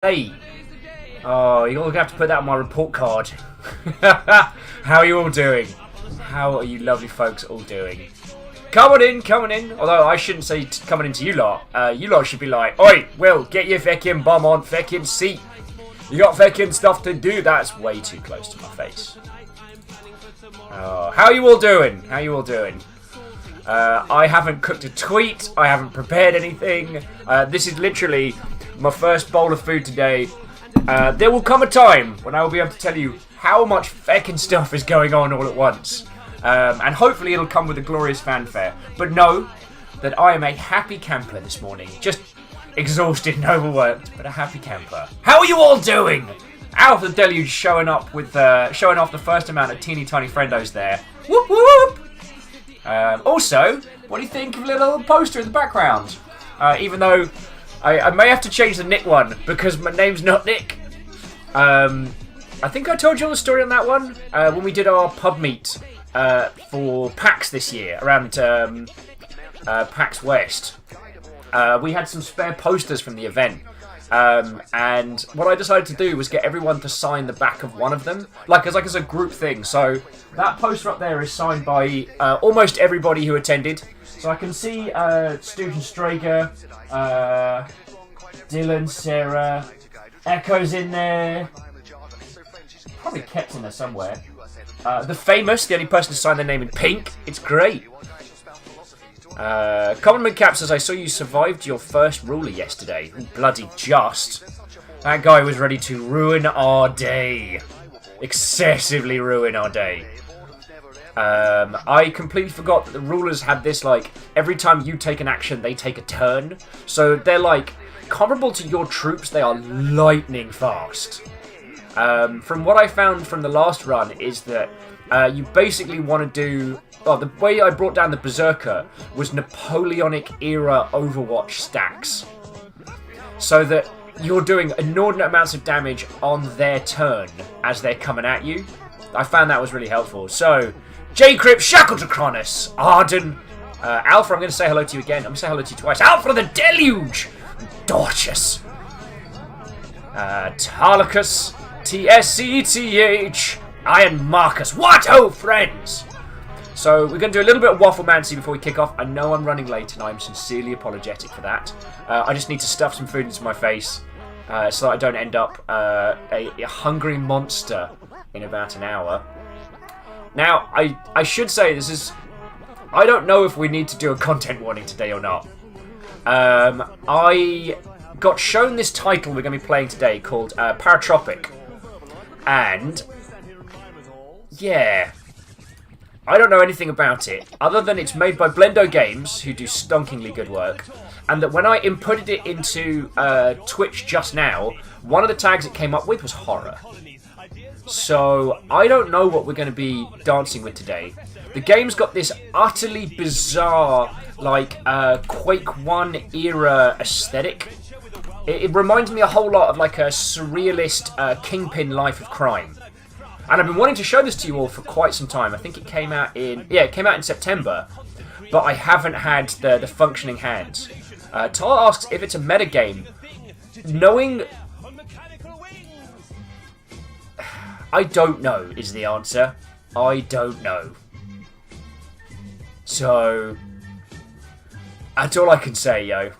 Hey! Oh, you're going to have to put that on my report card. How are you all doing? How are you lovely folks all doing? Come on in, come on in. Although I shouldn't say coming into you lot. You lot should be like, oi, Will, get your feckin' bum on feckin' seat. You got feckin' stuff to do. That's way too close to my face. How are you all doing? How are you all doing? I haven't cooked a tweet. I haven't prepared anything. This is literally my first bowl of food today. There will come a time when I will be able to tell you how much feckin' stuff is going on all at once. And hopefully it'll come with a glorious fanfare. But know that I am a happy camper this morning. Just exhausted and overworked, but a happy camper. How are you all doing? Out of the deluge showing up with showing off the first amount of teeny tiny friendos there. Whoop whoop! Also, what do you think of a little poster in the background? Even though I may have to change the Nick one because my name's not Nick. I think I told you all the story on that one when we did our pub meet for PAX this year around PAX West. We had some spare posters from the event. And what I decided to do was get everyone to sign the back of one of them, as a group thing. So that poster up there is signed by almost everybody who attended. So I can see Stooge and Strager, Dylan, Sarah, Echo's in there, probably Kep's in there somewhere. The Famous, the only person to sign their name in pink. It's great. Commonman Cap says, I saw you survived your first ruler yesterday. Ooh, bloody just. That guy was ready to ruin our day. Excessively ruin our day. I completely forgot that the rulers had this, every time you take an action, they take a turn. So they're, comparable to your troops, they are lightning fast. From what I found from the last run is that you basically want to do... Oh, the way I brought down the Berserker was Napoleonic-era Overwatch stacks. So that you're doing inordinate amounts of damage on their turn as they're coming at you. I found that was really helpful. So, J-Crypt, Shackletocronus, Arden, Alpha, I'm going to say hello to you again. I'm going to say hello to you twice. Alpha the Deluge, Dorchus, Tarlicus, TSCTH, Iron Marcus. What ho, friends! So we're going to do a little bit of wafflemancy before we kick off. I know I'm running late and I'm sincerely apologetic for that. I just need to stuff some food into my face so that I don't end up a hungry monster in about an hour. Now, I should say this is... I don't know if we need to do a content warning today or not. I got shown this title we're going to be playing today called Paratropic. And... yeah... I don't know anything about it, other than it's made by Blendo Games, who do stonkingly good work, and that when I inputted it into Twitch just now, one of the tags it came up with was horror. So, I don't know what we're going to be dancing with today. The game's got this utterly bizarre, Quake 1 era aesthetic. It reminds me a whole lot of a surrealist Kingpin Life of Crime. And I've been wanting to show this to you all for quite some time. I think it came out in... yeah, it came out in September. But I haven't had the functioning hands. Tar asks if it's a metagame. Knowing... I don't know is the answer. I don't know. So... that's all I can say, yo.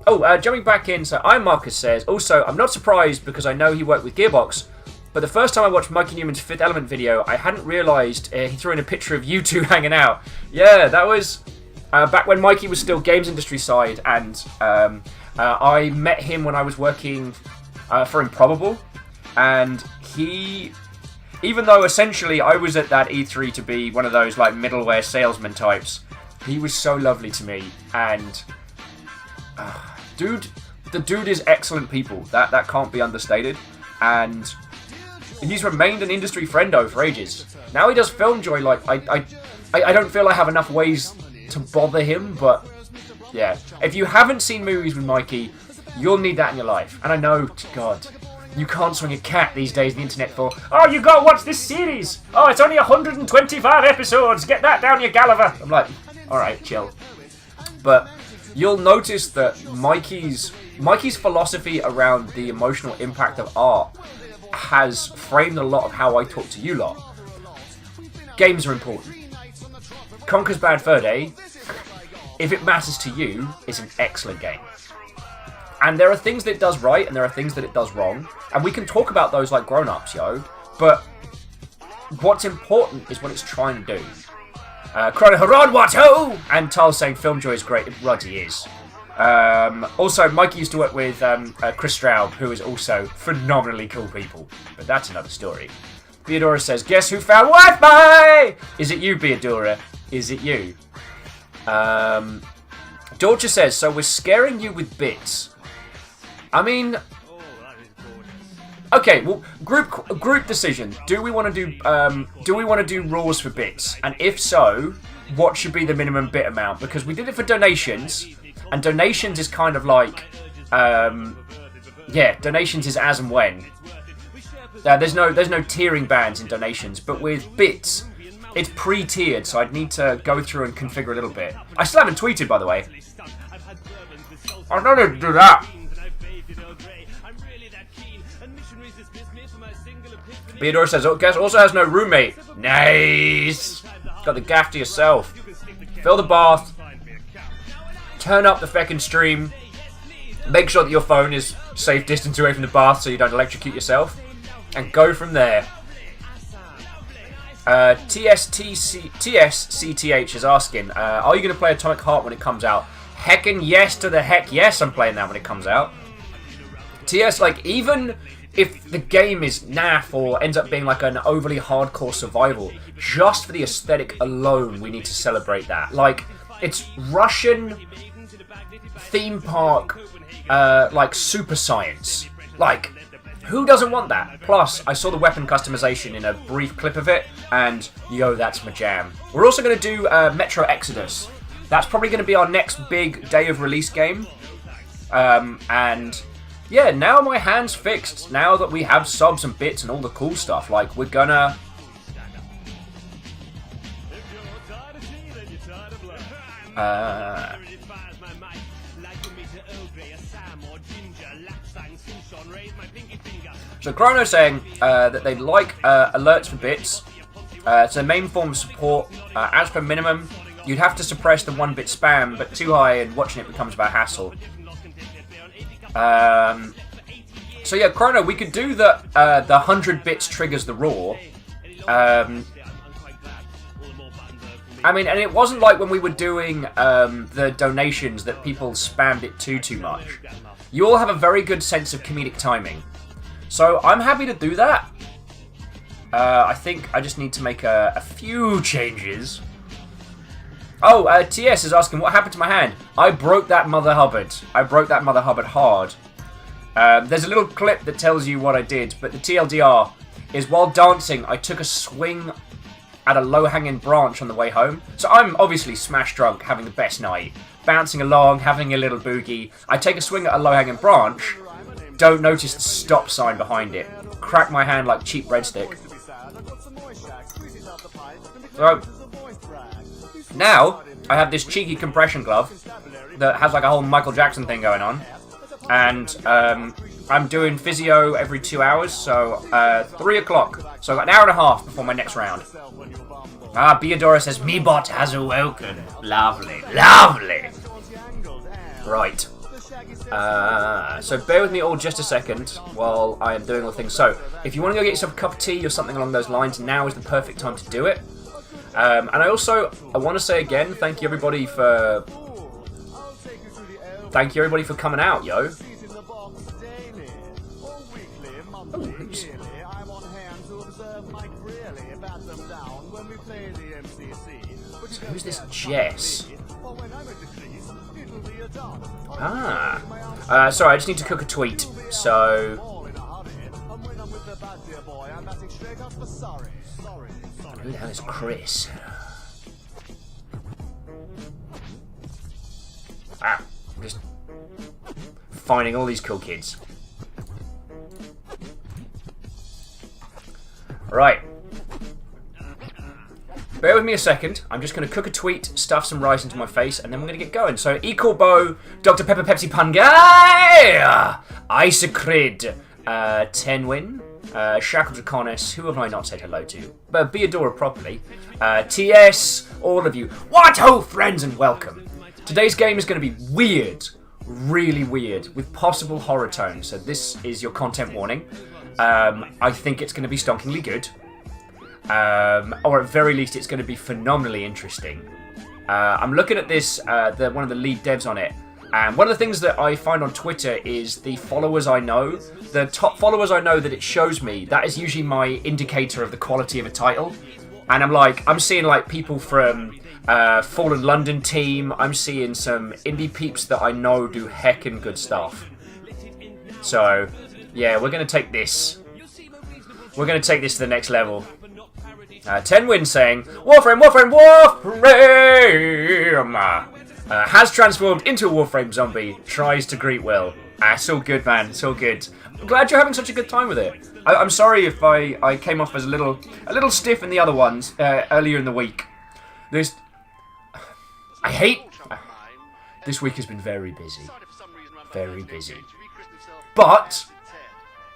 Oh, jumping back in, so I'm Marcus says, also, I'm not surprised because I know he worked with Gearbox, but the first time I watched Mikey Newman's Fifth Element video, I hadn't realised he threw in a picture of you two hanging out. Yeah, that was back when Mikey was still games industry side, and I met him when I was working for Improbable, and he, even though essentially I was at that E3 to be one of those middleware salesman types, he was so lovely to me, and... the dude is excellent people. That can't be understated. And he's remained an industry friendo for ages. Now he does Film Joy. I don't feel I have enough ways to bother him, but yeah. If you haven't seen movies with Mikey, you'll need that in your life. And I know, God, you can't swing a cat these days on the internet for, oh, you gotta watch this series. Oh, it's only 125 episodes. Get that down your Gulliver. I'm like, alright, chill. But... you'll notice that Mikey's Mikey's philosophy around the emotional impact of art has framed a lot of how I talk to you lot. Games are important. Conker's Bad Fur Day, if it matters to you, is an excellent game. And there are things that it does right, and there are things that it does wrong. And we can talk about those like grown-ups, yo. But what's important is what it's trying to do. Chrono Haran Watto! And Tyle's saying Filmjoy is great. It bloody is. Also, Mikey used to work with Chris Straub, who is also phenomenally cool people. But that's another story. Beadora says, guess who found Wi-Fi? Is it you, Beadora? Is it you? Dorcha says, so we're scaring you with bits. I mean, okay. Well, group decision. Do we want to do rules for bits? And if so, what should be the minimum bit amount? Because we did it for donations, and donations is kind of like, yeah, donations is as and when. There's no tiering bands in donations, but with bits, it's pre-tiered, so I'd need to go through and configure a little bit. I still haven't tweeted, by the way. I don't need to do that. Beador says, guess also has no roommate. Nice. Got the gaff to yourself. Fill the bath. Turn up the feckin' stream. Make sure that your phone is safe distance away from the bath so you don't electrocute yourself. And go from there. TSCTH is asking, are you going to play Atomic Heart when it comes out? Heckin' yes to the heck yes, I'm playing that when it comes out. TS, like, even if the game is naff or ends up being like an overly hardcore survival, just for the aesthetic alone, we need to celebrate that. Like, it's Russian theme park, like, super science. Like, who doesn't want that? Plus, I saw the weapon customization in a brief clip of it, and yo, that's my jam. We're also going to do Metro Exodus. That's probably going to be our next big day of release game. And yeah, now my hand's fixed. Now that we have subs and bits and all the cool stuff, like, we're gonna... So Chrono's saying that they'd like alerts for bits. It's a main form of support. As per minimum, you'd have to suppress the 1-bit spam, but too high and watching it becomes about hassle. So yeah, Chrono, we could do the 100 bits triggers the raw. I mean, and it wasn't like when we were doing the donations that people spammed it too much. You all have a very good sense of comedic timing. So I'm happy to do that. I think I just need to make a few changes. Oh, TS is asking, what happened to my hand? I broke that Mother Hubbard. I broke that Mother Hubbard hard. There's a little clip that tells you what I did, but the TLDR is while dancing, I took a swing at a low-hanging branch on the way home. So I'm obviously smash drunk, having the best night. Bouncing along, having a little boogie. I take a swing at a low-hanging branch, don't notice the stop sign behind it. Crack my hand like cheap breadstick. So, now, I have this cheeky compression glove that has like a whole Michael Jackson thing going on. And I'm doing physio every 2 hours, so 3 o'clock. So an hour and a half before my next round. Beadora says, Meebot has awoken. Lovely, lovely. Right. So bear with me all just a second while I am doing all the things. So, if you want to go get yourself a cup of tea or something along those lines, now is the perfect time to do it. And I want to say again, thank you everybody for coming out, yo. Oh, who's this Jess? Sorry, I just need to cook a tweet, so... Who the hell is Chris? I'm just finding all these cool kids. Right. bear with me a second. I'm just going to cook a tweet, stuff some rice into my face, and then we're going to get going. So, Equalbo, Dr. Pepper Pepsi Pungay, Isacrid, Tenwin, Shackle Draconis, who have I not said hello to? But Beadora properly. TS, all of you. What ho, friends, and welcome. Today's game is going to be weird. Really weird, with possible horror tones. So this is your content warning. I think it's going to be stonkingly good. Or at very least, it's going to be phenomenally interesting. I'm looking at this, one of the lead devs on it. And one of the things that I find on Twitter is the followers I know. The top followers I know that it shows me, that is usually my indicator of the quality of a title. And I'm seeing like people from Fallen London team. I'm seeing some indie peeps that I know do heckin' good stuff. So, yeah, we're going to take this. We're going to take this to the next level. Tenwin saying, Warframe, Warframe, Warframe! Has transformed into a Warframe zombie, tries to greet Will. It's all good, man. It's all good. I'm glad you're having such a good time with it. I'm sorry if I came off as a little stiff in the other ones earlier in the week. This week has been very busy. Very busy. But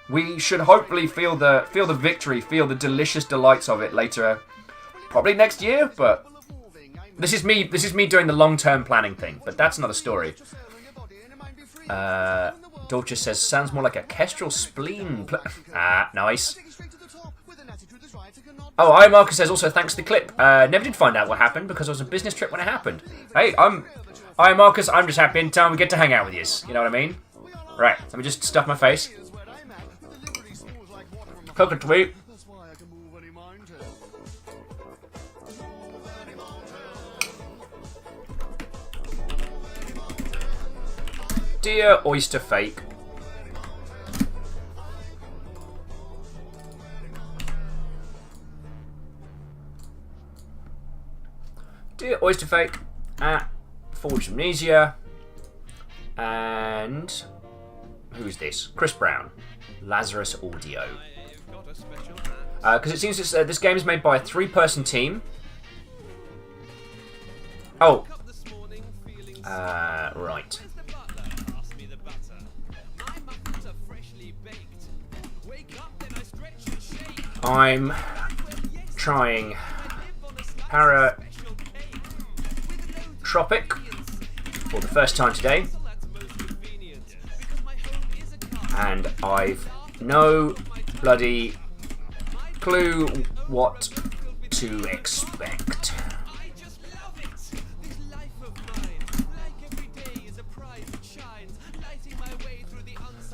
we should hopefully feel the victory, feel the delicious delights of it later, probably next year, but this is me doing the long-term planning thing, but that's another story. Dorcas says, sounds more like a kestrel spleen. Nice. Oh, I Marcus says also thanks to the clip. Never did find out what happened because I was on a business trip when it happened. Hey, I Marcus, I'm just happy in town we get to hang out with you. You know what I mean? Right, let me just stuff my face. Cook a tweet. Dear Oyster Fake. Dear Oyster Fake at Forge Amnesia. And who's this? Chris Brown. Lazarus Audio. Because it seems this game is made by a 3-person team. Oh. Right. I'm trying Paratropic for the first time today. And I've no bloody clue what to expect.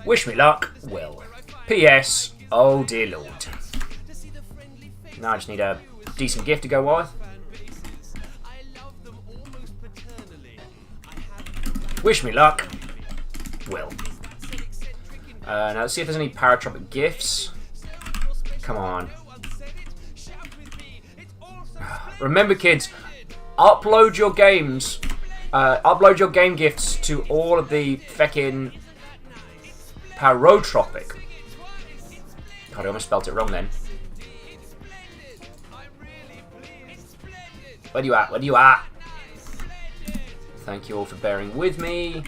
Wish me luck, Will. P.S. Oh dear Lord. Now I just need a decent gift to go with. Wish me luck, Will. Now let's see if there's any Paratropic gifts. Come on. Remember, kids, upload your games. Upload your game gifts to all of the feckin' Paratropic. God, I almost spelt it wrong then. Where you at? Where you at? Thank you all for bearing with me.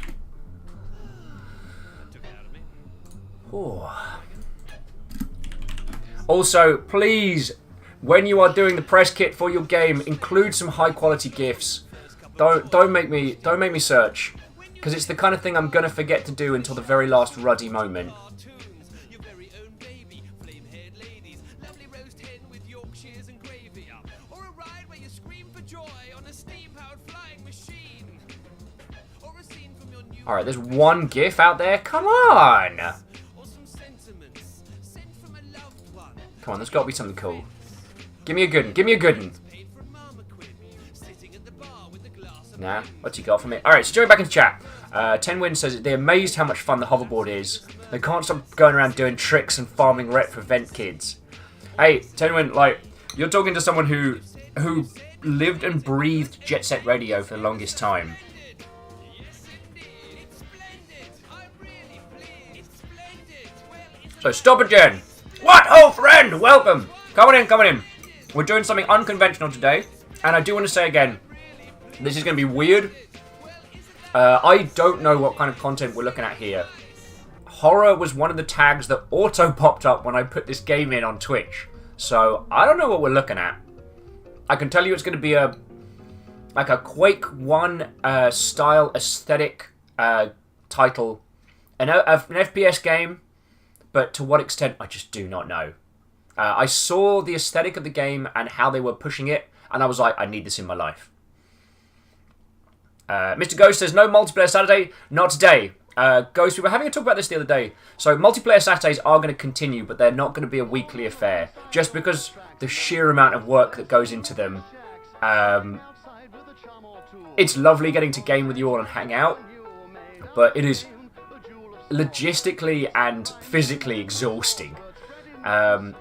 Oh. Also, please, when you are doing the press kit for your game, include some high quality gifs. Don't make me search, because it's the kind of thing I'm gonna forget to do until the very last ruddy moment. Alright, there's one GIF out there. Come on! Come on, there's got to be something cool. Give me a good one. Give me a good one. Nah, what's he got for me? Alright, so join back into chat. Tenwin says they're amazed how much fun the hoverboard is. They can't stop going around doing tricks and farming rep for vent kids. Hey, Tenwin, like, you're talking to someone who lived and breathed Jet Set Radio for the longest time. So stop it, Jen. What? Oh, friend, welcome. Come on in, come on in. We're doing something unconventional today. And I do want to say again, this is going to be weird. I don't know what kind of content we're looking at here. Horror was one of the tags that auto popped up when I put this game in on Twitch. So, I don't know what we're looking at. I can tell you it's going to be a Quake 1 style aesthetic title. An FPS game, but to what extent, I just do not know. I saw the aesthetic of the game and how they were pushing it, and I was like, I need this in my life. Mr. Ghost says, no multiplayer Saturday, not today. Ghost, we were having a talk about this the other day. So multiplayer Saturdays are going to continue, but they're not going to be a weekly affair. Just because the sheer amount of work that goes into them. It's lovely getting to game with you all and hang out, but it is logistically and physically exhausting.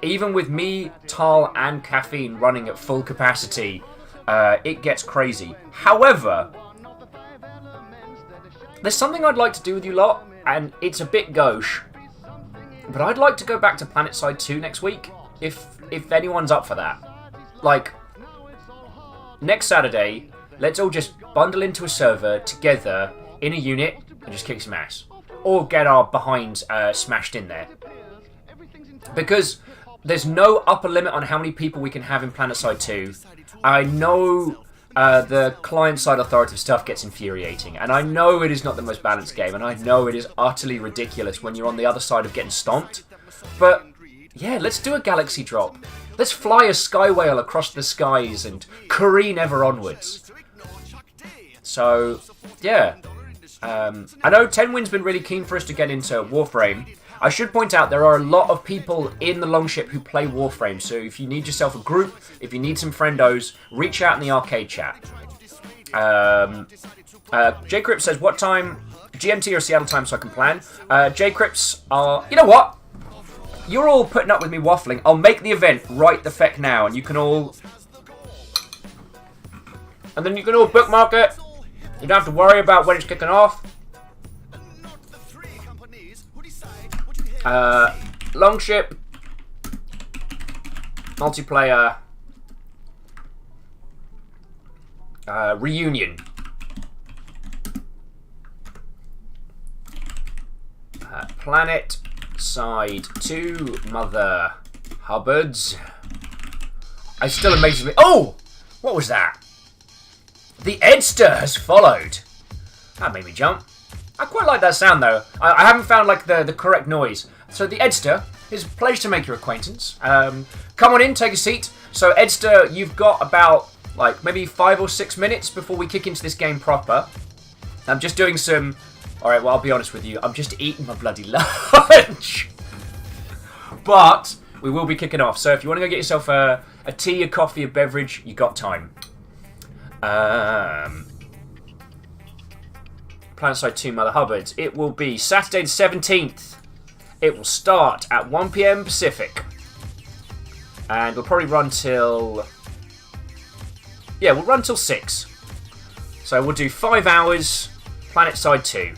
Even with me, Tal, and Caffeine running at full capacity, it gets crazy. However, there's something I'd like to do with you lot, and it's a bit gauche, but I'd like to go back to PlanetSide 2 next week, if anyone's up for that. Like, next Saturday, let's all just bundle into a server together in a unit and just kick some ass. Or get our behinds smashed in there. Because there's no upper limit on how many people we can have in PlanetSide 2. I know the client-side authoritative stuff gets infuriating, and I know it is not the most balanced game, and I know it is utterly ridiculous when you're on the other side of getting stomped. But, yeah, let's do a galaxy drop. Let's fly a sky whale across the skies and careen ever onwards. So, yeah. I know 10win's been really keen for us to get into Warframe. I should point out there are a lot of people in the Longship who play Warframe, so if you need yourself a group, if you need some friendos, reach out in the arcade chat. J Crips says, what time? GMT or Seattle time so I can plan? J Crips are... You know what? You're all putting up with me waffling. I'll make the event right the feck now, and you can all... And then you can all bookmark it. You don't have to worry about when it's kicking off. Longship. Multiplayer. Reunion. Planet Side 2 Mother Hubbards. I still amazes me. Oh! What was that? The Edster has followed. That made me jump. I quite like that sound though. I haven't found like the correct noise. So the Edster, it's a pleasure to make your acquaintance. Come on in, take a seat. So Edster, you've got about like maybe 5 or 6 minutes before we kick into this game proper. I'm just doing some... Alright, well I'll be honest with you. I'm just eating my bloody lunch. But we will be kicking off. So if you want to go get yourself a tea, a coffee, a beverage, you got time. PlanetSide 2 Mother Hubbards. It will be Saturday the 17th. It will start at 1 PM Pacific. And we'll probably run till... Yeah, we'll run till 6. So we'll do 5 hours, PlanetSide 2.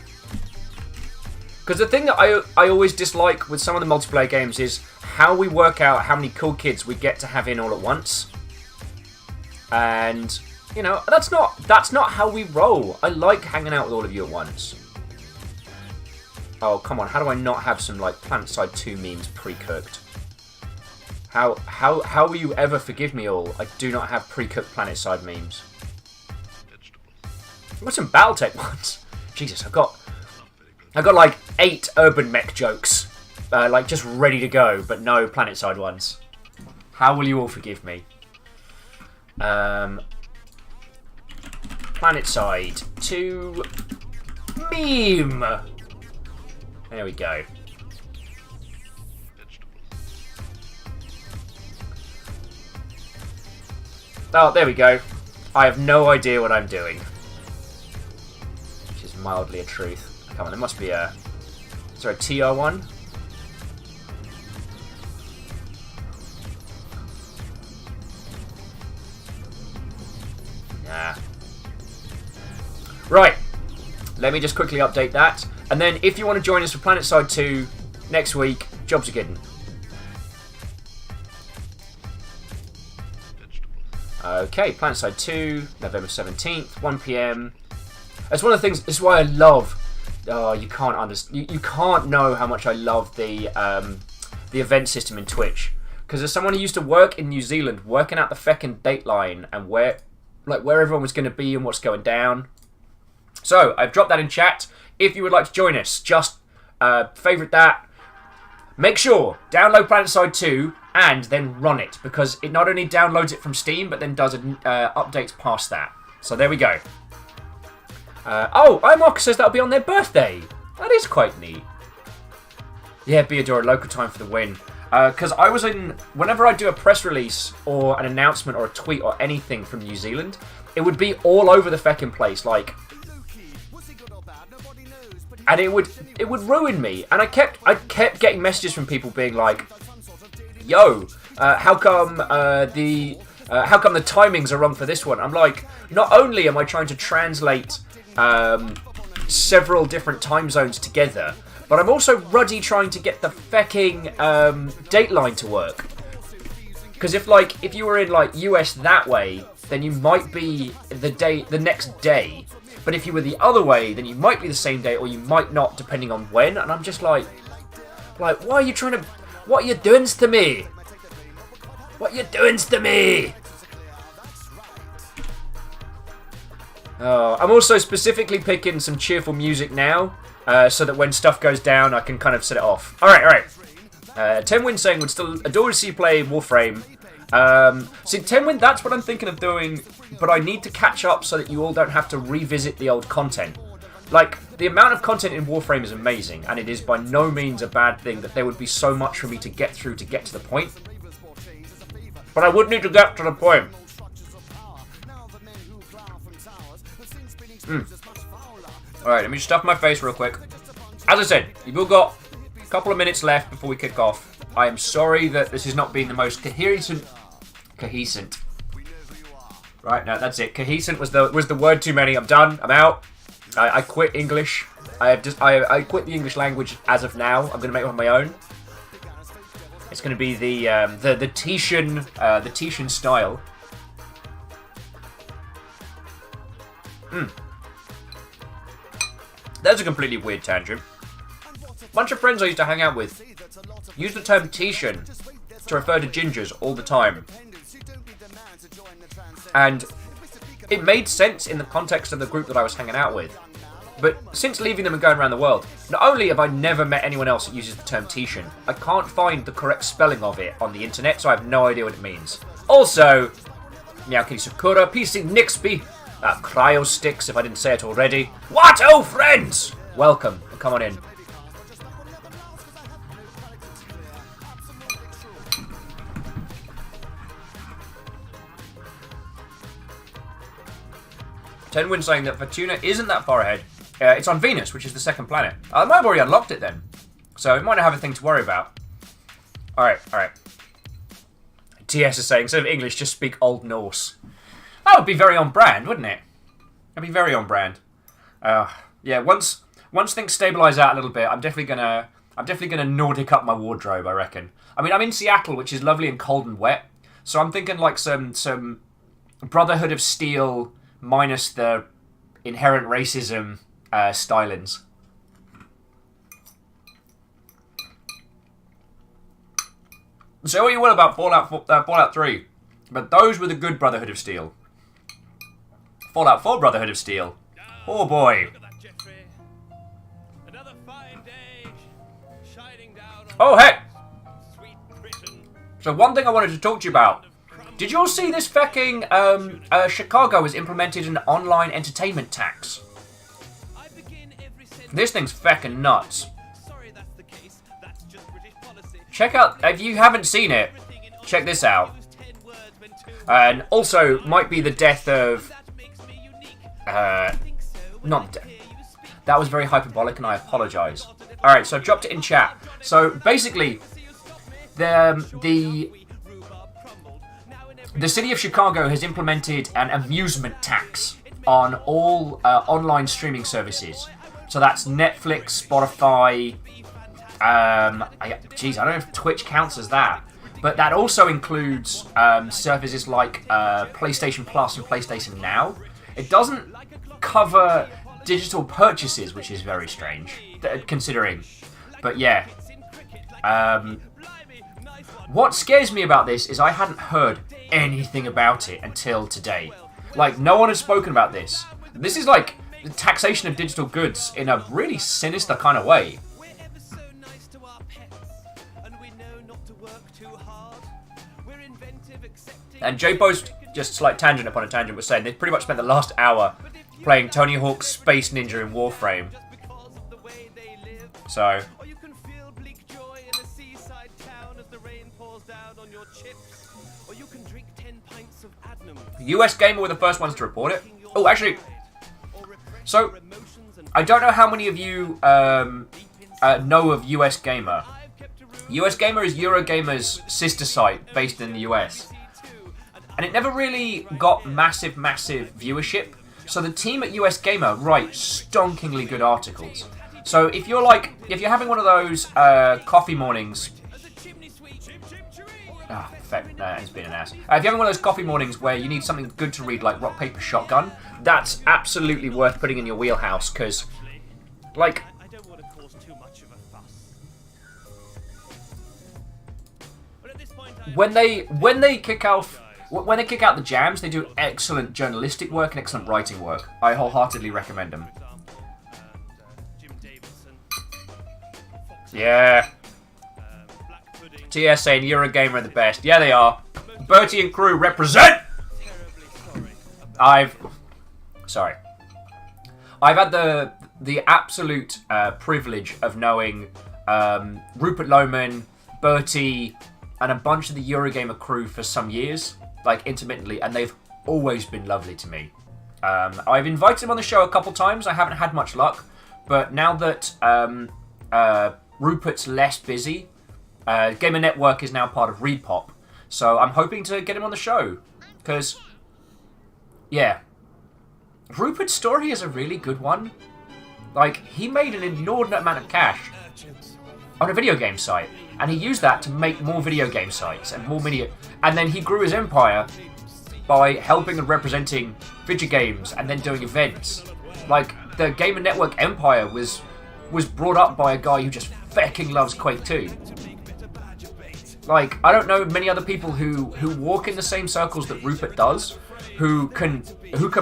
Because the thing that I always dislike with some of the multiplayer games is how we work out how many cool kids we get to have in all at once. And... You know, that's not how we roll. I like hanging out with all of you at once. Oh, come on. How do I not have some, like, PlanetSide 2 memes pre-cooked? How will you ever forgive me all? I do not have pre-cooked PlanetSide memes. I've got some Battletech ones. Jesus, I've got like 8 urban mech jokes. Like, just ready to go, but no PlanetSide ones. How will you all forgive me? PlanetSide 2 meme. There we go. Oh, there we go. I have no idea what I'm doing. Which is mildly a truth. Come on, there must be a... Is there a TR one? Nah. Right, let me just quickly update that. And then if you want to join us for PlanetSide 2 next week, jobs are good. Okay, PlanetSide 2, November 17th, 1 PM. That's one of the things. This is why I love. Oh, you can't understand. You can't know how much I love the event system in Twitch. Because as someone who used to work in New Zealand, working out the feckin' dateline and where everyone was going to be and what's going down. So I've dropped that in chat. If you would like to join us, just favourite that. Make sure download PlanetSide 2 and then run it, because it not only downloads it from Steam but then does updates past that. So there we go. Oh, iMark says that'll be on their birthday. That is quite neat. Yeah, Beadora, local time for the win. Because I was in... Whenever I do a press release or an announcement or a tweet or anything from New Zealand, it would be all over the feckin' place, like... And it would ruin me. And I kept getting messages from people being like, yo, how come the timings are wrong for this one? I'm like, not only am I trying to translate several different time zones together, but I'm also ruddy trying to get the fecking dateline to work. Because if you were in like US that way, then you might be the next day. But if you were the other way, then you might be the same day, or you might not, depending on when. And I'm just like, why are you trying to? What are you doing to me? What are you doing to me? Oh, I'm also specifically picking some cheerful music now, so that when stuff goes down, I can kind of set it off. All right. Tenwin saying would still adore to see you play Warframe. See, Tenwin, that's what I'm thinking of doing, but I need to catch up so that you all don't have to revisit the old content. Like, the amount of content in Warframe is amazing, and it is by no means a bad thing that there would be so much for me to get through to get to the point. But I would need to get to the point. Alright, let me stuff my face real quick. As I said, you've all got a couple of minutes left before we kick off. I am sorry that this has not been the most cohescent. Right, no, that's it. Cohescent was the word too many. I'm done. I'm out. I quit English. I quit the English language as of now. I'm gonna make one of my own. It's gonna be the Titian style. That's a completely weird tangent. Bunch of friends I used to hang out with use the term Titian to refer to gingers all the time. And it made sense in the context of the group that I was hanging out with. But since leaving them and going around the world, not only have I never met anyone else that uses the term Titian, I can't find the correct spelling of it on the internet, so I have no idea what it means. Also, Miyaki Sakura, PC Nixby, Cryo Sticks, if I didn't say it already. What, oh friends! Welcome, come on in. Tenwin saying that Fortuna isn't that far ahead. It's on Venus, which is the second planet. I might have already unlocked it then. So it might not have a thing to worry about. Alright. TS is saying, instead of English, just speak Old Norse. That would be very on brand, wouldn't it? That'd be very on brand. Yeah, once things stabilise out a little bit, I'm definitely gonna Nordic up my wardrobe, I reckon. I mean, I'm in Seattle, which is lovely and cold and wet. So I'm thinking like some Brotherhood of Steel minus the inherent racism stylings. Say what you will about Fallout 3, but those were the good Brotherhood of Steel. Fallout 4 Brotherhood of Steel. Oh boy. Oh heck. So one thing I wanted to talk to you about. Did you all see this fecking, Chicago has implemented an online entertainment tax. This thing's fecking nuts. Check out, if you haven't seen it, check this out. And also, might be the death of, not death. That was very hyperbolic and I apologise. Alright, so I've dropped it in chat. So, basically, the city of Chicago has implemented an amusement tax on all online streaming services. So that's Netflix, Spotify, I don't know if Twitch counts as that. But that also includes services like PlayStation Plus and PlayStation Now. It doesn't cover digital purchases, which is very strange, considering. But yeah. What scares me about this is I hadn't heard anything about it until today. Like, no one has spoken about this. This is like the taxation of digital goods in a really sinister kind of way. And J-Post, just slight tangent upon a tangent, was saying they pretty much spent the last hour playing Tony Hawk's Space Ninja in Warframe. So... US Gamer were the first ones to report it. Oh, actually... So, I don't know how many of you know of US Gamer. US Gamer is Eurogamer's sister site based in the US. And it never really got massive viewership. So the team at US Gamer write stonkingly good articles. So if you're having one of those coffee mornings... it's been an ass. If you're having one of those coffee mornings where you need something good to read, like Rock, Paper, Shotgun, that's absolutely worth putting in your wheelhouse, because, like... When they kick out the jams, they do excellent journalistic work and excellent writing work. I wholeheartedly recommend them. Yeah. TS saying Eurogamer are the best. Yeah, they are. Bertie and crew represent! I've had the absolute privilege of knowing Rupert Lohman, Bertie, and a bunch of the Eurogamer crew for some years, like intermittently, and they've always been lovely to me. I've invited them on the show a couple times. I haven't had much luck, but now that Rupert's less busy, Gamer Network is now part of ReedPop, so I'm hoping to get him on the show, because, yeah, Rupert's story is a really good one. Like, he made an inordinate amount of cash on a video game site, and he used that to make more video game sites and more media, and then he grew his empire by helping and representing video games and then doing events. Like, the Gamer Network empire was brought up by a guy who just fecking loves Quake 2. Like, I don't know many other people who walk in the same circles that Rupert does, who can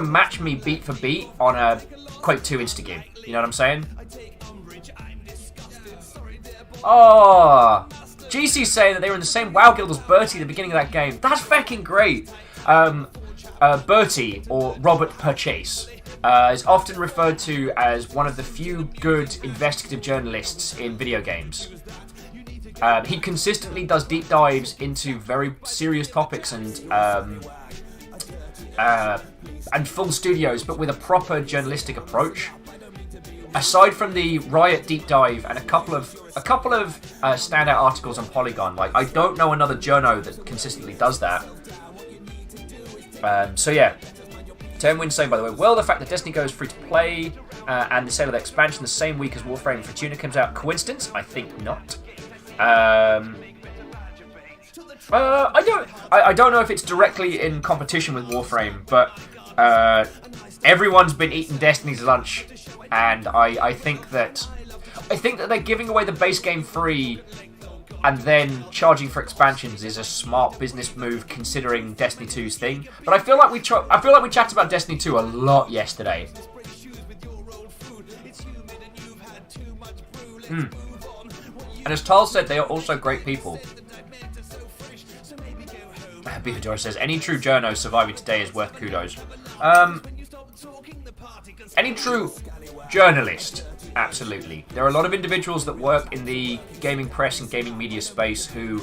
match me beat for beat on a Quake 2 Insta-game. You know what I'm saying? Oh, GC's saying that they were in the same WoW guild as Bertie at the beginning of that game. That's fucking great. Bertie, or Robert Purchase, is often referred to as one of the few good investigative journalists in video games. He consistently does deep dives into very serious topics and full studios, but with a proper journalistic approach. Aside from the Riot deep dive and a couple of standout articles on Polygon, like, I don't know another journo that consistently does that. So yeah, Termwin saying, by the way, well, the fact that Destiny goes free to play and the sale of the expansion the same week as Warframe and Fortuna comes out, coincidence? I think not. I don't know if it's directly in competition with Warframe, but everyone's been eating Destiny's lunch, and I think that they're giving away the base game free and then charging for expansions is a smart business move considering Destiny 2's thing. But I feel like we chatted about Destiny 2 a lot yesterday. And as Tal said, they are also great people. Beefadora says, any true journo surviving today is worth kudos. Any true journalist, absolutely. There are a lot of individuals that work in the gaming press and gaming media space who...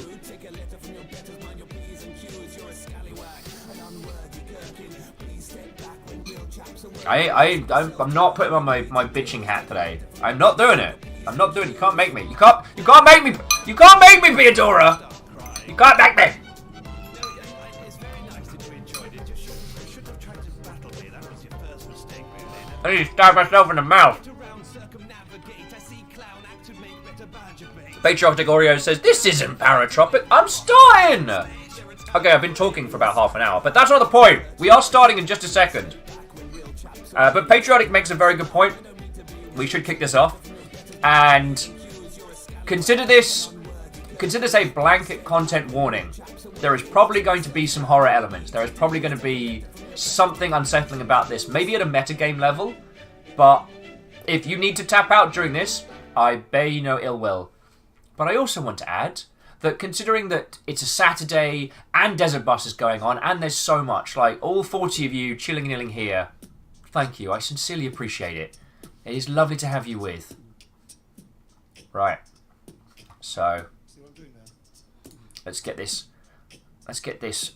I'm not putting on my bitching hat today. I'm not doing it. I'm not doing it. You can't make me. You can't make me. You can't make me, Beadora. You can't make me. I need to stab myself in the mouth. Patriotic Oreo says, this isn't Paratropic, I'm starting! Okay, I've been talking for about half an hour, but that's not the point. We are starting in just a second. But Patriotic makes a very good point. We should kick this off. And consider this a blanket content warning. There is probably going to be some horror elements. There is probably going to be something unsettling about this, maybe at a metagame level. But if you need to tap out during this, I bear you no ill will. But I also want to add that considering that it's a Saturday and Desert Bus is going on and there's so much, like all 40 of you chilling and here, thank you. I sincerely appreciate it. It is lovely to have you with. Right. So let's get this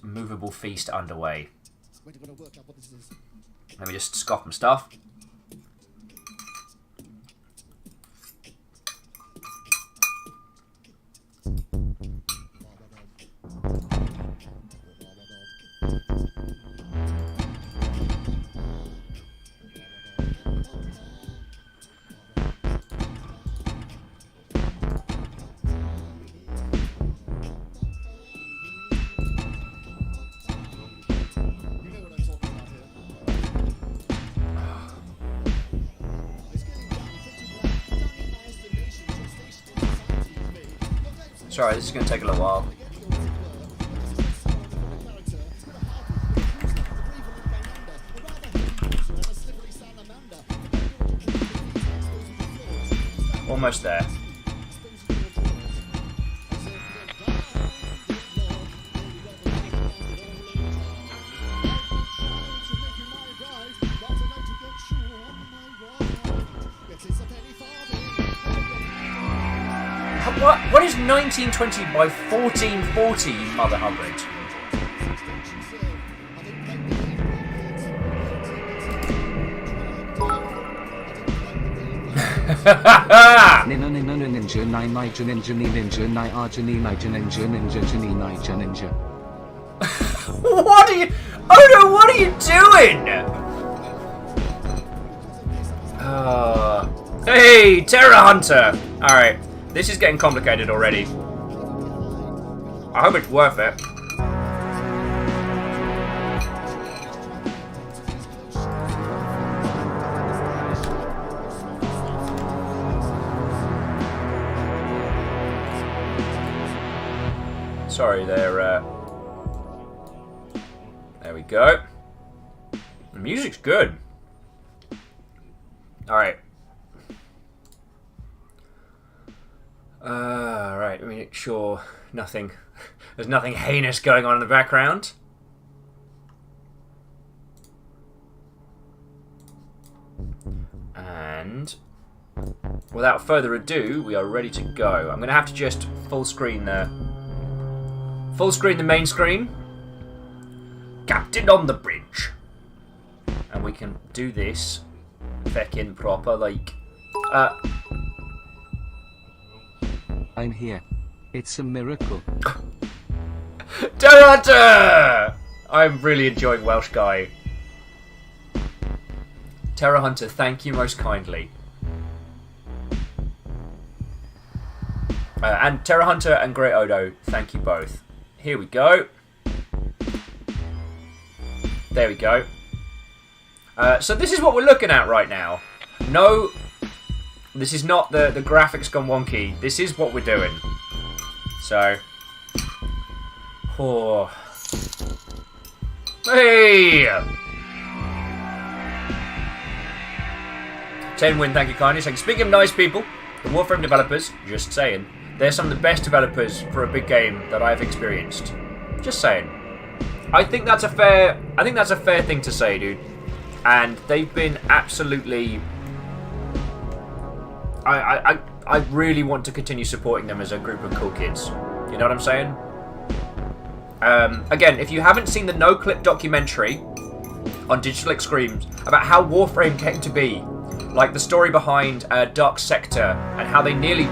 movable feast underway. Let me just scoff some stuff. Sorry, this is going to take a little while. Almost there. What is 1920 by 1440, you mother hubbard? What are you... Oh no, what are you doing? Hey, Terror Hunter! Alright. This is getting complicated already. I hope it's worth it. Sorry, there we go. The music's good. Alright. Right, let me make sure there's nothing heinous going on in the background. And without further ado, we are ready to go. I'm going to have to just full screen the main screen. Captain on the bridge. And we can do this feckin' proper, like... I'm here. It's a miracle. Terror! I'm really enjoying Welsh Guy. Terror Hunter, thank you most kindly. And Terror Hunter and Great Odo, thank you both. Here we go. There we go. So this is what we're looking at right now. No, this is not the graphics gone wonky. This is what we're doing. So, oh, hey, 10 win. Thank you kindly. So, speaking of nice people, the Warframe developers. Just saying, they're some of the best developers for a big game that I've experienced. Just saying. I think that's a fair thing to say, dude. And they've been absolutely... I really want to continue supporting them as a group of cool kids. You know what I'm saying? Again, if you haven't seen the no-clip documentary on Digital Extremes about how Warframe came to be, like the story behind Dark Sector and how they nearly...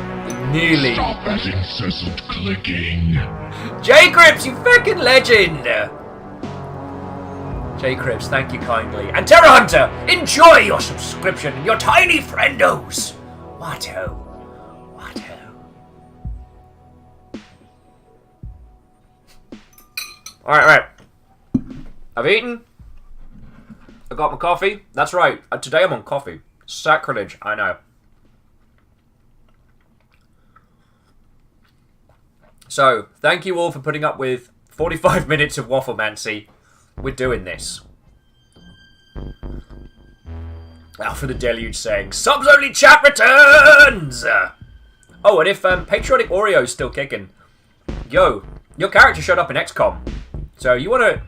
Stop that incessant clicking. J-Crips, you fucking legend! J-Crips, thank you kindly. And Terror Hunter, enjoy your subscription and your tiny friendos! What-o. What-o. Alright. I've eaten. I got my coffee. That's right. Today I'm on coffee. Sacrilege, I know. So, thank you all for putting up with 45 minutes of wafflemancy. We're doing this. Alpha the Deluge saying, Subs only chat returns! Oh, and if Patriotic Oreo's still kicking, yo, your character showed up in XCOM. So you want to...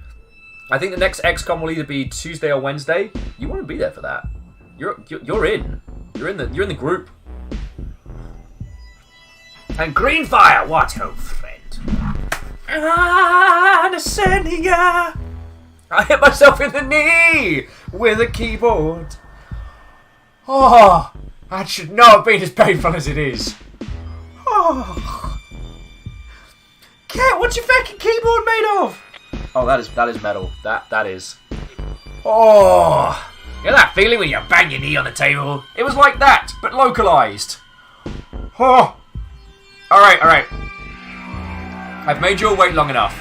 I think the next XCOM will either be Tuesday or Wednesday. You want to be there for that. You're in. You're in the group. And Greenfire, what ho, friend? Nasenia. I hit myself in the knee with a keyboard. Oh, that should not have been as painful as it is. Oh, Cat, what's your fucking keyboard made of? Oh, that is metal. That is. Oh, you know that feeling when you bang your knee on the table? It was like that, but localized. Oh. Alright. I've made you all wait long enough.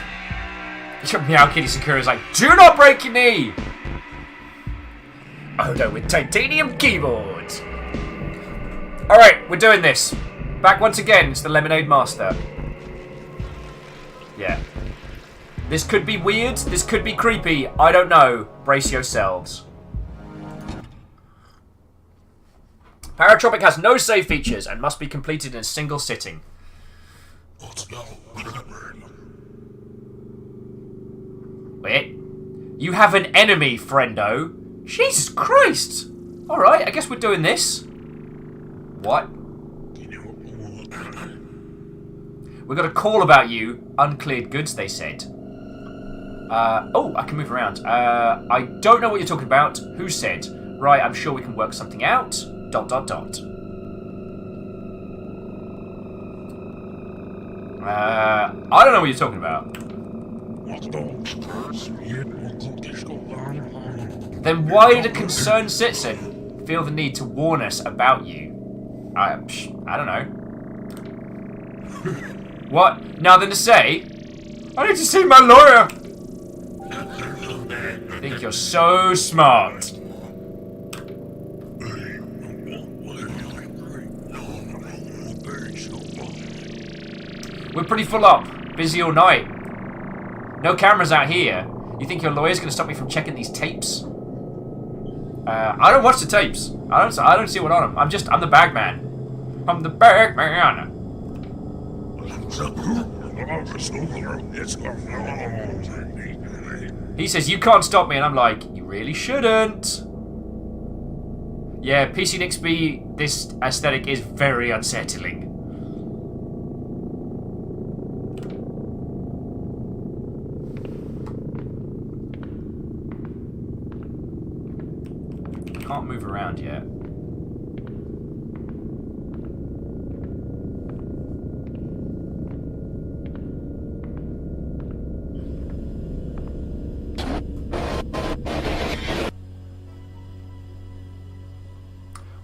Meow Kitty Sakura's like, do not break your knee! Oh no, with titanium keyboards! Alright, we're doing this. Back once again, it's the Lemonade Master. Yeah. This could be weird, this could be creepy, I don't know. Brace yourselves. Paratropic has no save features and must be completed in a single sitting. Wait. You have an enemy, friendo. Jesus Christ! Alright, I guess we're doing this. What? We got a call about you. Uncleared goods, they said. Oh, I can move around. I don't know what you're talking about. Who said? Right, I'm sure we can work something out. ... I don't know what you're talking about. Then why did a concerned citizen feel the need to warn us about you? I don't know. What? Now then to say, I need to see my lawyer. I think you're so smart. We're pretty full up. Busy all night. No cameras out here. You think your lawyer's gonna stop me from checking these tapes? I don't watch the tapes. I don't see what on them. I'm the bag man. I'm the bag man. He says you can't stop me, and I'm like, you really shouldn't. Yeah, PC Nixby, this aesthetic is very unsettling. Can't move around yet.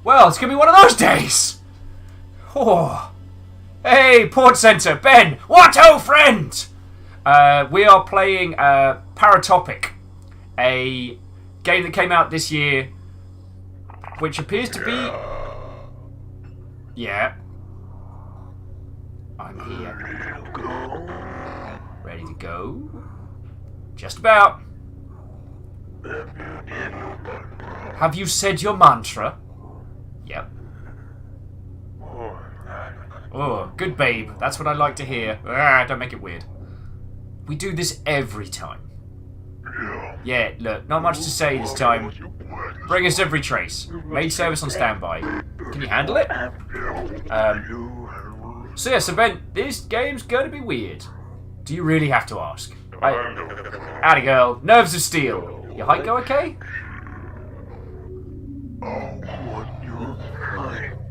Well, it's gonna be one of those days. Oh. Hey, Port Center, Ben. What ho, friend? We are playing Paratropic, a game that came out this year, which appears to be... Yeah. I'm here. Ready to go? Just about. Have you said your mantra? Yep. Oh, good babe. That's what I like to hear. Don't make it weird. We do this every time. Yeah, look, not much to say this time. Bring us every trace. Maid service on standby. Can you handle it? So yeah, so Ben, this game's gonna be weird. Do you really have to ask? Howdy girl, nerves of steel. Your height go okay?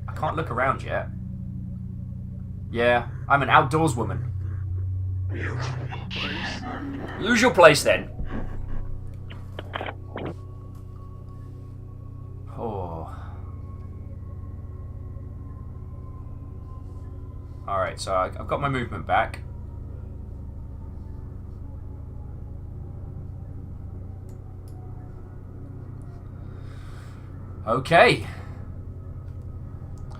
I can't look around yet. Yeah, I'm an outdoors woman. Usual place then. Oh. Alright, so I've got my movement back. Okay.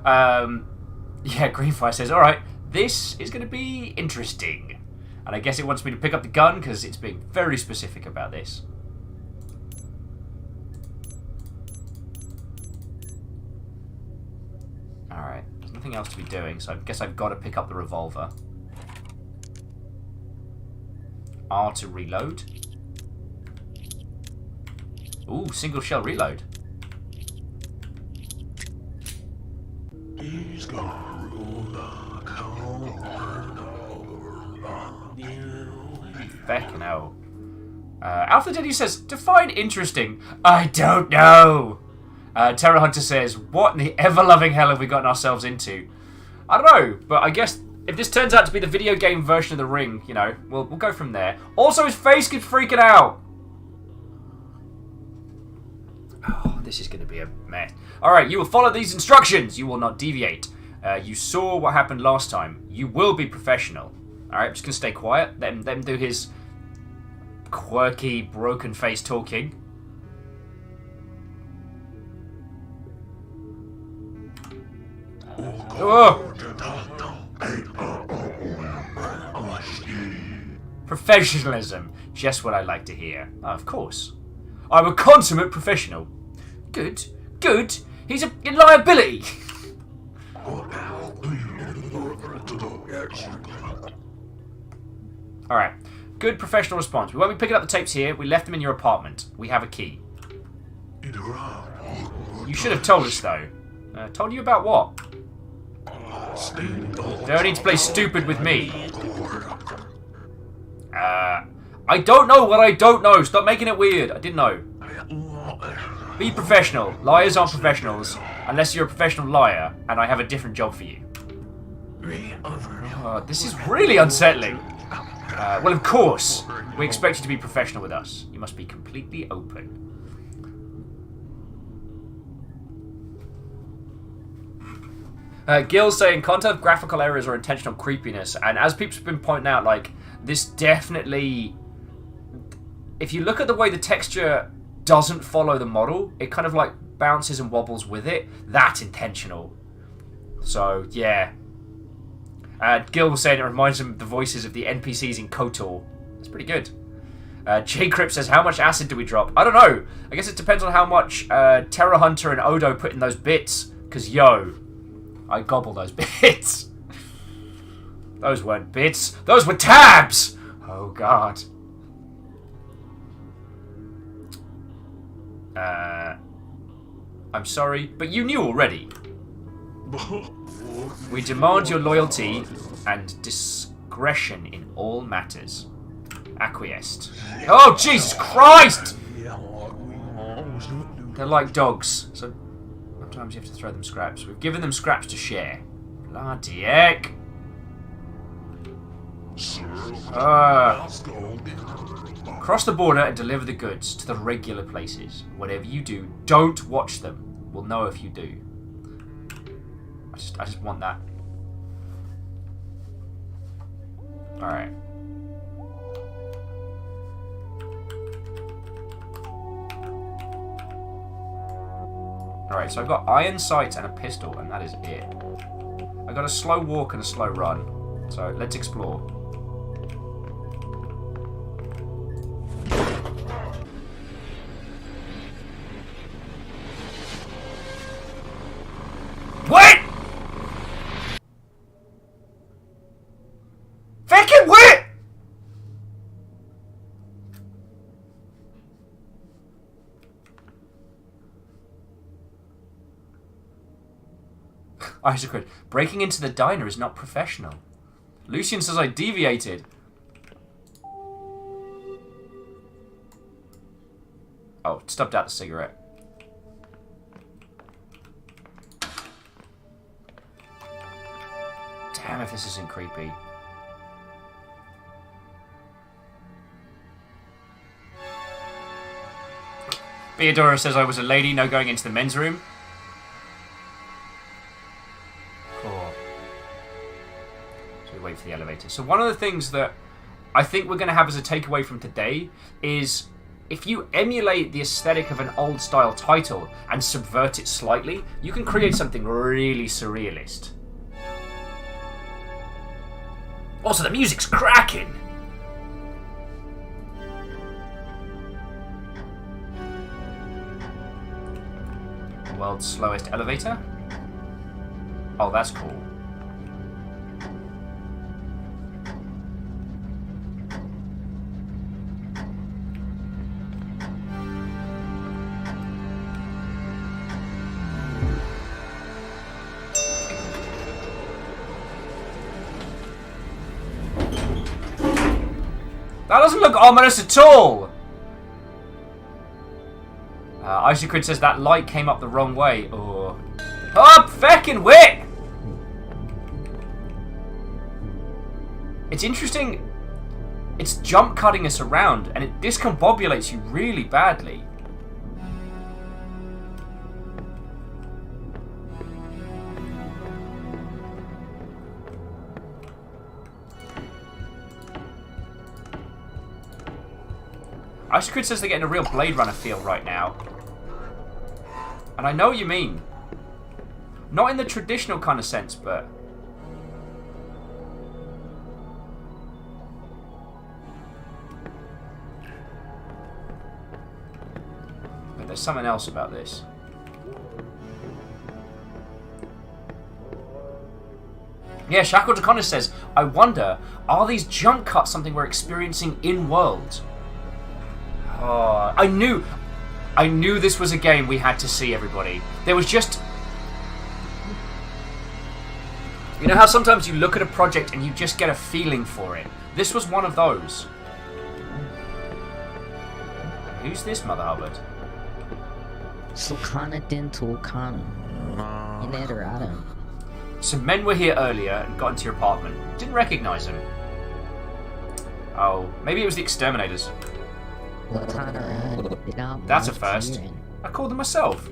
Yeah, Greenfire says, alright, this is going to be interesting. And I guess it wants me to pick up the gun because it's being very specific about this. Alright, there's nothing else to be doing, so I guess I've got to pick up the revolver. R to reload. Ooh, single shell reload. Feckin' hell. Alpha Diddy says, define interesting. I don't know. Terror Hunter says, what in the ever-loving hell have we gotten ourselves into? I don't know, but I guess if this turns out to be the video game version of The Ring, you know, we'll go from there. Also, his face keeps freaking out. Oh, this is going to be a mess. Alright, you will follow these instructions. You will not deviate. You saw what happened last time. You will be professional. Alright, I'm just going to stay quiet. Let him do his quirky, broken face talking. Oh. Professionalism. Just what I like to hear. Of course. I'm a consummate professional. Good. Good. He's a liability. Alright. Good professional response. We won't be picking up the tapes here. We left them in your apartment. We have a key. You should have told us, though. Told you about what? Don't need to play stupid with me. I don't know what I don't know. Stop making it weird. I didn't know. Be professional. Liars aren't professionals. Unless you're a professional liar, and I have a different job for you. This is really unsettling. Well, of course. We expect you to be professional with us. You must be completely open. Gil's saying content of graphical errors or intentional creepiness, and as people have been pointing out, like, this definitely, if you look at the way the texture doesn't follow the model, it kind of like bounces and wobbles with it. That's intentional. So yeah. Gil was saying it reminds him of the voices of the NPCs in KOTOR. That's pretty good. J Crip says, how much acid do we drop? I don't know. I guess it depends on how much Terror Hunter and Odo put in those bits. Because, yo, I gobble those bits. Those weren't bits. Those were tabs! Oh, God. I'm sorry, but you knew already. We demand your loyalty and discretion in all matters. Acquiesced. Oh, Jesus Christ! They're like dogs, so sometimes you have to throw them scraps. We've given them scraps to share. Bloody heck. Cross the border and deliver the goods to the regular places. Whatever you do, don't watch them. We'll know if you do. I just want that. Alright. Alright, so I've got iron sights and a pistol, and that is it. I got a slow walk and a slow run. So let's explore. What? Fucking what? Isaac, breaking into the diner is not professional. Lucian says I deviated. Oh, stubbed out the cigarette. Damn if this isn't creepy. Theodora says I was a lady, no going into the men's room. Cool. So we wait for the elevator. So one of the things that I think we're going to have as a takeaway from today is if you emulate the aesthetic of an old style title and subvert it slightly, you can create something really surrealist. Also, the music's cracking! World's slowest elevator? Oh, that's cool. That doesn't look ominous at all! Isaac says that light came up the wrong way. Oh, feckin' wit! It's interesting. It's jump cutting us around, and it discombobulates you really badly. Isaac says they're getting a real Blade Runner feel right now. And I know what you mean. Not in the traditional kind of sense, but... But there's something else about this. Yeah, Shackled O'Connor says, I wonder, are these jump cuts something we're experiencing in-world? Oh, I knew this was a game we had to see, everybody. There was just... You know how sometimes you look at a project and you just get a feeling for it? This was one of those. Who's this, Mother Hubbard? Sulcana Dental Khan. In Eldorado. Some men were here earlier and got into your apartment. Didn't recognize them. Oh, maybe it was the exterminators. That's a first. I called them myself.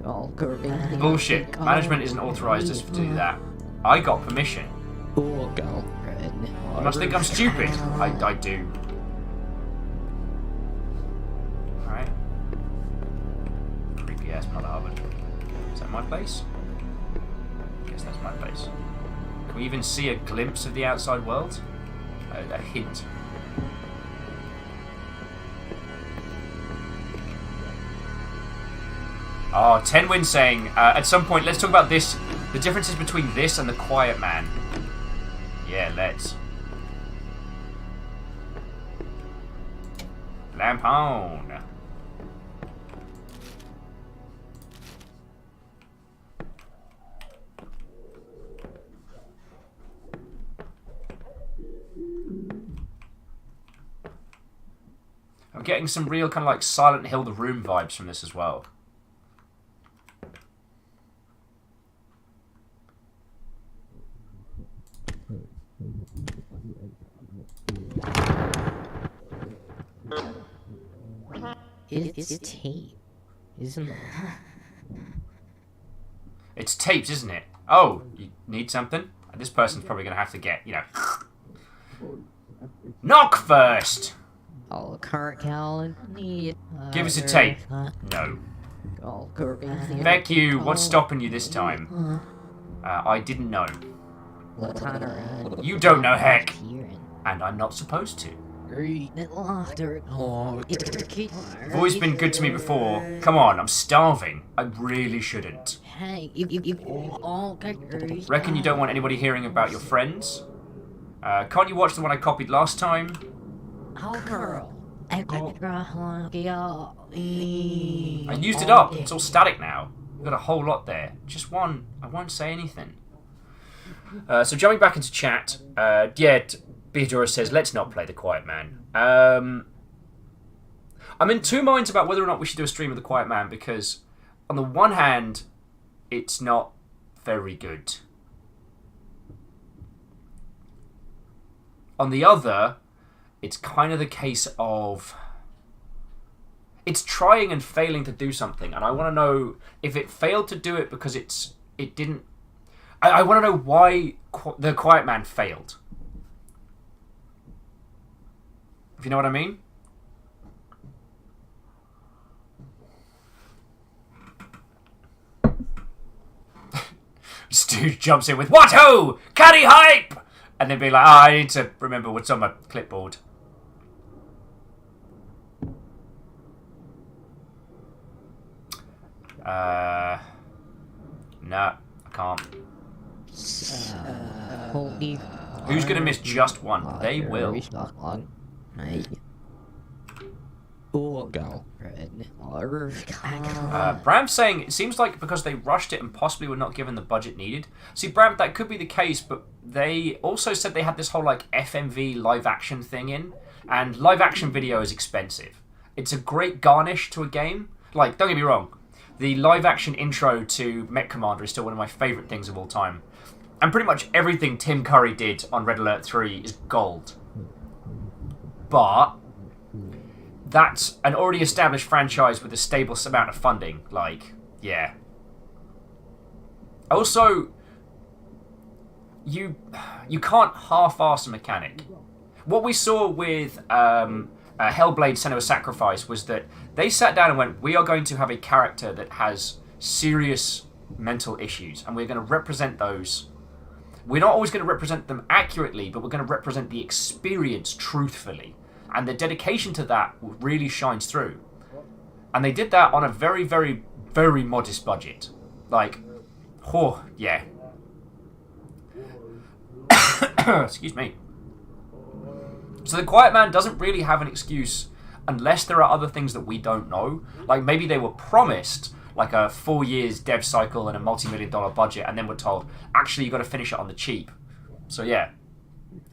Bullshit. Management isn't authorized us to do that. I got permission. You must think I'm stupid. I do. Alright. Creepy ass Mother Hubbard. Is that my place? I guess that's my place. Can we even see a glimpse of the outside world? A hint. Oh, Tenwin saying, at some point, let's talk about this, the differences between this and the Quiet Man. Yeah, let's. Lamp on. I'm getting some real kind of like Silent Hill the Room vibes from this as well. It's tape, isn't it? It's taped, isn't it? Oh, you need something? This person's probably going to have to get, you know... Knock first! Oh, current calendar. Give us a tape. No. Beck you, what's stopping you this time? I didn't know. You don't know heck! And I'm not supposed to. You've always been good to me before. Come on, I'm starving. I really shouldn't. Reckon you don't want anybody hearing about your friends? Can't you watch the one I copied last time? I used it up. It's all static now. We've got a whole lot there. Just one. I won't say anything. So jumping back into chat, Beadora says, let's not play The Quiet Man. I'm in two minds about whether or not we should do a stream of The Quiet Man, because on the one hand, it's not very good. On the other, it's kind of the case of... It's trying and failing to do something, and I want to know if it failed to do it because it didn't... I want to know why The Quiet Man failed. If you know what I mean? Stu jumps in with, what ho! Caddy hype! And then be like, I need to remember what's on my clipboard. No, I can't. Holy. Who's gonna miss just one? They will. Go. Bram's saying it seems like because they rushed it and possibly were not given the budget needed. See, Bram, that could be the case, but they also said they had this whole like FMV live action thing in, and live action video is expensive. It's a great garnish to a game. Like, don't get me wrong, the live action intro to Mech Commander is still one of my favourite things of all time. And pretty much everything Tim Curry did on Red Alert 3 is gold. But that's an already established franchise with a stable amount of funding. Like, yeah. Also, you can't half-ass a mechanic. What we saw with Hellblade: Senua's Sacrifice was that they sat down and went, we are going to have a character that has serious mental issues, and we're going to represent those. We're not always going to represent them accurately, but we're going to represent the experience truthfully. And the dedication to that really shines through. And they did that on a very, very, very modest budget. Like, oh, yeah. Excuse me. So the Quiet Man doesn't really have an excuse unless there are other things that we don't know. Like, maybe they were promised like a 4 years dev cycle and a multi-million-dollar budget, and then we're told, actually, you've got to finish it on the cheap. So, yeah.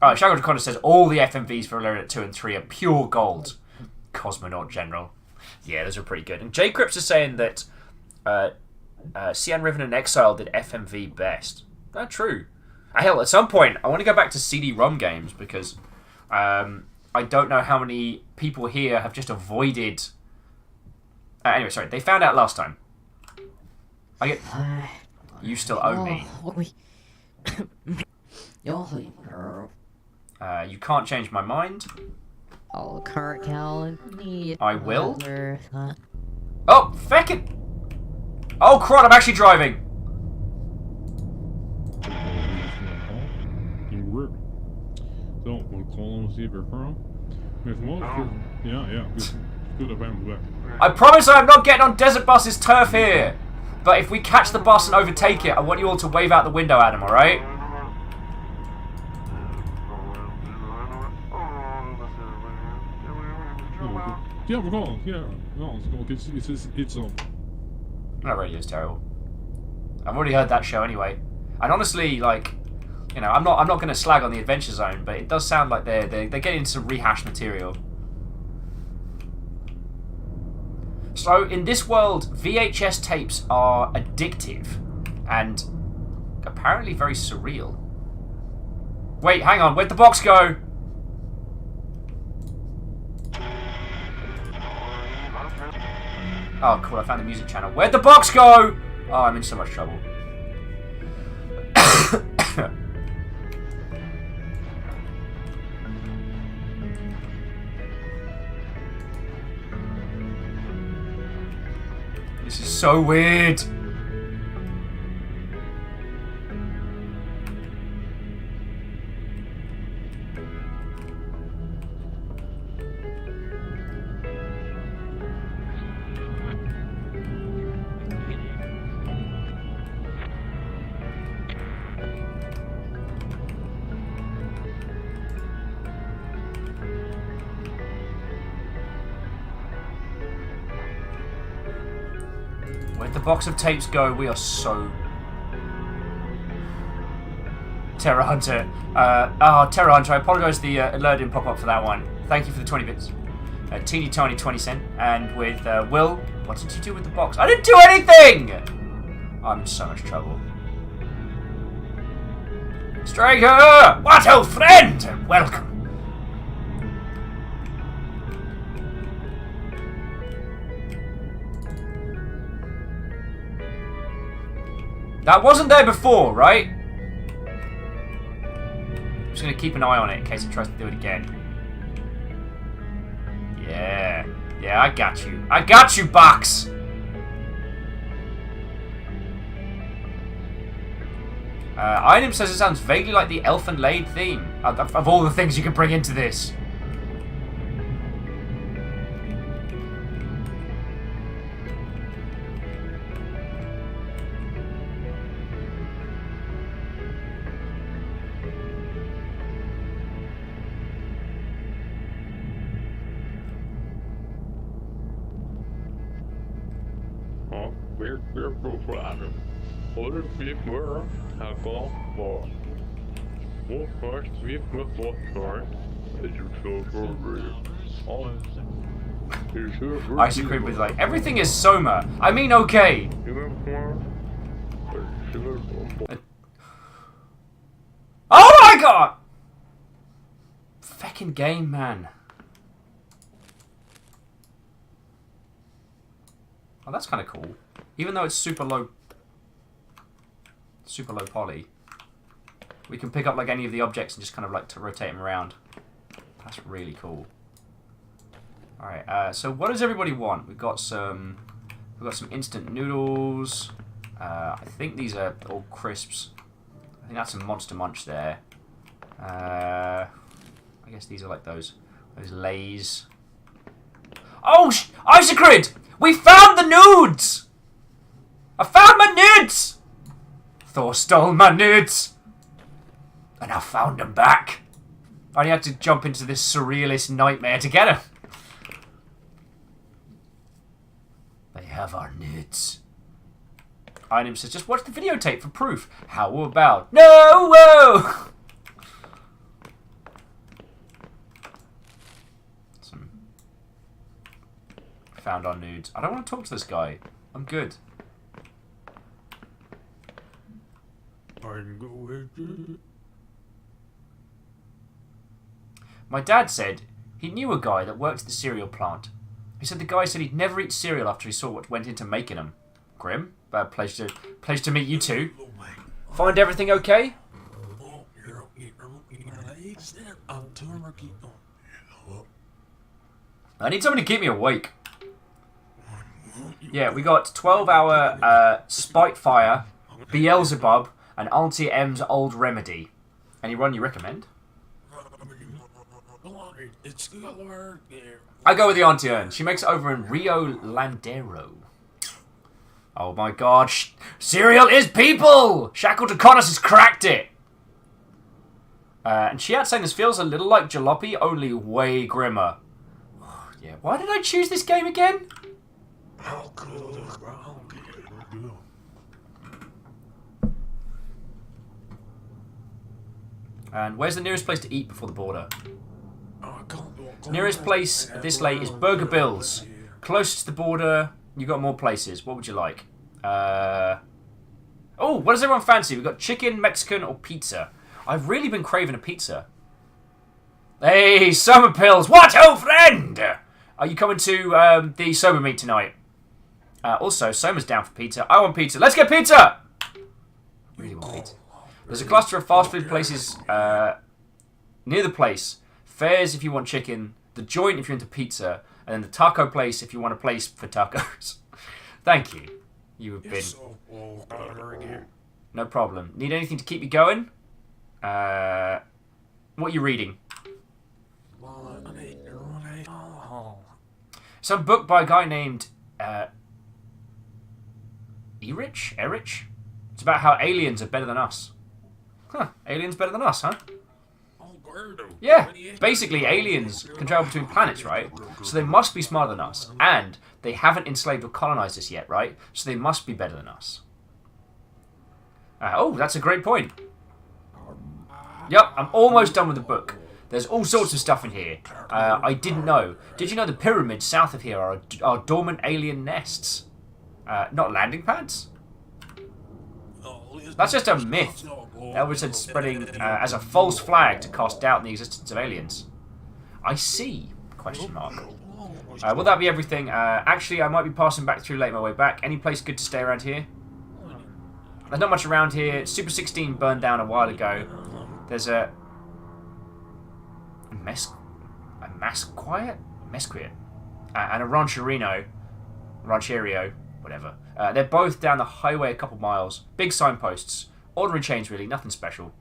Alright, Shago Draconis says all the FMVs for Alert 2 and 3 are pure gold. Cosmonaut General. Yeah, those are pretty good. And J Crips is saying that Cian Riven and Exile did FMV best. That's true. Hell, at some point, I want to go back to CD-ROM games because I don't know how many people here have just avoided... anyway, sorry, they found out last time. You still owe me. You can't change my mind. Oh, current calendar. I will. Oh, feck it! Oh, crud, I'm actually driving. You work. So, we'll call him and see if you're from. Yeah. Good to have back. I promise I'm not getting on Desert Bus's turf here. But if we catch the bus and overtake it, I want you all to wave out the window at him, alright? Yeah, we're calling. Yeah, no, it's That radio's terrible. I've already heard that show anyway. And honestly, like, you know, I'm not going to slag on the Adventure Zone, but it does sound like they're getting into some rehashed material. So in this world, VHS tapes are addictive and apparently very surreal. Wait, hang on, where'd the box go? Oh, cool, I found the music channel. Where'd the box go? Oh, I'm in so much trouble. This is so weird. Where'd the box of tapes go? We are so... Terror Hunter. Terror Hunter, I apologise the alert didn't pop up for that one. Thank you for the 20 bits. Teeny Tiny 20 cent. And with Will, what did you do with the box? I didn't do anything! I'm in so much trouble. Striker! What old friend! Welcome. That wasn't there before, right? I'm just going to keep an eye on it in case it tries to do it again. Yeah. Yeah, I got you. I got you, Box! Item says it sounds vaguely like the Elfin Laid theme. Of all the things you can bring into this. Ice cream with like everything is Soma. I mean, okay. Oh my god! Fucking game, man. Oh, that's kind of cool. Even though it's super low poly, we can pick up like any of the objects and just kind of like to rotate them around. That's really cool. All right. So what does everybody want? We've got some instant noodles. I think these are all crisps. I think that's some Monster Munch there. I guess these are like those Lays. Oh, Isocrid! We found the nudes! I found my nudes! Thor stole my nudes! And I found them back. I only had to jump into this surrealist nightmare to get them. They have our nudes. Item says, just watch the videotape for proof. How about... No! Whoa! Found our nudes. I don't want to talk to this guy. I'm good. My dad said he knew a guy that worked at the cereal plant. He said the guy said he'd never eat cereal after he saw what went into making them. Grim, pleasure to meet you too. Find everything okay? I need somebody to keep me awake. Yeah, we got 12-hour Spitefire, Beelzebub, and Auntie M's Old Remedy. Any one you recommend? I go with the Auntie Ern. She makes it over in Rio Landero. Oh my god. Cereal is people! Shackleton Connors has cracked it! And she had saying this feels a little like Jalopy, only way grimmer. Yeah, why did I choose this game again? And where's the nearest place to eat before the border? Nearest place this late is Burger Bill's. Closest to the border, you got more places. What would you like? Oh, what does everyone fancy? We've got chicken, Mexican, or pizza. I've really been craving a pizza. Hey, summer pills. What, old friend? Are you coming to the sober meet tonight? Also, Soma's down for pizza. I want pizza. Let's get pizza! Really want pizza. There's a cluster of fast food places near the place. Fairs if you want chicken. The Joint if you're into pizza. And then the taco place if you want a place for tacos. Thank you. You have been... No problem. Need anything to keep you going? What are you reading? Some book by a guy named... Erich? It's about how aliens are better than us. Huh, aliens better than us, huh? Yeah, basically aliens can travel between planets, right? So they must be smarter than us. And they haven't enslaved or colonized us yet, right? So they must be better than us. Oh, that's a great point. Yep, I'm almost done with the book. There's all sorts of stuff in here. I didn't know. Did you know the pyramids south of here are dormant alien nests? Not landing pads? That's just a myth. Elvis said spreading as a false flag to cast doubt in the existence of aliens. I see. Question mark. Will that be everything? Actually, I might be passing back through late my way back. Any place good to stay around here? There's not much around here. Super 16 burned down a while ago. There's a Mesquiat, and a Rancherio, whatever. They're both down the highway a couple miles. Big signposts. Ordinary chains, really. Nothing special.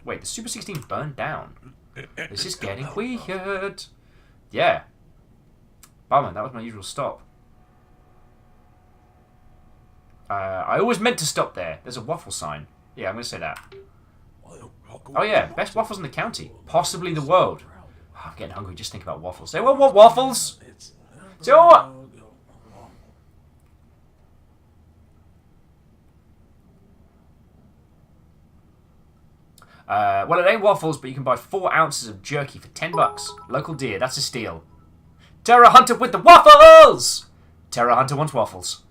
Wait, the Super 16 burned down. This is getting weird. Yeah. Bummer, that was my usual stop. I always meant to stop there. There's a waffle sign. Yeah, I'm going to say that. Oh yeah, best waffles in the county. Possibly the world. Oh, I'm getting hungry just think about waffles. Anyone want waffles? So what? Well, it ain't waffles, but you can buy 4 ounces of jerky for $10. Local deer, that's a steal. Terror Hunter with the waffles! Terror Hunter wants waffles.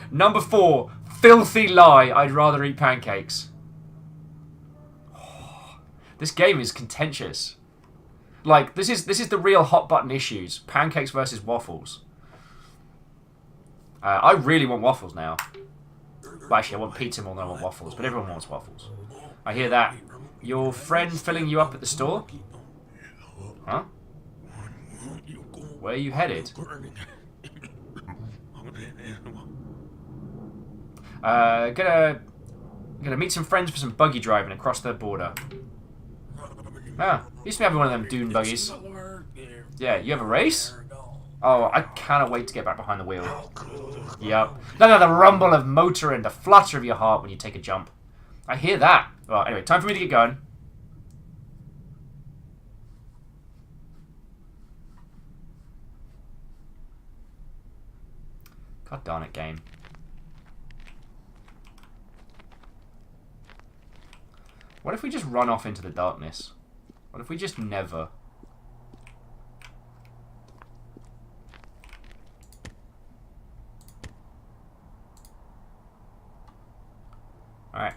Number 4, filthy lie. I'd rather eat pancakes. Oh, this game is contentious. Like, this is the real hot button issues. Pancakes versus waffles. I really want waffles now. Well, actually, I want pizza more than I want waffles, but everyone wants waffles. I hear that. Your friend filling you up at the store? Huh? Where are you headed? Gonna meet some friends for some buggy driving across the border. Ah, used to be having one of them dune buggies. Yeah, you have a race? Oh, I cannot wait to get back behind the wheel. Yep. No, the rumble of motor and the flutter of your heart when you take a jump. I hear that. Well, anyway, time for me to get going. God darn it, game. What if we just run off into the darkness? What if we just never... Alright.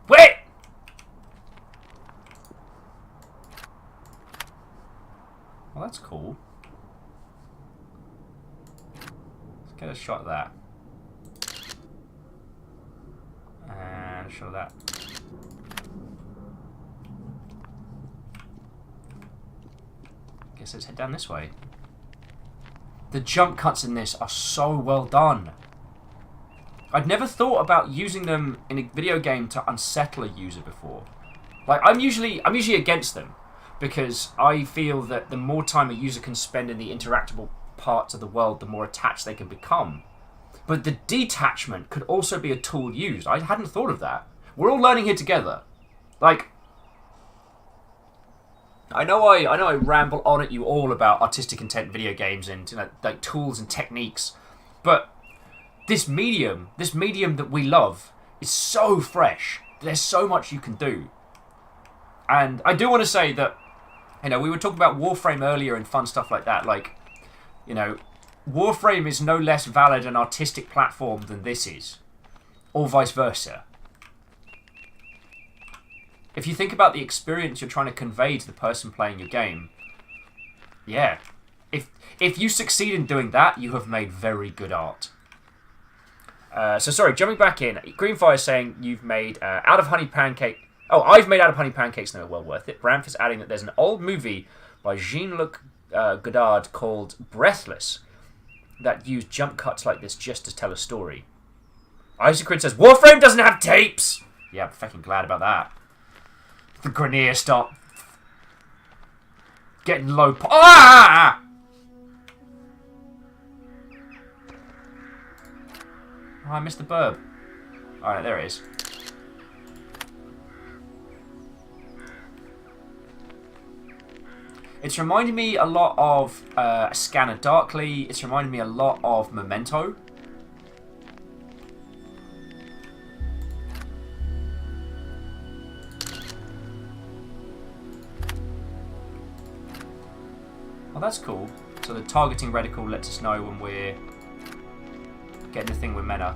Wait! Well, that's cool. Let's get a shot of that. And a shot of that. Guess let's head down this way. The jump cuts in this are so well done. I'd never thought about using them in a video game to unsettle a user before. Like, I'm usually against them, because I feel that the more time a user can spend in the interactable parts of the world, the more attached they can become. But the detachment could also be a tool used. I hadn't thought of that. We're all learning here together. Like, I know I ramble on at you all about artistic intent video games and, you know, like tools and techniques, but this medium that we love is so fresh. There's so much you can do. And I do want to say that, you know, we were talking about Warframe earlier and fun stuff like that. Like, you know, Warframe is no less valid an artistic platform than this is. Or vice versa. If you think about the experience you're trying to convey to the person playing your game, yeah. If you succeed in doing that, you have made very good art. So sorry, jumping back in. Greenfire is saying you've made out of honey pancake. Oh, I've made out of honey pancakes. No, well worth it. Bramf is adding that there's an old movie by Jean-Luc Godard called Breathless that used jump cuts like this just to tell a story. Isaac says Warframe doesn't have tapes. Yeah, I'm fucking glad about that. The Grenier stop getting low. Ah! Oh, I missed the burb. Alright, there it is. It's reminding me a lot of Scanner Darkly. It's reminding me a lot of Memento. Oh, that's cool. So the targeting reticle lets us know when we're getting the thing with Mena.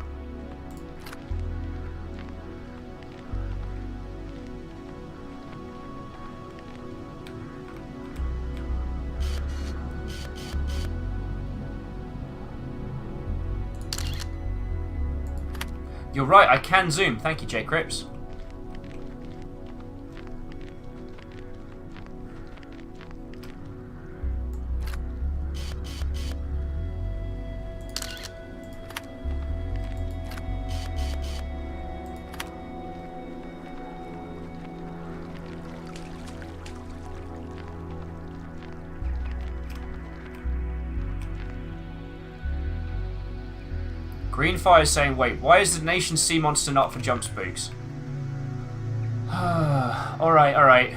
You're right, I can zoom. Thank you, J. Crips. Greenfire is saying, wait, why is the Nation Sea Monster not for jump spooks? Alright, alright.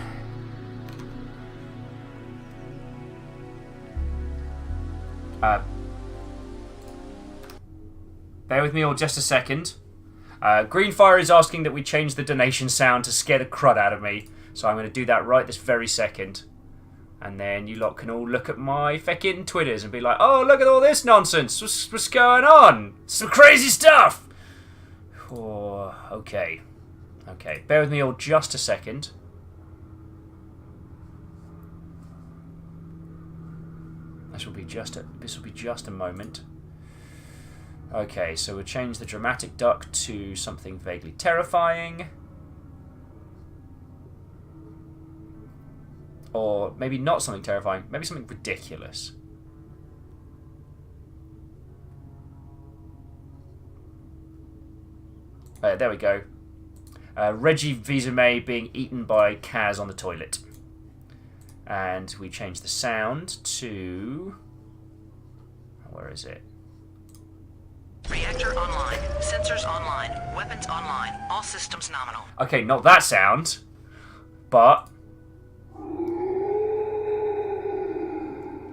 Bear with me all just a second. Greenfire is asking that we change the donation sound to scare the crud out of me. So I'm going to do that right this very second. And then you lot can all look at my feckin' Twitters and be like, oh, look at all this nonsense. What's going on? Some crazy stuff. Oh, okay. Okay, bear with me all just a second. This will be just a moment. Okay, so we'll change the dramatic duck to something vaguely terrifying. Or maybe not something terrifying, maybe something ridiculous. There we go. Reggie Visume being eaten by Kaz on the toilet. And we change the sound to... Where is it? Reactor online. Sensors online. Weapons online. All systems nominal. Okay, not that sound. But...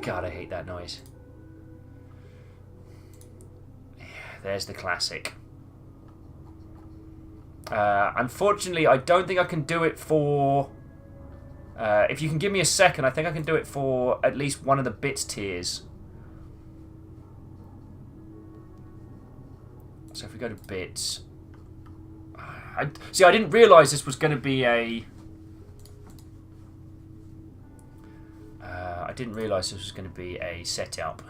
God, I hate that noise. Yeah, there's the classic. Unfortunately, I don't think I can do it for... if you can give me a second, I think I can do it for at least one of the bits tiers. So if we go to bits... I didn't realise this was going to be a... I didn't realise this was going to be a setup.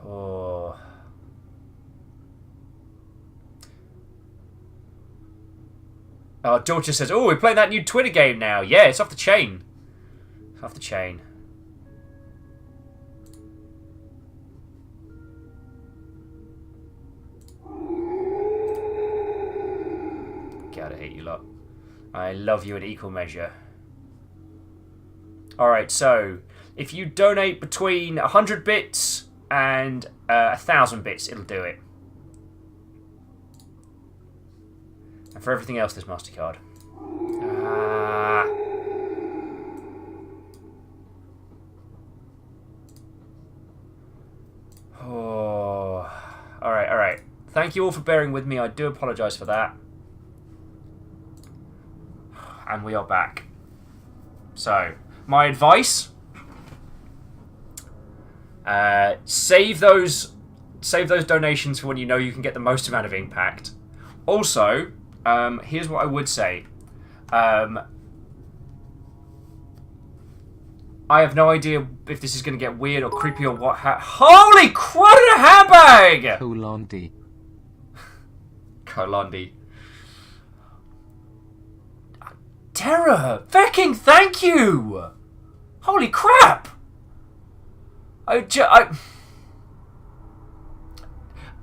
Oh... George just says, oh, we're playing that new Twitter game now. Yeah, it's off the chain. It's off the chain. God, I hate you lot. I love you in equal measure. Alright, so if you donate between 100 bits and 1,000 bits, it'll do it. And for everything else, there's MasterCard. Oh. Alright, alright. Thank you all for bearing with me. I do apologise for that. And we are back. So, my advice... save those donations for when you know you can get the most amount of impact. Also... here's what I would say. I have no idea if this is going to get weird or creepy or what. Holy crud in a handbag! Colondi. Colondi. Terror! Fucking thank you! Holy crap! I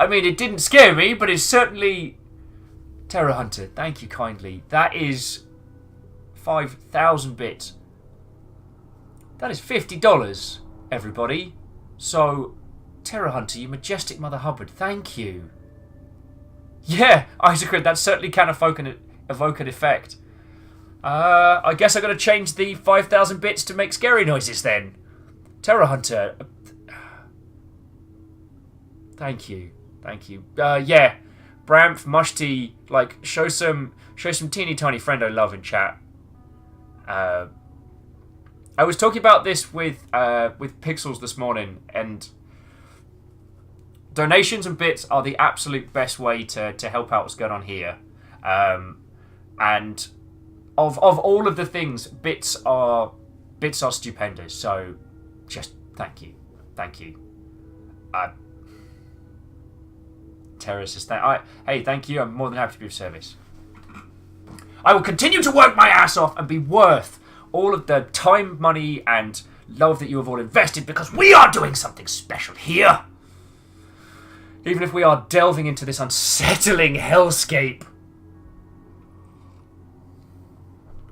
mean, it didn't scare me, but it certainly... Terror Hunter, thank you kindly. That is 5,000 bits. That is $50, everybody. So, Terror Hunter, you majestic Mother Hubbard, thank you. Yeah, Isaac, that certainly can evoke an effect. I guess I gotta change the 5,000 bits to make scary noises then. Terror Hunter. Thank you. Thank you. Yeah. Bramph, Mushty, like, show some teeny tiny friendo love in chat. I was talking about this with Pixels this morning, and donations and bits are the absolute best way to help out what's going on here. And of all of the things, bits are stupendous. So, just thank you. Terror says, hey, thank you. I'm more than happy to be of service. I will continue to work my ass off and be worth all of the time, money, and love that you have all invested, because we are doing something special here. Even if we are delving into this unsettling hellscape.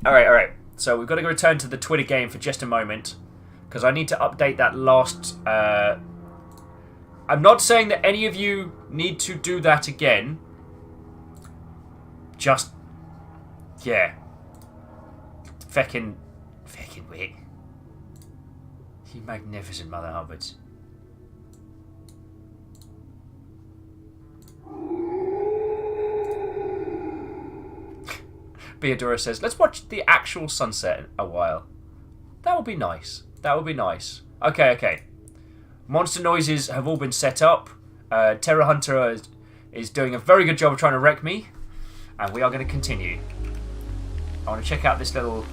Alright. So we've got to return to the Twitter game for just a moment, because I need to update that last I'm not saying that any of you need to do that again. Just, yeah. Feckin' wit. You magnificent Mother Hubbards. Beadora says, let's watch the actual sunset a while. That would be nice. That would be nice. Okay. Monster noises have all been set up. Terror Hunter is doing a very good job of trying to wreck me. And we are going to continue. I want to check out this little...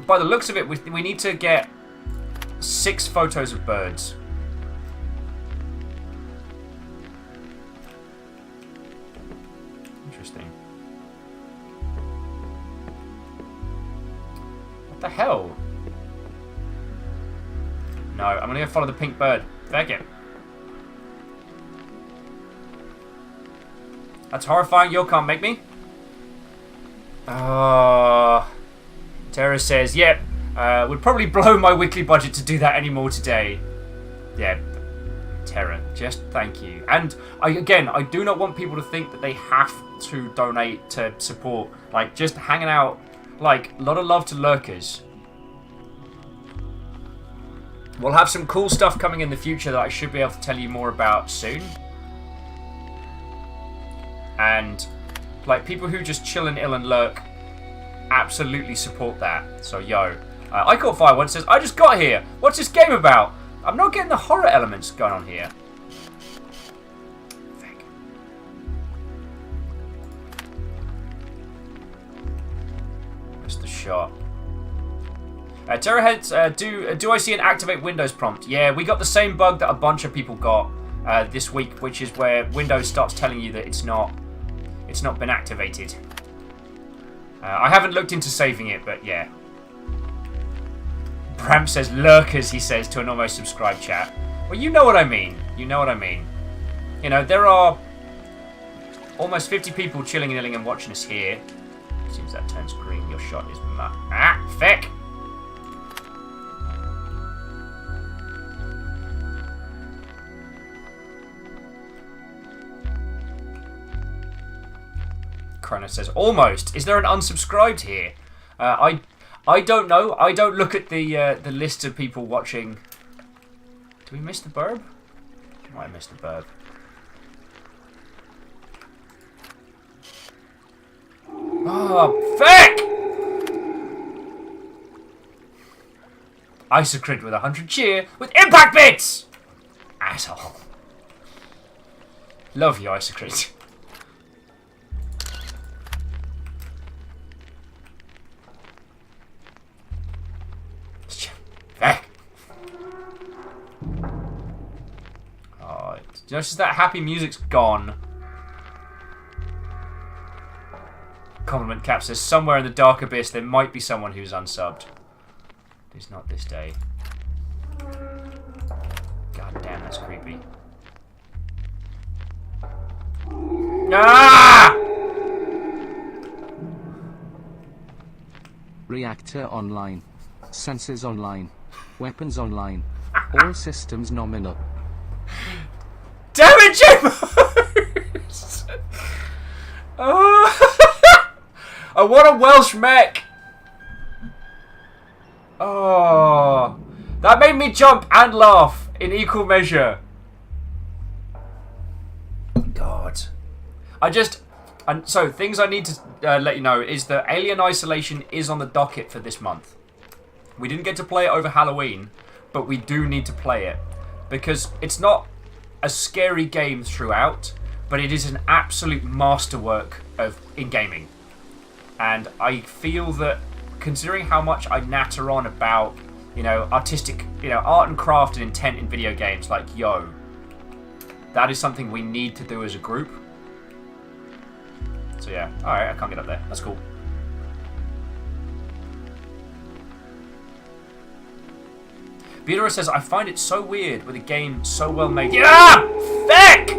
By the looks of it, we need to get 6 photos of birds. Interesting. What the hell? No, I'm gonna go follow the pink bird. Feck it. That's horrifying. You can't make me. Tara says, yep, would probably blow my weekly budget to do that anymore today. Yeah, Tara, just thank you. And I do not want people to think that they have to donate to support. Like, just hanging out. Like, a lot of love to lurkers. We'll have some cool stuff coming in the future that I should be able to tell you more about soon. And, like, people who just chill and ill and lurk absolutely support that. So, yo. I Caught Fire once says, I just got here. What's this game about? I'm not getting the horror elements going on here. Fake. That's the shot. Terrorheads, do I see an activate Windows prompt? Yeah, we got the same bug that a bunch of people got this week, which is where Windows starts telling you that it's not been activated. I haven't looked into saving it, but yeah. Bram says lurkers, he says, to an almost subscribed chat. Well, you know what I mean. You know what I mean. You know, there are almost 50 people chilling and illing and watching us here. As soon as that turns green, your shot is feck! Cronus says, almost. Is there an unsubscribed here? I don't know. I don't look at the list of people watching. Do we miss the burb? Might have missed the burb. Oh, feck! Isocrid with 100 cheer with impact bits! Asshole. Love you, Isocrid. Oh, just that happy music's gone. Compliment Cap says, somewhere in the dark abyss there might be someone who's unsubbed. It's not this day. God damn, that's creepy. Ah! Reactor online. Sensors online. Weapons online. All systems nominal. Damn it, James! Oh. Oh, what a Welsh mech! Oh, that made me jump and laugh in equal measure. God. So, things I need to let you know is that Alien Isolation is on the docket for this month. We didn't get to play it over Halloween, but we do need to play it. Because it's not a scary game throughout, but it is an absolute masterwork in gaming. And I feel that, considering how much I natter on about, artistic, art and craft and intent in video games, like, yo, that is something we need to do as a group. So yeah, alright, I can't get up there. That's cool. Beater says, I find it so weird with a game so well made. Yeah! Feck!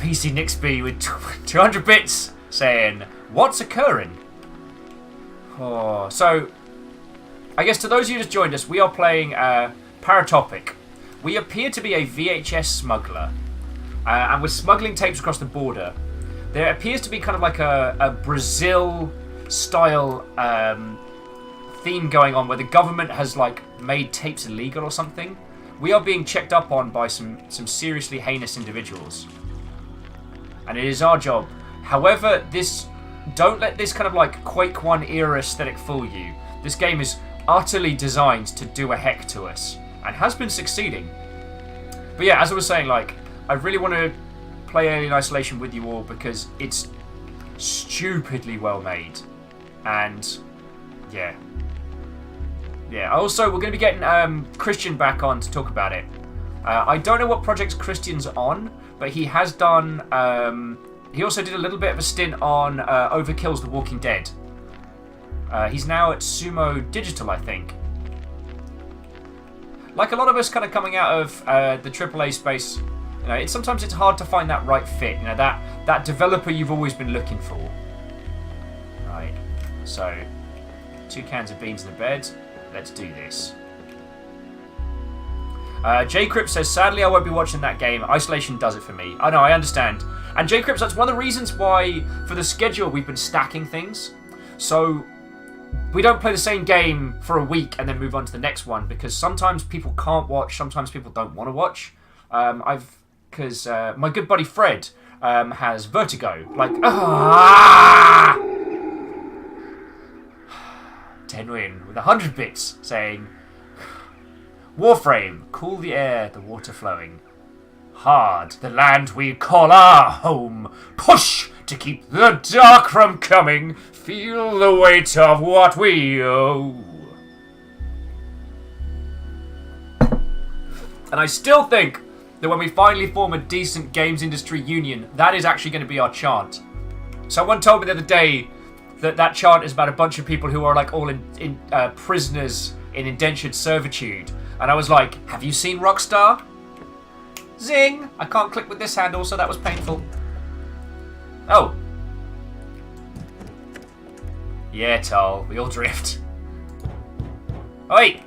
PC Nixby with 200 bits saying, what's occurring? Oh, so, I guess to those of you who just joined us, we are playing Paratropic. We appear to be a VHS smuggler, and we're smuggling tapes across the border. There appears to be kind of like a Brazil-style theme going on where the government has like made tapes illegal or something. We are being checked up on by some seriously heinous individuals. And it is our job. However, don't let this kind of like Quake 1 era aesthetic fool you. This game is utterly designed to do a heck to us, and has been succeeding. But yeah, as I was saying, like, I really want to play Alien Isolation with you all because it's stupidly well made. And yeah. Also, we're going to be getting Christian back on to talk about it. I don't know what projects Christian's on, but he has done... he also did a little bit of a stint on Overkill's The Walking Dead. He's now at Sumo Digital, I think. Like a lot of us kind of coming out of the AAA space, you know, sometimes it's hard to find that right fit, you know, that developer you've always been looking for. Right, so 2 cans of beans in the bed. Let's do this. J Crypt says, sadly I won't be watching that game. Isolation does it for me. I know, I understand. And J Crypt, that's one of the reasons why, for the schedule, we've been stacking things. So, we don't play the same game for a week and then move on to the next one, because sometimes people can't watch, sometimes people don't want to watch. Because my good buddy Fred has vertigo. Like, Tenwin with 100 bits saying, Warframe, cool the air, the water flowing. Hard, the land we call our home. Push to keep the dark from coming. Feel the weight of what we owe. And I still think that when we finally form a decent games industry union, that is actually going to be our chant. Someone told me the other day that chant is about a bunch of people who are like all in prisoners in indentured servitude. And I was like, have you seen Rockstar? Zing! I can't click with this handle, so that was painful. Oh. Yeah, Tol, we all drift. Oi!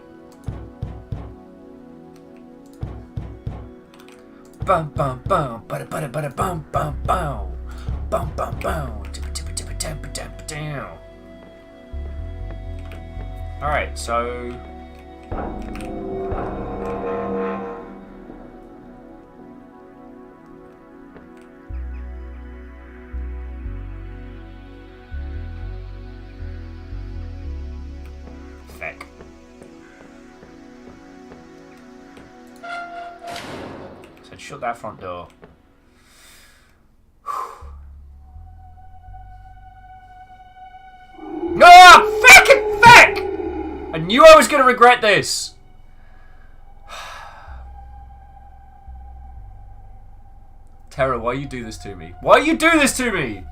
Bum bum bum, bada bada bada bum bum bum. Bum bum bum, tippa tippa tippa tappa tappa down. Alright, so... Feck. So shut that front door. Ah! Feck! Feck! I knew I was going to regret this. Tara, why you do this to me? Why you do this to me?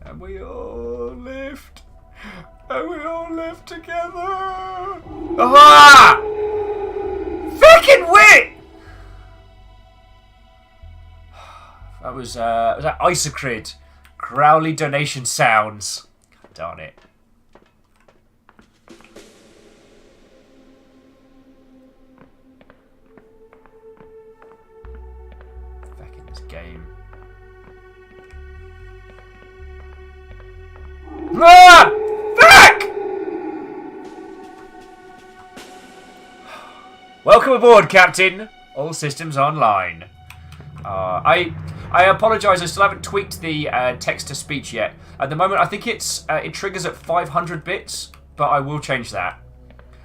And we all lived. And we all lived together. Aha! Fucking wit! That was that Isocrid. Growly donation sounds. Darn it. Back in this game. Ah! Fuck! Welcome aboard, Captain. All systems online. I apologise, I still haven't tweaked the text-to-speech yet. At the moment, I think it triggers at 500 bits, but I will change that.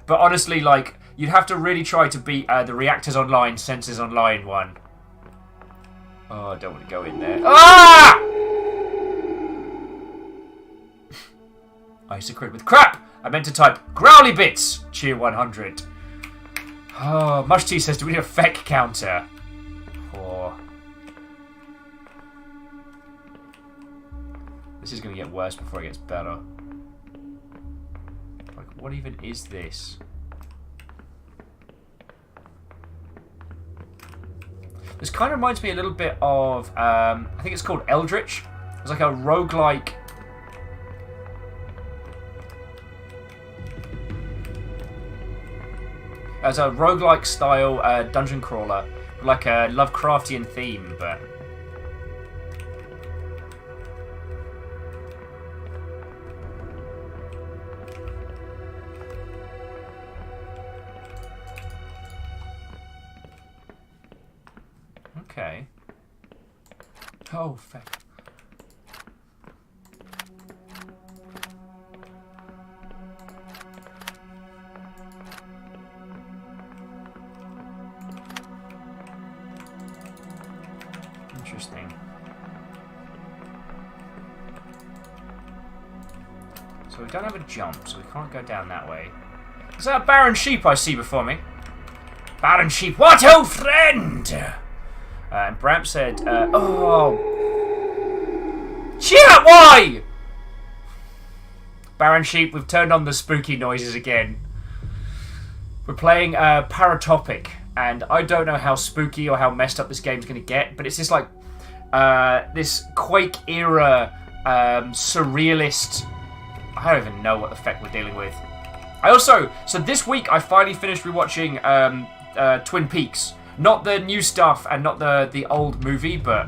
But honestly, like, you'd have to really try to beat the Reactors Online, Sensors Online one. Oh, I don't want to go in there. Ah! Isocrid with crap! I meant to type Growly Bits, cheer 100. Oh, Mush T says, do we need a feck counter? Or... This is going to get worse before it gets better. Like What even is this? This kind of reminds me a little bit of, I think it's called Eldritch. It's like a roguelike. As a roguelike style dungeon crawler, like a Lovecraftian theme, but. Okay. Oh, fuck. Interesting. So we don't have a jump, so we can't go down that way. Is that a barren sheep I see before me? Barren sheep, what old friend! And Bramp said, oh. Shit, why? Barren sheep, we've turned on the spooky noises again. We're playing Paratropic, and I don't know how spooky or how messed up this game's going to get, but it's just like this Quake era surrealist. I don't even know what the fuck we're dealing with. So this week I finally finished rewatching Twin Peaks. Not the new stuff and not the old movie, but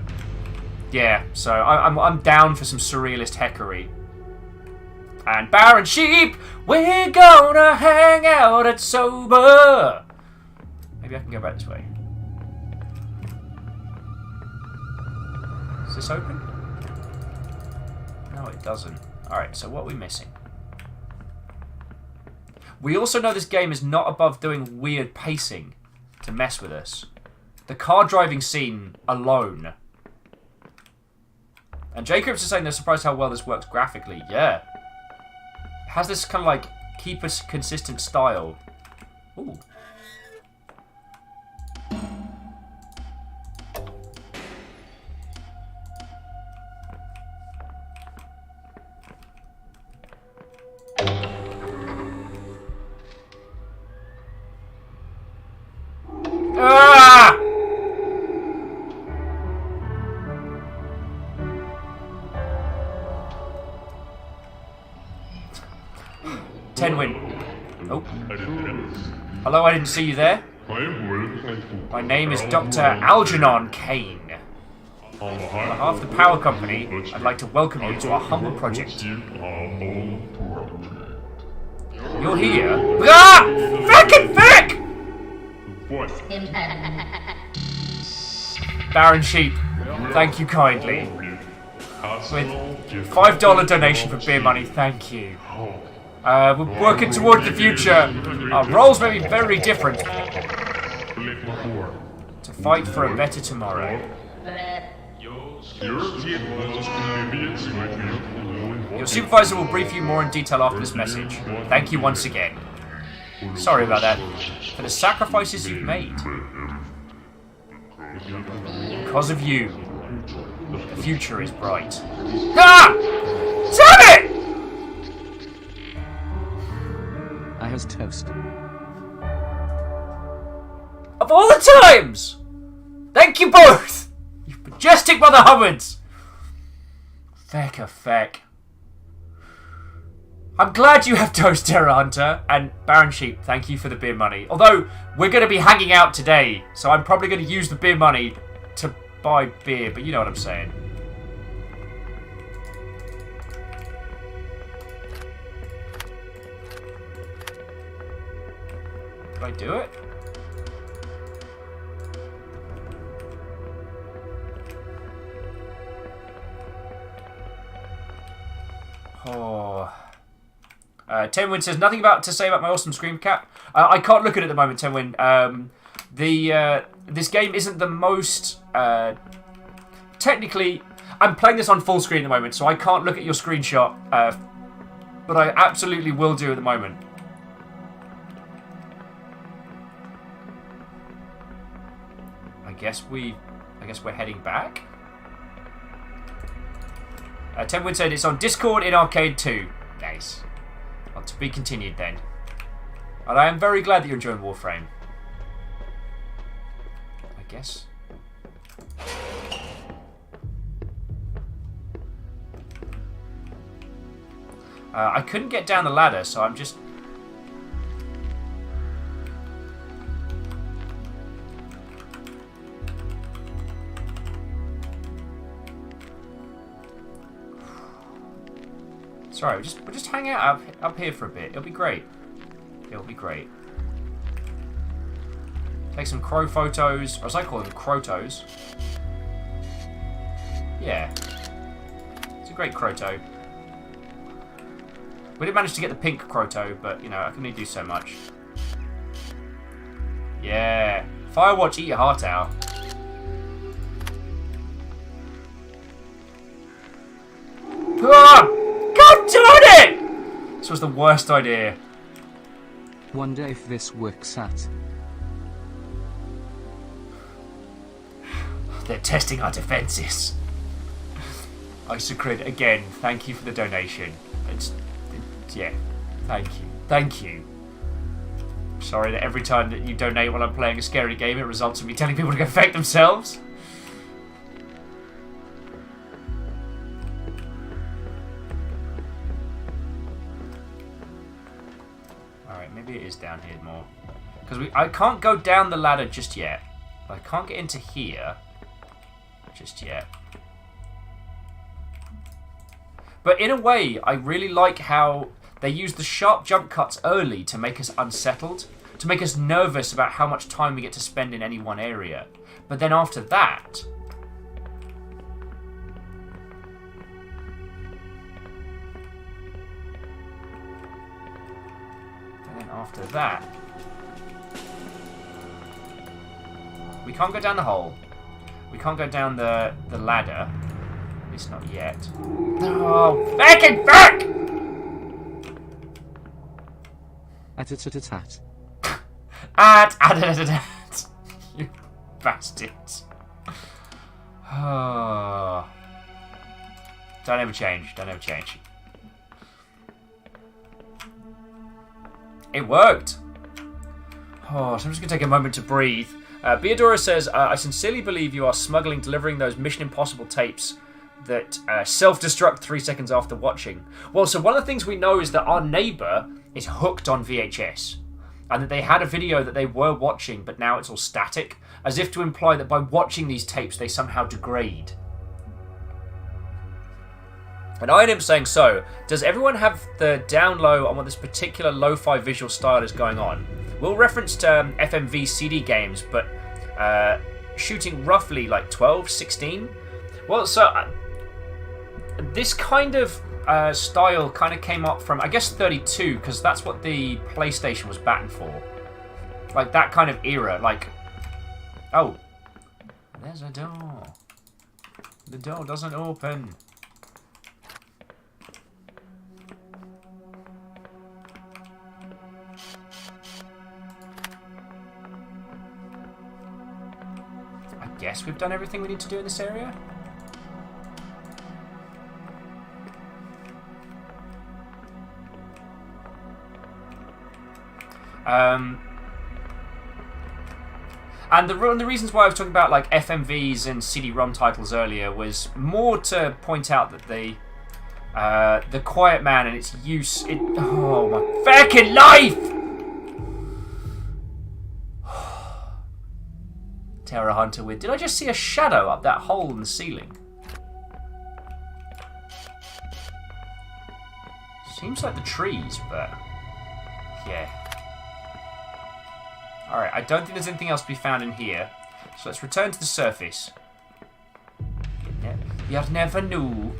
yeah. So I'm down for some surrealist heckery. And Barren Sheep, we're gonna hang out at Sober. Maybe I can go back this way. Is this open? No, it doesn't. Alright, so what are we missing? We also know this game is not above doing weird pacing to mess with us. The car driving scene alone. And Jacobs is saying they're surprised how well this works graphically. Yeah. It has this kind of like keep us consistent style. Ooh. Ah! Tenwin. Oh. Hello, I didn't see you there. My name is Dr. Algernon Kane. On behalf of the Power Company, I'd like to welcome you to our humble project. You're here. Ah! Fucking fuck! Barren Sheep, thank you kindly. With $5 donation for beer money, thank you. We're working towards the future. Our roles may be very different. To fight for a better tomorrow. Your supervisor will brief you more in detail after this message. Thank you once again. Sorry about that. For the sacrifices you've made. Because of you, the future is bright. Ah! Damn it! I has toast. Of all the times! Thank you both! You majestic Mother Hummards! Feck a feck. I'm glad you have toast, Terror Hunter. And Barren Sheep, thank you for the beer money. Although, we're going to be hanging out today, so I'm probably going to use the beer money to buy beer, but you know what I'm saying. Did I do it? Oh... Tenwin says, nothing to say about my awesome screen cap. I can't look at it at the moment, Tenwin. This game isn't the most... technically, I'm playing this on full screen at the moment, so I can't look at your screenshot. But I absolutely will do at the moment. I guess we're heading back. Tenwin said it's on Discord in Arcade 2. Nice. Well, to be continued then. And I am very glad that you're enjoying Warframe. I guess. I couldn't get down the ladder, so I'm just... Sorry, we'll just hang out up here for a bit. It'll be great. It'll be great. Take some crow photos, or as I call them, crotos. Yeah. It's a great croto. We didn't manage to get the pink croto, but, you know, I can only do so much. Yeah. Firewatch, eat your heart out. Ah! God darn it! This was the worst idea. Wonder if this works at. They're testing our defences. Isocrid, again, thank you for the donation. Yeah, thank you. Thank you. Sorry that every time that you donate while I'm playing a scary game, it results in me telling people to go fake themselves. Alright, maybe it is down here more. Because I can't go down the ladder just yet. I can't get into here just yet. But in a way, I really like how they use the sharp jump cuts early to make us unsettled, to make us nervous about how much time we get to spend in any one area. But then after that... And then after that... We can't go down the hole. We can't go down the ladder. At least not yet. No! Back and back! At. At. You bastards. Oh. Don't ever change. Don't ever change. It worked. Oh, so I'm just going to take a moment to breathe. Beadora says, I sincerely believe you are smuggling, delivering those Mission Impossible tapes that self-destruct 3 seconds after watching. Well, so one of the things we know is that our neighbour is hooked on VHS. And that they had a video that they were watching, but now it's all static. As if to imply that by watching these tapes, they somehow degrade. And I am saying, so, does everyone have the down low on what this particular lo-fi visual style is going on? We'll reference FMV CD games, but shooting roughly like 12, 16. Well, so this kind of style kind of came up from, I guess, 32, because that's what the PlayStation was batting for. Like that kind of era, like... Oh, there's a door. The door doesn't open. I guess we've done everything we need to do in this area. And the reasons why I was talking about like FMVs and CD-ROM titles earlier was more to point out that the Quiet Man and its use... oh my fucking life! Terror Hunter with... Did I just see a shadow up that hole in the ceiling? Seems like the trees, but... yeah. Alright, I don't think there's anything else to be found in here. So let's return to the surface. You never knew.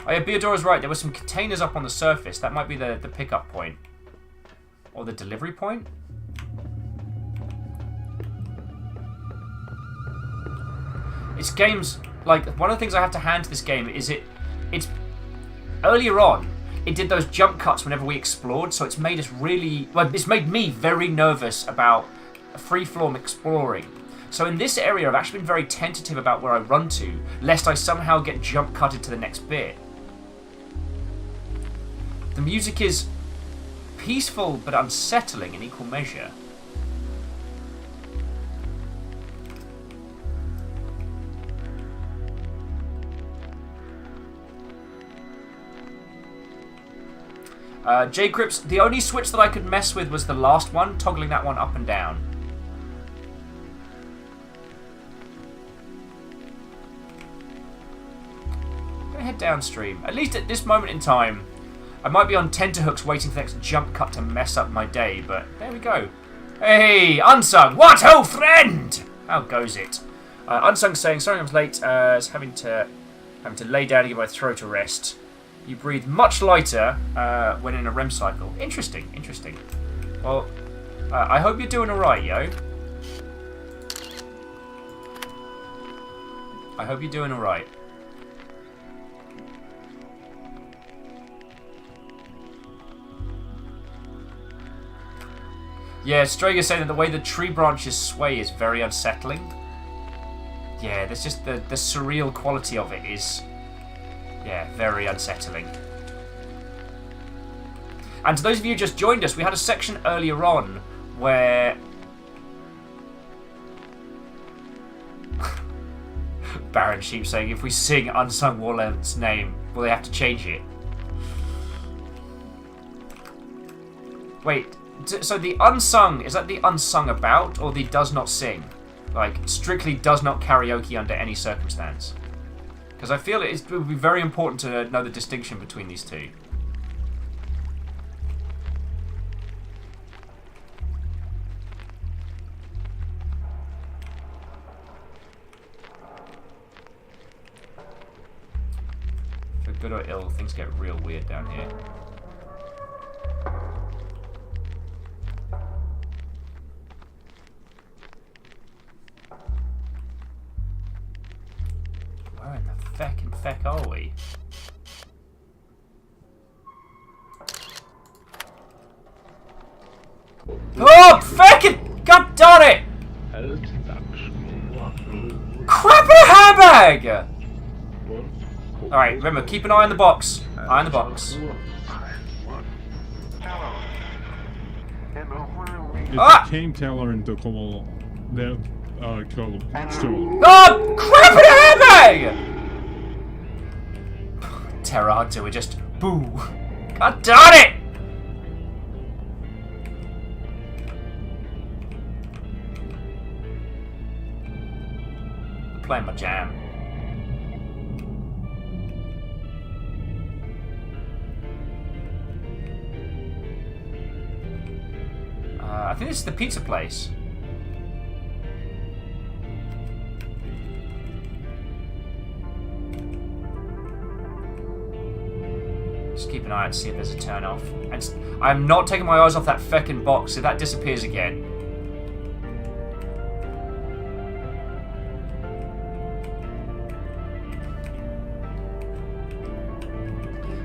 Oh yeah, Beadora's right. There were some containers up on the surface. That might be the pickup point. Or the delivery point? It's games... like, one of the things I have to hand to this game is it's... earlier on, it did those jump cuts whenever we explored, so it's made us really... well, it's made me very nervous about free-form exploring. So in this area, I've actually been very tentative about where I run to, lest I somehow get jump cutted to the next bit. The music is peaceful but unsettling in equal measure. J-Crips, the only switch that I could mess with was the last one, toggling that one up and down. I'm gonna head downstream. At least at this moment in time, I might be on tenterhooks waiting for the next jump cut to mess up my day, but there we go. Hey, Unsung, what ho, friend? How goes it? Unsung saying, sorry I was late, having to lay down and give my throat a rest. You breathe much lighter when in a REM cycle. Interesting, interesting. Well, I hope you're doing alright, yo. I hope you're doing alright. Yeah, Strager's saying that the way the tree branches sway is very unsettling. Yeah, there's just the surreal quality of it is... yeah, very unsettling. And to those of you who just joined us, we had a section earlier on where... Baron Sheep saying, if we sing Unsung Warlord's name, will they have to change it? Wait, so the Unsung, is that the Unsung About, or the Does Not Sing? Like, strictly does not karaoke under any circumstance? Because I feel it would be very important to know the distinction between these two. For good or ill, things get real weird down here. Where in the feck are we? Oh, feck it! God darn it! Crap in a handbag! Alright, remember, keep an eye on the box. Eye on the box. Det came teller inte komma det stål. Oh, crap in a handbag! Terror Hunter, we're just boo. God darn it! I'm playing my jam. I think this is the pizza place. Just keep an eye out to see if there's a turn off. And I'm not taking my eyes off that feckin' box. If that disappears again.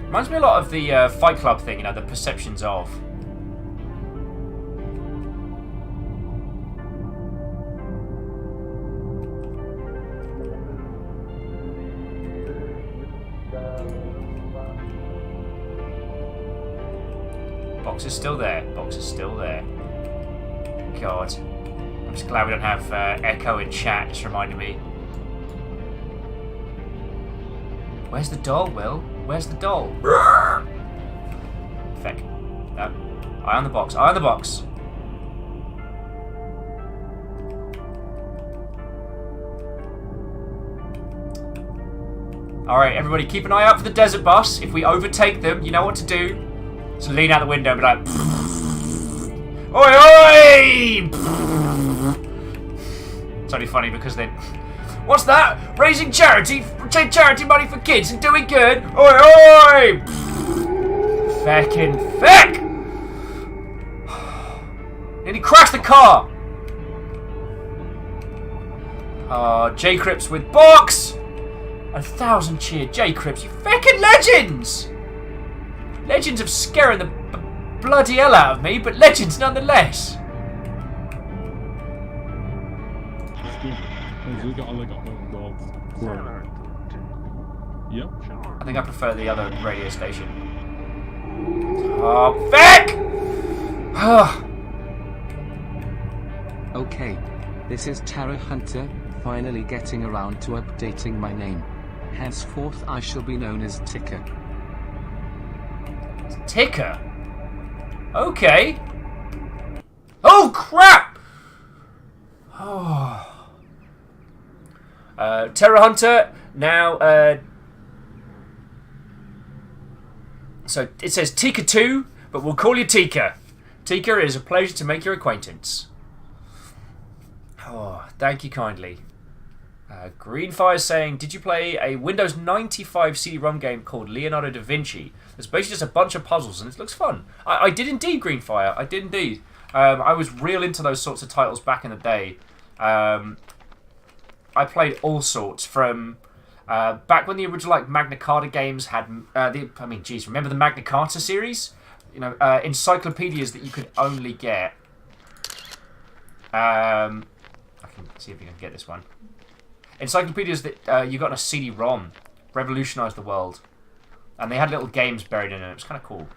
Reminds me a lot of the Fight Club thing, you know, the perceptions of. Box is still there. Box is still there. God. I'm just glad we don't have echo in chat, just reminding me. Where's the doll, Will? Where's the doll? Feck. No. Eye on the box. Eye on the box. Alright, everybody, keep an eye out for the desert bus. If we overtake them, you know what to do. So lean out the window and be like, oi, oi! It's only funny because then, what's that? Raising charity money for kids and doing good. Oi, oi! Feckin' feck! Nearly crashed the car. J-Crips with box. 1,000 cheer, J-Crips, you feckin' legends! Legends of scaring the bloody hell out of me, but legends nonetheless. Yep. I think I prefer the other radio station. Oh, Vic! Okay. This is Terror Hunter, finally getting around to updating my name. Henceforth I shall be known as Ticker. Ticker? Okay. Oh, crap! Oh. Terror Hunter, now, so it says Tika 2, but we'll call you Tika. Tika, it is a pleasure to make your acquaintance. Oh, thank you kindly. Greenfire saying, did you play a Windows 95 CD-ROM game called Leonardo da Vinci? It's basically just a bunch of puzzles, and it looks fun. I did indeed, Greenfire. I did indeed. I was real into those sorts of titles back in the day. I played all sorts from back when the original like Magna Carta games had. Remember the Magna Carta series? You know, encyclopedias that you could only get. I can see if you can get this one. Encyclopedias that you got on a CD-ROM revolutionized the world, and they had little games buried in it. It was kind of cool.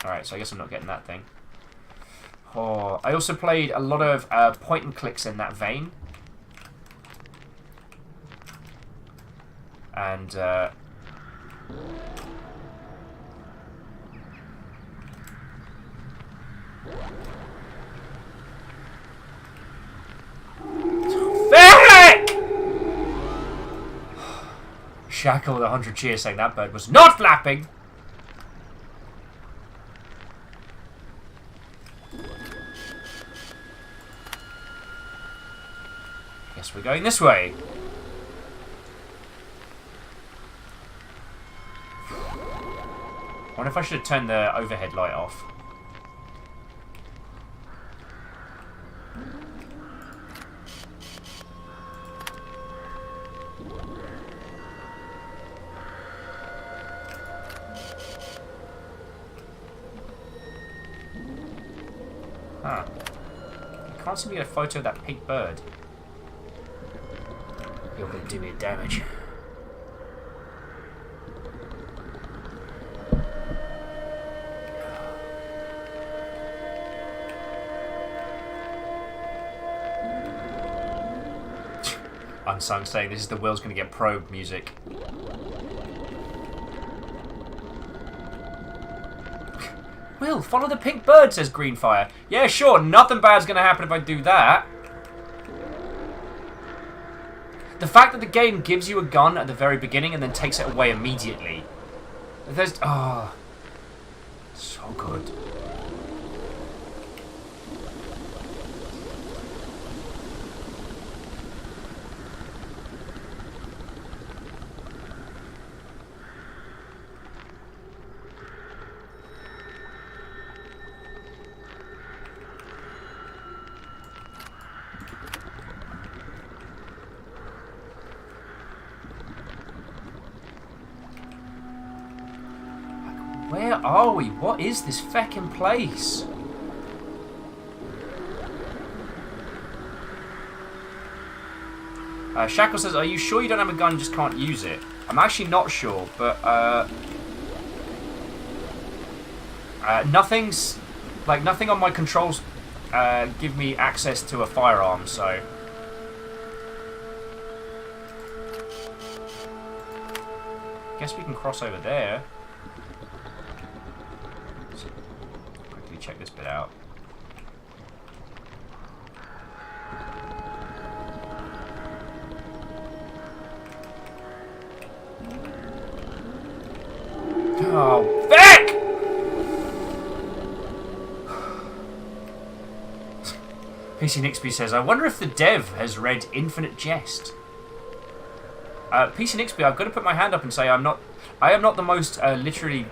Alright, so I guess I'm not getting that thing. Oh, I also played a lot of point and clicks in that vein. And, Shackle with 100 cheers saying that bird was not flapping! Guess we're going this way. I wonder if I should have turned the overhead light off. Huh. I can't seem to get a photo of that pink bird. You're going to do me damage. Unsung saying this is the Will's going to get probe music. Will, follow the pink bird, says Greenfire. Yeah, sure, nothing bad's going to happen if I do that. The fact that the game gives you a gun at the very beginning and then takes it away immediately. There's... oh, so good. Where are we? What is this feckin' place? Shackle says, are you sure you don't have a gun and just can't use it? I'm actually not sure, but nothing on my controls give me access to a firearm, so guess we can cross over there. Quickly check this bit out. Oh, Vic! PC Nixby says, I wonder if the dev has read Infinite Jest. PC Nixby, I've got to put my hand up and say I am not the most literary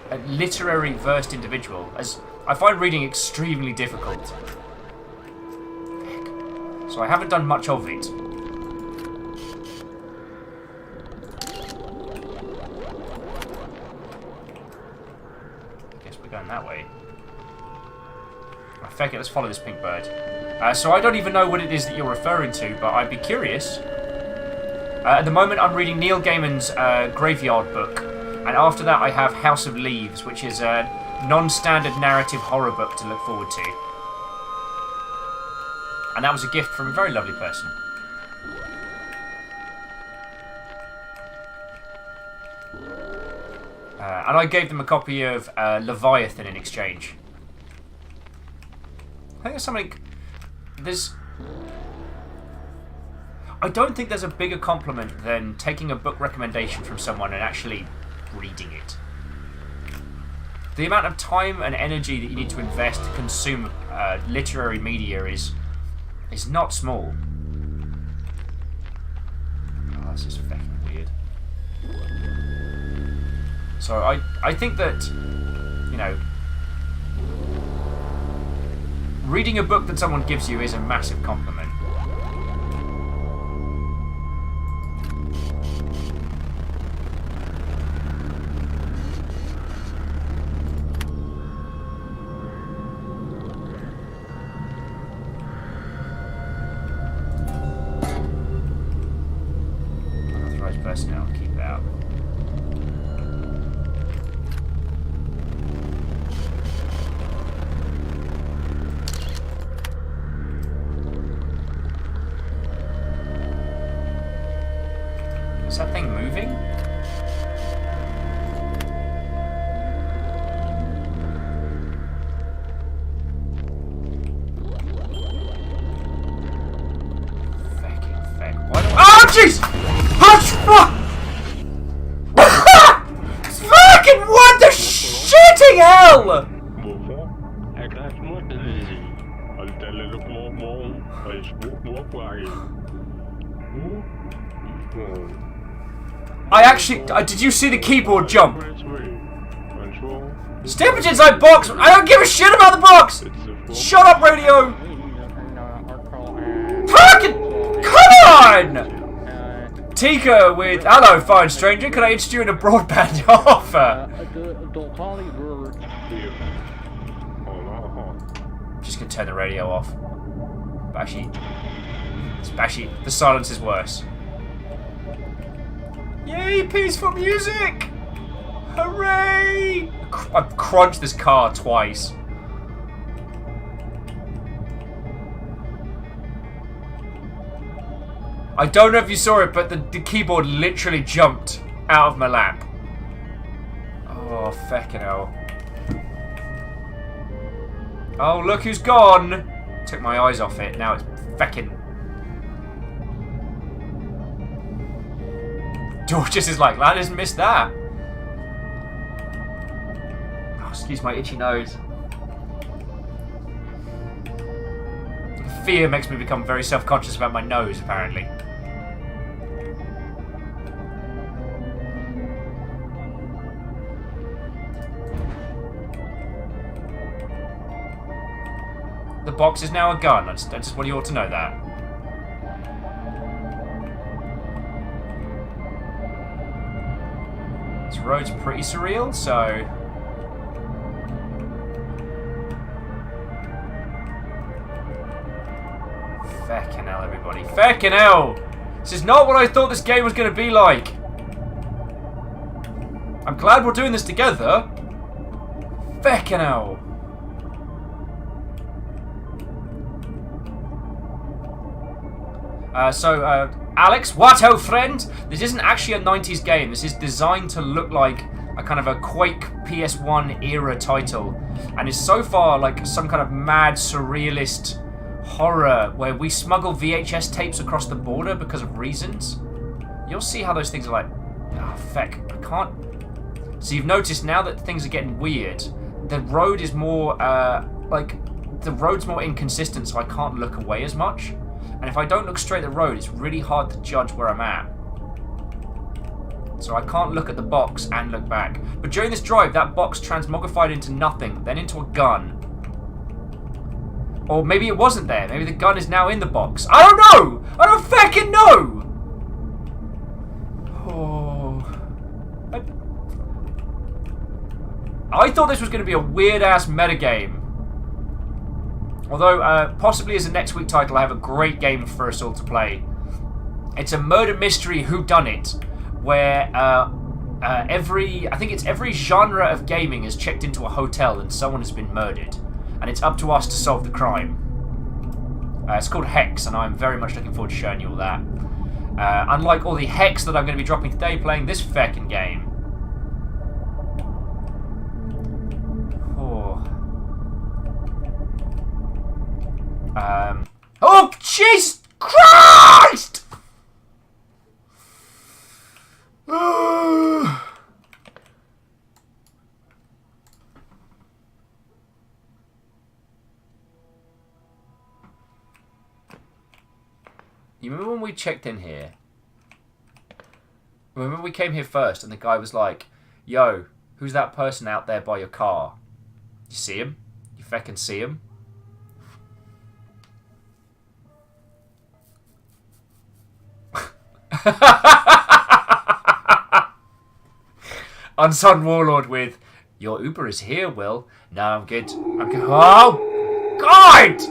versed individual, as I find reading extremely difficult. Vic. So I haven't done much of it. Going that way. Right, feck it, let's follow this pink bird. So I don't even know what it is that you're referring to, but I'd be curious. At the moment, I'm reading Neil Gaiman's Graveyard book, and after that, I have House of Leaves, which is a non-standard narrative horror book to look forward to. And that was a gift from a very lovely person. And I gave them a copy of Leviathan in exchange. I think there's something... I don't think there's a bigger compliment than taking a book recommendation from someone and actually reading it. The amount of time and energy that you need to invest to consume literary media is not small. Oh, this is fucking weird. So I think that, you know, reading a book that someone gives you is a massive compliment. Unauthorized personnel, keep it out. Is that thing moving? Fucking. Why do I... Oh, jeez! Fucking what the shitting hell! I actually... did you see the keyboard jump? Step it inside box! I don't give a shit about the box! Shut up, radio! Fucking... Come on! Tika with... Hello, fine stranger. Can I interest you in a broadband offer? Just gonna turn the radio off. But actually, the silence is worse. Yay, peaceful music! Hooray! I've crunched this car twice. I don't know if you saw it, but the keyboard literally jumped out of my lap. Oh, feckin' hell. Oh, look who's gone! Took my eyes off it, now it's feckin'... Georges is like, I just missed that. Oh, excuse my itchy nose. Fear makes me become very self-conscious about my nose, apparently. The box is now a gun. I just want you all to know that. This road's pretty surreal, so... Feckin' hell, everybody. Feckin' hell! This is not what I thought this game was going to be like. I'm glad we're doing this together. Feckin' hell. Alex, what, oh friend? This isn't actually a 90s game. This is designed to look like a kind of a Quake PS1 era title. And is so far like some kind of mad surrealist horror where we smuggle VHS tapes across the border because of reasons. You'll see how those things are like, oh, feck, I can't. So you've noticed now that things are getting weird, the road is more, the road's more inconsistent, so I can't look away as much. And if I don't look straight at the road, it's really hard to judge where I'm at. So I can't look at the box and look back. But during this drive, that box transmogrified into nothing, then into a gun. Or maybe it wasn't there. Maybe the gun is now in the box. I don't know! I don't fucking know! Oh. I thought this was going to be a weird-ass metagame. Although, possibly as a next week title, I have a great game for us all to play. It's a murder mystery whodunit where I think it's every genre of gaming is checked into a hotel and someone has been murdered, and it's up to us to solve the crime. It's called Hex, and I'm very much looking forward to showing you all that. Unlike all the Hex that I'm going to be dropping today, playing this feckin' game. Oh, Jesus Christ! You remember when we checked in here? Remember we came here first and the guy was like, yo, who's that person out there by your car? You see him? You feckin' see him? Unsun Warlord with, your Uber is here, Will. No, I'm good. I'm good. Oh, God!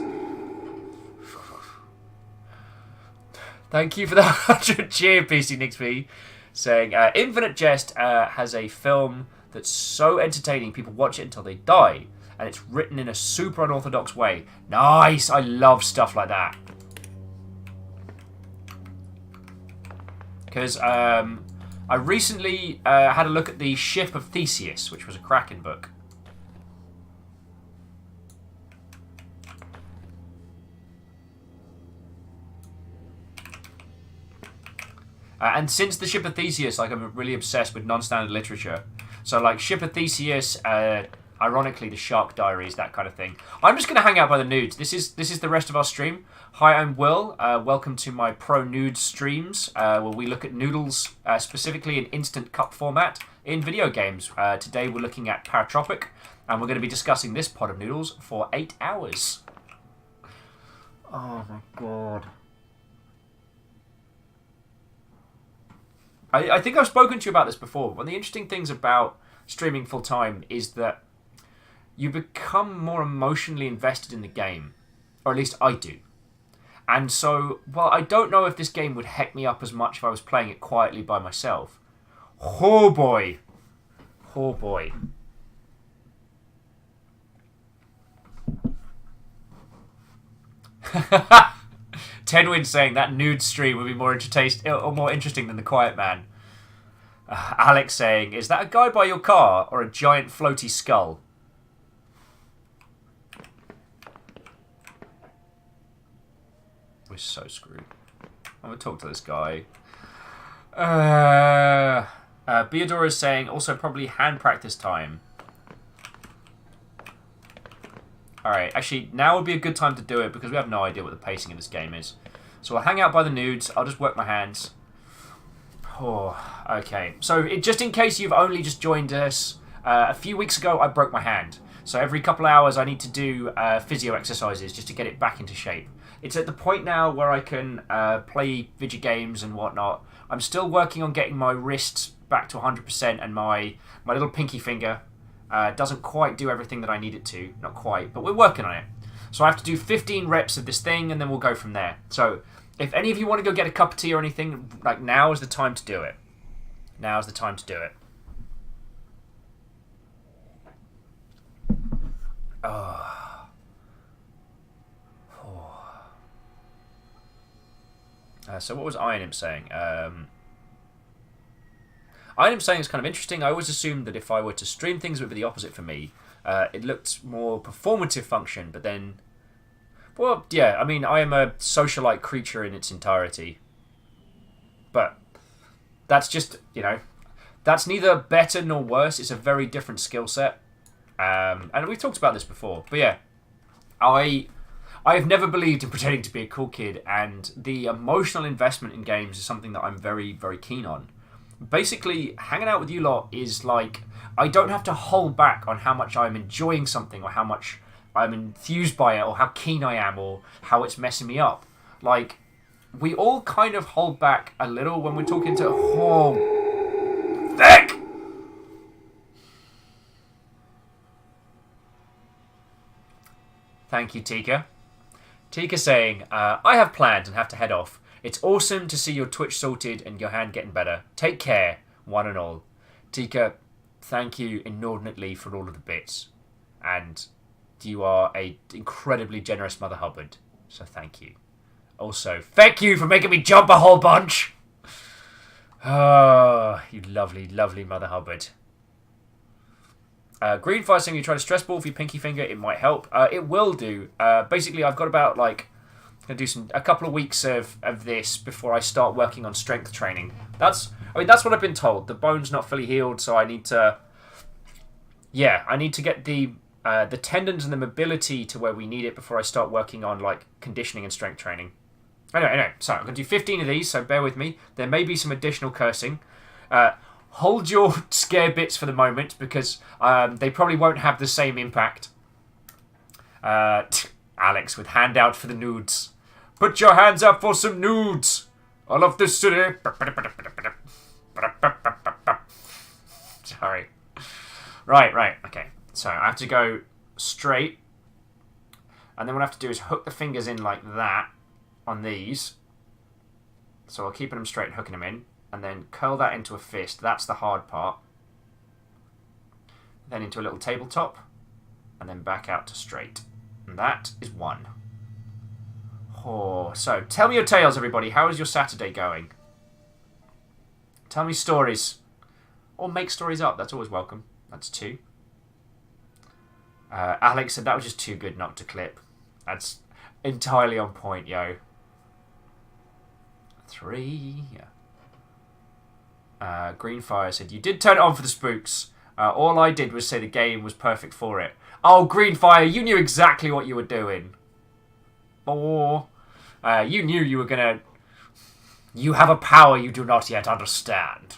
Thank you for the 100 cheer, PC Nixby. Saying, Infinite Jest has a film that's so entertaining, people watch it until they die. And it's written in a super unorthodox way. Nice! I love stuff like that. Because I recently had a look at the Ship of Theseus, which was a cracking book. And since the Ship of Theseus, like, I'm really obsessed with non-standard literature. So, like, Ship of Theseus, ironically, the Shark Diaries, that kind of thing. I'm just going to hang out by the nudes. This is the rest of our stream. Hi, I'm Will. Welcome to my Pro Nudes streams, where we look at noodles, specifically in instant cup format, in video games. Today we're looking at Paratropic, and we're going to be discussing this pot of noodles for 8 hours. Oh my God. I think I've spoken to you about this before, but one of the interesting things about streaming full-time is that you become more emotionally invested in the game. Or at least I do. And so, well, I don't know if this game would heck me up as much if I was playing it quietly by myself. Oh boy. Oh boy. Tedwin saying that nude stream would be more interesting than the Quiet Man. Alex saying, is that a guy by your car or a giant floaty skull? We're so screwed. I'm going to talk to this guy. Beodora is saying, also probably hand practice time. Alright, actually, now would be a good time to do it because we have no idea what the pacing of this game is. So I'll hang out by the nudes. I'll just work my hands. Oh, okay. So just in case you've only just joined us, a few weeks ago I broke my hand. So every couple of hours I need to do physio exercises just to get it back into shape. It's at the point now where I can play video games and whatnot. I'm still working on getting my wrists back to 100% and my little pinky finger doesn't quite do everything that I need it to. Not quite, but we're working on it. So I have to do 15 reps of this thing and then we'll go from there. So if any of you want to go get a cup of tea or anything, like, now is the time to do it. Now is the time to do it. Oh. So what was Iron Imp saying? Iron Imp saying is kind of interesting. I always assumed that if I were to stream things, it would be the opposite for me. It looked more performative function, but then... Well, yeah, I mean, I am a socialite creature in its entirety. But that's just, you know, that's neither better nor worse. It's a very different skill set. And we've talked about this before. But yeah, I have never believed in pretending to be a cool kid, and the emotional investment in games is something that I'm very, very keen on. Basically, hanging out with you lot is like, I don't have to hold back on how much I'm enjoying something or how much I'm enthused by it or how keen I am or how it's messing me up. Like, we all kind of hold back a little when we're talking to... Oh, thick! Thank you, Tika. Tika saying, I have plans and have to head off. It's awesome to see your Twitch sorted and your hand getting better. Take care, one and all. Tika, thank you inordinately for all of the bits. And you are a incredibly generous Mother Hubbard. So thank you. Also, thank you for making me jump a whole bunch. Oh, you lovely, lovely Mother Hubbard. Greenfire saying you try to stress ball for your pinky finger, it might help. It will do. Basically, I've got about gonna do a couple of weeks of this before I start working on strength training. That's what I've been told. The bone's not fully healed, so I need to get the tendons and the mobility to where we need it before I start working on conditioning and strength training. Anyway, so I'm going to do 15 of these, so bear with me. There may be some additional cursing. Hold your scare bits for the moment, because they probably won't have the same impact. Alex with hand out for the nudes. Put your hands up for some nudes. I love this city. Sorry. Right, okay. So I have to go straight. And then what I have to do is hook the fingers in like that on these. So I'll keep them straight, hooking them in. And then curl that into a fist. That's the hard part. Then into a little tabletop. And then back out to straight. And that is one. Oh, so tell me your tales, everybody. How is your Saturday going? Tell me stories. Or make stories up. That's always welcome. That's 2. Alex said that was just too good not to clip. That's entirely on point, yo. 3. Greenfire said, you did turn it on for the spooks. All I did was say the game was perfect for it. Oh, Greenfire, you knew exactly what you were doing. Or you knew you were gonna... You have a power you do not yet understand.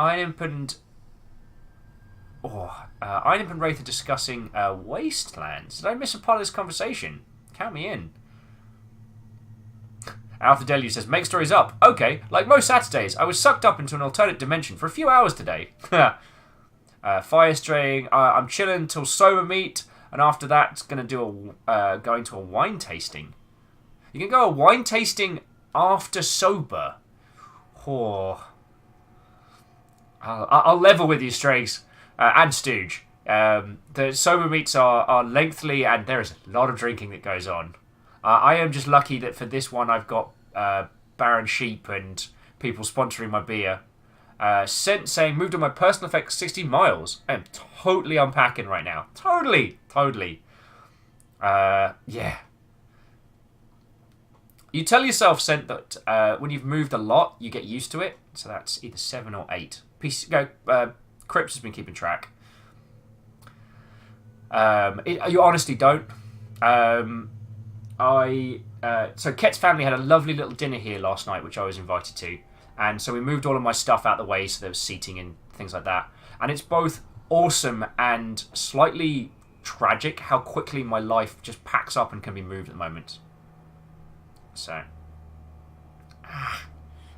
Einimp and Wraith are discussing Wastelands. Did I miss a part of this conversation? Count me in. Alpha Deluge says, make stories up. Okay, like most Saturdays, I was sucked up into an alternate dimension for a few hours today. Fire straying, I'm chilling till sober meet, and after that, it's going to do going to a wine tasting. You can go a wine tasting after sober. Oh. I'll level with you, Strays, and Stooge. The sober meets are lengthy, and there is a lot of drinking that goes on. I am just lucky that for this one I've got Baron Sheep and people sponsoring my beer. Sent saying, moved on my personal effects 16 miles. I am totally unpacking right now. Totally. Yeah. You tell yourself, Sent, that when you've moved a lot, you get used to it. So that's either 7 or 8. Crips has been keeping track. You honestly don't. So Ket's family had a lovely little dinner here last night, which I was invited to. And so we moved all of my stuff out of the way, so there was seating and things like that. And it's both awesome and slightly tragic how quickly my life just packs up and can be moved at the moment. So.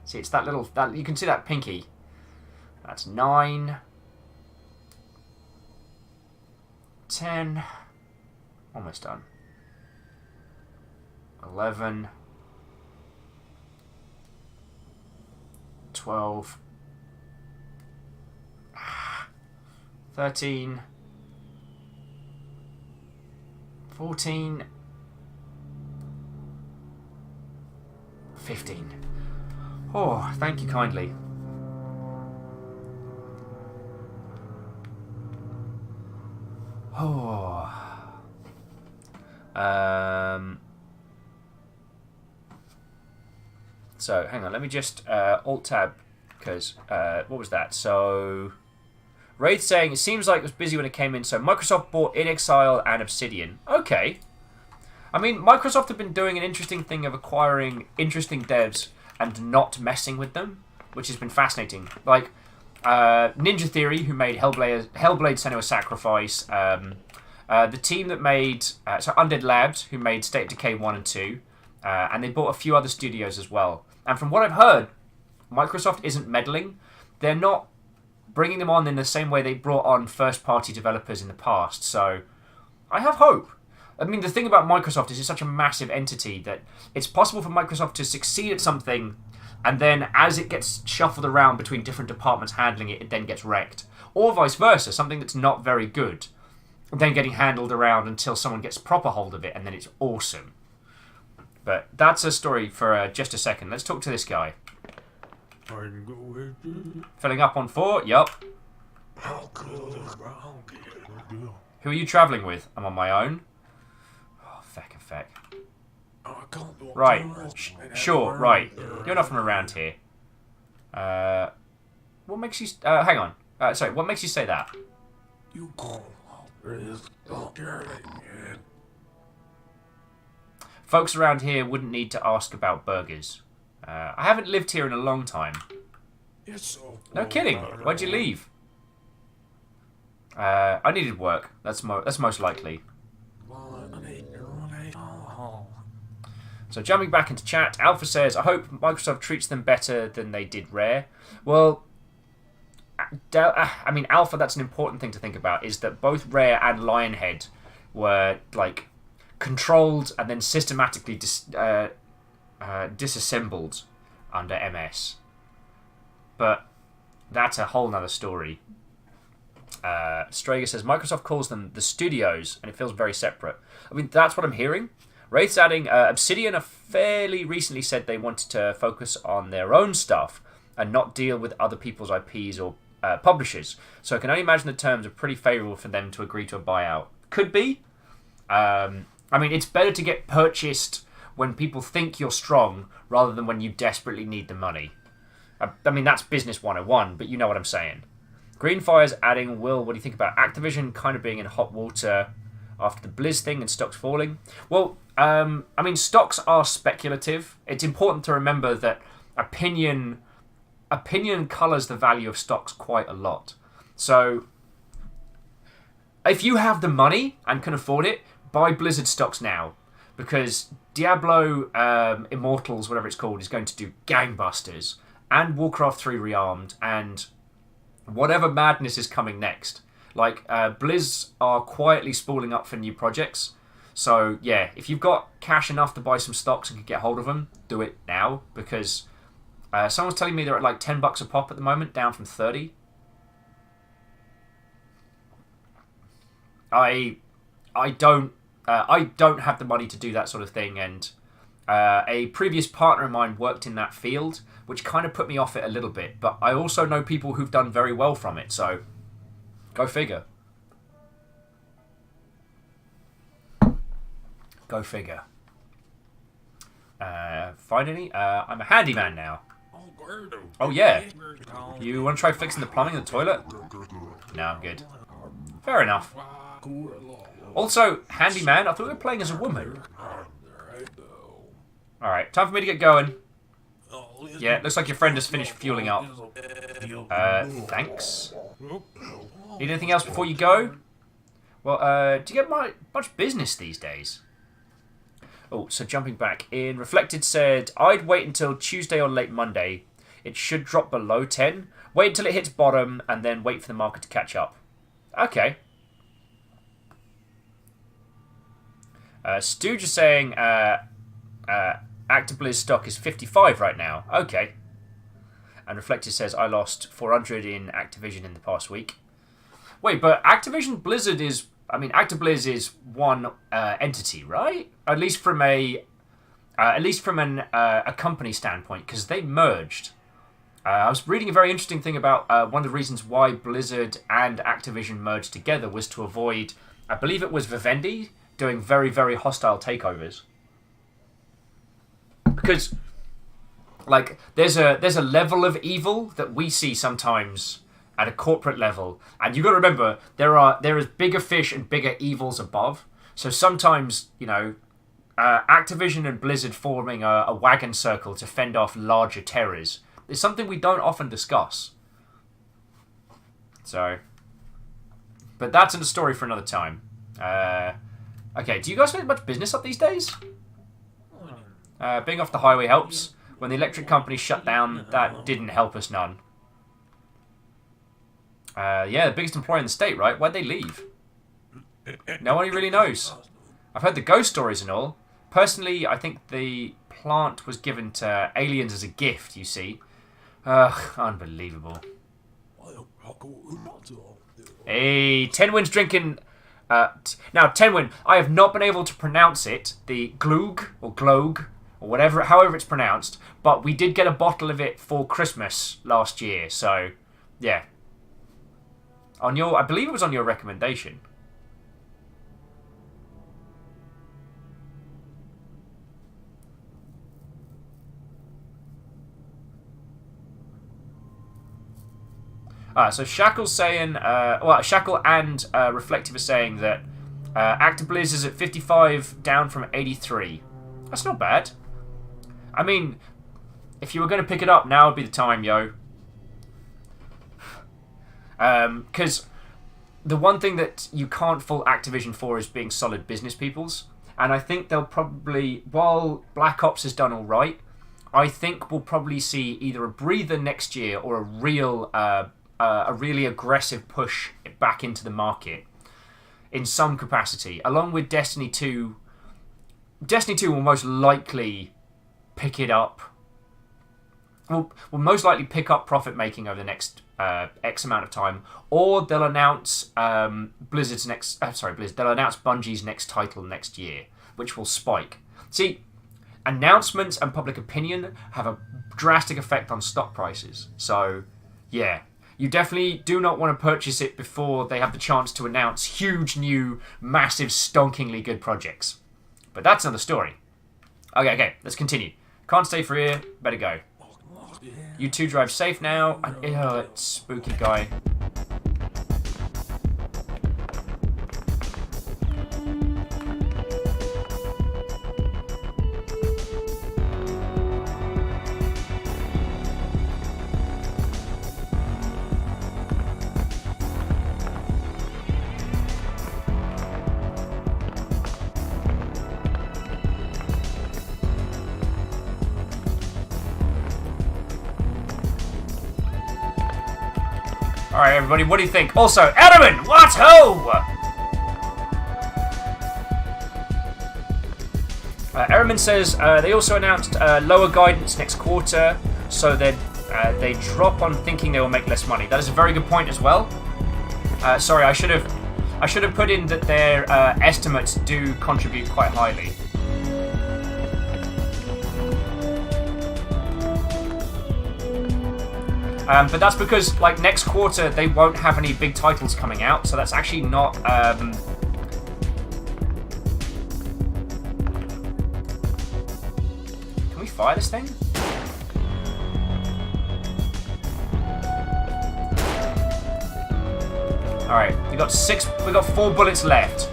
See, it's that little... you can see that pinky. That's 9. 10. Almost done. 11. 12. 13. 14. 15. Oh, thank you kindly. Oh. So, hang on, let me just Alt-Tab, because, what was that? So, Wraith saying, it seems like it was busy when it came in, so Microsoft bought In Exile and Obsidian. Okay. I mean, Microsoft have been doing an interesting thing of acquiring interesting devs and not messing with them, which has been fascinating. Like, Ninja Theory, who made Hellblade Senua's Sacrifice, the team that made, so Undead Labs, who made State of Decay 1 and 2, and they bought a few other studios as well. And from what I've heard, Microsoft isn't meddling. They're not bringing them on in the same way they brought on first-party developers in the past. So I have hope. I mean, the thing about Microsoft is it's such a massive entity that it's possible for Microsoft to succeed at something, and then as it gets shuffled around between different departments handling it, it then gets wrecked. Or vice versa, something that's not very good, then getting handled around until someone gets proper hold of it, and then it's awesome. But that's a story for just a second. Let's talk to this guy. Filling up on 4? Yup. Who are you travelling with? I'm on my own. Oh, feck. Right. Sure, right. You're not from around here. What makes you... hang on. Sorry, what makes you say that? Folks around here wouldn't need to ask about burgers. I haven't lived here in a long time. No kidding. Why'd you leave? I needed work. That's most likely. So jumping back into chat, Alpha says, I hope Microsoft treats them better than they did Rare. Well, I mean, Alpha, that's an important thing to think about, is that both Rare and Lionhead were, like, controlled and then systematically disassembled under MS. But that's a whole nother story. Strager says, Microsoft calls them the studios, and it feels very separate. I mean, that's what I'm hearing. Wraith's adding, Obsidian have fairly recently said they wanted to focus on their own stuff and not deal with other people's IPs or publishers. So I can only imagine the terms are pretty favourable for them to agree to a buyout. Could be. I mean, it's better to get purchased when people think you're strong rather than when you desperately need the money. I mean, that's business 101, but you know what I'm saying. Greenfire's adding, Will, what do you think about Activision kind of being in hot water after the Blizz thing and stocks falling? Well, I mean, stocks are speculative. It's important to remember that opinion colours the value of stocks quite a lot. So, if you have the money and can afford it, buy Blizzard stocks now. Because Diablo Immortals, whatever it's called, is going to do gangbusters. And Warcraft 3 Rearmed, and whatever madness is coming next. Like, Blizz are quietly spooling up for new projects. So, yeah, if you've got cash enough to buy some stocks and can get hold of them, do it now. Because someone's telling me they're at like $10 a pop at the moment, down from 30. I don't have the money to do that sort of thing, and a previous partner of mine worked in that field, which kind of put me off it a little bit. But I also know people who've done very well from it, so go figure. Go figure. Finally, I'm a handyman now. Oh yeah. You want to try fixing the plumbing in the toilet? No, I'm good. Fair enough. Also, handyman, I thought we were playing as a woman. Alright, time for me to get going. Yeah, looks like your friend has finished fueling up. Thanks. Need anything else before you go? Well, do you get much business these days? Oh, so jumping back in. Reflected said, I'd wait until Tuesday or late Monday. It should drop below 10. Wait until it hits bottom and then wait for the market to catch up. Okay. Stooge is saying ActiBlizz stock is 55 right now. Okay. And Reflected says, I lost 400 in Activision in the past week. Wait, but Activision Blizzard is... I mean, ActiBlizz is one entity, right? At least from a company standpoint, because they merged. I was reading a very interesting thing about one of the reasons why Blizzard and Activision merged together was to avoid, I believe it was Vivendi, doing very, very hostile takeovers. Because, like, there's a level of evil that we see sometimes at a corporate level, and you've got to remember there is bigger fish and bigger evils above. So sometimes, you know, Activision and Blizzard forming a wagon circle to fend off larger terrors is something we don't often discuss. So, but that's a story for another time. Okay, do you guys make much business up these days? Being off the highway helps. When the electric company shut down, that didn't help us none. Yeah, the biggest employer in the state, right? Why'd they leave? No one really knows. I've heard the ghost stories and all. Personally, I think the plant was given to aliens as a gift, you see. Ugh, unbelievable. Hey, Tenwin's drinking... now, Tenwin, I have not been able to pronounce it, the Glug, or Glog, or whatever, however it's pronounced, but we did get a bottle of it for Christmas last year, so, yeah. I believe it was on your recommendation. So Shackle's saying, Shackle and Reflective are saying that Actibliz is at 55, down from 83. That's not bad. I mean, if you were going to pick it up, now would be the time, yo. Because the one thing that you can't fault Activision for is being solid business peoples. And I think they'll probably, while Black Ops has done all right, I think we'll probably see either a breather next year or a really aggressive push back into the market in some capacity, along with Destiny 2. Destiny 2 will most likely pick it up. Will most likely pick up profit making over the next X amount of time, or they'll announce Blizzard's next. Blizzard. They'll announce Bungie's next title next year, which will spike. See, announcements and public opinion have a drastic effect on stock prices. So, yeah. You definitely do not want to purchase it before they have the chance to announce huge, new, massive, stonkingly good projects. But that's another story. Okay, let's continue. Can't stay for here, better go. You two drive safe now. Ew, that spooky guy. Alright, everybody, what do you think? Also, Edelman, what ho! Ehrman says they also announced lower guidance next quarter, so they drop on thinking they will make less money. That is a very good point as well. Sorry, I should have put in that their estimates do contribute quite highly. But that's because, like, next quarter they won't have any big titles coming out, so that's actually not. Can we fire this thing? All right, we got 4 bullets left.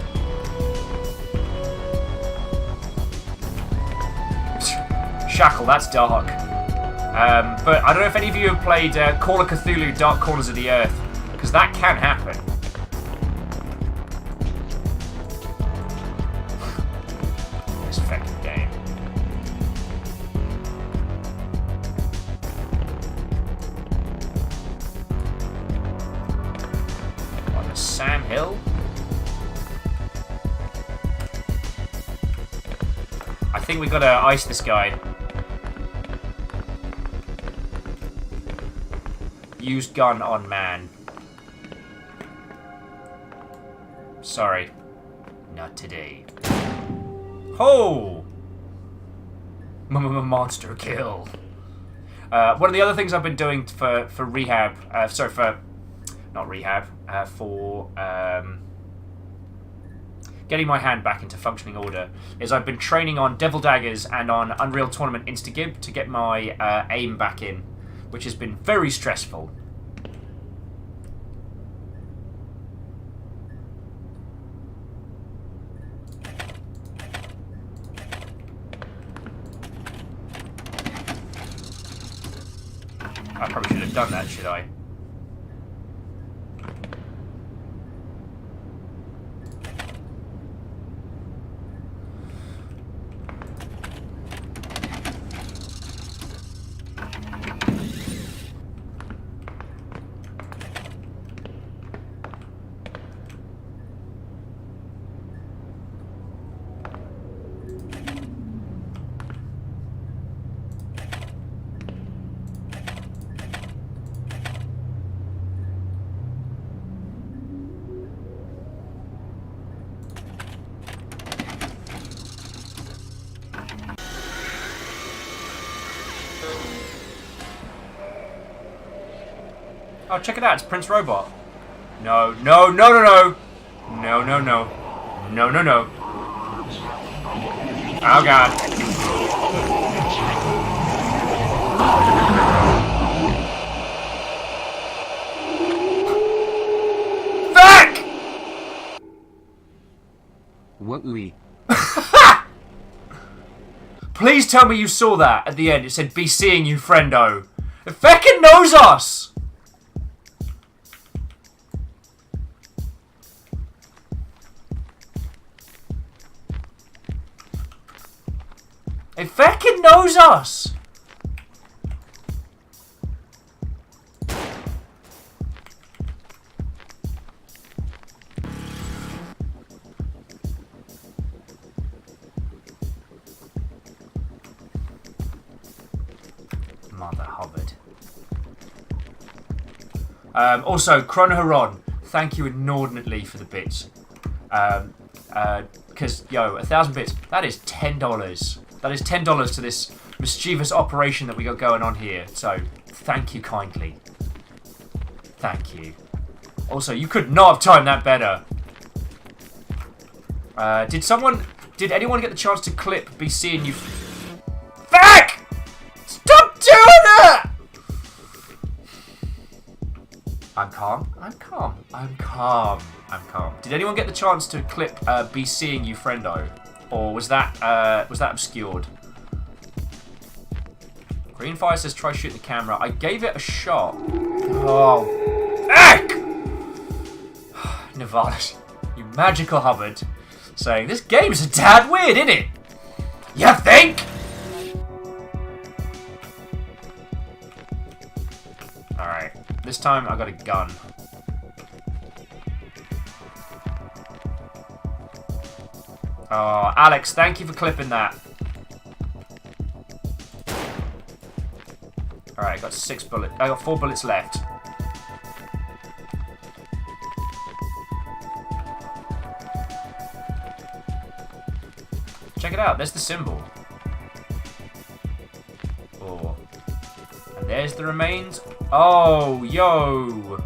Shackle, that's dark. But I don't know if any of you have played Call of Cthulhu Dark Corners of the Earth, because that can happen. This fucking game. On the Sam Hill? I think we gotta ice this guy. Used gun on man. Sorry. Not today. Ho! Monster kill. One of the other things I've been doing for rehab, for getting my hand back into functioning order, is I've been training on Devil Daggers and on Unreal Tournament Instagib to get my aim back in, which has been very stressful. I probably should have done that, should I? Oh, check it out. It's Prince Robot. No, no, no, no, no. No, no, no. No, no, no. Oh, God. Fuck! Wooey. Please tell me you saw that at the end. It said, "Be seeing you, friendo." It fucking knows us! It fucking knows us! Mother Hubbard. Also, Chronoheron, thank you inordinately for the bits. Because, yo, 1,000 bits, that is $10. That is $10 to this mischievous operation that we got going on here. So, thank you kindly. Thank you. Also, you could not have timed that better. Did anyone get the chance to clip "Be seeing you"? Fuck! Stop doing that! I'm calm. I'm calm. I'm calm. I'm calm. Did anyone get the chance to clip "Be seeing you, friendo"? Or was that obscured? Greenfire says try shooting the camera. I gave it a shot. Oh. Heck! Nevada, you magical Hubbard, saying this game's a tad weird, isn't it? You think? Alright. This time I got a gun. Oh, Alex, thank you for clipping that. Alright, I got 6 bullets. I got 4 bullets left. Check it out, there's the symbol. Oh. And there's the remains. Oh, yo!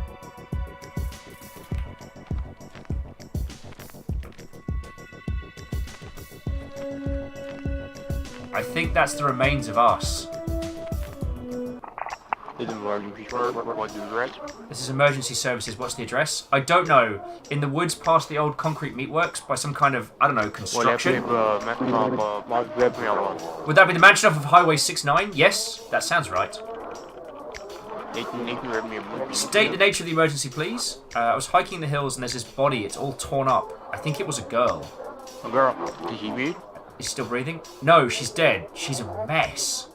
I think that's the remains of us. This is emergency services. What's the address? I don't know. In the woods past the old concrete meatworks by some kind of, I don't know, construction. Would that be the mansion off of Highway 69? Yes, that sounds right. State the nature of the emergency, please. I was hiking in the hills and there's this body. It's all torn up. I think it was a girl. A girl? Did she breathe? Is she still breathing? No, she's dead. She's a mess.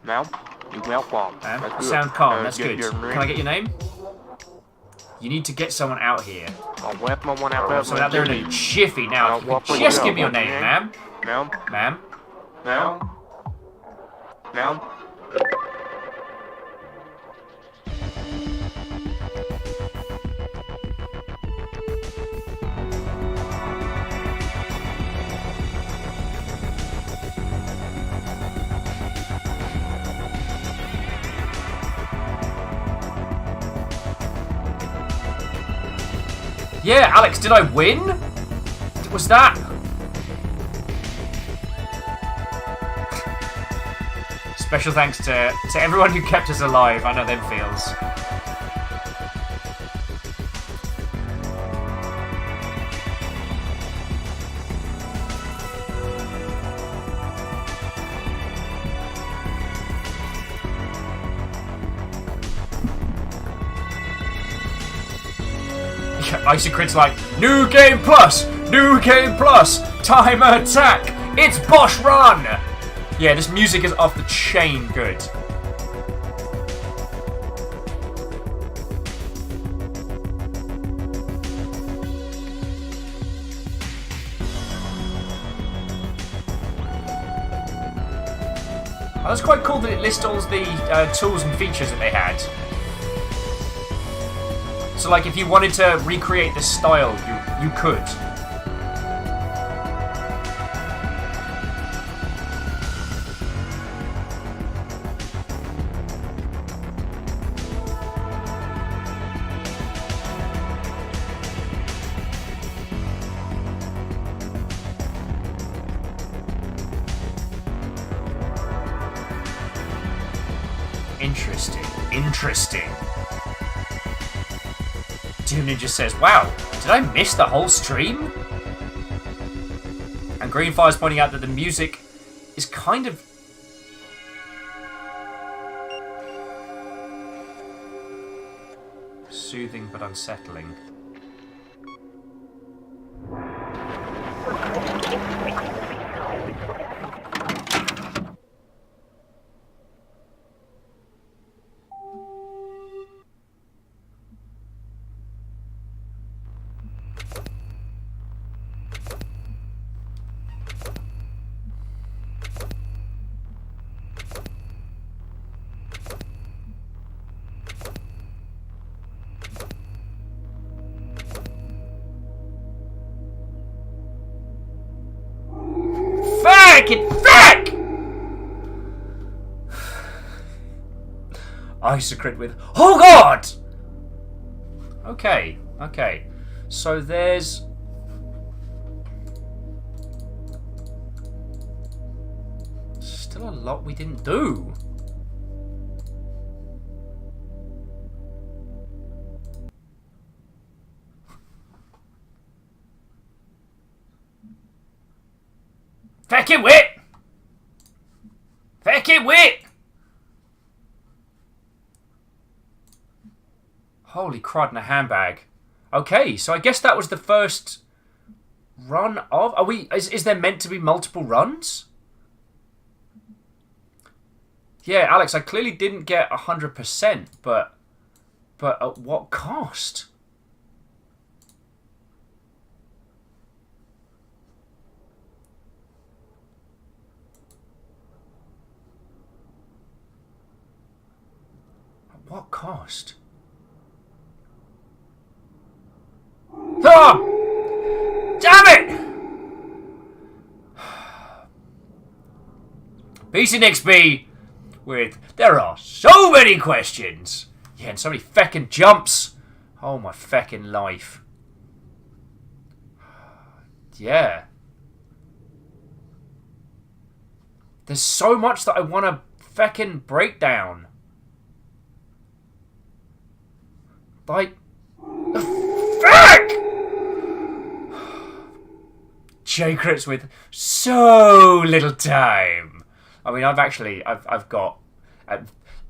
Ma'am? You calm. You sound calm. That's good. Can I get your name? You need to get someone out here. Someone out there in a jiffy now. Just give me your name, ma'am. Ma'am? Ma'am? Ma'am? Ma'am? Yeah, Alex, did I win? Was that? Special thanks to everyone who kept us alive. I know them feels. Isocrit's like, new game plus, time attack, it's Bosch Run! Yeah, this music is off the chain good. Oh, that's quite cool that it lists all the tools and features that they had. So, like, if you wanted to recreate this style, you could. Interesting. Interesting. Doom Ninja says, wow, did I miss the whole stream? And Greenfire's pointing out that the music is kind of... soothing but unsettling. Isocrit with oh god! Okay, okay. So there's still a lot we didn't do. Feckin' wit! Feckin' wit! Holy crud in a handbag. Okay, so I guess that was the first run of... Are we... Is there meant to be multiple runs? Yeah, Alex, I clearly didn't get 100%, but at what cost? At what cost? Oh! Damn it! PC with there are so many questions. Yeah, and so many feckin' jumps. Oh my feckin' life. Yeah. There's so much that I want to feckin' break down. Like, fuck! J-Crits with so little time. I mean, I've got,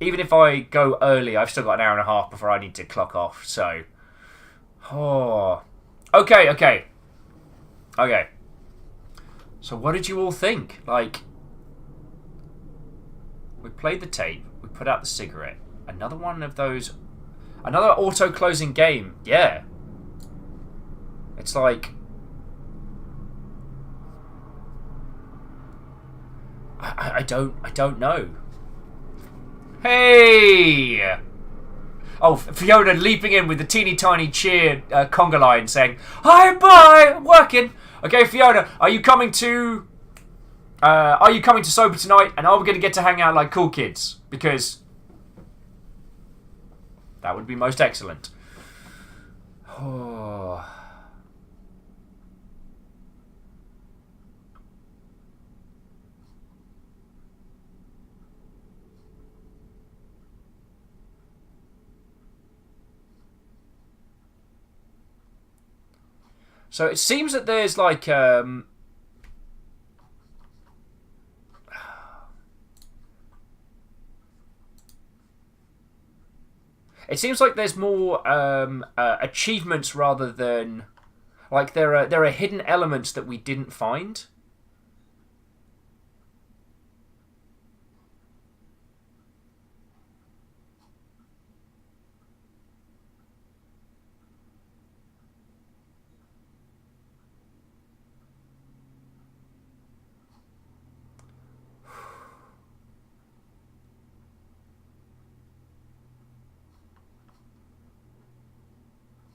even if I go early, I've still got an hour and a half before I need to clock off, so. Oh. Okay. So what did you all think? Like, we played the tape, we put out the cigarette, another one of those, another auto-closing game, yeah. It's like, I don't know. Hey! Oh, Fiona leaping in with the teeny tiny cheer conga line saying, "Hi, bye, I'm working." Okay, Fiona, are you coming to Sober tonight? And are we going to get to hang out like cool kids? Because that would be most excellent. Oh. So it seems that there's like it seems like there's more achievements rather than like there are hidden elements that we didn't find.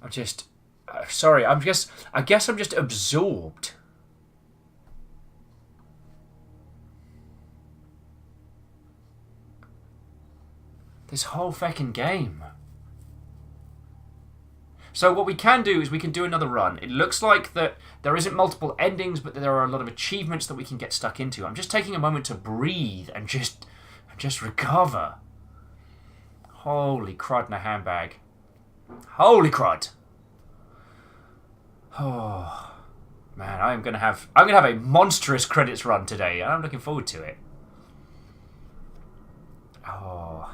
I'm just sorry. I guess I'm just absorbed. This whole fucking game. So what we can do is we can do another run. It looks like that there isn't multiple endings, but there are a lot of achievements that we can get stuck into. I'm just taking a moment to breathe and just recover. Holy crud in a handbag. Holy crud. Oh man, I'm gonna have a monstrous credits run today, and I'm looking forward to it. Oh.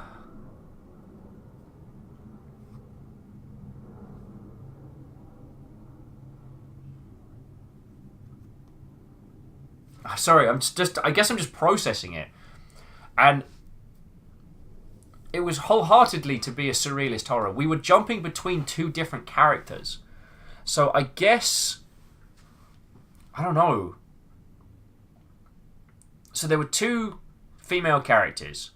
Sorry, I guess I'm just processing it. And it was wholeheartedly to be a surrealist horror. We were jumping between two different characters. So I guess, I don't know. So there were two female characters.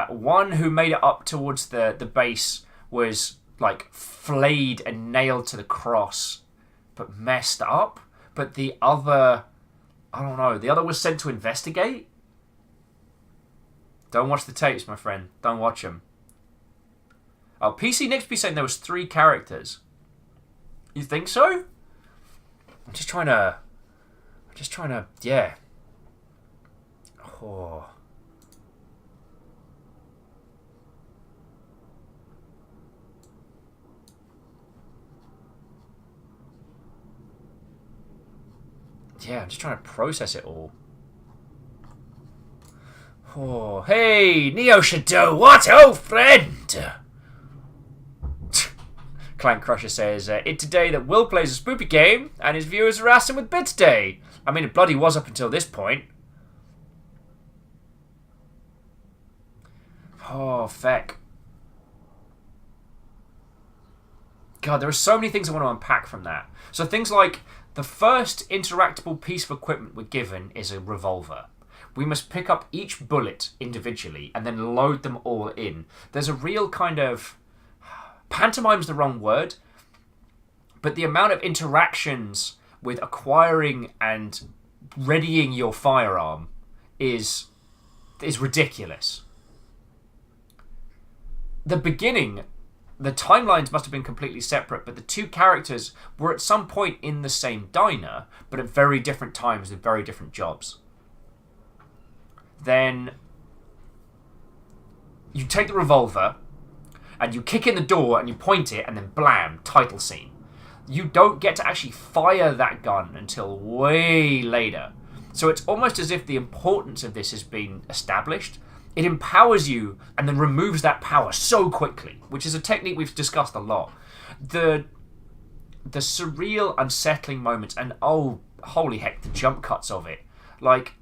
One who made it up towards the base was like flayed and nailed to the cross, but messed up. But the other, I don't know, the other was sent to investigate? Don't watch the tapes, my friend. Don't watch them. Oh, PC Nixby saying there was 3 characters. You think so? I'm just trying to, yeah. Oh. Yeah, I'm just trying to process it all. Oh, hey, Neo Shadow, what, old friend? Clank Crusher says, it today that Will plays a spoopy game, and his viewers harass him with Bits Day. I mean, it bloody was up until this point. Oh, feck. God, there are so many things I want to unpack from that. So things like, the first interactable piece of equipment we're given is a revolver. We must pick up each bullet individually and then load them all in. There's a real kind of... Pantomime's the wrong word, but the amount of interactions with acquiring and readying your firearm is ridiculous. The beginning, the timelines must have been completely separate, but the two characters were at some point in the same diner, but at very different times with very different jobs. Then you take the revolver and you kick in the door and you point it and then blam, title scene. You don't get to actually fire that gun until way later. So it's almost as if the importance of this has been established. It empowers you and then removes that power so quickly, which is a technique we've discussed a lot. The surreal, unsettling moments, and oh, holy heck, the jump cuts of it. Like,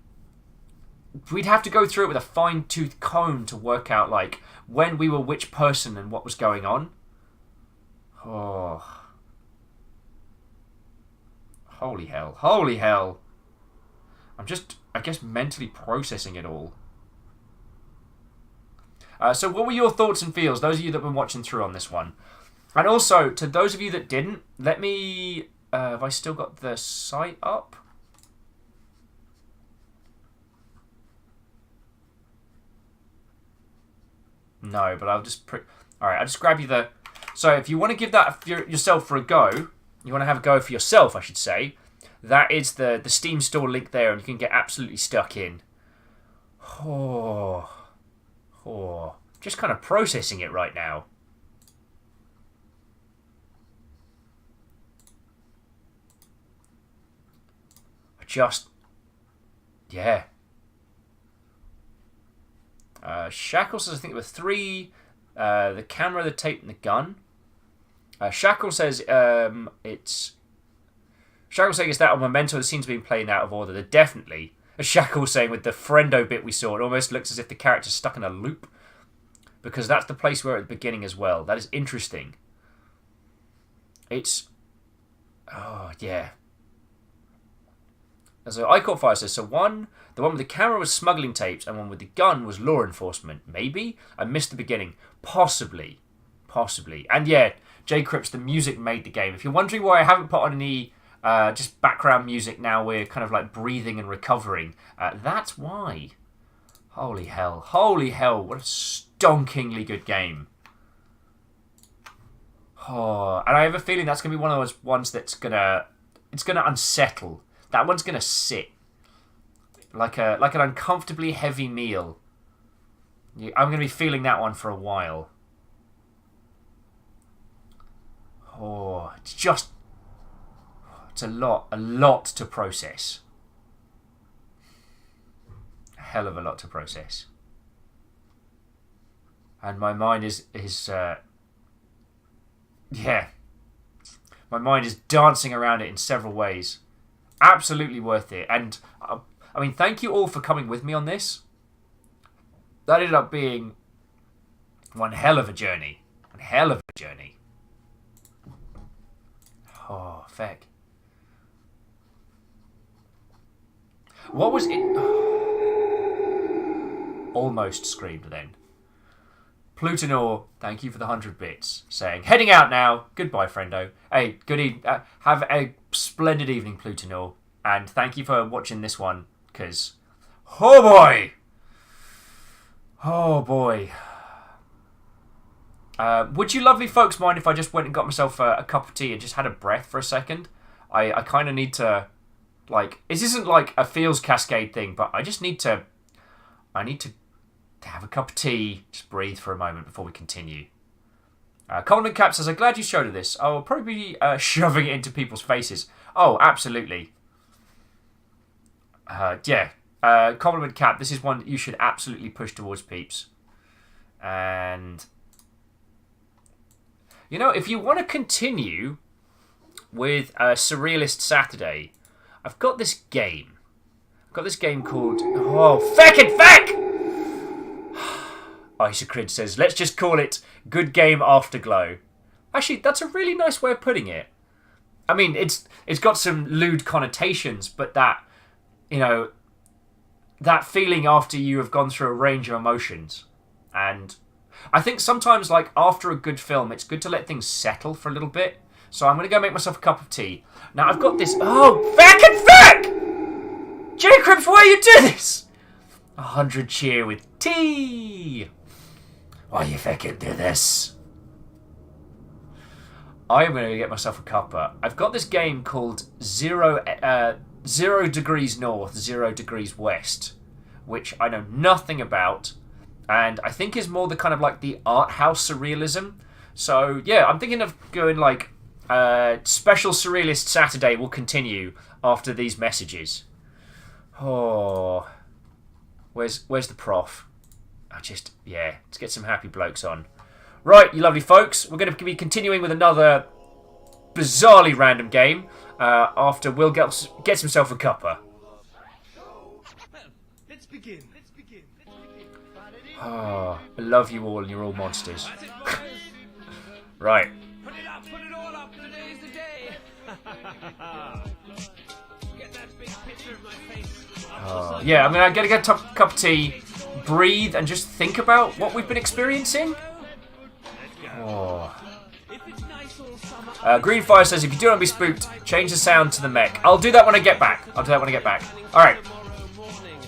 we'd have to go through it with a fine-tooth comb to work out, like, when we were which person and what was going on. Oh. Holy hell. Holy hell. I'm just, I guess, mentally processing it all. So what were your thoughts and feels, those of you that have been watching through on this one? And also, to those of you that didn't, let me... have I still got the site up? No, but I'll just... Alright, I'll just grab you the... So if you want to give that yourself for a go, you want to have a go for yourself, I should say, that is the Steam store link there, and you can get absolutely stuck in. Oh... Oh, just kind of processing it right now. Just, yeah. Shackle says, I think there were 3, the camera, the tape, and the gun. Shackle says, it's... Shackle saying, is that a memento that seems to be playing out of order? They're definitely... As Shackle saying, with the friendo bit we saw, it almost looks as if the character's stuck in a loop. Because that's the place where at the beginning as well. That is interesting. It's... Oh, yeah. So I Caught Fire says, so the one with the camera was smuggling tapes, and one with the gun was law enforcement. Maybe? I missed the beginning. Possibly. Possibly. And yeah, J. Cripps, the music made the game. If you're wondering why I haven't put on any... just background music now, we're kind of like breathing and recovering. That's why. Holy hell. Holy hell. What a stonkingly good game. Oh, and I have a feeling that's going to be one of those ones that's going to... It's going to unsettle. That one's going to sit. Like an uncomfortably heavy meal. I'm going to be feeling that one for a while. Oh, it's a lot to process. A hell of a lot to process. And my mind is yeah. My mind is dancing around it in several ways. Absolutely worth it. And, I mean, thank you all for coming with me on this. That ended up being one hell of a journey. One hell of a journey. Oh, feck. What was it? Almost screamed then. Plutonor, thank you for the 100 bits. Saying, heading out now. Goodbye, friendo. Hey, have a splendid evening, Plutonor. And thank you for watching this one, because... Oh, boy! Oh, boy. Would you lovely folks mind if I just went and got myself a cup of tea and just had a breath for a second? I kind of need to... Like, this isn't like a feels cascade thing, but I just need to... I need to have a cup of tea, just breathe for a moment before we continue. Coleman Cap says, I'm glad you showed her this. I will probably be shoving it into people's faces. Oh, absolutely. Yeah. Compliment Cap, this is one that you should absolutely push towards peeps. And... You know, if you want to continue with Surrealist Saturday, I've got this game. I've got this game called... Oh, feck and feck! Isocrid says, let's just call it Good Game Afterglow. Actually, that's a really nice way of putting it. I mean, it's got some lewd connotations, but that, you know, that feeling after you have gone through a range of emotions. And I think sometimes, like, after a good film, it's good to let things settle for a little bit. So I'm going to go make myself a cup of tea. Now, I've got this... Oh, feck and feck! J-Crips, why you do this? 100 cheer with tea. Why you feckin' do this? I am going to get myself a cuppa. I've got this game called 0 Degrees North, 0 Degrees West, which I know nothing about, and I think is more the kind of like the art house surrealism. So yeah, I'm thinking of going like special Surrealist Saturday will continue after these messages. Oh, where's the prof? Yeah, let's get some happy blokes on. Right, you lovely folks, we're going to be continuing with another bizarrely random game after Will gets himself a cuppa. Let's begin. Oh, I love you all and you're all monsters. Right. Put it all up, today's the day. Get that big picture of my face. Yeah, I'm going to get a cup of tea, breathe, and just think about what we've been experiencing. Oh. Greenfire says, if you do want to be spooked, change the sound to the mech. I'll do that when I get back. Alright.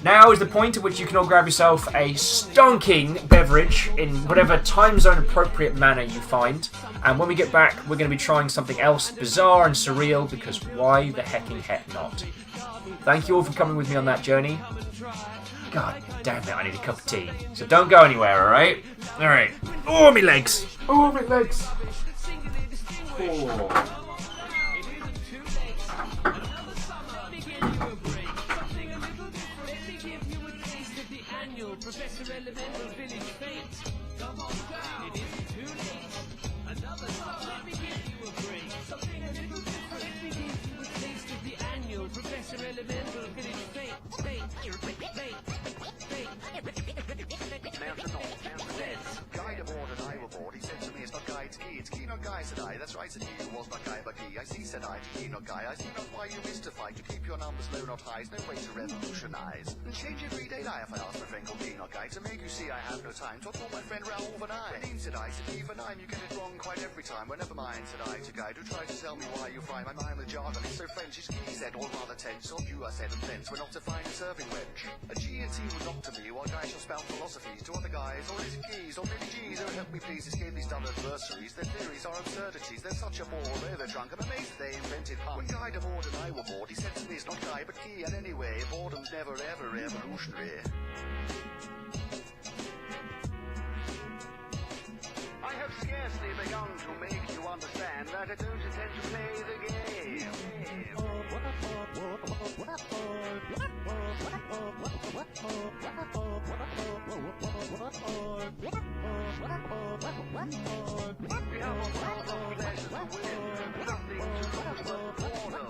Now is the point at which you can all grab yourself a stonking beverage in whatever time zone appropriate manner you find. And when we get back, we're going to be trying something else bizarre and surreal, because why the hecking heck not? Thank you all for coming with me on that journey. God damn it, I need a cup of tea. So don't go anywhere, alright? Alright. Oh, my legs. Oh, my legs. Oh. It's key not guy, said I. That's right, said he who was not guy but he. I see, said I, to key not guy. I see not why you mystify. To keep your numbers low, not high, is no way to revolutionize. And change everyday life, I asked my friend called key not guy. To make you see I have no time. Talk for my friend Raoul Van I. Name, said I, said he Van I. You get it wrong quite every time. Well, never mind, said I to guy. Do try to tell me why you find my mind with jargon. It's so French, his key said, all rather tense. On you, I said, and thence we're not to find a serving wench. A G and T would knock to me, while guys shall spout philosophies to other guys. Or is it keys, or maybe G's. Oh, help me please, escape these dull adversaries. Their theories are absurdities. They're such a bore, they're drunk. I'm amazed they invented punk. When Guy Devord and I were bored, he said to me, it's not Guy, but Key. And anyway, boredom's never ever revolutionary. have scarcely begun to make you understand that I don't intend to play the game. We have a world of pleasure to win, nothing to lose but boredom.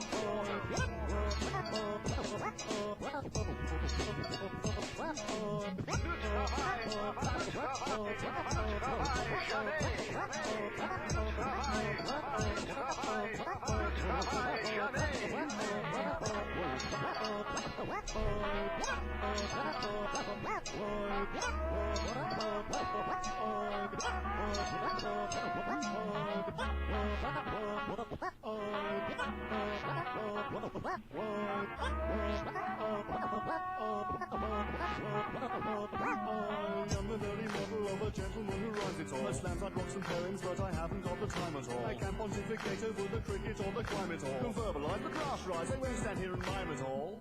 I'm the very model of a gentleman who rhymes it all. I slams like rocks and poems, but I haven't got the time at all. I can't pontificate over the cricket or the climate all. Can verbalise the class rise, I won't stand here and mime at all.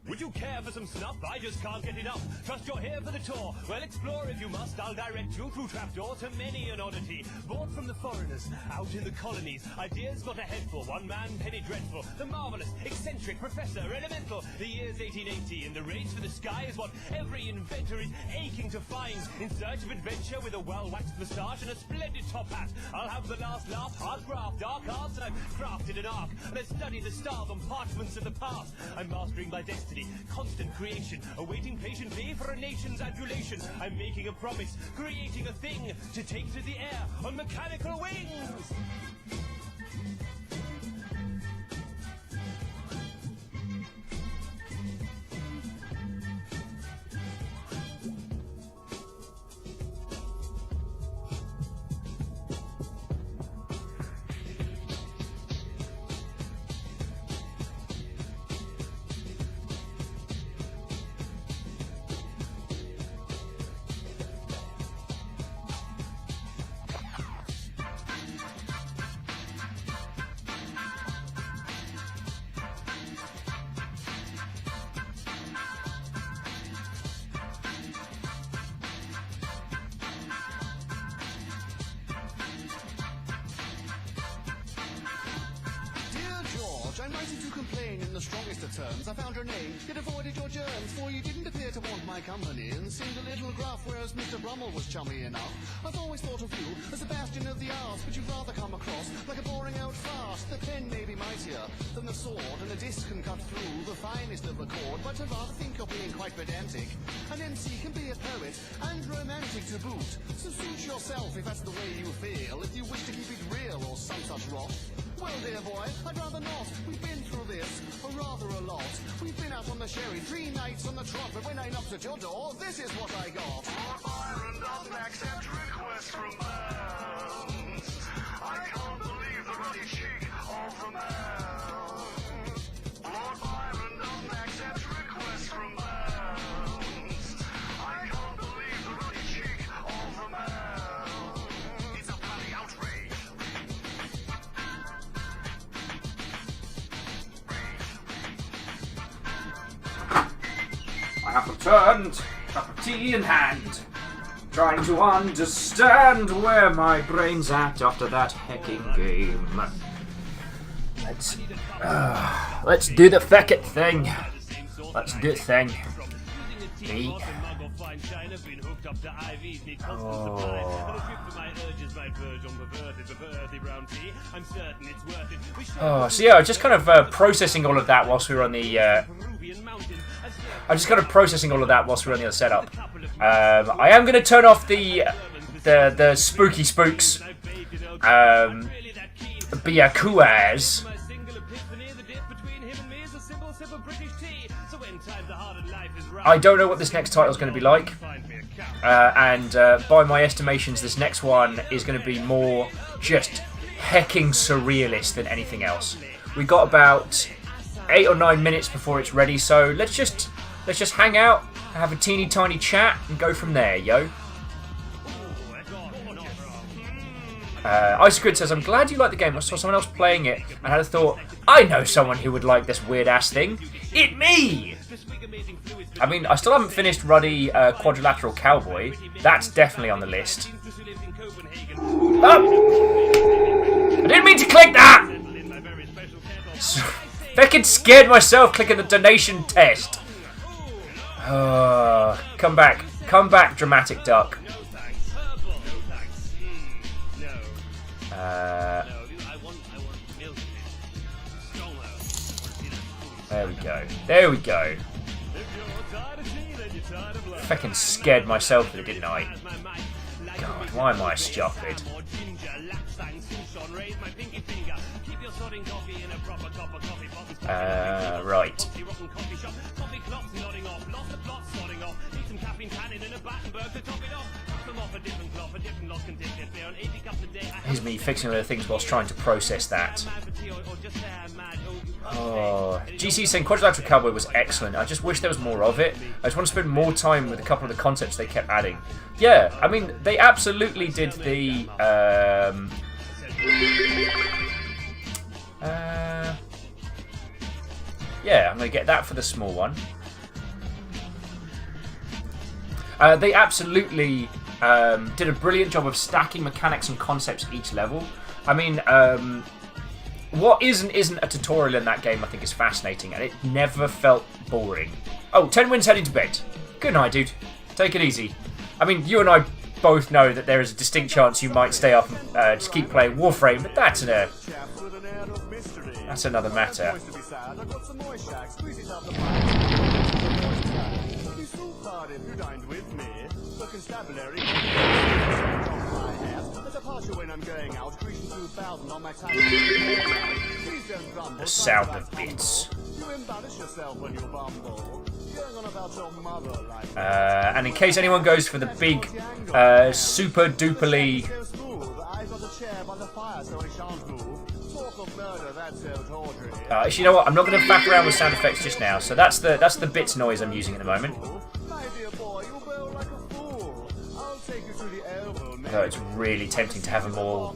Would you care for some snuff? I just can't get enough. Trust you're here for the tour. Well, explore if you must. I'll direct you through trapdoor to many an oddity. Bought from the foreigners, out in the colonies. Ideas got a head for one man, penny dreadful. The marvellous, eccentric, professor, elemental. The year's 1880, and the race for the sky is what every inventor is aching to find. In search of adventure with a well-waxed moustache and a splendid top hat. I'll have the last laugh, hard graft, dark arts, and I've crafted an arc. And I've studied the stars on parchments of the past. I'm mastering my destiny, constant creation, awaiting patiently for a nation's adulation. I'm making a promise, creating a thing to take to the air on mechanical wings. I'm writing to complain in the strongest of terms. I found your name, yet avoided your germs, for you didn't appear to want my company, and seemed a little gruff, whereas Mr. Brummel was chummy enough. I've always thought of you as a bastion of the arts, but you'd rather come across like a boring out farce. The pen may be mightier than the sword, and a disc can cut through the finest of the chord, but I'd rather think you're being quite pedantic. An MC can be a poet, and romantic to boot, so suit yourself if that's the way you feel, if you wish to keep it real or some such rot. Well, dear boy, I'd rather not. We've been through this, or rather a lot. We've been out on the sherry, 3 nights on the trot, but when I knocked at your door, this is what I got. Lord Byron doesn't accept requests from bands. I can't believe the ruddy cheek of the man. Lord Byron doesn't accept requests from bands. I can't believe the ruddy cheek of the man. It's a bloody outrage. I have returned, cup of tea in hand, trying to understand where my brain's at after that hecking game. Let's do the feck-it thing. Let's do the thing. Me. So yeah, just kind of processing all of that whilst we were on the. I'm just kind of processing all of that whilst we're on the other setup. I am going to turn off the spooky spooks. Biakuaz. I don't know what this next title is going to be like. And by my estimations, this next one is going to be more just hecking surrealist than anything else. We got about 8 or 9 minutes before it's ready, so let's just hang out, have a teeny tiny chat, and go from there, yo. Isogrid says, I'm glad you like the game. I saw someone else playing it and had a thought, I know someone who would like this weird-ass thing. It me! I mean, I still haven't finished Ruddy Quadrilateral Cowboy. That's definitely on the list. Oh! I didn't mean to click that! Fucking scared myself clicking the donation test. Come back. Come back, Dramatic Duck. There we go. There we go. Fucking scared myself with it, didn't I? God, why am I stupid? Right. Here's me fixing other things whilst trying to process that. Oh, GC saying Quadrilateral Cowboy was excellent. I just wish there was more of it. I just want to spend more time with a couple of the concepts they kept adding. Yeah, I mean, they absolutely did the... yeah, I'm going to get that for the small one. They absolutely did a brilliant job of stacking mechanics and concepts each level. I mean, what isn't a tutorial in that game I think is fascinating, and it never felt boring. Oh, 10 wins heading to bed. Good night, dude. Take it easy. I mean, you and I both know that there is a distinct chance you might stay up and just keep playing Warframe, but that's another matter. The sound of bits. And in case anyone goes for the big, super duperly. You know what? I'm not going to faff around with sound effects just now. So that's the bits noise I'm using at the moment. Oh, it's really tempting to have them all.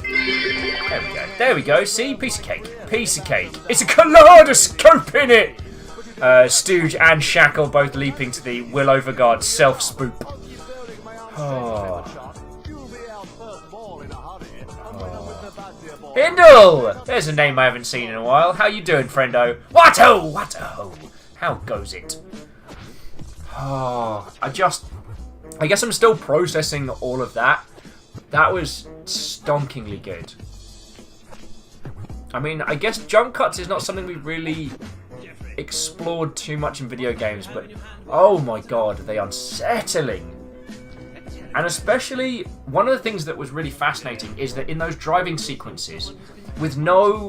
There we go. There we go. See? Piece of cake. Piece of cake. It's a kaleidoscope in it! Stooge and Shackle both leaping to the Will Overguard self-spoop. Oh. Hindle! There's a name I haven't seen in a while. How you doing, friendo? What-o! What-o! How goes it? Oh, I guess I'm still processing all of that. That was stonkingly good. I mean, I guess jump cuts is not something we really explored too much in video games, but oh my god, are they unsettling. And especially, one of the things that was really fascinating is that in those driving sequences, there was no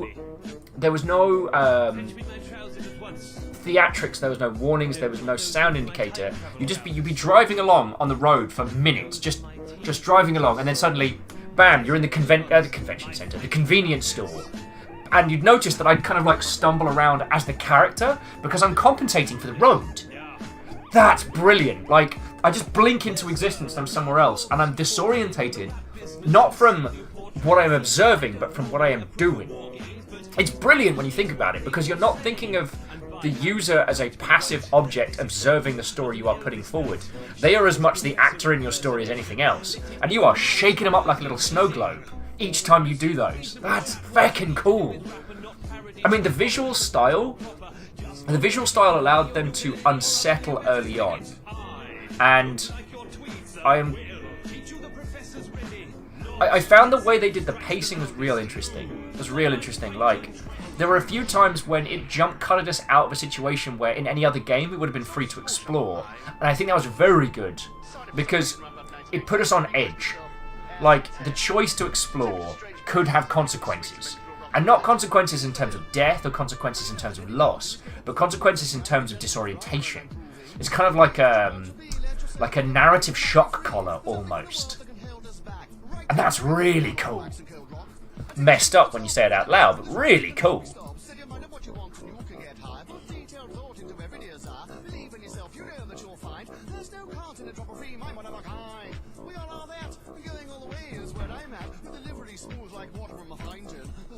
theatrics, there was no warnings, there was no sound indicator. You'd be driving along on the road for minutes, just driving along, and then suddenly, bam, you're in the convention center, the convenience store. And you'd notice that I'd kind of like stumble around as the character because I'm compensating for the road. That's brilliant. Like, I just blink into existence and I'm somewhere else, and I'm disorientated, not from what I'm observing, but from what I am doing. It's brilliant when you think about it, because you're not thinking of the user as a passive object observing the story you are putting forward. They are as much the actor in your story as anything else, and you are shaking them up like a little snow globe each time you do those. That's fucking cool. I mean, the visual style allowed them to unsettle early on, and I found the way they did the pacing was real interesting. It was real interesting. Like, there were a few times when it jump cutted us out of a situation where in any other game we would have been free to explore, and I think that was very good because it put us on edge. Like, the choice to explore could have consequences. And not consequences in terms of death or consequences in terms of loss, but consequences in terms of disorientation. It's kind of like a narrative shock collar, almost. And that's really cool. Messed up when you say it out loud, but really cool.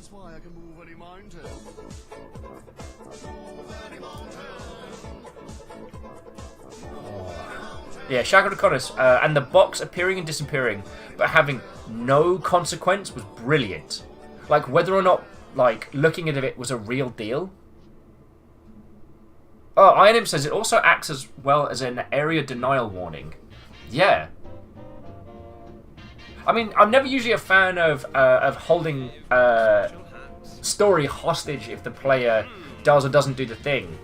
That's why I can move any mountain. Move any mountain. Yeah, Shackled O'Connor's and the box appearing and disappearing, but having no consequence was brilliant. Like, whether or not, like, looking at it was a real deal. Oh, Iron Imp says it also acts as well as an area denial warning. Yeah. I mean, I'm never usually a fan of holding story hostage if the player does or doesn't do the thing.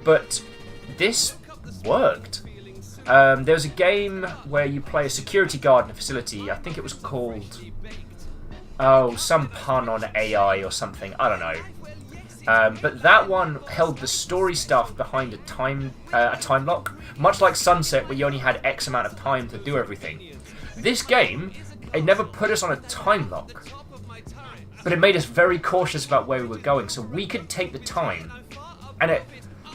But this worked. There was a game where you play a security guard in a facility. I think it was called... Oh, some pun on AI or something. I don't know. But that one held the story stuff behind a time lock. Much like Sunset, where you only had X amount of time to do everything. This game, it never put us on a time lock. But it made us very cautious about where we were going. So we could take the time. And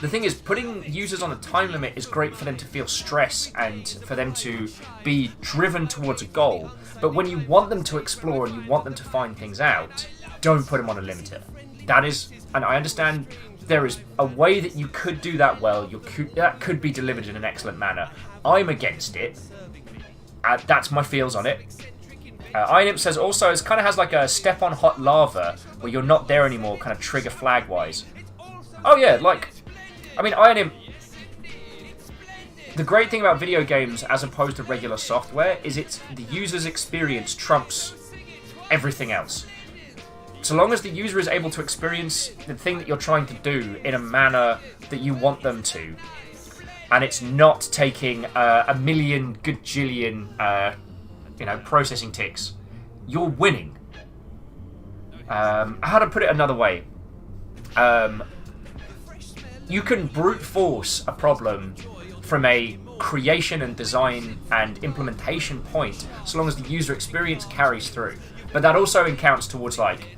the thing is, putting users on a time limit is great for them to feel stress and for them to be driven towards a goal. But when you want them to explore and you want them to find things out, don't put them on a limiter. That is, and I understand there is a way that you could do that well. That could be delivered in an excellent manner. I'm against it. That's my feels on it. Iron Imp says also it kind of has like a step on hot lava where you're not there anymore, kind of trigger flag wise. Oh yeah, like... I mean, Iron Imp... The great thing about video games, as opposed to regular software, is it's the user's experience trumps everything else. So long as the user is able to experience the thing that you're trying to do in a manner that you want them to, and it's not taking a million gajillion, processing ticks, you're winning. How to put it another way? You can brute force a problem from a creation and design and implementation point, so long as the user experience carries through. But that also counts towards, like,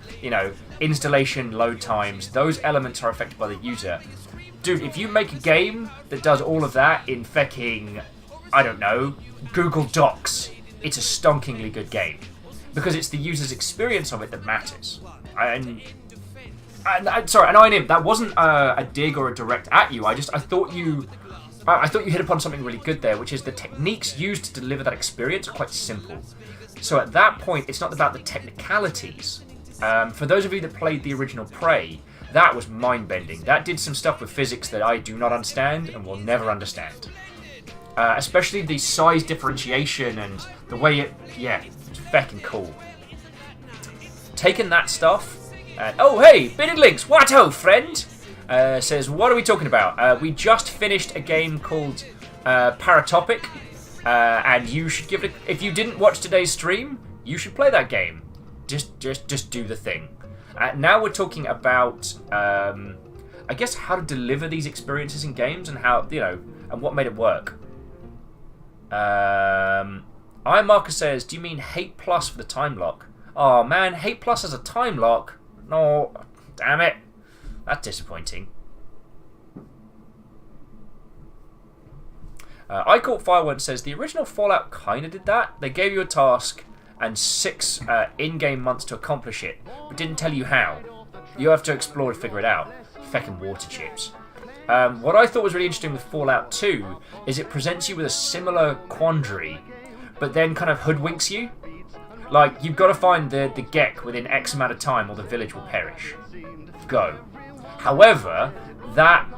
installation, load times. Those elements are affected by the user. Dude, if you make a game that does all of that in fucking, I don't know, Google Docs, it's a stonkingly good game. Because it's the user's experience of it that matters. Sorry, and Iron Imp, that wasn't a dig or a direct at you. I thought you hit upon something really good there, which is the techniques used to deliver that experience are quite simple. So at that point, it's not about the technicalities. For those of you that played the original Prey, that was mind-bending. That did some stuff with physics that I do not understand and will never understand. Especially the size differentiation and the way it's feckin' cool. Taking that stuff... oh, hey, Bidded Links, what ho, friend? Says, what are we talking about? We just finished a game called Paratropic, and you should give it if you didn't watch today's stream, you should play that game. Just do the thing. Now we're talking about, I guess, how to deliver these experiences in games and how, and what made it work. Iron Marker says, do you mean Hate Plus for the time lock? Oh man, Hate Plus has a time lock? No, damn it. That's disappointing. I Caught Firework says, the original Fallout kind of did that. They gave you a task and 6 in-game months to accomplish it, but didn't tell you how. You have to explore to figure it out. Feckin' water chips. What I thought was really interesting with Fallout 2 is it presents you with a similar quandary, but then kind of hoodwinks you. Like, you've got to find the Gek within X amount of time or the village will perish. Go. However, that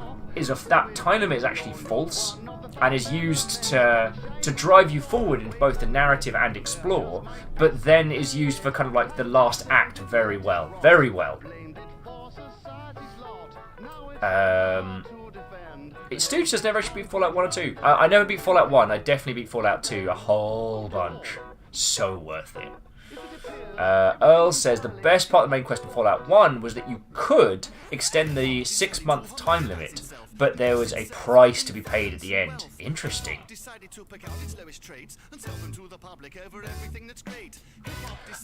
time limit is actually false and is used to drive you forward in both the narrative and explore, but then is used for kind of like the last act very well. Very well. Stooge says never actually beat Fallout 1 or 2. I never beat Fallout 1. I definitely beat Fallout 2 a whole bunch. So worth it. Earl says the best part of the main quest in Fallout 1 was that you could extend the 6-month time limit, but there was a price to be paid at the end. Interesting.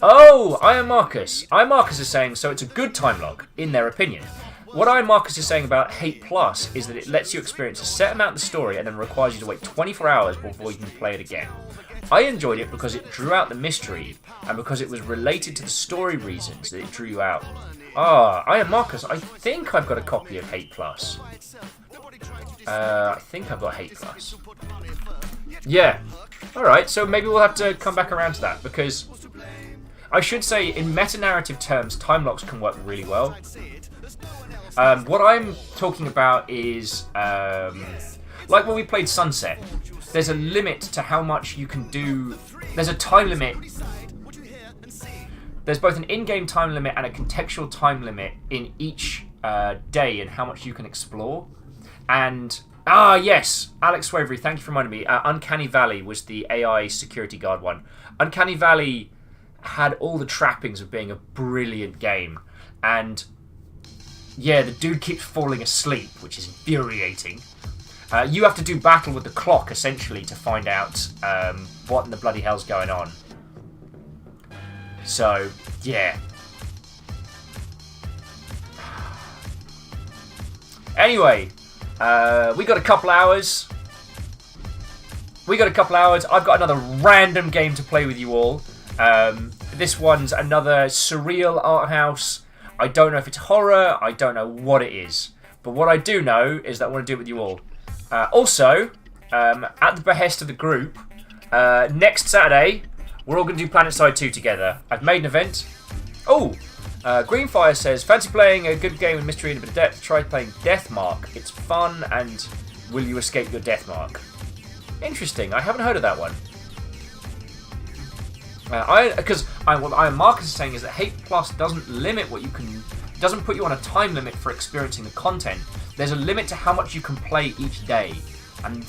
Oh, Iron Marcus. Iron Marcus is saying, so it's a good time lock, in their opinion. What Iron Marcus is saying about Hate Plus is that it lets you experience a set amount of the story and then requires you to wait 24 hours before you can play it again. I enjoyed it because it drew out the mystery and because it was related to the story reasons that it drew you out. Ah, I am Marcus. I think I've got a copy of Hate Plus. I think I've got Hate Plus. Yeah. Alright, so maybe we'll have to come back around to that, because I should say, in meta-narrative terms, time locks can work really well. What I'm talking about is, like when we played Sunset, there's a limit to how much you can do. There's a time limit. There's both an in-game time limit and a contextual time limit in each day and how much you can explore. And, yes, Alex Swavery, thank you for reminding me. Uncanny Valley was the AI security guard one. Uncanny Valley had all the trappings of being a brilliant game. And, yeah, the dude keeps falling asleep, which is infuriating. You have to do battle with the clock, essentially, to find out what in the bloody hell's going on. So, yeah. Anyway, we got a couple hours. I've got another random game to play with you all. This one's another surreal art house. I don't know if it's horror. I don't know what it is. But what I do know is that I want to do it with you all. Also, at the behest of the group, next Saturday, we're all going to do PlanetSide 2 together. I've made an event. Oh, Greenfire says, fancy playing a good game with mystery and a bit of depth. Try playing Deathmark. It's fun, and will you escape your Deathmark? Interesting. I haven't heard of that one. What Marcus is saying is that Hate Plus doesn't limit what you can. Doesn't put you on a time limit for experiencing the content. There's a limit to how much you can play each day. And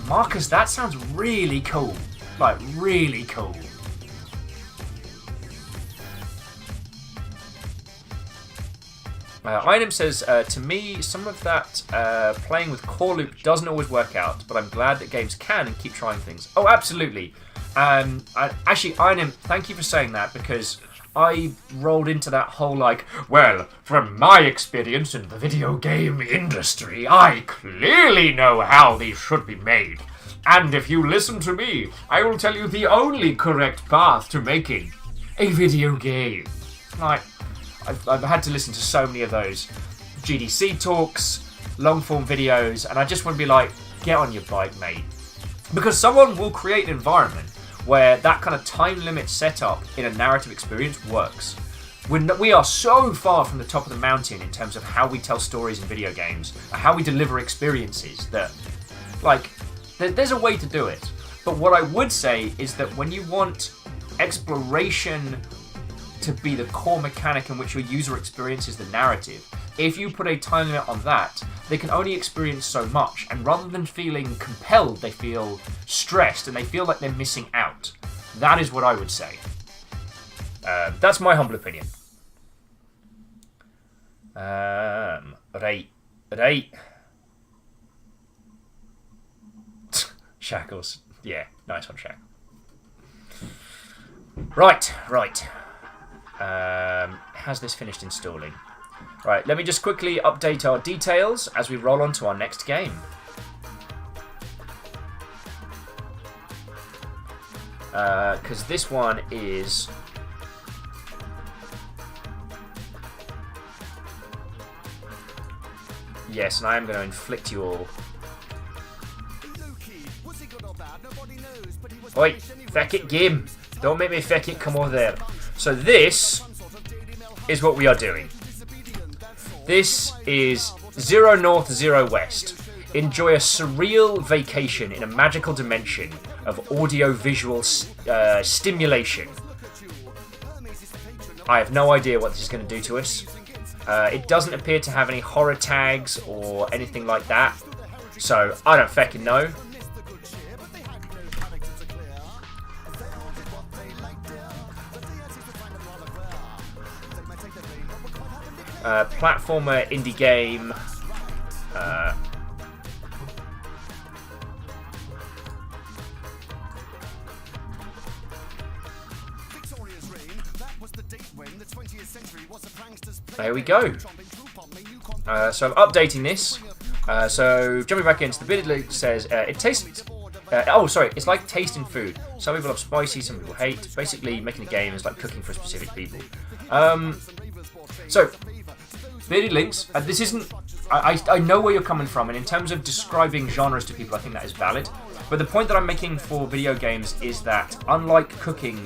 Marcus, that sounds really cool. Like, really cool.Inem says, to me, some of that playing with core loop doesn't always work out, but I'm glad that games can and keep trying things. Oh, absolutely. Actually, Einem, thank you for saying that, because I rolled into that whole, like, well, from my experience in the video game industry, I clearly know how these should be made. And if you listen to me, I will tell you the only correct path to making a video game. Like, I've had to listen to so many of those GDC talks, long-form videos, and I just want to be like, get on your bike, mate. Because someone will create an environment where that kind of time limit setup in a narrative experience works. We are so far from the top of the mountain in terms of how we tell stories in video games, how we deliver experiences, that, like, there's a way to do it. But what I would say is that when you want exploration to be the core mechanic in which your user experiences the narrative, if you put a time limit on that, they can only experience so much, and rather than feeling compelled, they feel stressed and they feel like they're missing out. That is what I would say. That's my humble opinion. Right. Shackles. Yeah, nice one, Shack. Right. Has this finished installing? Right, let me just quickly update our details as we roll on to our next game. Because this one is... Yes, and I am going to inflict you all. Oi, feck it, game. Don't make me feck it, come over there. So this is what we are doing. This is 0 North, 0 West. Enjoy a surreal vacation in a magical dimension of audio-visual stimulation. I have no idea what this is going to do to us. It doesn't appear to have any horror tags or anything like that, so I don't feckin' know. Platformer indie game. There we go. So I'm updating this. So jumping back into the video, it says it tastes oh, sorry. It's like tasting food. Some people love spicy, some people hate. Basically, making a game is like cooking for specific people. So, Bearded Links. This isn't. I know where you're coming from, and in terms of describing genres to people, I think that is valid. But the point that I'm making for video games is that, unlike cooking,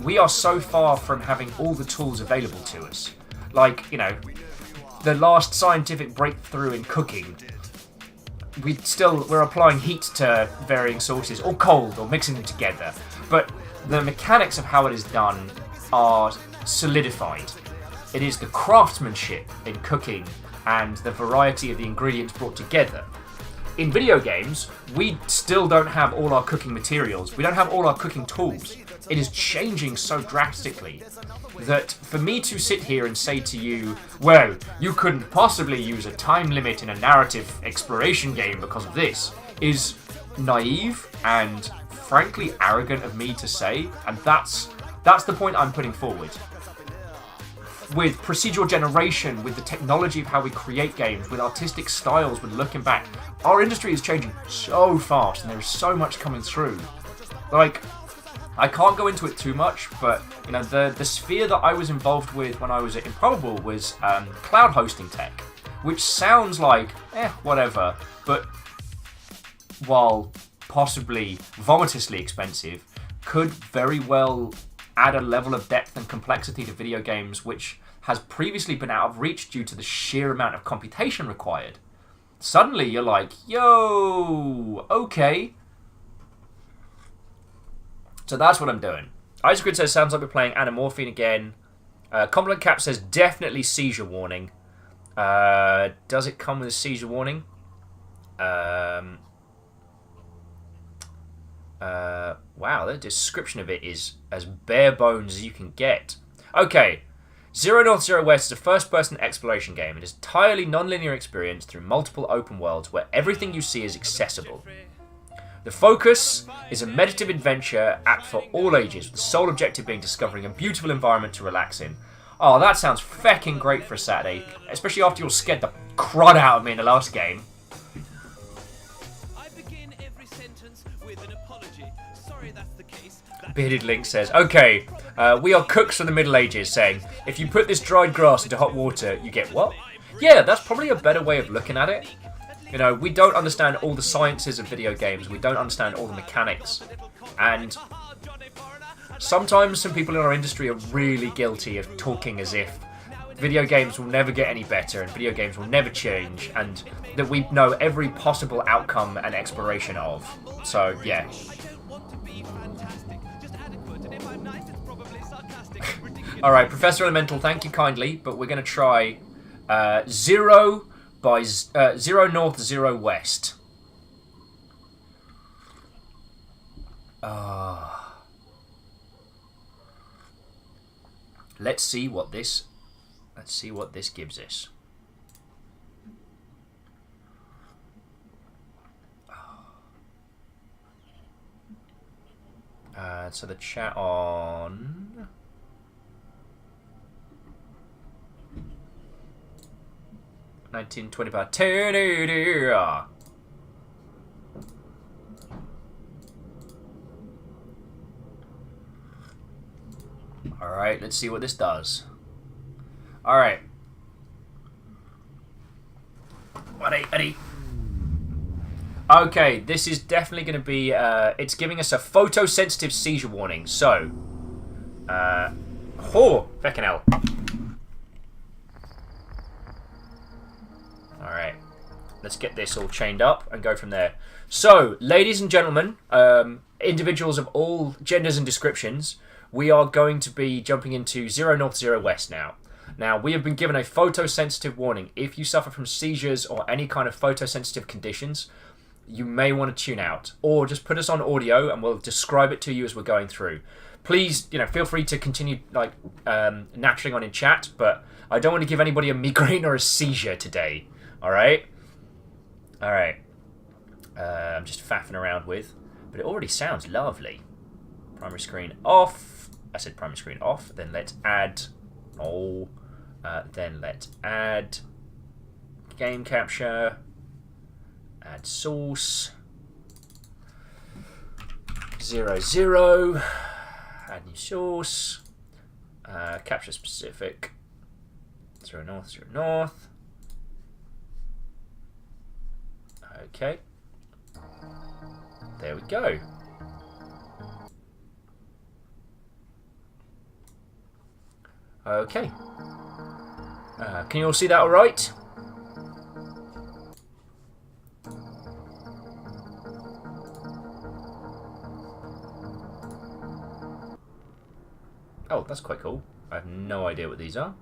we are so far from having all the tools available to us. Like, you know, the last scientific breakthrough in cooking, we're applying heat to varying sources, or cold, or mixing them together. But the mechanics of how it is done are solidified. It is the craftsmanship in cooking and the variety of the ingredients brought together. In video games, we still don't have all our cooking materials. We don't have all our cooking tools. It is changing so drastically that for me to sit here and say to you, well, you couldn't possibly use a time limit in a narrative exploration game because of this, is naive and frankly arrogant of me to say, and that's the point I'm putting forward. With procedural generation, with the technology of how we create games, with artistic styles, with looking back, our industry is changing so fast and there is so much coming through. Like, I can't go into it too much, but you know, the sphere that I was involved with when I was at Improbable was cloud hosting tech, which sounds like, whatever, but while possibly vomitously expensive, could very well add a level of depth and complexity to video games which has previously been out of reach due to the sheer amount of computation required. Suddenly you're like, yo, okay. So that's what I'm doing. Isaac says, sounds like we're playing Anamorphine again. Compliment Cap says, definitely seizure warning. Does it come with a seizure warning? Wow, the description of it is as bare bones as you can get. Okay, Zero North Zero West is a first-person exploration game. It is an entirely non-linear experience through multiple open worlds where everything you see is accessible. The focus is a meditative adventure apt for all ages, with the sole objective being discovering a beautiful environment to relax in. Oh, that sounds fecking great for a Saturday, especially after you scared the crud out of me in the last game. Bearded Link says, okay, we are cooks from the Middle Ages, saying, if you put this dried grass into hot water, you get what? Yeah, that's probably a better way of looking at it. You know, we don't understand all the sciences of video games, we don't understand all the mechanics, and sometimes some people in our industry are really guilty of talking as if video games will never get any better and video games will never change, and that we know every possible outcome and exploration of. So, yeah. Alright, Professor Elemental, thank you kindly, but we're going to try Zero North, Zero West. Let's see what this gives us. So the chat on 1925. Alright, let's see what this does. Alright. Ready. Okay, this is definitely going to be, it's giving us a photosensitive seizure warning, so, feckin' hell. Alright, let's get this all chained up and go from there. So, ladies and gentlemen, individuals of all genders and descriptions, we are going to be jumping into Zero North, Zero West now. Now, we have been given a photosensitive warning. If you suffer from seizures or any kind of photosensitive conditions, you may want to tune out, or just put us on audio and we'll describe it to you as we're going through. Please, feel free to continue nattering on in chat, but I don't want to give anybody a migraine or a seizure today. All right. I'm just faffing around with, but it already sounds lovely. Primary screen off. I said primary screen off. Then let's add. Then let's add game capture. Add source. 0, add new source, capture specific, 0 north, 0 north. Okay, there we go. Okay, can you all see that all right? Oh, that's quite cool. I have no idea what these are.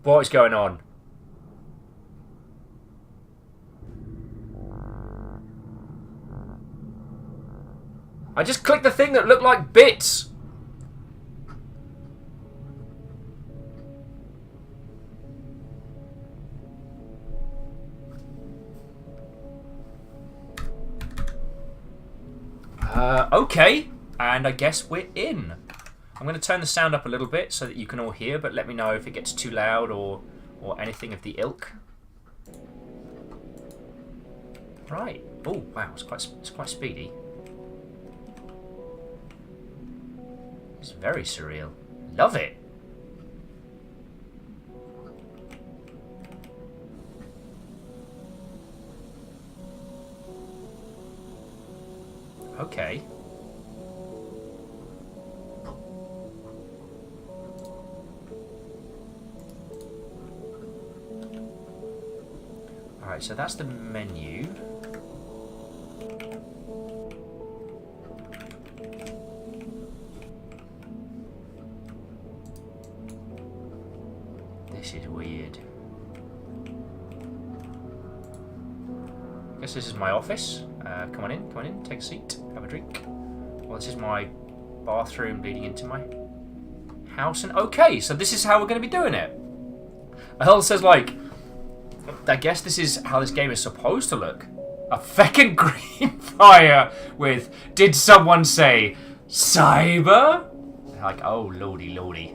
What is going on? I just clicked the thing that looked like bits. Okay. And I guess we're in. I'm going to turn the sound up a little bit so that you can all hear, but let me know if it gets too loud or anything of the ilk. Right. Oh, wow, it's quite speedy. It's very surreal. Love it. Okay. Alright, so that's the menu. This is weird. I guess this is my office. Come on in, take a seat, have a drink. Well, this is my bathroom leading into my house. And okay, so this is how we're going to be doing it. Earl says, like, I guess this is how this game is supposed to look. A feckin' green fire with, did someone say, cyber? Like, oh, lordy, lordy.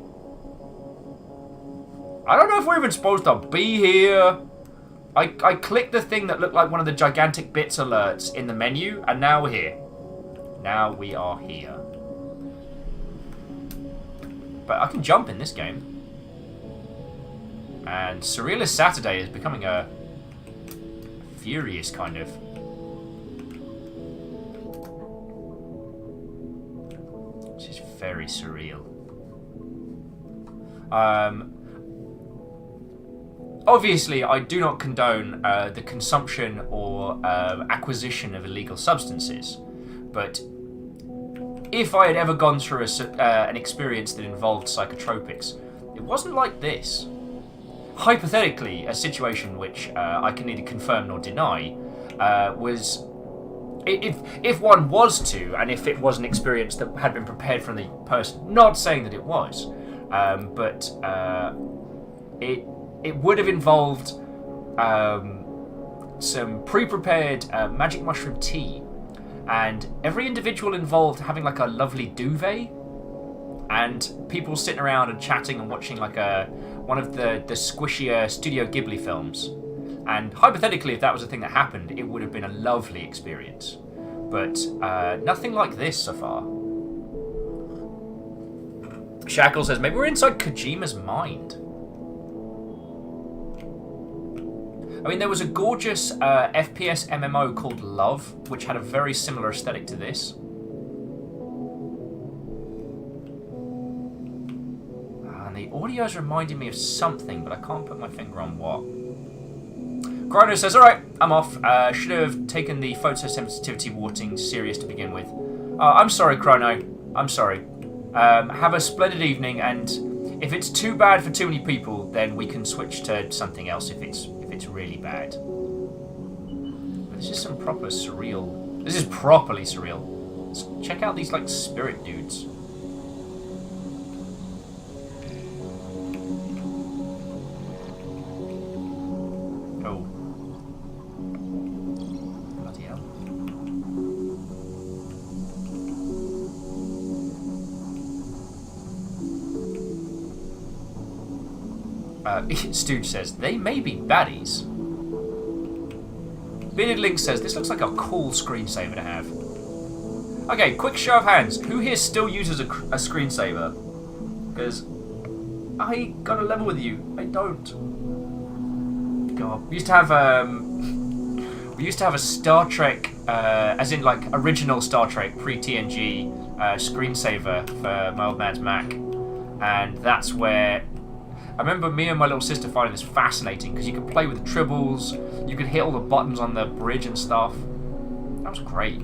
I don't know if we're even supposed to be here. I clicked the thing that looked like one of the gigantic bits alerts in the menu, and now we're here. Now we are here. But I can jump in this game. And Surrealist Saturday is becoming a furious kind of. This is very surreal. Obviously, I do not condone the consumption or acquisition of illegal substances, but if I had ever gone through an experience that involved psychotropics, it wasn't like this. Hypothetically, a situation which I can neither confirm nor deny was, if one was to, and if it was an experience that had been prepared from the person, not saying that it was, but it would have involved some pre-prepared magic mushroom tea, and every individual involved having like a lovely duvet, and people sitting around and chatting and watching like one of the squishier Studio Ghibli films. And hypothetically, if that was a thing that happened, it would have been a lovely experience. But nothing like this so far. Shackle says, maybe we're inside Kojima's mind. I mean, there was a gorgeous FPS MMO called Love, which had a very similar aesthetic to this. And the audio is reminding me of something, but I can't put my finger on what. Chrono says, alright, I'm off. Should have taken the photosensitivity warning serious to begin with. I'm sorry, Chrono. I'm sorry. Have a splendid evening, and if it's too bad for too many people, then we can switch to something else if it's really bad. But this is some proper surreal. This is properly surreal. Let's check out these like spirit dudes. Oh. Bloody hell. Stooge says, they may be baddies. Bearded Link says, this looks like a cool screensaver to have. Okay, quick show of hands. Who here still uses a screensaver? Because I got a level with you. I don't. God, we used to have a Star Trek, as in like original Star Trek pre-TNG screensaver for my old man's Mac, and that's where I remember me and my little sister finding this fascinating because you could play with the tribbles, you could hit all the buttons on the bridge and stuff. That was great.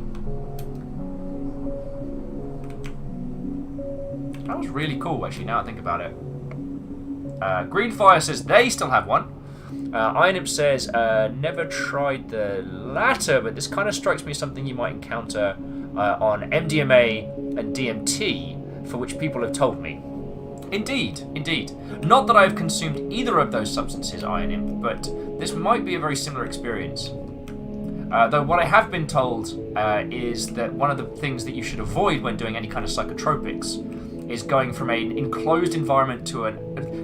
That was really cool, actually, now I think about it. Greenfire says they still have one. Iron Imp says, never tried the latter, but this kind of strikes me as something you might encounter on MDMA and DMT, for which people have told me. Indeed, indeed. Not that I've consumed either of those substances, Iron Imp, but this might be a very similar experience. Though what I have been told is that one of the things that you should avoid when doing any kind of psychotropics is going from an enclosed environment to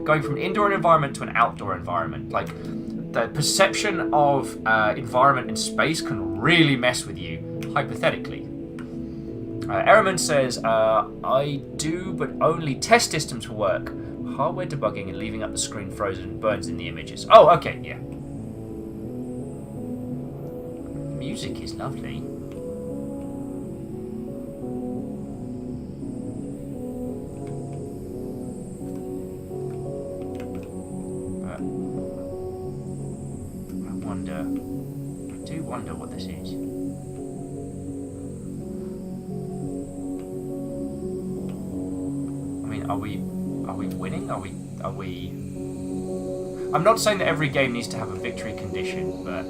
going from an indoor environment to an outdoor environment. Like, the perception of environment and space can really mess with you, hypothetically. Ehrman says, I do, but only test systems will work. Hardware debugging and leaving up the screen frozen burns in the images. Oh, okay, yeah. Music is lovely. I do wonder what this is. I mean, are we winning? Are we? I'm not saying that every game needs to have a victory condition, but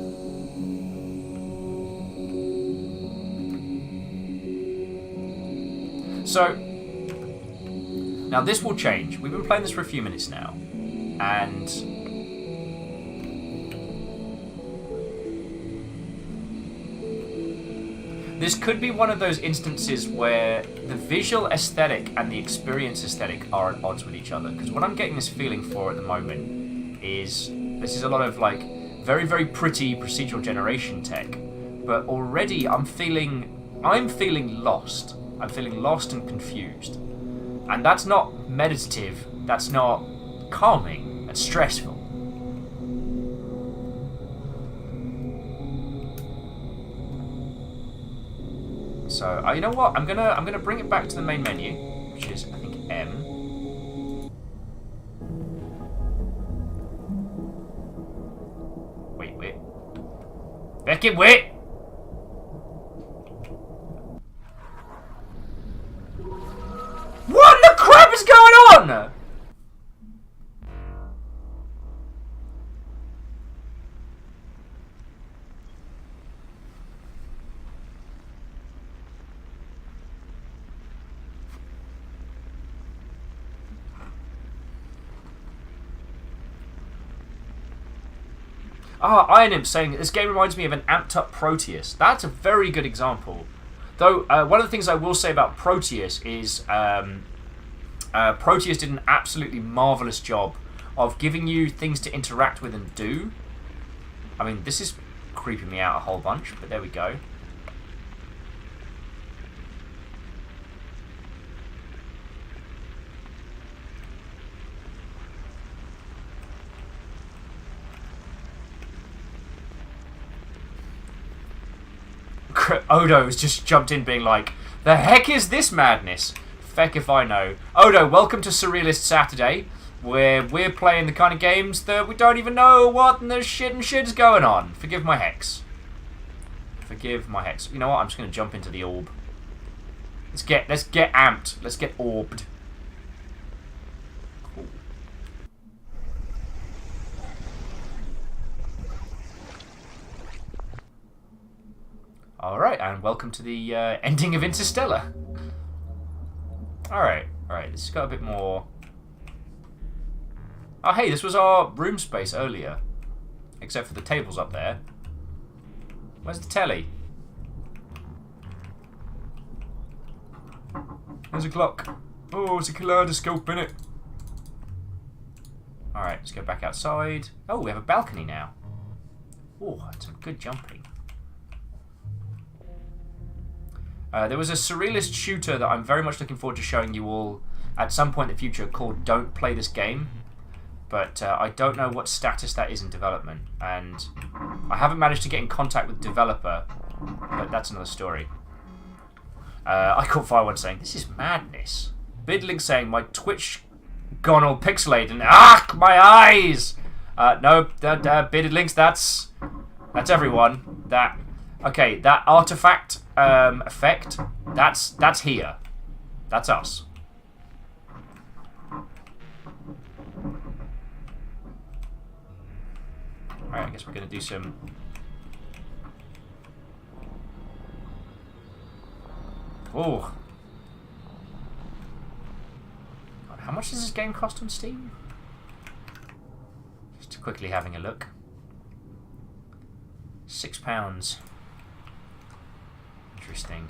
so now this will change. We've been playing this for a few minutes now, and this could be one of those instances where the visual aesthetic and the experience aesthetic are at odds with each other. Because what I'm getting this feeling for at the moment is this is a lot of like very, very pretty procedural generation tech, but already I'm feeling lost. I'm feeling lost and confused, and that's not meditative. That's not calming. That's stressful. So, you know what? I'm gonna bring it back to the main menu, which is I think M. Wait. Beckett, wait! What the crap is going on? Iron Imp saying this game reminds me of an amped up Proteus. That's a very good example. Though, one of the things I will say about Proteus is Proteus did an absolutely marvellous job of giving you things to interact with and do. I mean, this is creeping me out a whole bunch, but there we go. Odo has just jumped in being like, the heck is this madness? Feck if I know. Odo, welcome to Surrealist Saturday, where we're playing the kind of games that we don't even know what and the shit is going on. Forgive my hex. Forgive my hex. You know what? I'm just going to jump into the orb. Let's get amped. Let's get orbed. Cool. Alright, and welcome to the ending of Interstellar. Alright, this has got a bit more... Oh hey, this was our room space earlier. Except for the tables up there. Where's the telly? There's a clock. Oh, it's a kaleidoscope in it. Alright, let's go back outside. Oh, we have a balcony now. Oh, that's some good jumping. There was a surrealist shooter that I'm very much looking forward to showing you all at some point in the future called Don't Play This Game. But I don't know what status that is in development. And I haven't managed to get in contact with the developer, but that's another story. I caught Fire1 saying, this is madness. Bidlink saying, my Twitch gone all pixelated and my eyes! No, Bidlinks, that's everyone. Okay, that artifact effect, that's here. That's us. Alright, I guess we're gonna do some... Oh. God, how much does this game cost on Steam? Just quickly having a look. £6. Interesting.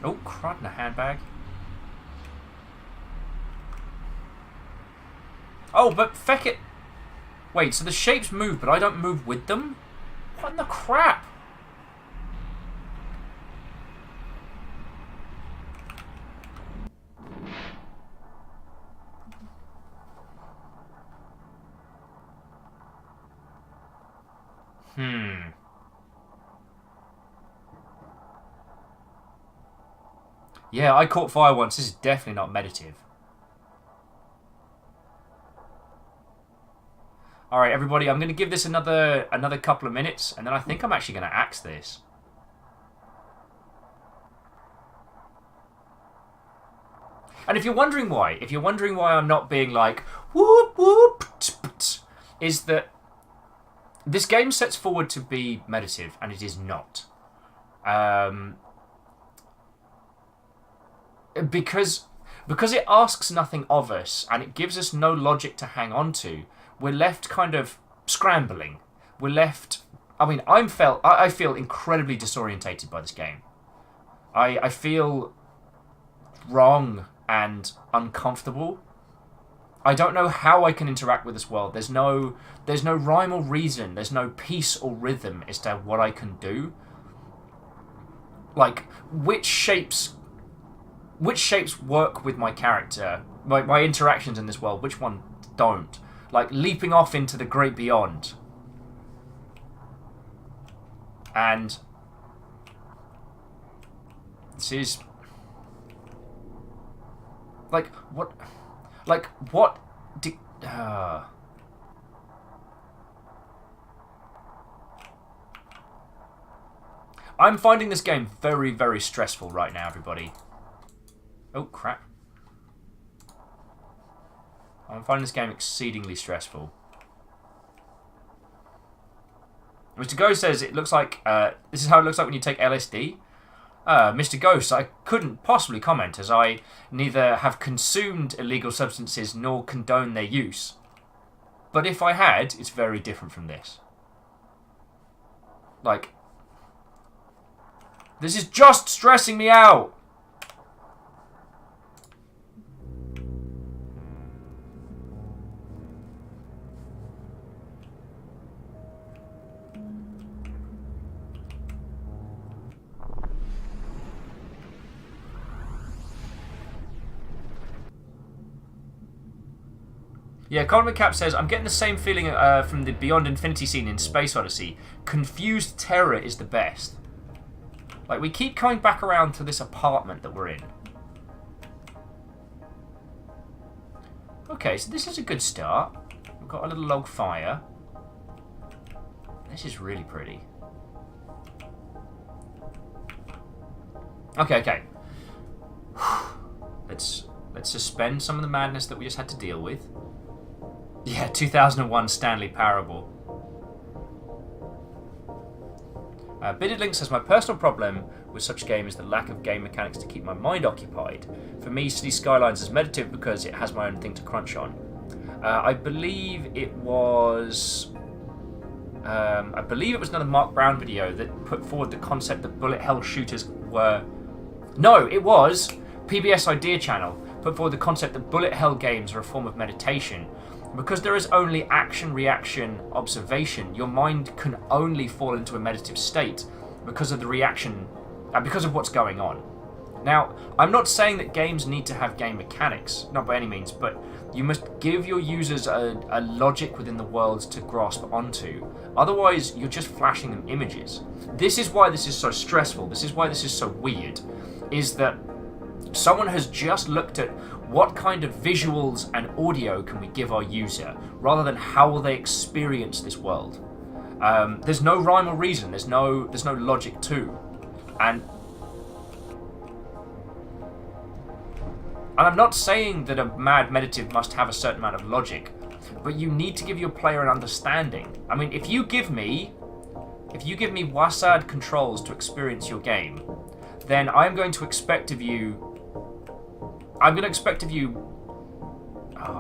Oh, crud, in a handbag. Oh, but feck it. Wait, so the shapes move, but I don't move with them? What in the crap? Yeah, I caught fire once. This is definitely not meditative. Alright, everybody, I'm going to give this another couple of minutes, and then I think I'm actually going to axe this. And if you're wondering why I'm not being like, whoop, whoop, is that this game sets forward to be meditative, and it is not. Because it asks nothing of us, and it gives us no logic to hang on to, we're left kind of scrambling. We're left... I mean, I feel incredibly disorientated by this game. I feel wrong and uncomfortable. I don't know how I can interact with this world. There's no rhyme or reason. There's no peace or rhythm as to what I can do. Like, which shapes work with my character, my interactions in this world, which one don't? Like, leaping off into the great beyond. And this is... Like, what... Like, what... I'm finding this game very, very stressful right now, everybody. Oh, crap. I'm finding this game exceedingly stressful. Mr. Ghost says it looks like... this is how it looks like when you take LSD. Mr. Ghost, I couldn't possibly comment, as I neither have consumed illegal substances nor condone their use. But if I had, it's very different from this. Like... This is just stressing me out! Yeah, Colin McCap says, I'm getting the same feeling from the Beyond Infinity scene in Space Odyssey. Confused terror is the best. Like, we keep coming back around to this apartment that we're in. Okay, so this is a good start. We've got a little log fire. This is really pretty. Okay. Let's suspend some of the madness that we just had to deal with. Yeah, 2001 Stanley Parable. Bidded Link says, my personal problem with such a game is the lack of game mechanics to keep my mind occupied. For me, City Skylines is meditative because it has my own thing to crunch on. I believe it was another Mark Brown video that put forward the concept that bullet hell shooters were... No, it was PBS Idea Channel put forward the concept that bullet hell games are a form of meditation. Because there is only action, reaction, observation, your mind can only fall into a meditative state because of the reaction, because of what's going on. Now, I'm not saying that games need to have game mechanics, not by any means, but you must give your users a logic within the world to grasp onto. Otherwise, you're just flashing them images. This is why this is so stressful, this is why this is so weird, is that someone has just looked at what kind of visuals and audio can we give our user, rather than how will they experience this world. There's no rhyme or reason, there's no logic to. And I'm not saying that a mad meditative must have a certain amount of logic, but you need to give your player an understanding. I mean, if you give me WASD controls to experience your game, then I'm going to expect of you... Oh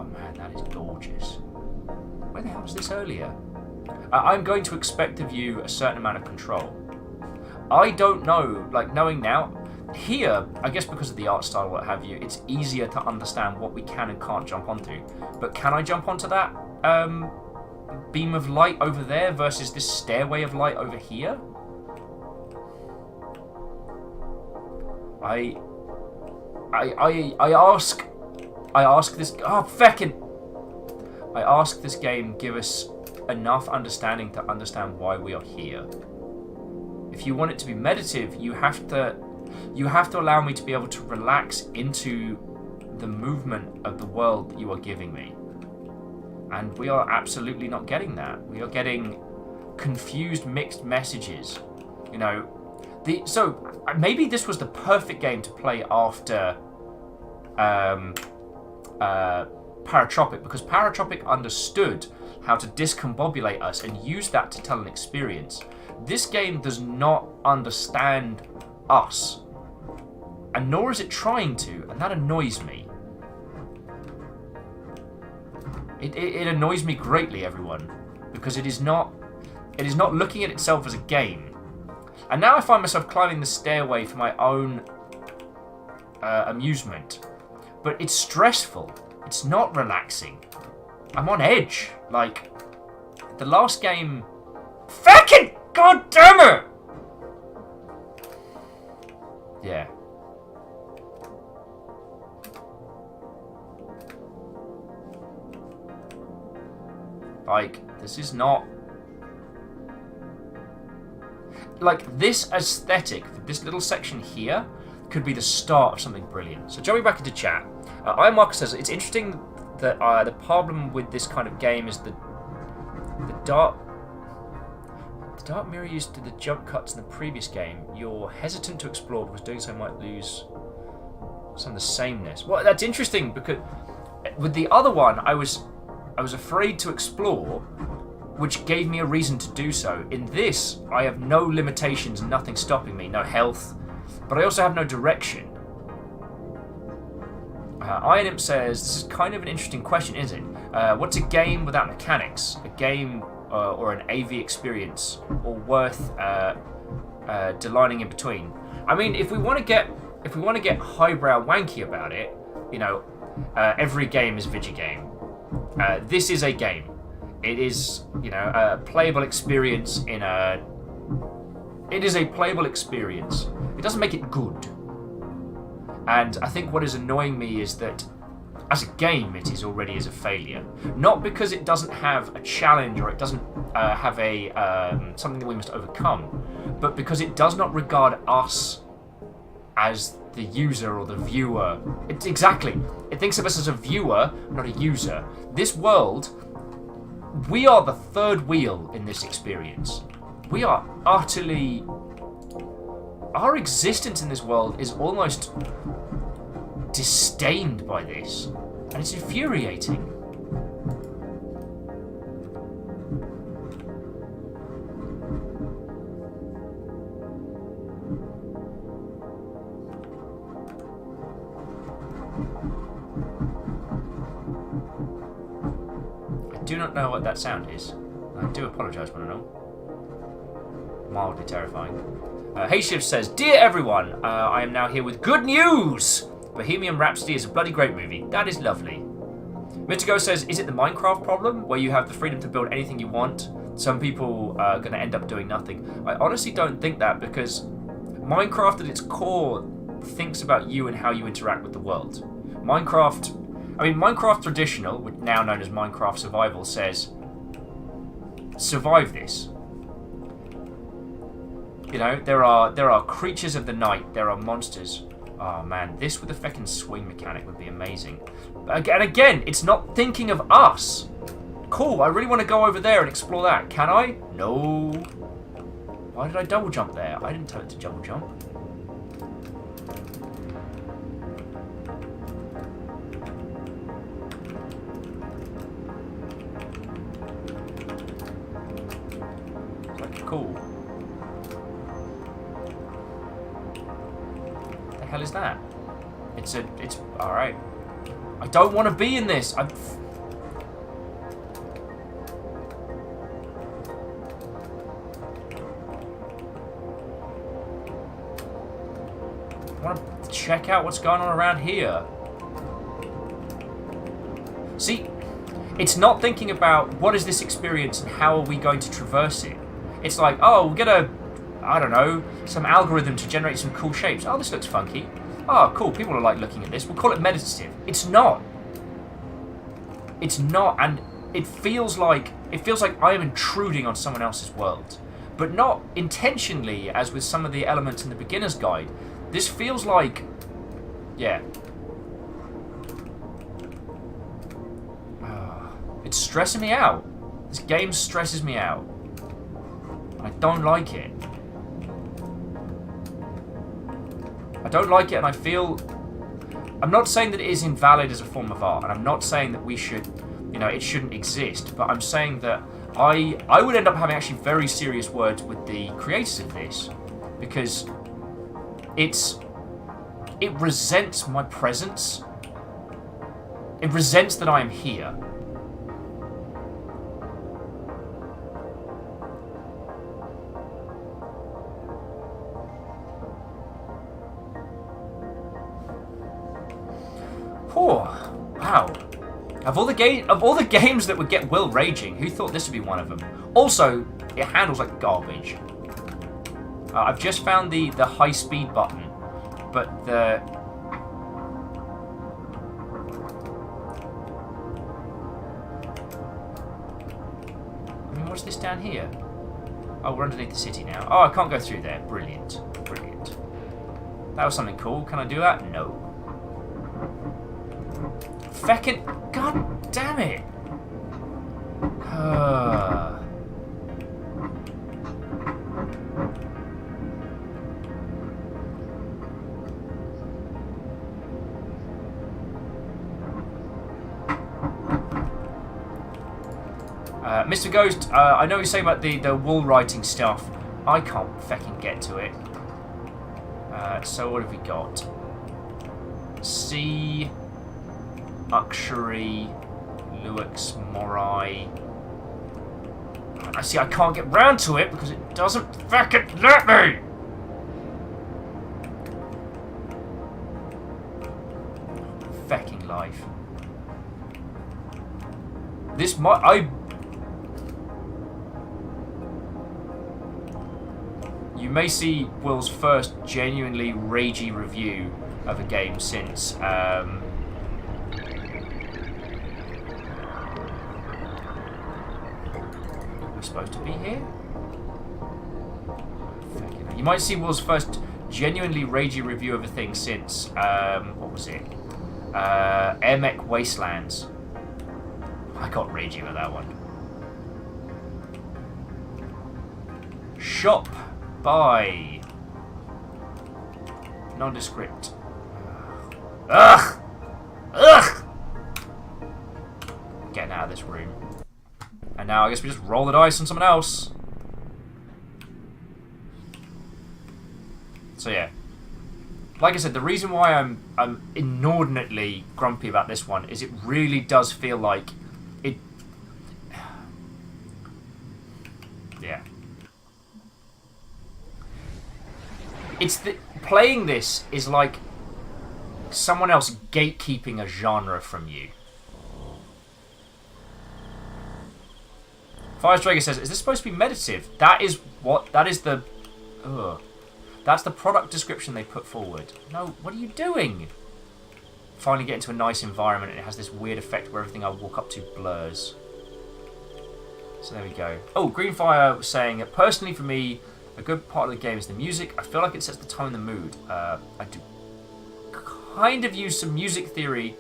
man, that is gorgeous. Where the hell was this earlier? I'm going to expect of you a certain amount of control. I don't know, like, knowing now, here, I guess because of the art style, what have you, it's easier to understand what we can and can't jump onto. But can I jump onto that beam of light over there versus this stairway of light over here? I ask this... Oh, feckin'! I ask this game give us enough understanding to understand why we are here. If you want it to be meditative, you have to allow me to be able to relax into the movement of the world that you are giving me. And we are absolutely not getting that. We are getting confused, mixed messages. You know, so maybe this was the perfect game to play after Paratropic, because Paratropic understood how to discombobulate us and use that to tell an experience. This game does not understand us, and nor is it trying to, and that annoys me. It annoys me greatly, everyone, because it is not looking at itself as a game. And now I find myself climbing the stairway for my own amusement, but it's stressful. It's not relaxing. I'm on edge. Like the last game. Fucking goddamn it! Yeah. Like, this is not... Like, this aesthetic, this little section here, could be the start of something brilliant. So jumping back into chat, Iron Marcus says, it's interesting that the problem with this kind of game is the dark mirror used to the jump cuts in the previous game. You're hesitant to explore because doing so might lose some of the sameness. Well, that's interesting because with the other one, I was afraid to explore, which gave me a reason to do so. In this, I have no limitations, nothing stopping me, no health, but I also have no direction. Iron Imp says, this is kind of an interesting question, isn't it? What's a game without mechanics? A game or an AV experience, or worth delining in between? I mean, if we want to get highbrow wanky about it, you know, every game is video game. This is a game. It is, you know, a playable experience in a... It is a playable experience. It doesn't make it good. And I think what is annoying me is that as a game, it is already as a failure. Not because it doesn't have a challenge or it doesn't have a something that we must overcome, but because it does not regard us as the user or the viewer. Exactly. It thinks of us as a viewer, not a user. This world, we are the third wheel in this experience. We are utterly... Our existence in this world is almost disdained by this, and it's infuriating. I do not know what that sound is. I do apologise when I know. Mildly terrifying. Hey Shiv says, Dear everyone, I am now here with good news! Bohemian Rhapsody is a bloody great movie. That is lovely. Mr. Go says, is it the Minecraft problem, where you have the freedom to build anything you want? Some people are going to end up doing nothing. I honestly don't think that, because Minecraft at its core thinks about you and how you interact with the world. Minecraft Traditional, now known as Minecraft Survival, says, survive this. You know, there are creatures of the night, there are monsters. Oh man, this with a feckin' swing mechanic would be amazing. And again, it's not thinking of us. Cool, I really want to go over there and explore that. Can I? No. Why did I double jump there? I didn't tell it to double jump. Cool. What the hell is that? It's alright. I don't want to be in this. I want to check out what's going on around here. See, it's not thinking about what is this experience and how are we going to traverse it. It's like, oh, we'll get I don't know, some algorithm to generate some cool shapes. Oh, this looks funky. Oh, cool, people are like looking at this. We'll call it meditative. It's not. It's not, and it feels like I am intruding on someone else's world. But not intentionally, as with some of the elements in the beginner's guide. This feels like, yeah. It's stressing me out. This game stresses me out. I don't like it. I don't like it, and I feel... I'm not saying that it is invalid as a form of art, and I'm not saying that we should, you know, it shouldn't exist, but I'm saying that I would end up having actually very serious words with the creators of this, because it resents my presence. It resents that I am here. Oh, wow. Of all the games that would get Will raging, who thought this would be one of them? Also, it handles like garbage. I've just found the high speed button, but the... I mean, what's this down here? Oh, we're underneath the city now. Oh, I can't go through there. Brilliant. Brilliant. That was something cool. Can I do that? No. Feckin'... God damn it! Mr. Ghost, I know you're saying about the wool writing stuff. I can't feckin' get to it. So what have we got? C... Akshari, Luix, Morai. I see I can't get round to it because it doesn't fucking let me! Fecking life. This might... You may see Will's first genuinely ragey review of a game since... supposed to be here? You might see Will's first genuinely ragey review of a thing since, what was it? Airmech Wastelands. I got ragey with that one. Shop by nondescript. Ugh! Ugh! Getting out of this room. And now I guess we just roll the dice on someone else. So yeah. Like I said, the reason why I'm inordinately grumpy about this one is it really does feel like it... Yeah. It's the... Playing this is like someone else gatekeeping a genre from you. Firestriker says, is this supposed to be meditative? That is what... That is the... Ugh. That's the product description they put forward. No, what are you doing? Finally get into a nice environment and it has this weird effect where everything I walk up to blurs. So there we go. Oh, Greenfire was saying, personally for me, a good part of the game is the music. I feel like it sets the tone and the mood. I do kind of use some music theory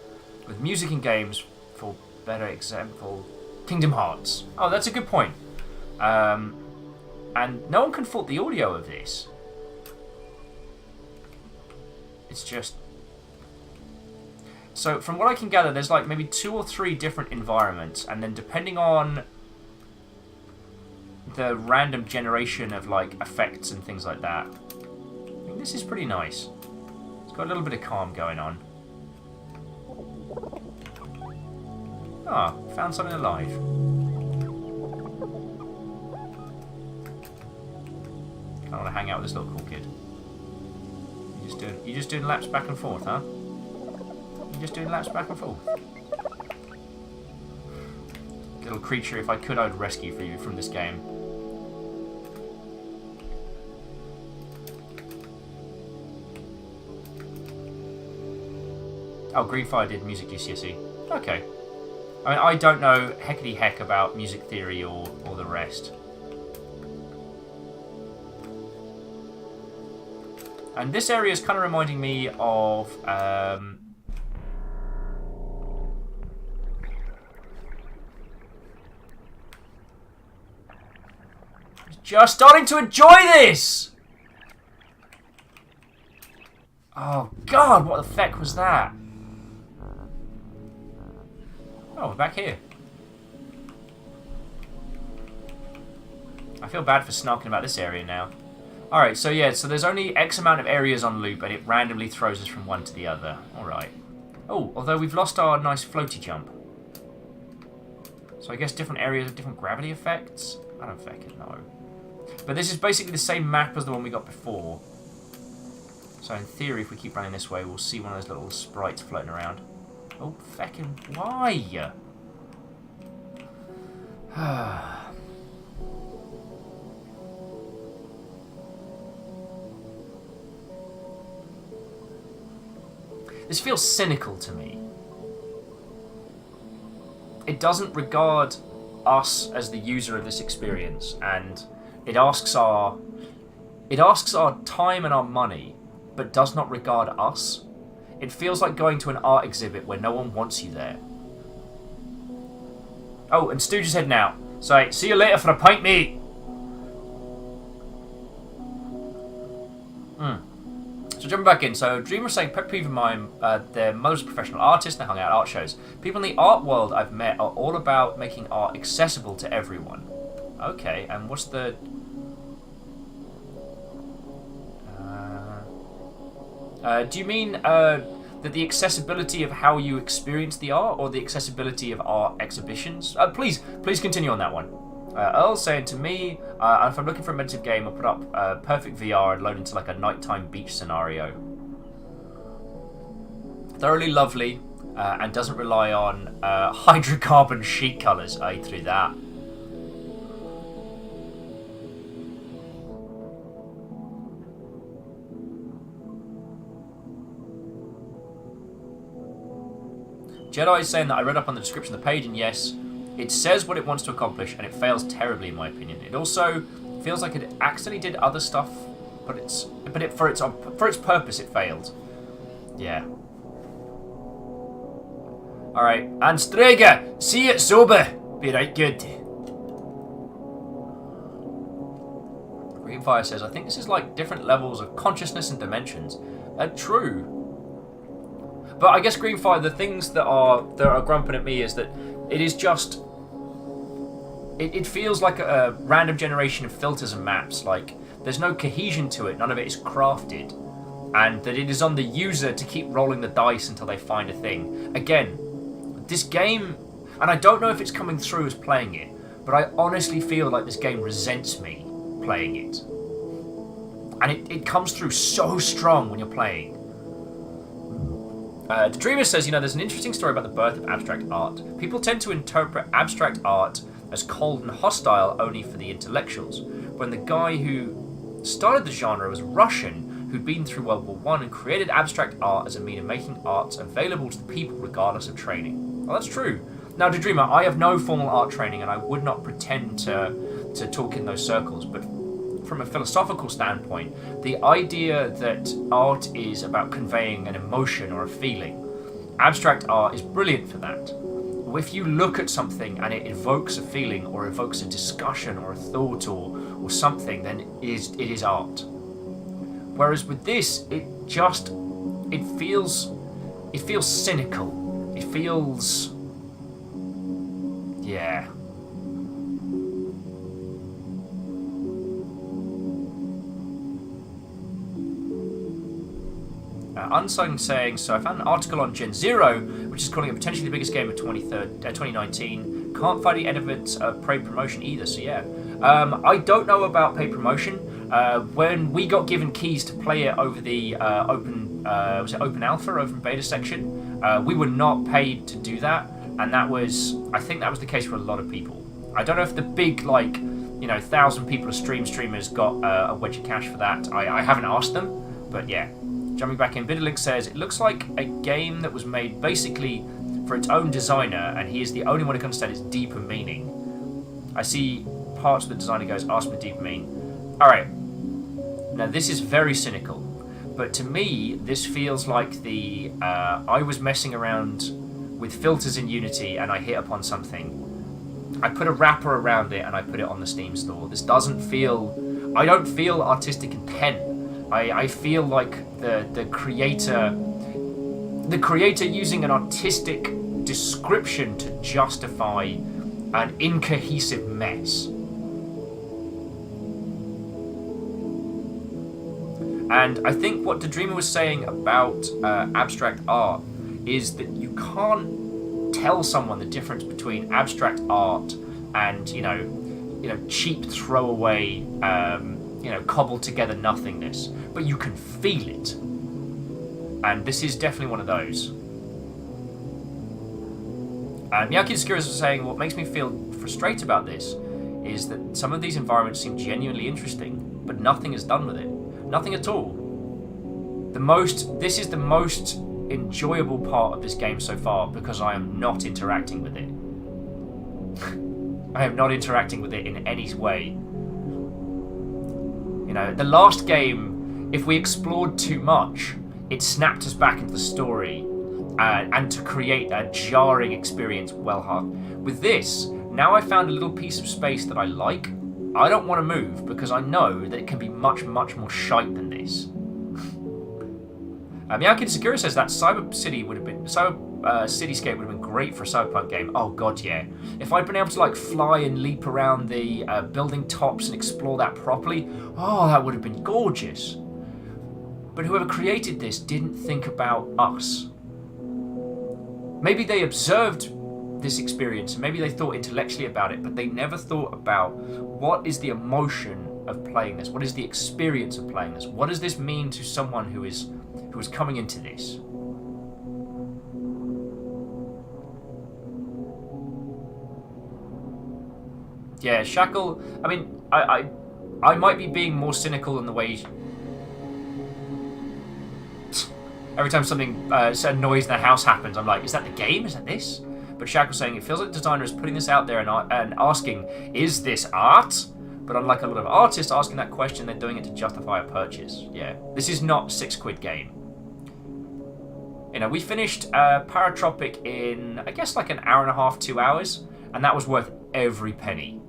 with music in games. For better example, Kingdom Hearts. Oh, that's a good point. And no one can fault the audio of this. It's just... So, from what I can gather, there's like maybe 2 or 3 different environments, and then depending on the random generation of like effects and things like that, I think this is pretty nice. It's got a little bit of calm going on. Ah, found something alive. I want to hang out with this little cool kid. You just doing laps back and forth, huh? You just doing laps back and forth. Little creature, if I could, I'd rescue for you from this game. Oh, Greenfire did music GCSE. Okay. I mean, I don't know heckety heck about music theory or the rest. And this area is kind of reminding me of... just starting to enjoy this! Oh, God, what the feck was that? Oh, we're back here. I feel bad for snarking about this area now. Alright, so yeah, so there's only X amount of areas on loop, and it randomly throws us from one to the other. Alright. Oh, although we've lost our nice floaty jump. So I guess different areas have different gravity effects? I don't fucking know. But this is basically the same map as the one we got before. So in theory, if we keep running this way, we'll see one of those little sprites floating around. Oh, feckin' why? This feels cynical to me. It doesn't regard us as the user of this experience, and it asks our time and our money, but does not regard us. It feels like going to an art exhibit where no one wants you there. Oh, and Stooge is heading out. So, see you later for a pint, mate. So jumping back in, so Dreamer saying pet peeve of mine, their mother's a professional artist, they hung out at art shows. People in the art world I've met are all about making art accessible to everyone. Okay, and what's the... do you mean that the accessibility of how you experience the art, or the accessibility of art exhibitions? Please continue on that one. Earl's saying to me, if I'm looking for a meditative game, I'll put up perfect VR and load into like a nighttime beach scenario. Thoroughly lovely, and doesn't rely on hydrocarbon sheet colours. I threw that. Jedi is saying that I read up on the description of the page, and yes, it says what it wants to accomplish, and it fails terribly in my opinion. It also feels like it accidentally did other stuff, but for its purpose it failed. Yeah. All right, and Strega, see it sober. Be right good. Greenfire says, I think this is like different levels of consciousness and dimensions. True. But I guess Greenfire, the things that are grumping at me is that it is just... It feels like a random generation of filters and maps. Like, there's no cohesion to it. None of it is crafted. And that it is on the user to keep rolling the dice until they find a thing. Again, this game... And I don't know if it's coming through as playing it, but I honestly feel like this game resents me playing it. And it comes through so strong when you're playing. The Dreamer says, there's an interesting story about the birth of abstract art. People tend to interpret abstract art as cold and hostile only for the intellectuals, when the guy who started the genre was Russian, who'd been through World War I and created abstract art as a means of making art available to the people regardless of training. Well, that's true. Now, The Dreamer, I have no formal art training, and I would not pretend to talk in those circles, but from a philosophical standpoint, the idea that art is about conveying an emotion or a feeling, abstract art is brilliant for that. If you look at something and it evokes a feeling or evokes a discussion or a thought or something, then it is art. Whereas with this, it feels cynical. It feels, yeah. Unsung saying, so I found an article on Gen Zero, which is calling it potentially the biggest game of 2019. Can't find any evidence of paid promotion either, so yeah. I don't know about paid promotion. When we got given keys to play it over the open alpha, open beta section, we were not paid to do that, and I think that was the case for a lot of people. I don't know if the big, 1,000 people of streamers got a wedge of cash for that. I haven't asked them, but yeah. Jumping back in, Bitterlink says, it looks like a game that was made basically for its own designer, and he is the only one who can understand its deeper meaning. I see parts of the designer goes, ask me deeper meaning. Alright, now this is very cynical, but to me, this feels like I was messing around with filters in Unity and I hit upon something. I put a wrapper around it and I put it on the Steam store. This doesn't feel, I don't feel artistic intent. I feel like the creator using an artistic description to justify an incohesive mess. And I think what the Dreamer was saying about abstract art is that you can't tell someone the difference between abstract art and cheap throwaway cobbled together nothingness, but you can feel it, and this is definitely one of those. And Miyaki Skira was saying, what makes me feel frustrated about this is that some of these environments seem genuinely interesting, but nothing is done with it. Nothing at all. This is the most enjoyable part of this game so far because I am not interacting with it. I am not interacting with it in any way. The last game, if we explored too much, it snapped us back into the story and to create a jarring experience well hard. With this, now I found a little piece of space that I like. I don't want to move because I know that it can be much, much more shite than this. Miyaki Sakura says that Cityscape would have been great for a Cyberpunk game. Oh god, yeah. If I'd been able to fly and leap around the building tops and explore that properly, oh, that would have been gorgeous. But whoever created this didn't think about us. Maybe they observed this experience and maybe they thought intellectually about it, but they never thought about what is the emotion of playing this? What is the experience of playing this? What does this mean to someone who is coming into this? Yeah, Shackle, I mean, I might be being more cynical in the way... Every time something, a noise in the house happens, I'm like, is that the game? Is that this? But Shackle's saying, it feels like the designer is putting this out there and asking, is this art? But unlike a lot of artists asking that question, they're doing it to justify a purchase. Yeah, this is not a £6 game. We finished Paratropic in, I guess, an hour and a half, 2 hours, and that was worth every penny.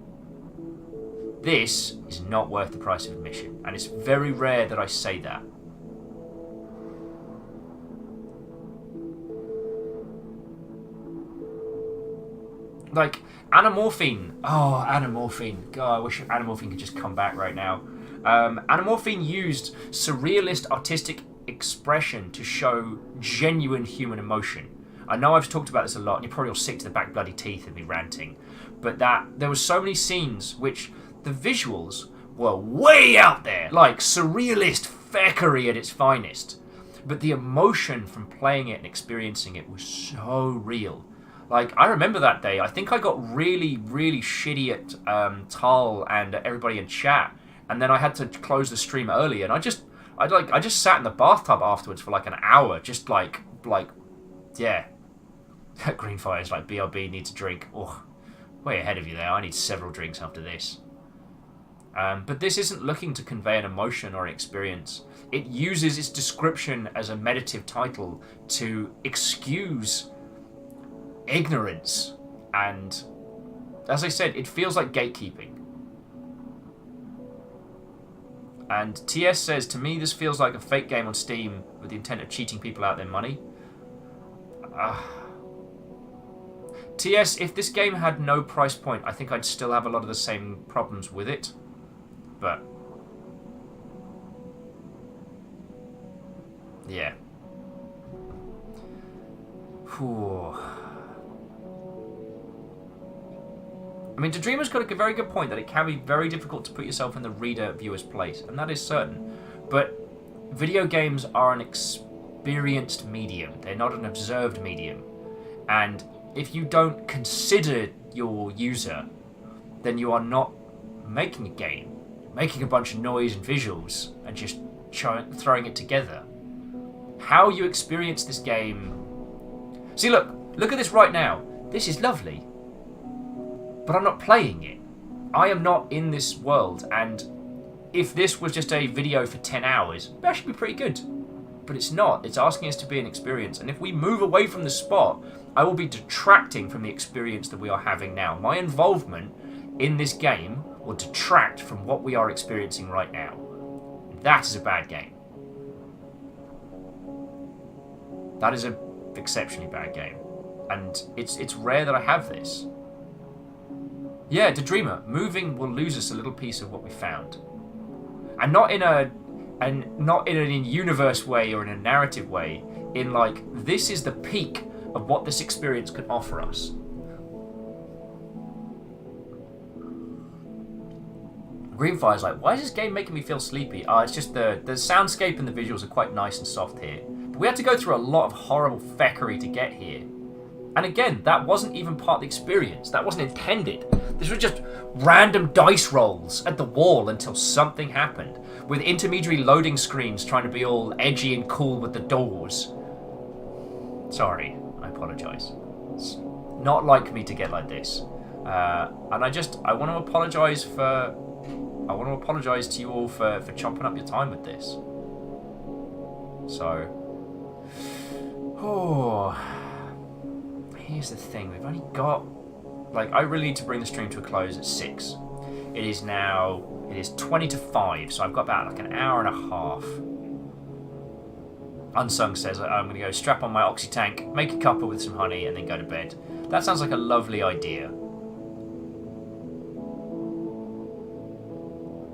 This is not worth the price of admission, and it's very rare that I say that. Anamorphine. Oh, Anamorphine. God, I wish Anamorphine could just come back right now. Anamorphine used surrealist artistic expression to show genuine human emotion. I know I've talked about this a lot, and you're probably all sick to the back bloody teeth of me ranting, but there was so many scenes which the visuals were way out there, surrealist feckery at its finest. but the emotion from playing it and experiencing it was so real. Like, I remember that day. I think I got really, really shitty at Tal and everybody in chat, and then I had to close the stream early, and I just sat in the bathtub afterwards for like an hour, just like, yeah. Greenfire is like, BRB, need to drink. Oh, way ahead of you there. I need several drinks after this. But this isn't looking to convey an emotion or an experience. It uses its description as a meditative title to excuse ignorance, and as I said, it feels like gatekeeping. And TS says, to me this feels like a fake game on Steam with the intent of cheating people out their money. TS, if this game had no price point, I think I'd still have a lot of the same problems with it, but yeah. Whew. I mean, Dreamer's got a very good point that it can be very difficult to put yourself in the reader-viewer's place, and that is certain. But video games are an experienced medium. They're not an observed medium. And if you don't consider your user, then you are not making a game. You're making a bunch of noise and visuals and just throwing it together. How you experience this game... See, look at this right now. This is lovely. But I'm not playing it. I am not in this world, and if this was just a video for 10 hours, that should be pretty good. But it's not. It's asking us to be an experience, and if we move away from the spot, I will be detracting from the experience that we are having now. My involvement in this game will detract from what we are experiencing right now. That is a bad game. That is an exceptionally bad game. And it's rare that I have this. Yeah, the Dreamer, moving will lose us a little piece of what we found. And not in an universe way or in a narrative way, in like, this is the peak of what this experience can offer us. Greenfire's like, why is this game making me feel sleepy? It's just the soundscape and the visuals are quite nice and soft here. But we had to go through a lot of horrible feckery to get here. And again, that wasn't even part of the experience. That wasn't intended. This was just random dice rolls at the wall until something happened, with intermediary loading screens trying to be all edgy and cool with the doors. Sorry, I apologise. It's not like me to get like this. And I want to apologise to you all for chomping up your time with this. So, here's the thing, we've only got, like, I really need to bring the stream to a close at 6. It is 20 to 5, so I've got about like an hour and a half. Unsung says I'm going to go strap on my oxy tank, make a cuppa with some honey, and then go to bed. That sounds like a lovely idea.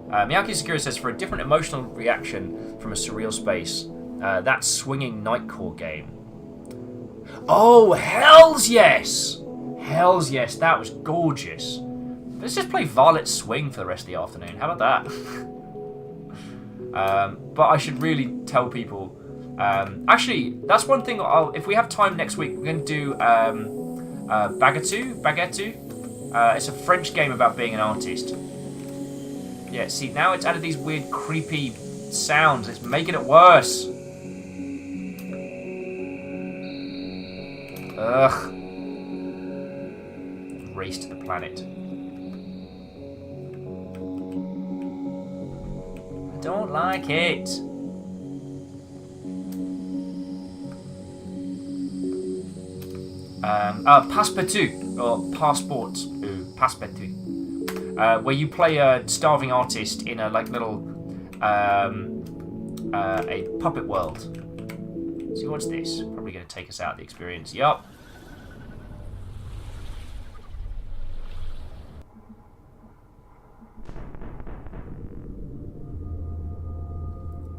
Miyaki Sakura says, for a different emotional reaction from a surreal space, that swinging Nightcore game. Oh, hells yes! Hells yes, that was gorgeous. Let's just play Varlet Swing for the rest of the afternoon. How about that? But I should really tell people... actually, that's one thing, if we have time next week, we're going to do Baguette. It's a French game about being an artist. Yeah, see, now it's added these weird, creepy sounds. It's making it worse. Ugh. Race to the planet. I don't like it. Passepartout, or Passport, Passepartout, where you play a starving artist in a like little a puppet world. See, what's this? Probably going to take us out of the experience. Yup.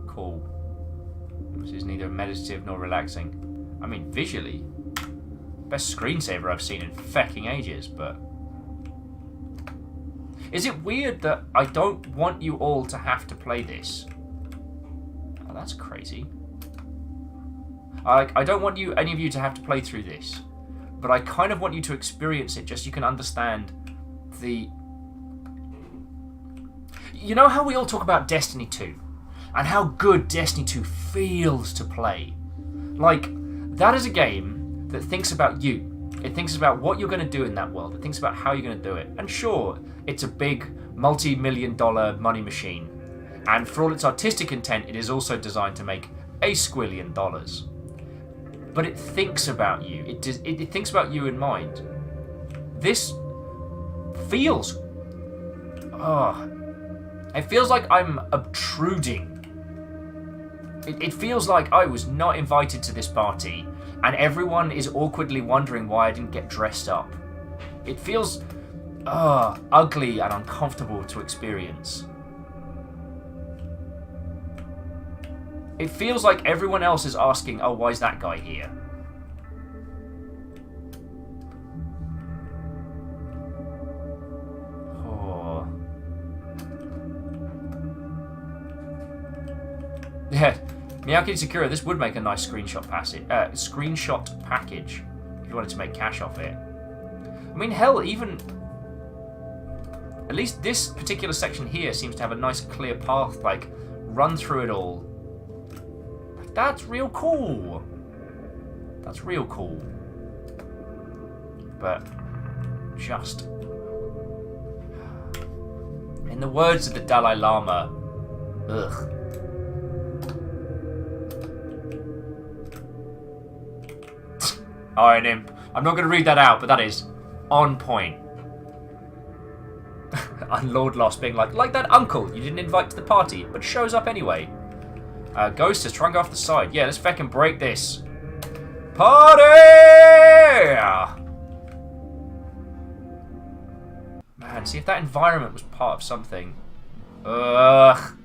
Cool. This is neither meditative nor relaxing. I mean, visually, best screensaver I've seen in fecking ages, but... Is it weird that I don't want you all to have to play this? Oh, that's crazy. I don't want any of you to have to play through this, but I kind of want you to experience it just so you can understand the... You know how we all talk about Destiny 2? And how good Destiny 2 feels to play? Like, that is a game that thinks about you. It thinks about what you're going to do in that world. It thinks about how you're going to do it. And sure, it's a big, multi-million-dollar money machine. And for all its artistic intent, it is also designed to make a squillion dollars. But it thinks about you. It thinks about you in mind. This feels... it feels like I'm obtruding. It feels like I was not invited to this party, and everyone is awkwardly wondering why I didn't get dressed up. It feels ugly and uncomfortable to experience. It feels like everyone else is asking, oh, why is that guy here? Oh. Yeah. Miyaki Sakura, this would make a nice screenshot package if you wanted to make cash off it. I mean, hell, even... At least this particular section here seems to have a nice clear path, like, run through it all. Like, that's real cool. That's real cool. But, just... In the words of the Dalai Lama, ugh. Iron Imp. I'm not going to read that out, but that is on point. And Lord Lost being like that uncle you didn't invite to the party, but shows up anyway. Ghost is trying to go off the side. Yeah, let's feckin' break this. Party! Man, see if that environment was part of something. Ugh.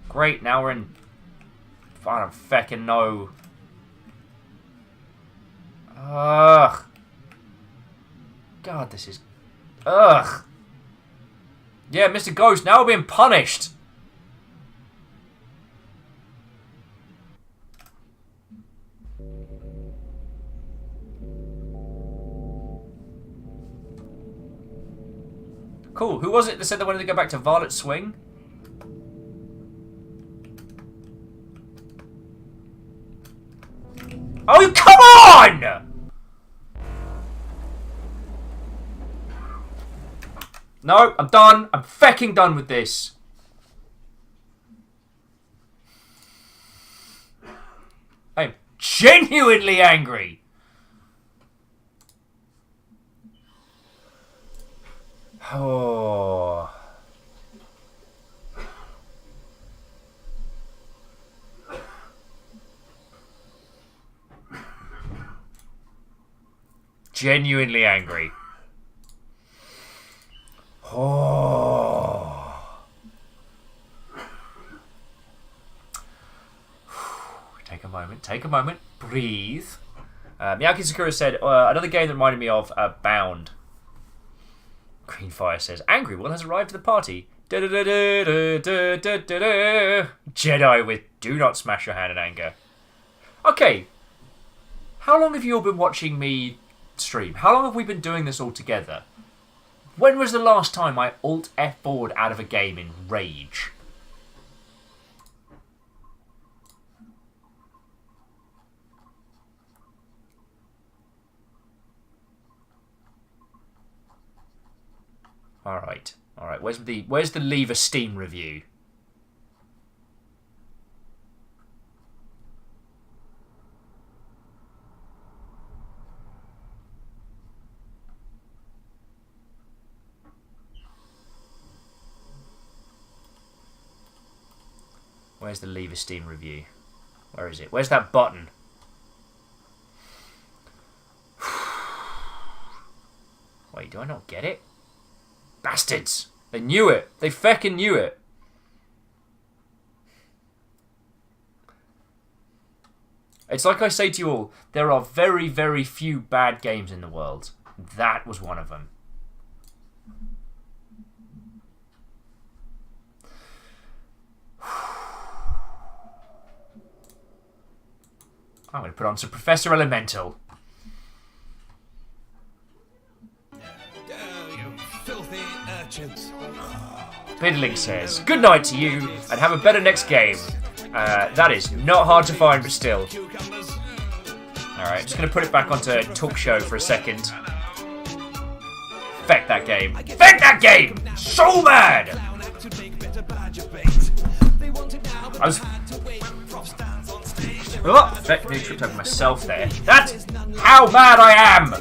Great, now we're in... I don't feckin' know. Ugh. God, this is... Ugh. Yeah, Mr. Ghost, now we're being punished. Cool. Who was it that said they wanted to go back to Violet Swing? Oh, come on! No, I'm done. I'm fecking done with this. I'm genuinely angry. Oh. Genuinely angry. Oh. Take a moment, breathe. Miyaki Sakura said, another game that reminded me of Bound. Greenfire says, Angry Will has arrived at the party. Jedi with do not smash your hand in anger. Okay, how long have you all been watching me stream? How long have we been doing this all together? When was the last time I Alt F4'd out of a game in rage? All right. Where's the Leave a Steam review? Where's the Leave a Steam review? Where is it? Where's that button? Wait, do I not get it? Bastards! They knew it! They feckin' knew it! It's like I say to you all, there are very, very few bad games in the world. That was one of them. I'm going to put on some Professor Elemental. Filthy urchins. Biddling says, good night to you, and have a better next game. That is not hard to find, but still. Alright, just going to put it back onto Talk Show for a second. Feck that game. Feck that game! So mad! I was... Oh, feck, nearly tripped over myself there. That's how mad I am!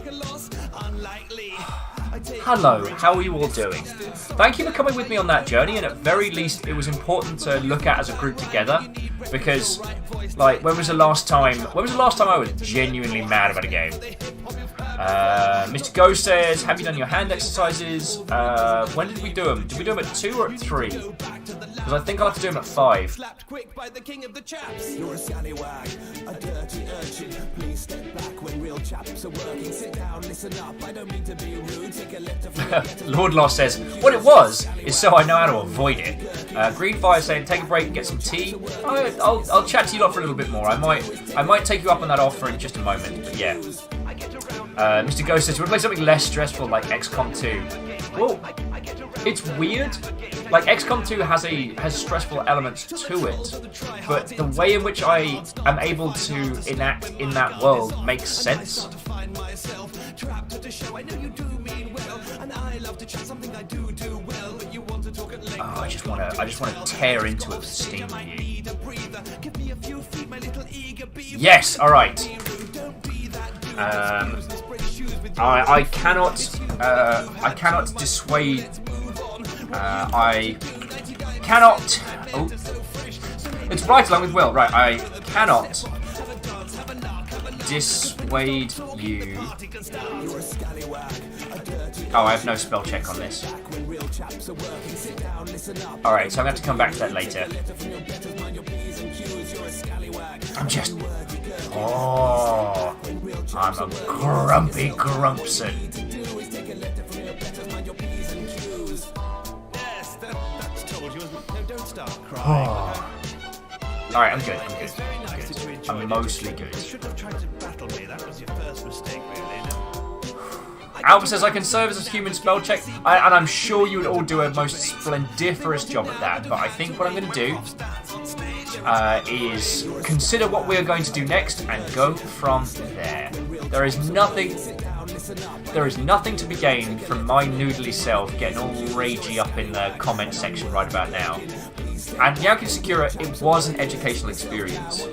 Hello, how are you all doing? Thank you for coming with me on that journey, and at very least it was important to look at as a group together, because, like, when was the last time I was genuinely mad about a game? Mr. Go says, have you done your hand exercises? When did we do them? Did we do them at 2 or at 3? Because I think I'll have to do them at 5. You're a scallywag, a dirty urchin. Please step back when real chaps are working. Sit down, listen up. I don't mean to be rude. Take a left. Lord Law says, what it was is so I know how to avoid it. Greenfire saying, take a break and get some tea. I'll chat to you lot for a little bit more. I might take you up on that offer in just a moment. But yeah. Mr. Ghost says, you want to play something less stressful like XCOM 2? Well, it's weird. Like, XCOM 2 has stressful elements to it, but the way in which I am able to enact in that world makes sense. Oh, I just want to tear into it with Steam View. Yes, all right. I cannot dissuade. I cannot. Oh, it's right along with Will. Right, I cannot dissuade you. Oh, I have no spell check on this. Alright, so I'm going to have to come back to that later. I'm just... Oh, I'm a grumpy grumpson. Oh. Alright, I'm good. I'm mostly good. Alpha says I can serve as a human spell check, and I'm sure you would all do a most splendiferous job at that, but I think what I'm going to do is consider what we're going to do next and go from there. There is nothing to be gained from my noodly self getting all ragey up in the comment section right about now. And Yakin Secura, it was an educational experience.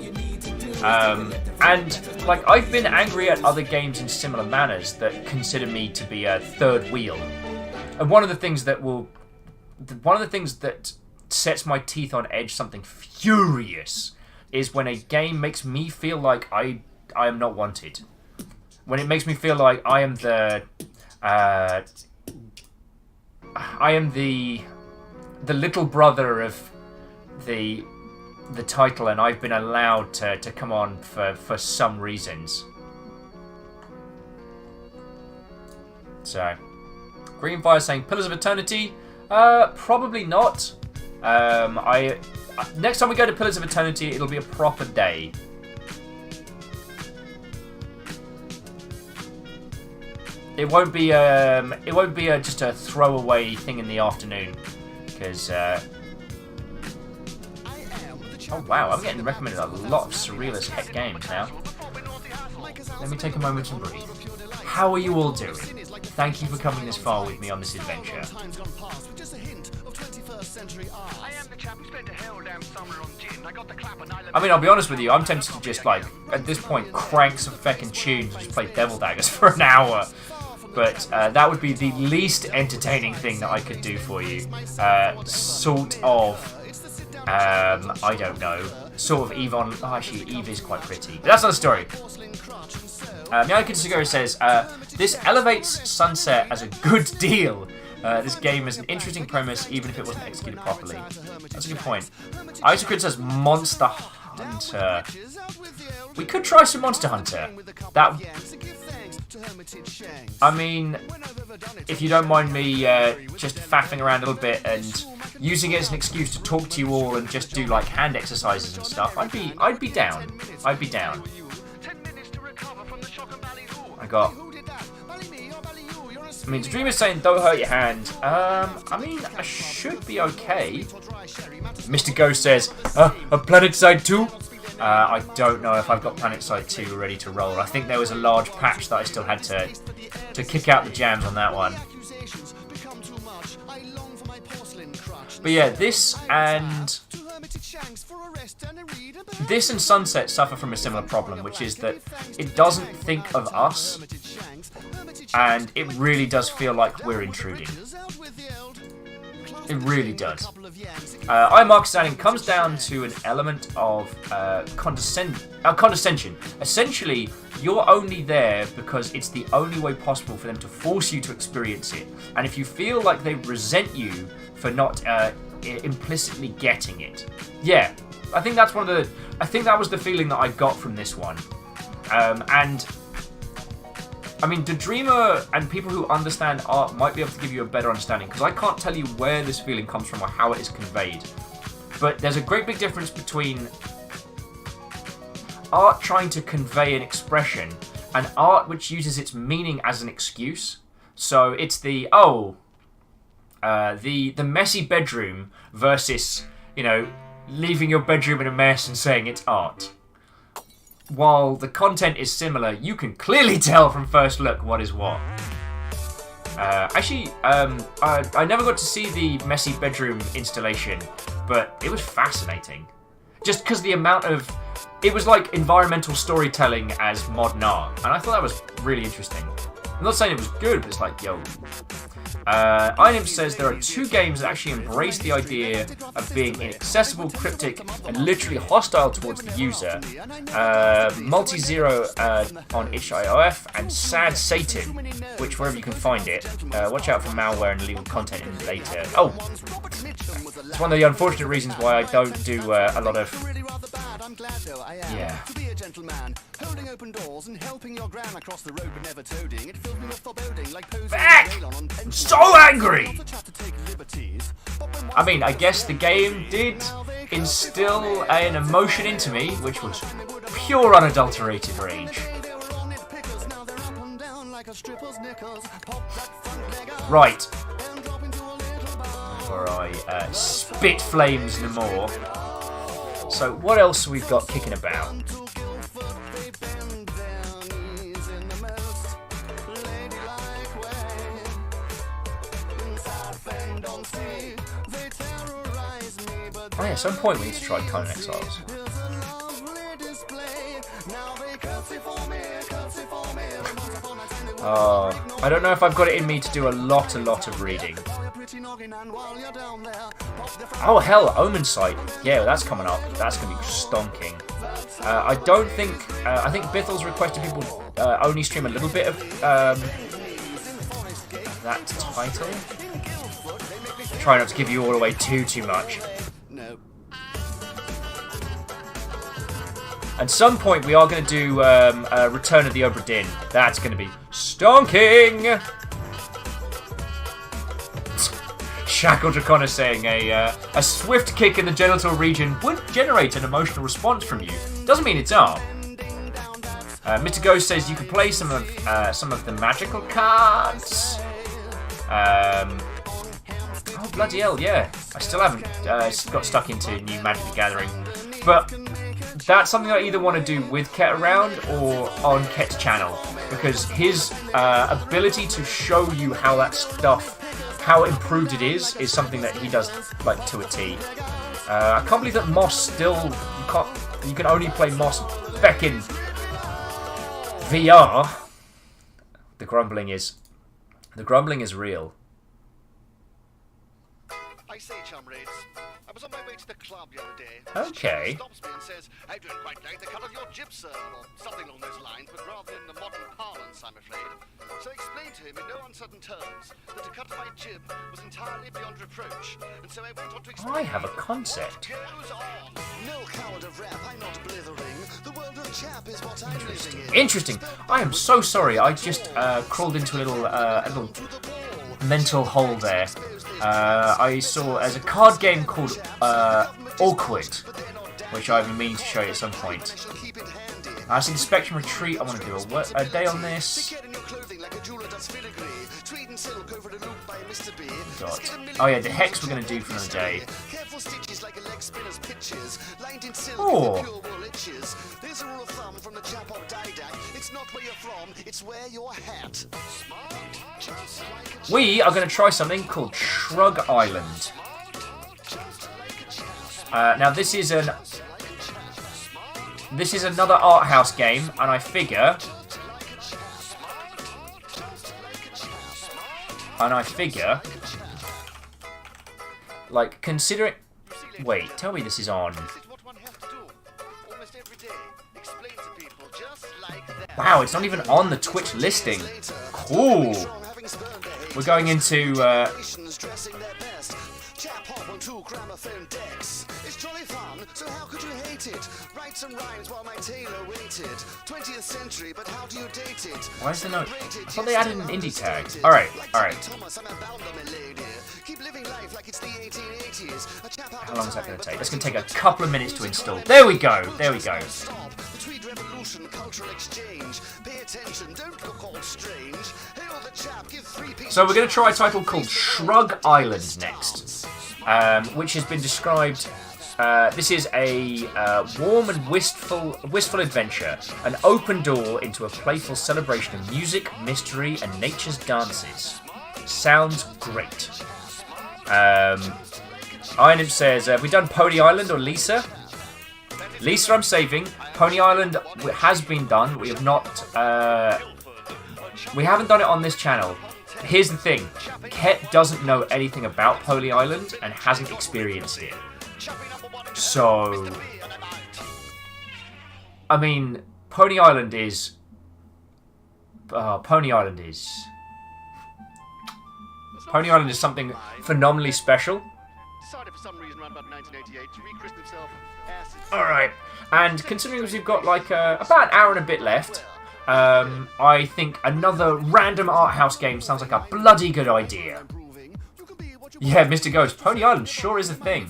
And like, I've been angry at other games in similar manners that consider me to be a third wheel. And one of the things that sets my teeth on edge something furious is when a game makes me feel like I am not wanted. When it makes me feel like I am the little brother of the title, and I've been allowed to come on for some reasons. So, Greenfire saying Pillars of Eternity. Probably not. Next time we go to Pillars of Eternity, it'll be a proper day. It won't be just a throwaway thing in the afternoon, because. Oh wow, I'm getting recommended a lot of surreal as heck games now. Let me take a moment to breathe. How are you all doing? Thank you for coming this far with me on this adventure. I mean, I'll be honest with you, I'm tempted to just, like, at this point, crank some feckin' tunes and just play Devil Daggers for an hour. But that would be the least entertaining thing that I could do for you. Sort of... I don't know. Sort of Eve on... Oh, actually, Eve is quite pretty. But that's not a story. Miyake Tsugura says, this elevates Sunset as a good deal. This game is an interesting premise, even if it wasn't executed properly. That's a good point. Isocrit says Monster Hunter. We could try some Monster Hunter. That... I mean, if you don't mind me just faffing around a little bit and using it as an excuse to talk to you all and just do like hand exercises and stuff, I'd be down. I'd be down. got? I mean, Dreamer's saying don't hurt your hand. I mean, I should be okay. Mr. Ghost says, a Planet Side 2? I don't know if I've got Planet Side 2 ready to roll. I think there was a large patch that I still had to kick out the jams on that one. But yeah, this and Sunset suffer from a similar problem, which is that it doesn't think of us, and it really does feel like we're intruding. It really does. Iron Mark Standing comes down to an element of condescension. Essentially, you're only there because it's the only way possible for them to force you to experience it. And if you feel like they resent you for not implicitly getting it, yeah, I think that's one of the. I think that was the feeling that I got from this one, and. I mean, the Dreamer and people who understand art might be able to give you a better understanding, because I can't tell you where this feeling comes from or how it is conveyed. But there's a great big difference between art trying to convey an expression and art which uses its meaning as an excuse. So it's the messy bedroom versus, leaving your bedroom in a mess and saying it's art. While the content is similar, you can clearly tell from first look what is what. I never got to see the messy bedroom installation, but it was fascinating. Just because the amount of... It was like environmental storytelling as modern art, and I thought that was really interesting. I'm not saying it was good, but it's like, yo... Inim says there are 2 games that actually embrace the idea of being inaccessible, cryptic, and literally hostile towards the user. Multi-Zero on itch.iof and Sad Satan, which wherever you can find it. Watch out for malware and illegal content in later. Oh! It's one of the unfortunate reasons why I don't do a lot of... Yeah. Back! I'm so angry! I mean, I guess the game did instill an emotion into me, which was pure unadulterated rage. Right. Before I spit flames no more. So, what else we've got kicking about? Oh yeah, at some point we need to try Conan Exiles. I don't know if I've got it in me to do a lot of reading. Oh hell, Omen Sight. Yeah, well, that's coming up. That's going to be stonking. I don't think... I think Bithel's requested people only stream a little bit of that title. Try not to give you all away too much. At some point, we are going to do Return of the Obra Dinn. That's going to be stonking! Shackle Dracona saying a swift kick in the genital region would generate an emotional response from you. Doesn't mean it's art. Mr. Ghost says you can play some of the magical cards. Oh bloody hell, yeah! I still haven't got stuck into new Magic the Gathering, but that's something I either want to do with Ket around or on Ket's channel, because his ability to show you how that stuff, how improved it is something that he does like to a T. I can't believe that Moss still you can only play Moss back in VR. The grumbling is real. I say, chumrades, I was on my way to the club the other day. Okay. He stops me and says, I don't quite like the colour of your jib, sir, or something along those lines, but rather in the modern parlance, I'm afraid. So I explained to him in no uncertain terms that to cut my jib was entirely beyond reproach, and so I went on to explain. I have a concept. Goes on. No coward of rap, I'm not blithering. The world of chap is what I'm living in. Interesting. I am so sorry. I just crawled into a little mental hole there. I saw as a card game called Awkward, which I've been meaning to show you at some point. I see the Spectrum Retreat. I want to do a day on this. and silk over the loop by Mr. B. God. Oh yeah, the hex we're gonna do for another day. Careful stitches like a leg spinner's pitches, lined in silk Oh. with pure wool itches. There's a rule of thumb from the chap of Didac. It's not where you're from, it's where you're at. Smart, just like a We are gonna try something called Shrug Island. Now this is another art house game, and I figure, like, considering. Wait, tell me this is on. Wow, it's not even on the Twitch listing. Cool. We're going into. It's jolly fun, so how could you hate it? Write some rhymes while my tailor waited. 20th century, but how do you date it? Why is there no? I thought they added an indie tag. Alright, alright. Keep living life like it's the 1880s. How long is that going to take? That's going to take a couple of minutes to install. There we go, there we go. The Tweed Revolution, cultural exchange. Pay attention, don't look all strange. Hail the chap, give 3 pieces. So we're going to try a title called Shrug Island next, which has been described. This is a warm and wistful adventure, an open door into a playful celebration of music, mystery, and nature's dances. Sounds great. Iron says, have we done Pony Island or Lisa? Lisa, I'm saving. Pony Island has been done. We have not. We haven't done it on this channel. Here's the thing: Ket doesn't know anything about Pony Island and hasn't experienced it. So, I mean, Pony Island is something phenomenally special. Decided for some reason around about 1988 to rechristen himself Acid. Alright, and considering we've got like about an hour and a bit left, I think another random art house game sounds like a bloody good idea. Yeah, Mr. Ghost, Pony Island sure is a thing.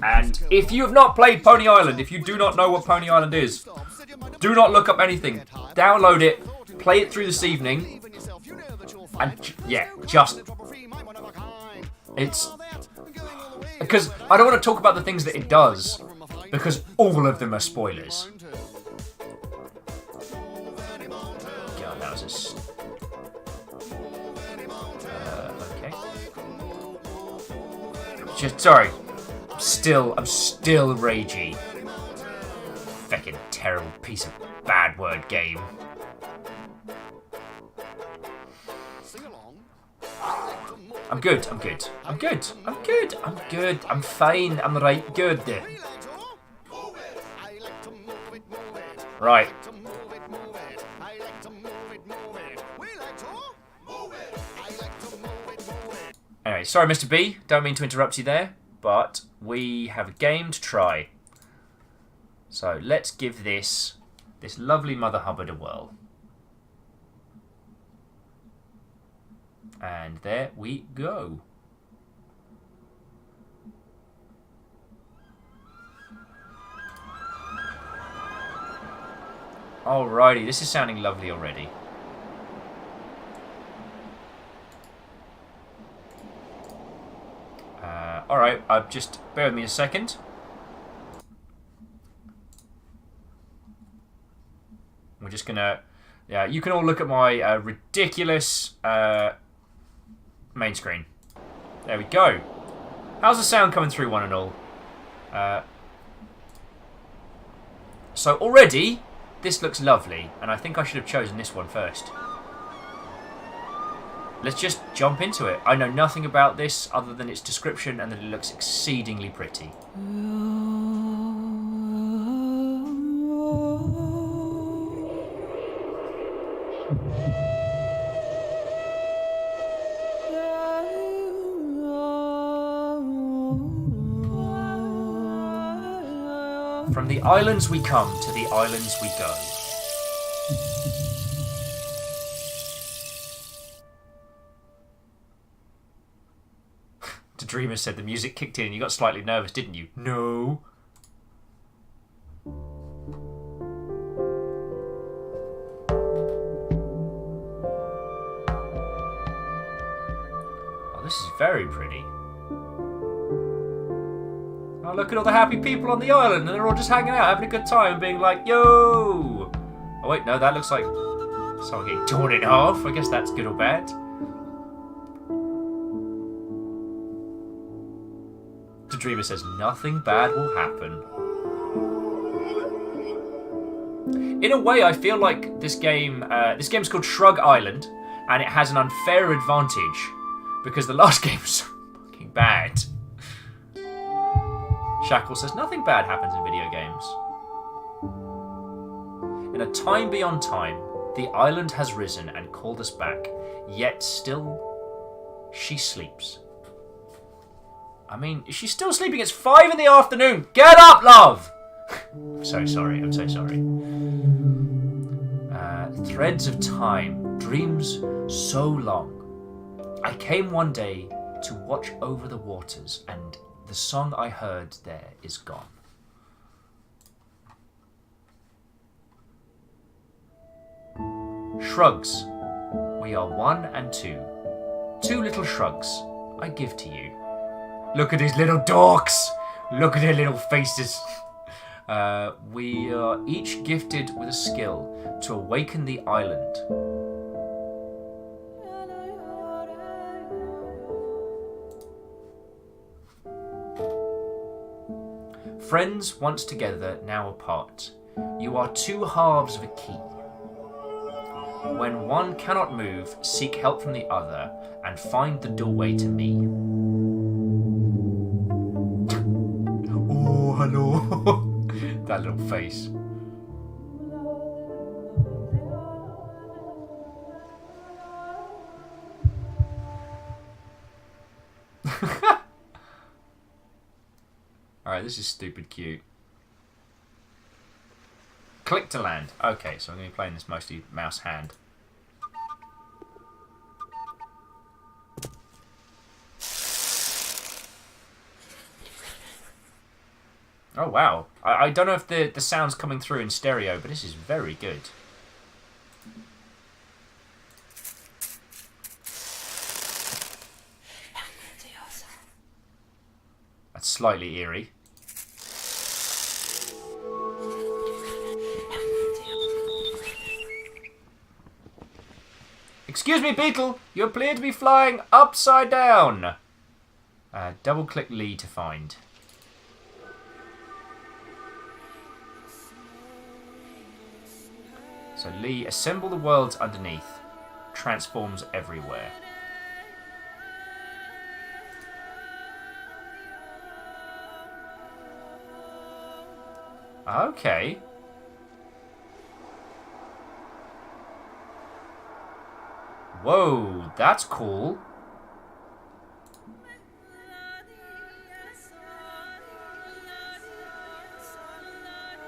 And if you have not played Pony Island, if you do not know what Pony Island is, do not look up anything. Download it, play it through this evening, and yeah, just... It's... Because I don't want to talk about the things that it does, because all of them are spoilers. God, that was a... okay. Just, sorry. I'm still ragey. Feckin' terrible piece of bad word game. I'm good. I'm fine. I'm right good. Right. Anyway, sorry, Mr. B. Don't mean to interrupt you there, but we have a game to try. So let's give this lovely Mother Hubbard a whirl. And there we go. Alrighty, this is sounding lovely already. Alright, just bear with me a second. We're just gonna... Yeah, you can all look at my ridiculous main screen. There we go. How's the sound coming through, one and all? So already, this looks lovely, and I think I should have chosen this one first. Let's just jump into it. I know nothing about this other than its description and that it looks exceedingly pretty. From the islands we come, to the islands we go. The Dreamer said the music kicked in and you got slightly nervous, didn't you? No. this is very pretty. Oh, look at all the happy people on the island, and they're all just hanging out, having a good time, being like, yo! Oh wait, no, that looks like someone getting torn in half. I guess that's good or bad. The Dreamer says, nothing bad will happen. In a way, I feel like this game is called Shrug Island, and it has an unfair advantage, because the last game was so fucking bad. Shackle says, nothing bad happens in video games. In a time beyond time, the island has risen and called us back, yet still she sleeps. I mean, is she still sleeping? It's 5 in the afternoon! Get up, love! I'm so sorry, I'm so sorry. Threads of time, dreams so long. I came one day to watch over the waters, and the song I heard there is gone. Shrugs. We are 1 and 2. 2 little shrugs I give to you. Look at these little dorks! Look at their little faces. We are each gifted with a skill to awaken the island. Friends once together, now apart. You are 2 halves of a key. When one cannot move, seek help from the other and find the doorway to me. Oh, hello. That little face. Alright, this is stupid cute. Click to land. Okay, so I'm going to be playing this mostly mouse hand. Oh wow. I don't know if the sound's coming through in stereo, but this is very good. That's slightly eerie. Excuse me, Beetle! You appear to be flying upside down! Double-click Lee to find. So Lee, assemble the worlds underneath. Transforms everywhere. Okay. Whoa, that's cool.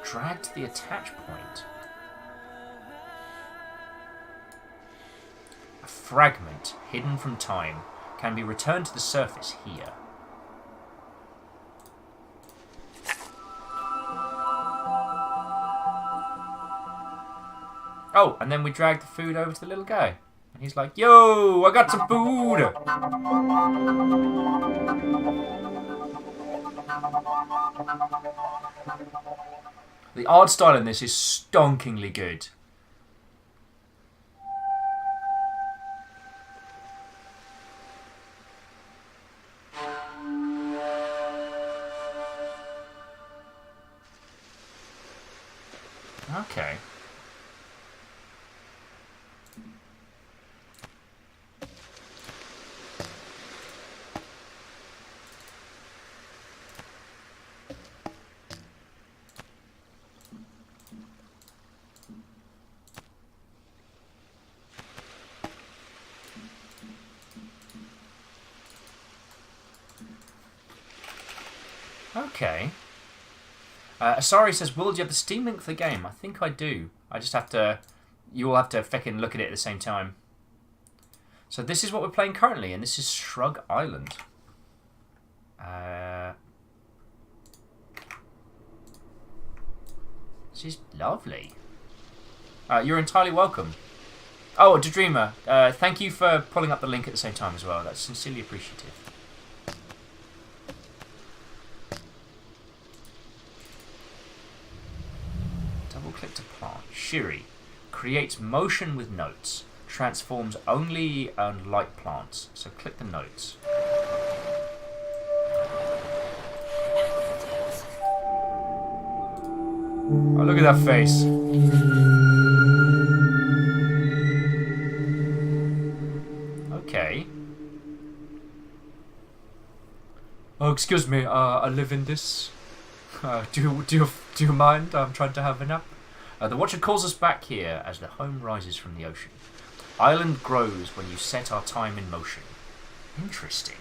Drag to the attach point. A fragment hidden from time can be returned to the surface here. Oh, and then we drag the food over to the little guy. And he's like, yo, I got some food! The art style in this is stonkingly good. Okay. Okay. Asari says, Will, do you have the Steam link for the game? I think I do. I just have to... You all have to feckin' look at it at the same time. So this is what we're playing currently, and this is Shrug Island. This is lovely. You're entirely welcome. Oh, Dreamer, thank you for pulling up the link at the same time as well. That's sincerely appreciative. Double click to plant. Shiri creates motion with notes. Transforms only on light plants. So click the notes. Oh, look at that face. Okay. Oh, excuse me. I live in this. Do you mind? I'm trying to have a nap. The Watcher calls us back here as the home rises from the ocean. Island grows when you set our time in motion. Interesting.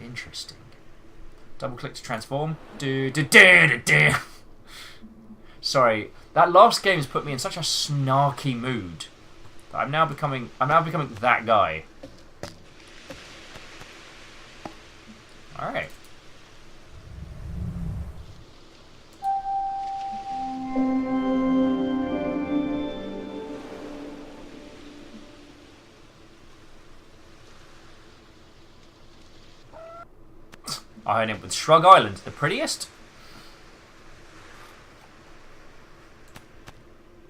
Interesting. Double click to transform. Sorry, that last game has put me in such a snarky mood that I'm now becoming that guy. All right. I end up with Shrug Island, the prettiest.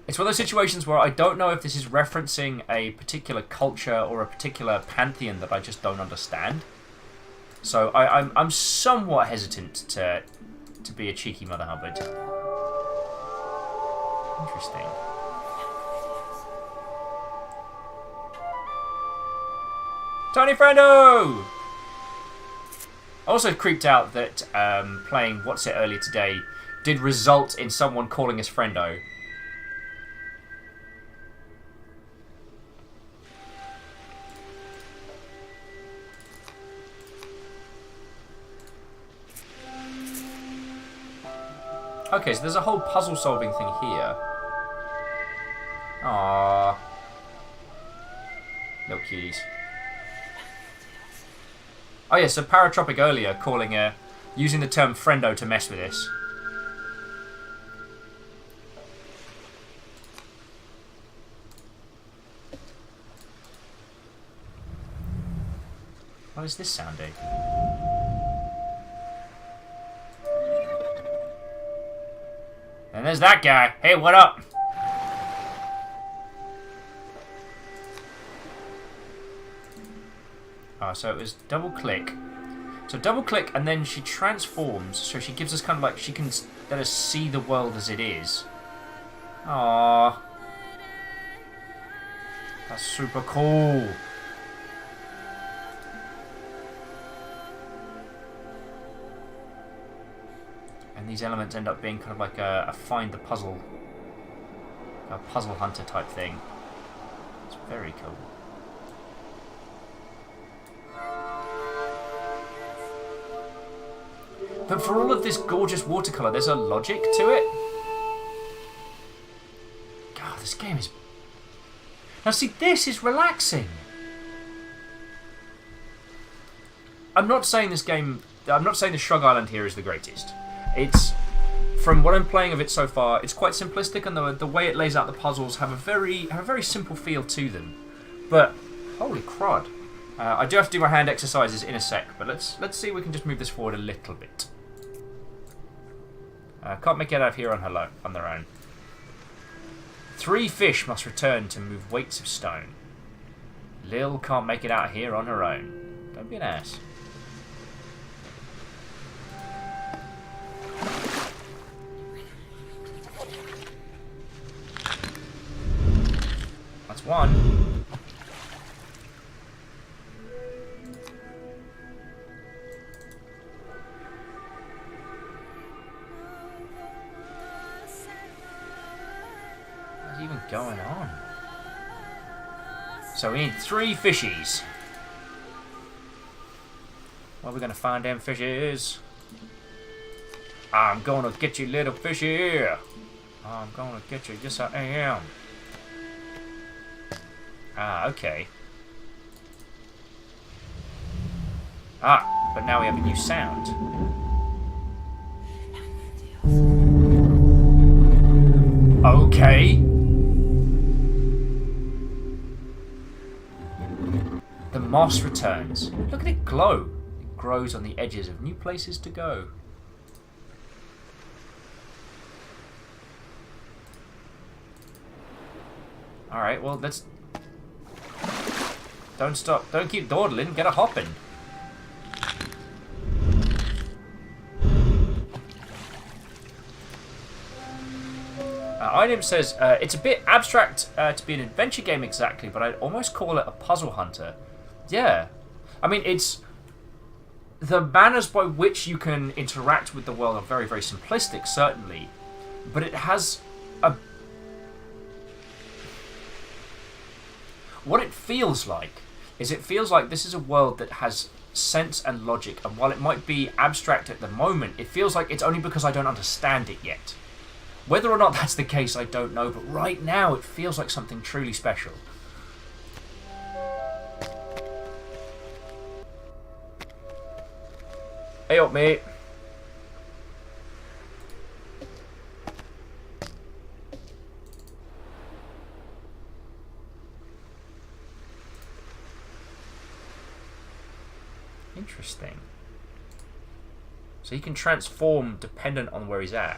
It's one of those situations where I don't know if this is referencing a particular culture or a particular pantheon that I just don't understand. So I'm somewhat hesitant to be a cheeky mother hubbard. Interesting. Tony Friendo! Also creeped out that playing What's It earlier today did result in someone calling us Friendo. Okay, so there's a whole puzzle-solving thing here. Aww. Little cuties. Oh yeah, so Paratropic earlier calling using the term friendo to mess with this. What is this sounding? And there's that guy. Hey, what up? Oh, so it was double click. So double click and then she transforms. So she gives us kind of like, she can let us see the world as it is. Aww. That's super cool. And these elements end up being kind of like a find the puzzle, a puzzle hunter type thing. It's very cool. But for all of this gorgeous watercolour, there's a logic to it. God, this game is... Now see, this is relaxing. I'm not saying this game... I'm not saying the Shrug Island here is the greatest. It's... From what I'm playing of it so far, it's quite simplistic, and the way it lays out the puzzles have a very simple feel to them. But, holy crud. I do have to do my hand exercises in a sec, but let's see if we can just move this forward a little bit. Can't make it out of here on their own. 3 fish must return to move weights of stone. Lil can't make it out here on her own. Don't be an ass. That's one. Even going on? So we need 3 fishies. Where are we gonna find them fishes? I'm gonna get you, little fishy. I'm gonna get you. Yes, I am. Ah, okay. Ah, but now we have a new sound. Okay. Moss returns. Look at it glow. It grows on the edges of new places to go. Alright, well, let's... Don't stop. Don't keep dawdling. Get a hopping. Item says, it's a bit abstract to be an adventure game exactly, but I'd almost call it a puzzle hunter. Yeah. I mean, it's... The manners by which you can interact with the world are very, very simplistic, certainly. But it has a... What it feels like is it feels like this is a world that has sense and logic, and while it might be abstract at the moment, it feels like it's only because I don't understand it yet. Whether or not that's the case, I don't know, but right now it feels like something truly special. Hey up, mate. Interesting. So he can transform dependent on where he's at.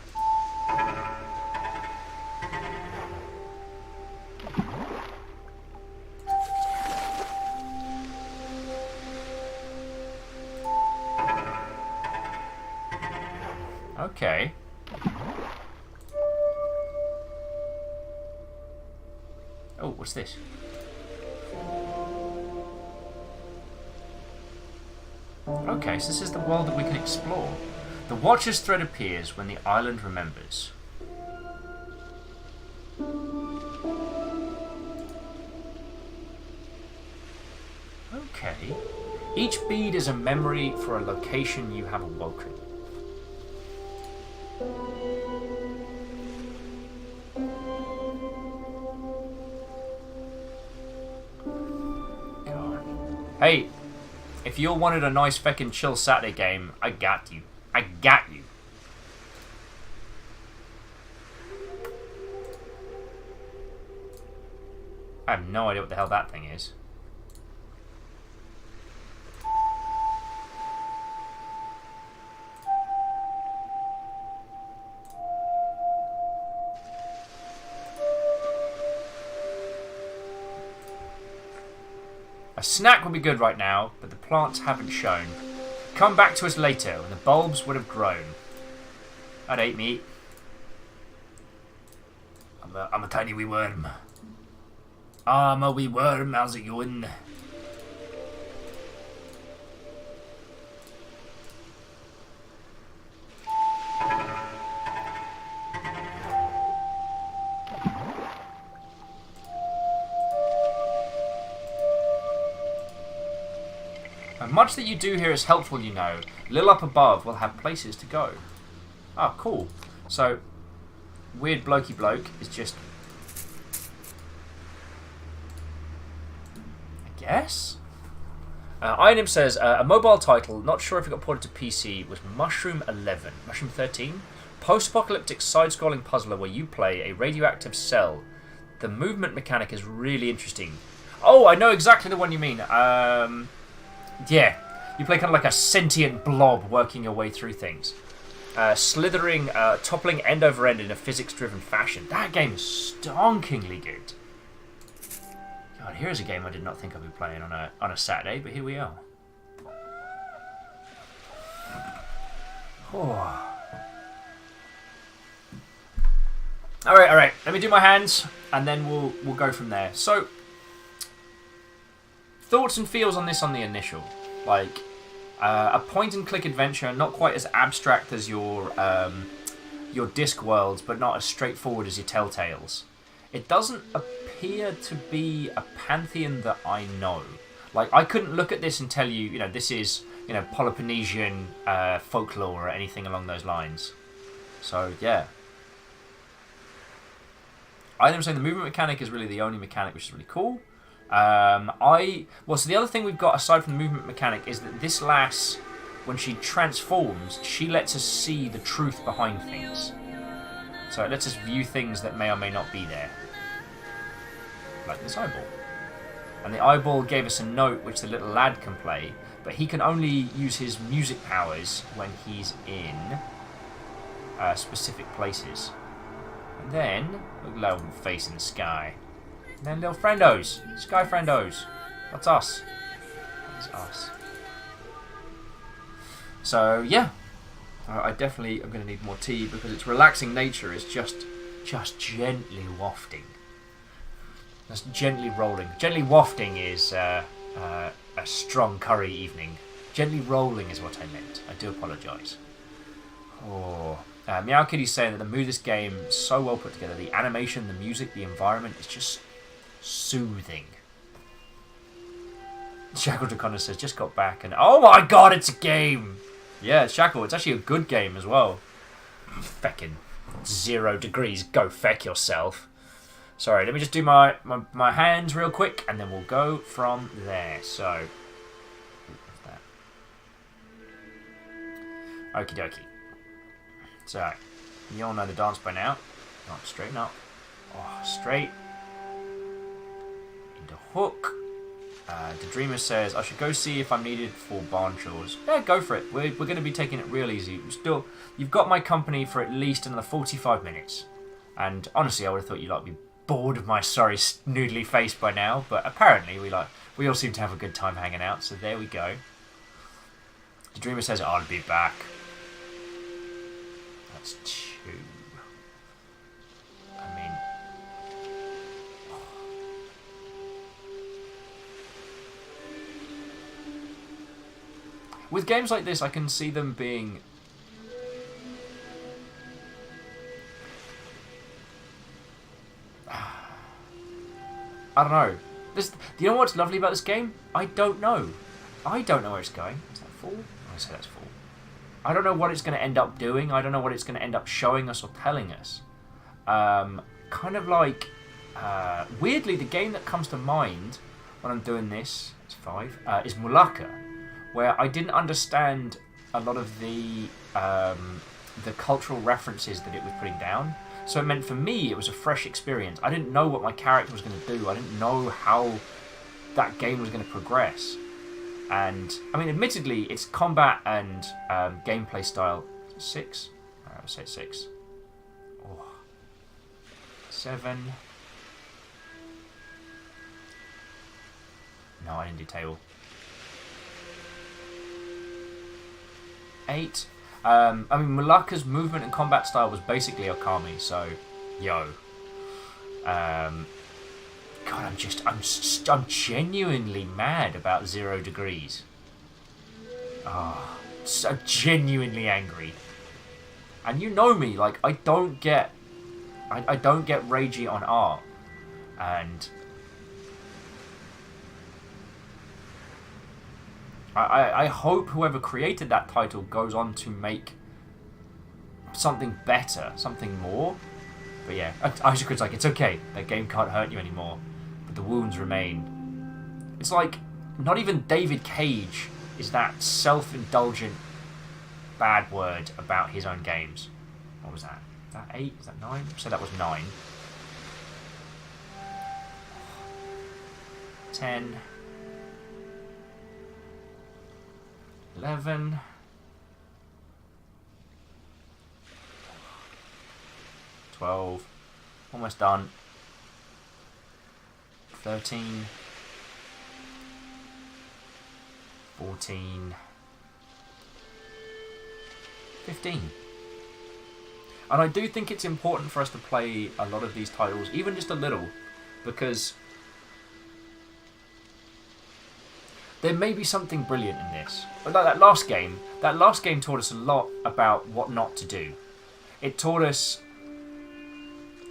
Okay. Oh, what's this? Okay, so this is the world that we can explore. The Watcher's thread appears when the island remembers. Okay. Each bead is a memory for a location you have awoken. God. Hey, if you wanted a nice feckin' chill Saturday game, I got you. I got you. I have no idea what the hell that thing is. A snack would be good right now, but the plants haven't shown. Come back to us later when the bulbs would have grown. I'd ate meat. I'm a tiny wee worm. I'm a wee worm, how's it going? Much that you do here is helpful, you know. Lil up above will have places to go. Oh, cool. So, weird blokey bloke is just... I guess? Item says, a mobile title, not sure if it got ported to PC, was Mushroom 11. Mushroom 13? Post-apocalyptic side-scrolling puzzler where you play a radioactive cell. The movement mechanic is really interesting. Oh, I know exactly the one you mean. Yeah, you play kind of like a sentient blob working your way through things. Slithering, toppling end over end in a physics-driven fashion. That game is stonkingly good. God, here's a game I did not think I'd be playing on a Saturday, but here we are. Oh. Alright, let me do my hands, and then we'll go from there. So... Thoughts and feels on this on the initial. Like, a point-and-click adventure, not quite as abstract as your Disc worlds, but not as straightforward as your Telltales. It doesn't appear to be a pantheon that I know. Like, I couldn't look at this and tell you, this is, Peloponnesian folklore or anything along those lines. So, yeah. I'm saying the movement mechanic is really the only mechanic which is really cool. So the other thing we've got aside from the movement mechanic is that this lass, when she transforms, she lets us see the truth behind things. So it lets us view things that may or may not be there. Like this eyeball. And the eyeball gave us a note which the little lad can play, but he can only use his music powers when he's in specific places. And then, a little face in the sky. And then little friendos, sky friendos. That's us. That's us. So, yeah. I definitely am going to need more tea because its relaxing nature is just gently wafting. That's gently rolling. Gently wafting is a strong curry evening. Gently rolling is what I meant. I do apologise. Oh, Meow Kitty's saying that the mood of this game is so well put together. The animation, the music, the environment is just soothing. Shackle Connor says, just got back and oh my god, it's a game! Yeah, Shackle, it's actually a good game as well. Feckin' 0 degrees, go feck yourself. Sorry, let me just do my hands real quick and then we'll go from there. So, okie dokie. So, you all know the dance by now. Right, straighten up. Oh, straight. Into hook. The Dreamer says, I should go see if I'm needed for barn chores. Yeah, go for it. We're going to be taking it real easy. You've got my company for at least another 45 minutes. And honestly, I would have thought you'd be bored of my sorry noodly face by now. But apparently, we all seem to have a good time hanging out. So there we go. The Dreamer says, I'll be back. That's 2. I mean... With games like this, I can see them being... I don't know. Do you know what's lovely about this game? I don't know. I don't know where it's going. Is that full? I say that's full. I don't know what it's going to end up doing. I don't know what it's going to end up showing us or telling us. Kind of like... weirdly, the game that comes to mind when I'm doing this, it's 5, is Mulaka, where I didn't understand a lot of the cultural references that it was putting down. So it meant for me it was a fresh experience. I didn't know what my character was going to do. I didn't know how that game was going to progress. And, I mean, admittedly, its combat and gameplay style... 6? I would say 6. Oh. 7. No, I didn't do table. 8. I mean, Mulaka's movement and combat style was basically Okami, so, yo. God, I'm genuinely mad about 0 degrees. Oh, so genuinely angry. And you know me, like, I don't get ragey on art. And I hope whoever created that title goes on to make something better, something more. But yeah, Isaac like, it's okay. That game can't hurt you anymore. But the wounds remain. It's like, not even David Cage is that self-indulgent bad word about his own games. What was that? Is that 8? Is that 9? So that was 9. 10. 11. 12. Almost done. 13. 14. 15. And I do think it's important for us to play a lot of these titles, even just a little, because there may be something brilliant in this. Like that last game taught us a lot about what not to do. It taught us,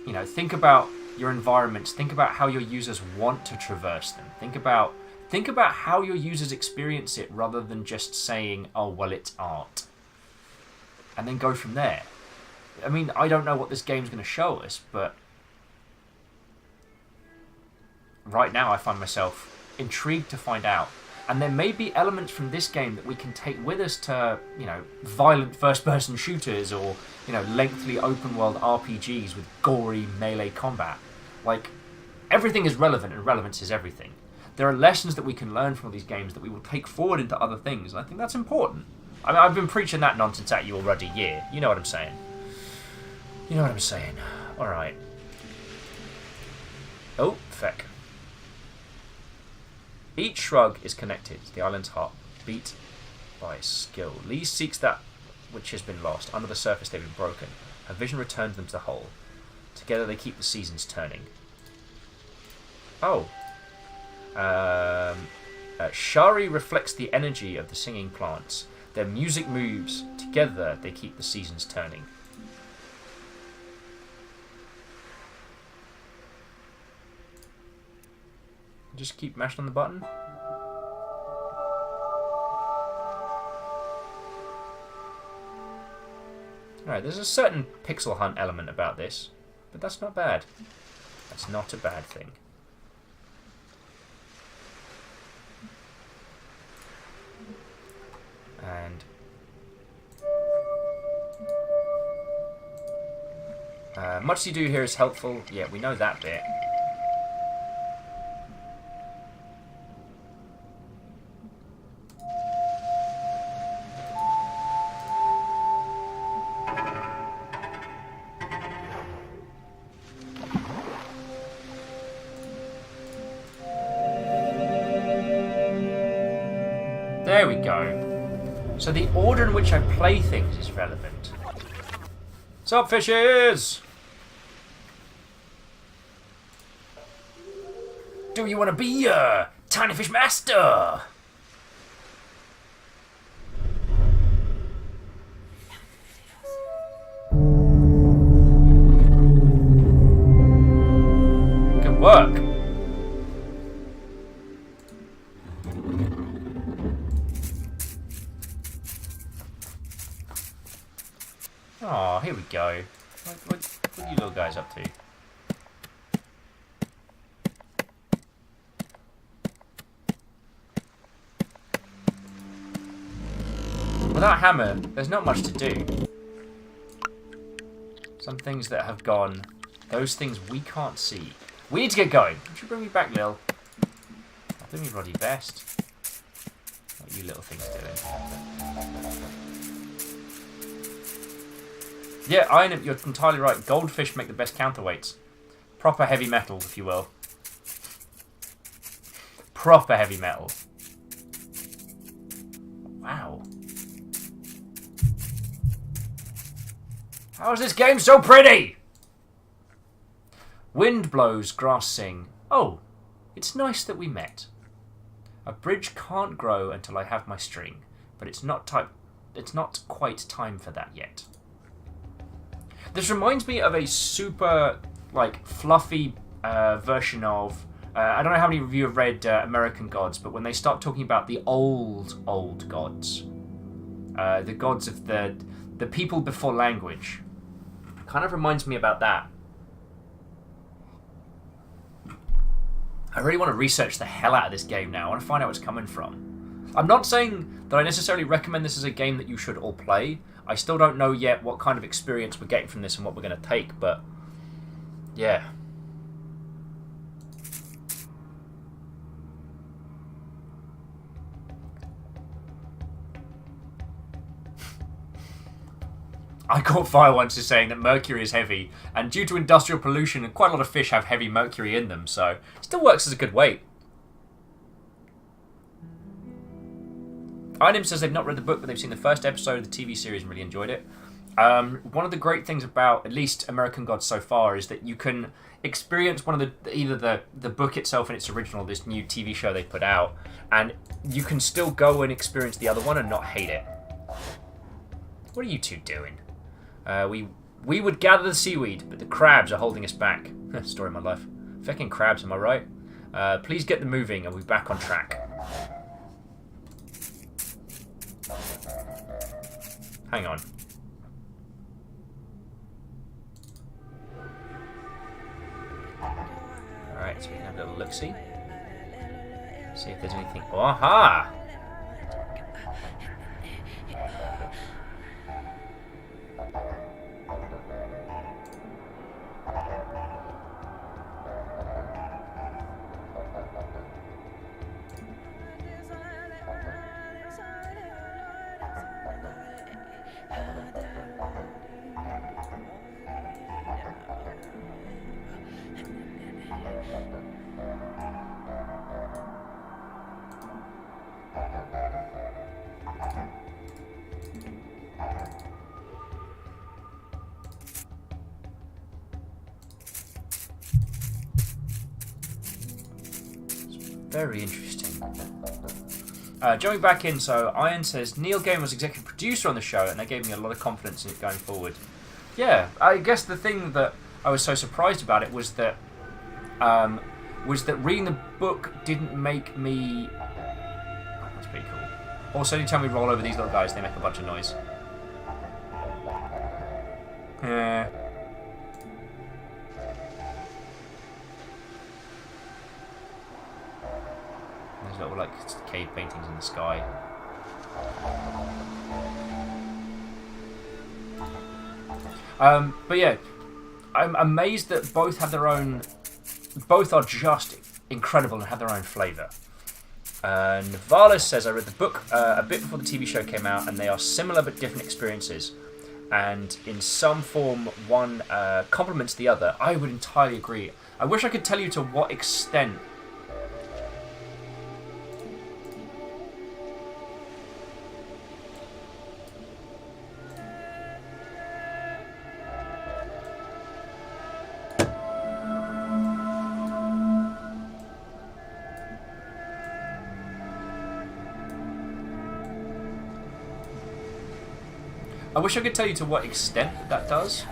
you know, think about your environments, think about how your users want to traverse them. Think about how your users experience it rather than just saying, oh, well, it's art. And then go from there. I mean, I don't know what this game's going to show us, but right now I find myself intrigued to find out. And there may be elements from this game that we can take with us to, you know, violent first-person shooters or, you know, lengthy open-world RPGs with gory melee combat. Like, everything is relevant and relevance is everything. there are lessons that we can learn from all these games that we will take forward into other things. And I think that's important. I mean, I've been preaching that nonsense at you already, yeah. You know what I'm saying. You know what I'm saying. Alright. Oh, feck. Each shrug is connected to the island's heart, beat by skill. Lee seeks that which has been lost. Under the surface they've been broken. Her vision returns them to the whole. Together they keep the seasons turning. Oh. Shari reflects the energy of the singing plants. Their music moves. Together they keep the seasons turning. Just keep mashing on the button. Alright, there's a certain pixel hunt element about this, but that's not bad. That's not a bad thing. And much you do here is helpful. Yeah, we know that bit. There we go. So the order in which I play things is relevant. Sup, fishes? Do you want to be a tiny fish master? Good work. Oh, here we go. What are you little guys up to? Without hammer, there's not much to do. Some things that have gone, those things we can't see. We need to get going. Would you bring me back, Lil? I'll do me bloody best. What are you little things doing? Yeah, iron, you're entirely right. Goldfish make the best counterweights. Proper heavy metal, if you will. Proper heavy metal. Wow. How is this game so pretty? Wind blows, grass sing. Oh, it's nice that we met. A bridge can't grow until I have my string, but it's not quite time for that yet. This reminds me of a super, like, fluffy version of... I don't know how many of you have read American Gods, but when they start talking about the old gods, the gods of the people before language, kind of reminds me about that. I really want to research the hell out of this game now. I want to find out where it's coming from. I'm not saying that I necessarily recommend this as a game that you should all play. I still don't know yet what kind of experience we're getting from this and what we're going to take, but yeah. I caught fire once as saying that mercury is heavy, and due to industrial pollution, quite a lot of fish have heavy mercury in them, so it still works as a good weight. Inim says they've not read the book, but they've seen the first episode of the TV series and really enjoyed it. One of the great things about, at least American Gods so far, is that you can experience one of either the book itself in its original, this new TV show they put out, and you can still go and experience the other one and not hate it. What are you two doing? We would gather the seaweed, but the crabs are holding us back. Story of my life. Fecking crabs, am I right? Please get them moving and we'll be back on track. Hang on. Alright, so we can have a little look-see. See if there's anything... Oh, aha! Very interesting. Jumping back in, so Iron says, Neil Gaiman was executive producer on the show, and that gave me a lot of confidence in it going forward. Yeah, I guess the thing that I was so surprised about it was that reading the book didn't make me... Oh, that's pretty cool. Also, anytime we roll over these little guys, they make a bunch of noise. Yeah. There's little, like, cave paintings in the sky. But yeah, I'm amazed that both have their own... Both are just incredible and have their own flavour. Navalis says, I read the book a bit before the TV show came out, and they are similar but different experiences. And in some form, one complements the other. I would entirely agree. I wish I could tell you to what extent... I wish I could tell you to what extent that does.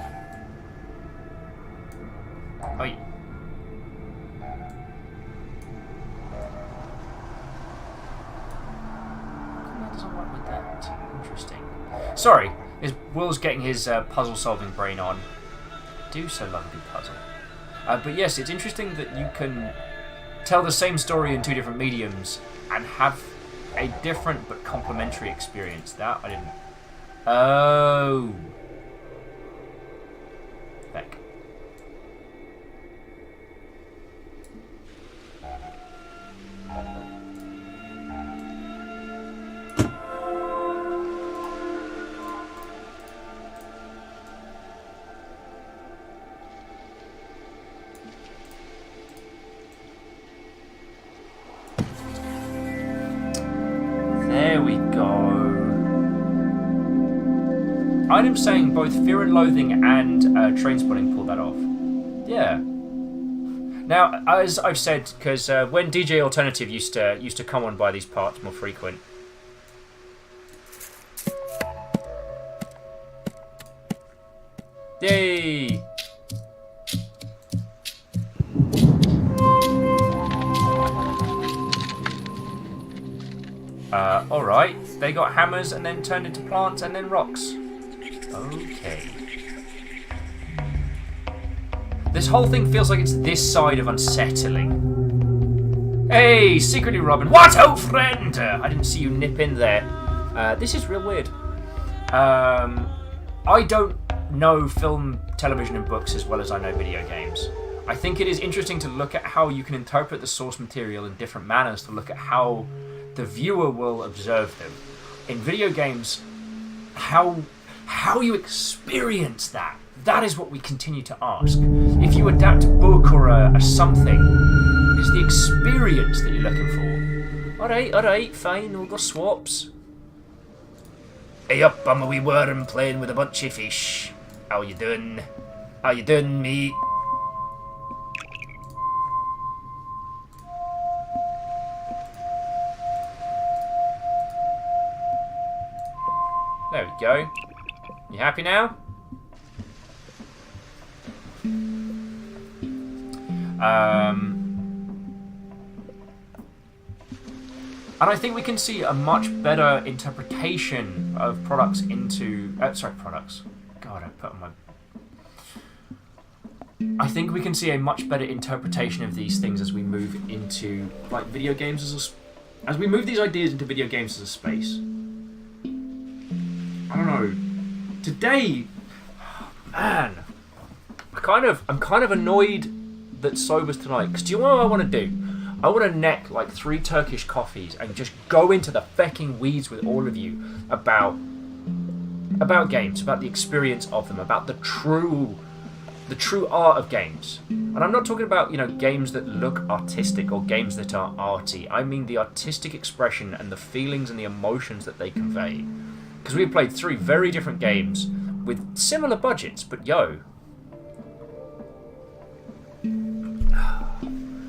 Wait. That doesn't work with that. Interesting. Sorry, Will's getting his puzzle-solving brain on. I do so love a good puzzle. But yes, it's interesting that you can tell the same story in two different mediums and have a different but complementary experience. That I didn't... Oh. Heck. There we go. I'm saying both Fear and Loathing and Trainspotting pulled that off. Yeah. Now, as I've said, because when DJ Alternative used to come on by these parts more frequent. Yay! Alright. They got hammers and then turned into plants and then rocks. Okay. This whole thing feels like it's this side of unsettling. Hey, secretly Robin. What, old friend? I didn't see you nip in there. This is real weird. I don't know film, television, and books as well as I know video games. I think it is interesting to look at how you can interpret the source material in different manners to look at how the viewer will observe them. In video games, how you experience that is what we continue to ask. If you adapt a book or a something, it's the experience that you're looking for. Alright, fine, we'll go swaps. Hey up, I'm a wee worm playing with a bunch of fish. How you doing? How you doing, mate? There we go. You happy now? And I think we can see a much better interpretation of products into... products. God, I put on my... I think we can see a much better interpretation of these things as we move into, like, video games as we move these ideas into video games as a space. I don't know. Today, man, I'm kind of annoyed that sober's tonight. Because do you know what I want to do? I want to neck like 3 Turkish coffees and just go into the fecking weeds with all of you about games, about the experience of them, about the true the true art of games. And I'm not talking about, you know, games that look artistic or games that are arty. I mean the artistic expression and the feelings and the emotions that they convey. Because we've played 3 very different games with similar budgets, but yo.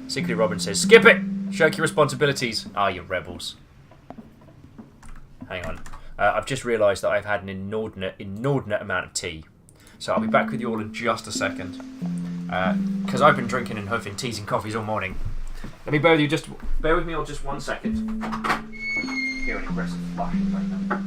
Sickly Robin says, skip it! Shirk your responsibilities. Ah, you rebels. Hang on. I've just realised that I've had an inordinate amount of tea. So I'll be back with you all in just a second. Because I've been drinking and having teas and coffees all morning. Let me bear with me all just 1 second. Hear an aggressive flushing right now.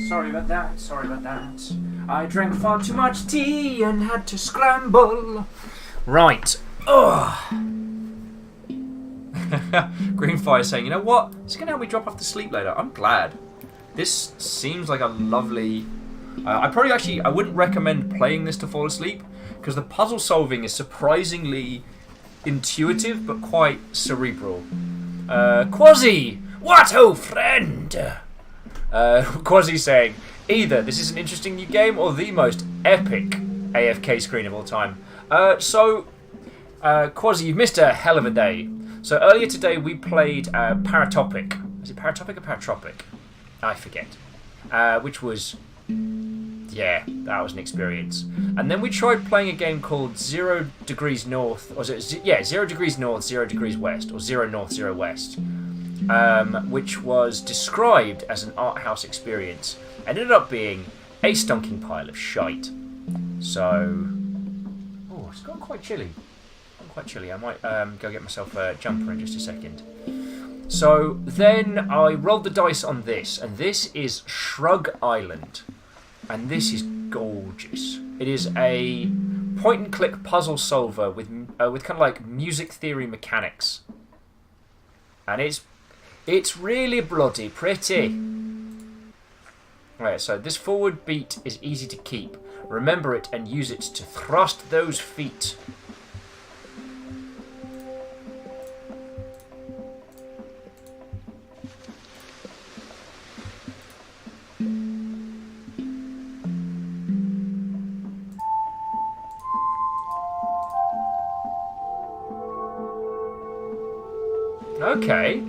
Sorry about that, sorry about that. I drank far too much tea and had to scramble. Right. Ugh. Greenfire saying, you know what? It's going to help me drop off to sleep later. I'm glad. This seems like a lovely... I wouldn't recommend playing this to fall asleep, because the puzzle solving is surprisingly intuitive, but quite cerebral. Quasi! What, oh friend? Quasi saying, either this is an interesting new game or the most epic AFK screen of all time. Quasi, you've missed a hell of a day. So earlier today we played Paratropic. Is it Paratropic or Paratropic? I forget. Which was... yeah, that was an experience. And then we tried playing a game called 0 Degrees North, or 0 Degrees North, 0 Degrees West, or 0 North, 0 West. Which was described as an art house experience and ended up being a stonking pile of shite. So, oh, it's got quite chilly. I might go get myself a jumper in just a second. So then I rolled the dice on this, and this is Shrug Island, and this is gorgeous. It is a point-and-click puzzle solver with kind of like music theory mechanics, and it's really bloody pretty. Right, so this forward beat is easy to keep. Remember it and use it to thrust those feet. Okay.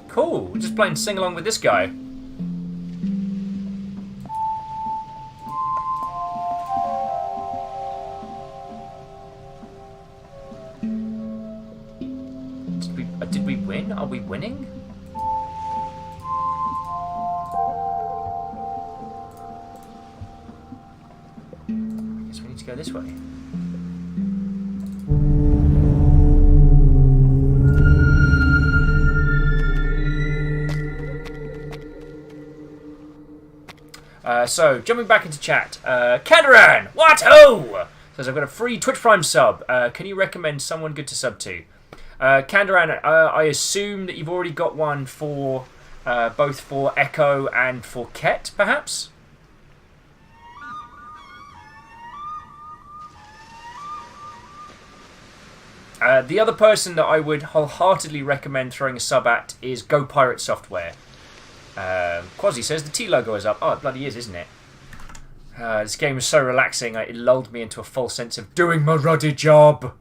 Cool, we're just playing sing along with this guy. Did we win? Are we winning? I guess we need to go this way. So, jumping back into chat. Kandaran! What? Oh! Says, I've got a free Twitch Prime sub. Can you recommend someone good to sub to? Kandaran, I assume that you've already got one for both for Echo and for Ket, perhaps? The other person that I would wholeheartedly recommend throwing a sub at is Go Pirate Software. Quasi says the T logo is up. Oh, it bloody is, isn't it? This game is so relaxing, it lulled me into a false sense of doing my ruddy job.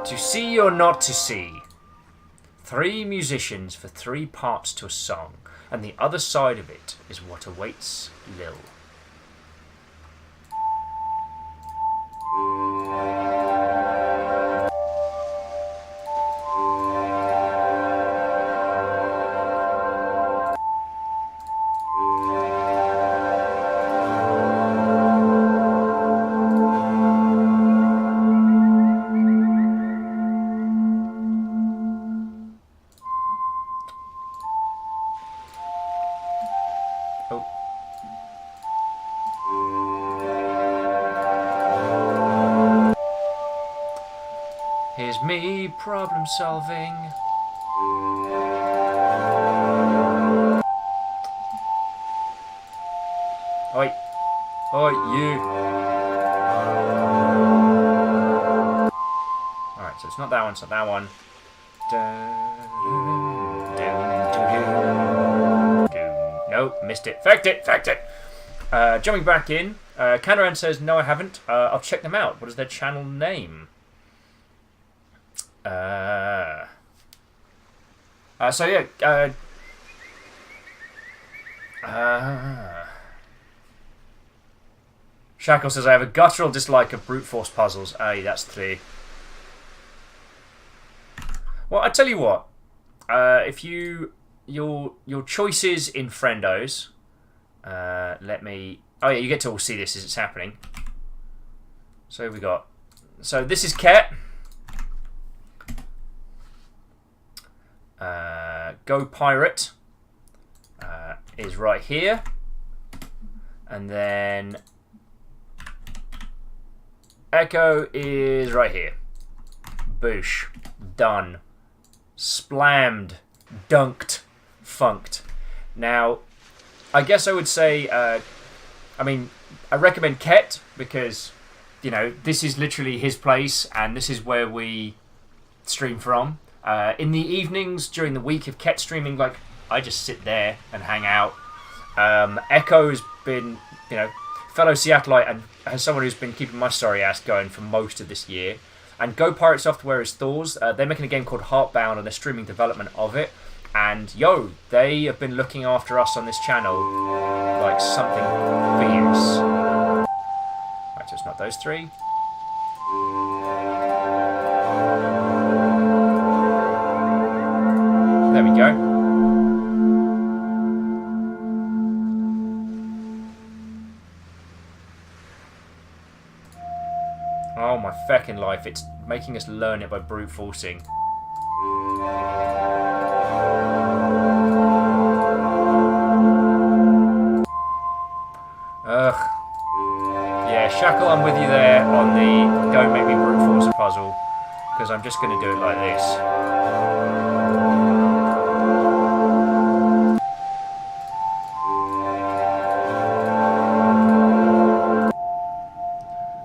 To see or not to see. 3 musicians for 3 parts to a song, and the other side of it is what awaits Lil. Here's me problem solving. Oi. Oi, you. Alright, so it's not that one, it's not that one. Nope, missed it. Fact it, fact it. Jumping back in, Kandaran says, no, I haven't. I'll check them out. What is their channel name? So yeah, Shackle says I have a guttural dislike of brute force puzzles. Aye, that's 3. Well, I tell you what, if your choices in Friendos, let me. Oh yeah, you get to all see this as it's happening. So we got. So this is Ket. Go Pirate is right here, and then Echo is right here. Boosh. Done. Splammed. Dunked. Funked. Now, I guess I would say, I recommend Ket because, you know, this is literally his place and this is where we stream from. In the evenings during the week of Ket streaming, like, I just sit there and hang out. Echo's been, you know, fellow Seattleite and as someone who's been keeping my sorry ass going for most of this year. And Go Pirate Software is Thor's. They're making a game called Heartbound and they're streaming development of it. And, yo, they have been looking after us on this channel like something fierce. Right, so it's not those 3. There we go. Oh my feckin' life, it's making us learn it by brute forcing. Ugh. Yeah, Shackle, I'm with you there on the don't make me brute force a puzzle, because I'm just going to do it like this.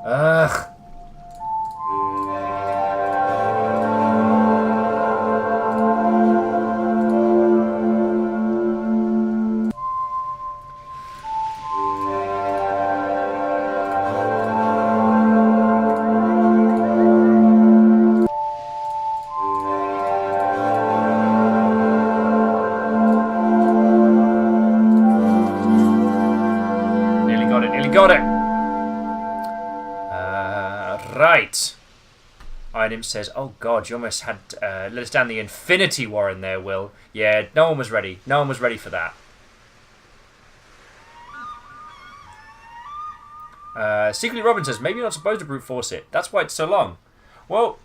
Ugh. got it. Right. Item says, oh god, you almost had let us down the Infinity Warren there, Will. Yeah, no one was ready. No one was ready for that. Secretly Robin says, maybe you're not supposed to brute force it. That's why it's so long. Well,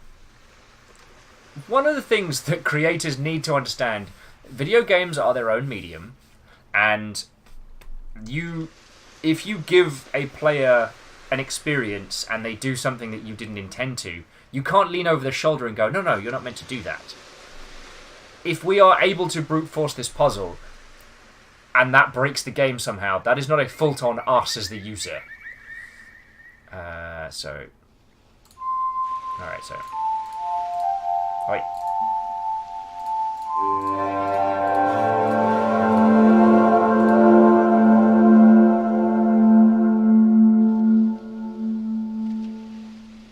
one of the things that creators need to understand, video games are their own medium, and if you give a player an experience and they do something that you didn't intend to, you can't lean over their shoulder and go, no, you're not meant to do that. If we are able to brute force this puzzle and that breaks the game somehow, that is not a fault on us as the user. Alright, so... Wait.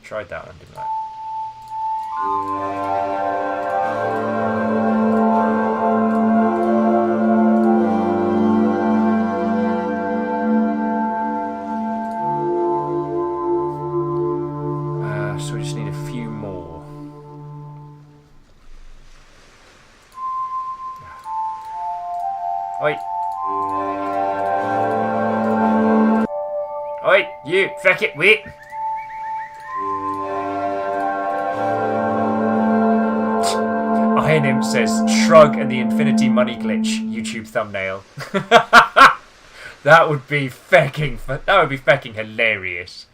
Tried that one, didn't I? So we just need a few more. Oi! Oi! You! Feck it! Wait! Iron Imp says, shrug and the infinity money glitch. YouTube thumbnail. That would be fecking hilarious.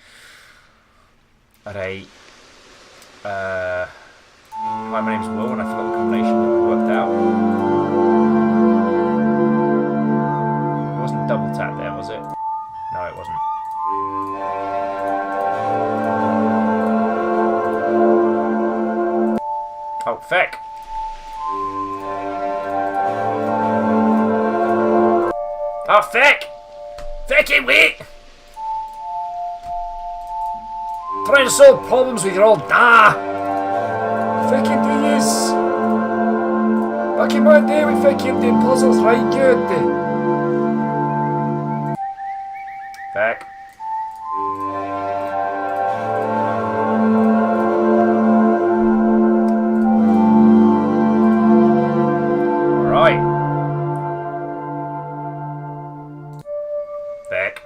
Alright. Hi, my name's Will, and I forgot the combination that we worked out. It wasn't double tap there, was it? No, it wasn't. Oh, feck. Oh, feck! Fecky, wait! Trying to solve problems with your old Fucking do this! Back in my day, we fucking did puzzles right good. Feck. Alright. Feck.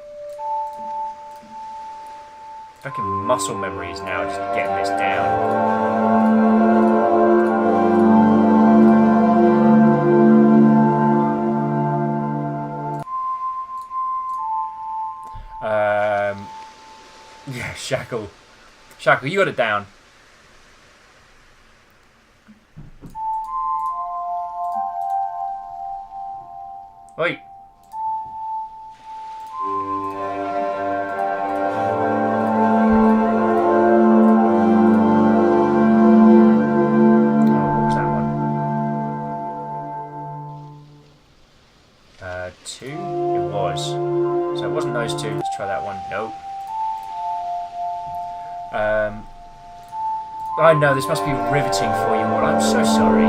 Fucking muscle memories now, just getting this down. Yeah, Shackle. Shackle, you got it down. Wait. Two? It was. So it wasn't those two. Let's try that one. Nope. I know, this must be riveting for you all. I'm so sorry. I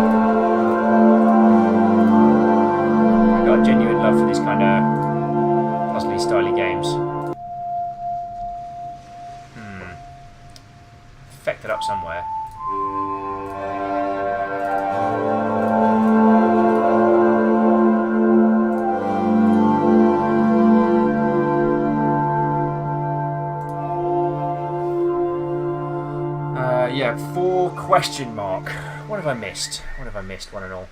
got a genuine love for these kind of puzzly, styly games. Fecked it up somewhere. Yeah, 4 question mark. What have I missed? What have I missed, one and all?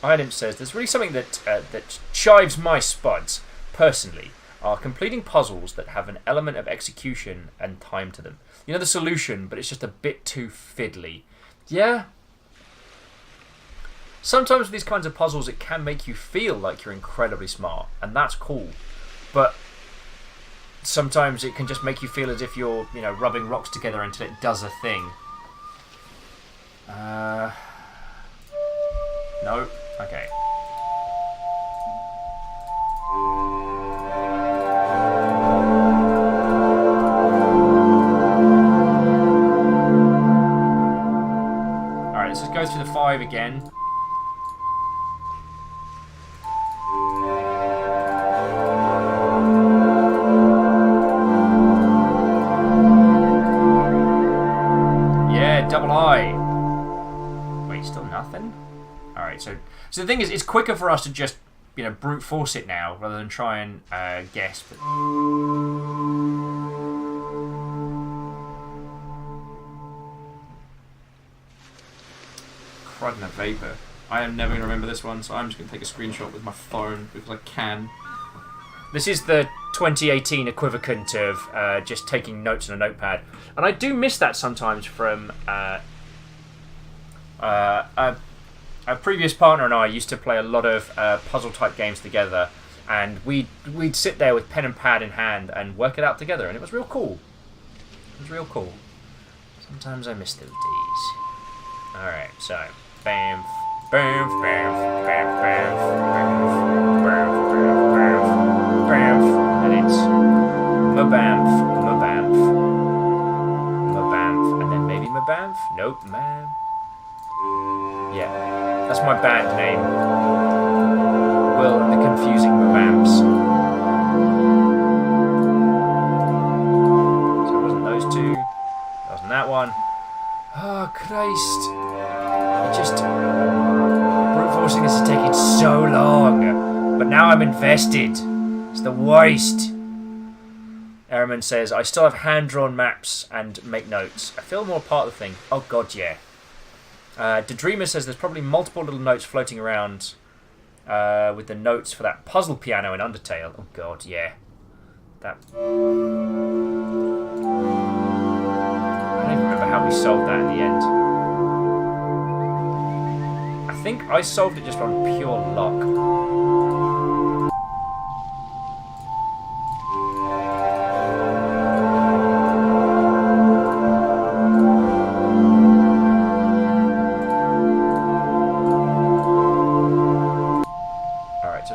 Item says, there's really something that that chives my spuds, personally, are completing puzzles that have an element of execution and time to them. You know the solution, but it's just a bit too fiddly. Yeah? Sometimes with these kinds of puzzles, it can make you feel like you're incredibly smart, and that's cool. But sometimes it can just make you feel as if you're, you know, rubbing rocks together until it does a thing. No? Okay. Alright, let's just go through the 5 again. Alright, so the thing is, it's quicker for us to just, you know, brute force it now, rather than try and guess. But... Crud and a Vapor. I am never going to remember this one, so I'm just going to take a screenshot with my phone, because I can. This is the 2018 equivalent of just taking notes on a notepad. And I do miss that sometimes from... a previous partner and I used to play a lot of puzzle-type games together, and we'd sit there with pen and pad in hand and work it out together, and it was real cool. It was real cool. Sometimes I miss those days. Alright, so... Bam, bam, bam, bam, bam, bam, bam, bam, and it's... Ma-bamf, ma-bamf, ma-bamf, and then maybe ma-bamf? Nope, man. Yeah, that's my band name. Will and the Confusing Mabamps. So it wasn't those two. It wasn't that one. Oh, Christ. It just... brute forcing this is taking so long. But now I'm invested. It's the worst. Ehrman says, I still have hand-drawn maps and make notes. I feel more part of the thing. Oh, God, yeah. The Dreamer says there's probably multiple little notes floating around with the notes for that puzzle piano in Undertale. Oh god, yeah. That. I don't even remember how we solved that in the end. I think I solved it just on pure luck.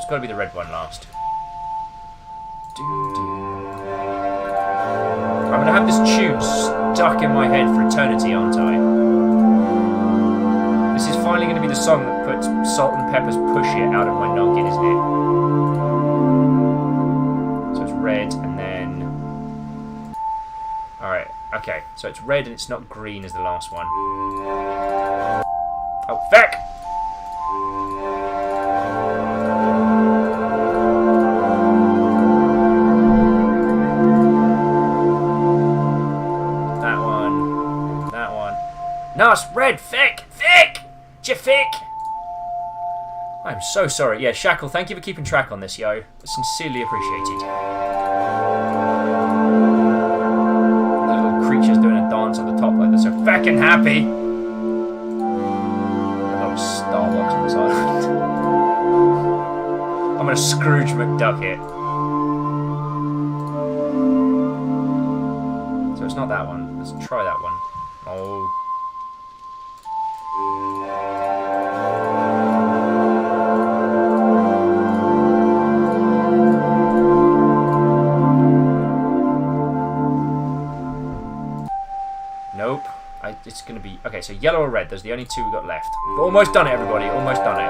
Got to be the red one last. I'm going to have this tune stuck in my head for eternity, aren't I? This is finally going to be the song that puts Salt and Pepper's Push It out of my noggin, isn't it? So it's red and then... Alright, okay. So it's red and it's not green as the last one. Oh, feck! No, it's red! Thick! Thick! Jaffick! I'm so sorry. Yeah, Shackle, thank you for keeping track on this, yo. Sincerely appreciated. The little creature's doing a dance on the top like they're so fucking happy. A little Starbucks on this island. I'm gonna Scrooge McDuck it. So it's not that one. Let's try that one. Oh. Nope. It's going to be... Okay, so yellow or red. Those are the only two we've got left. We've almost done it, everybody. Almost done it.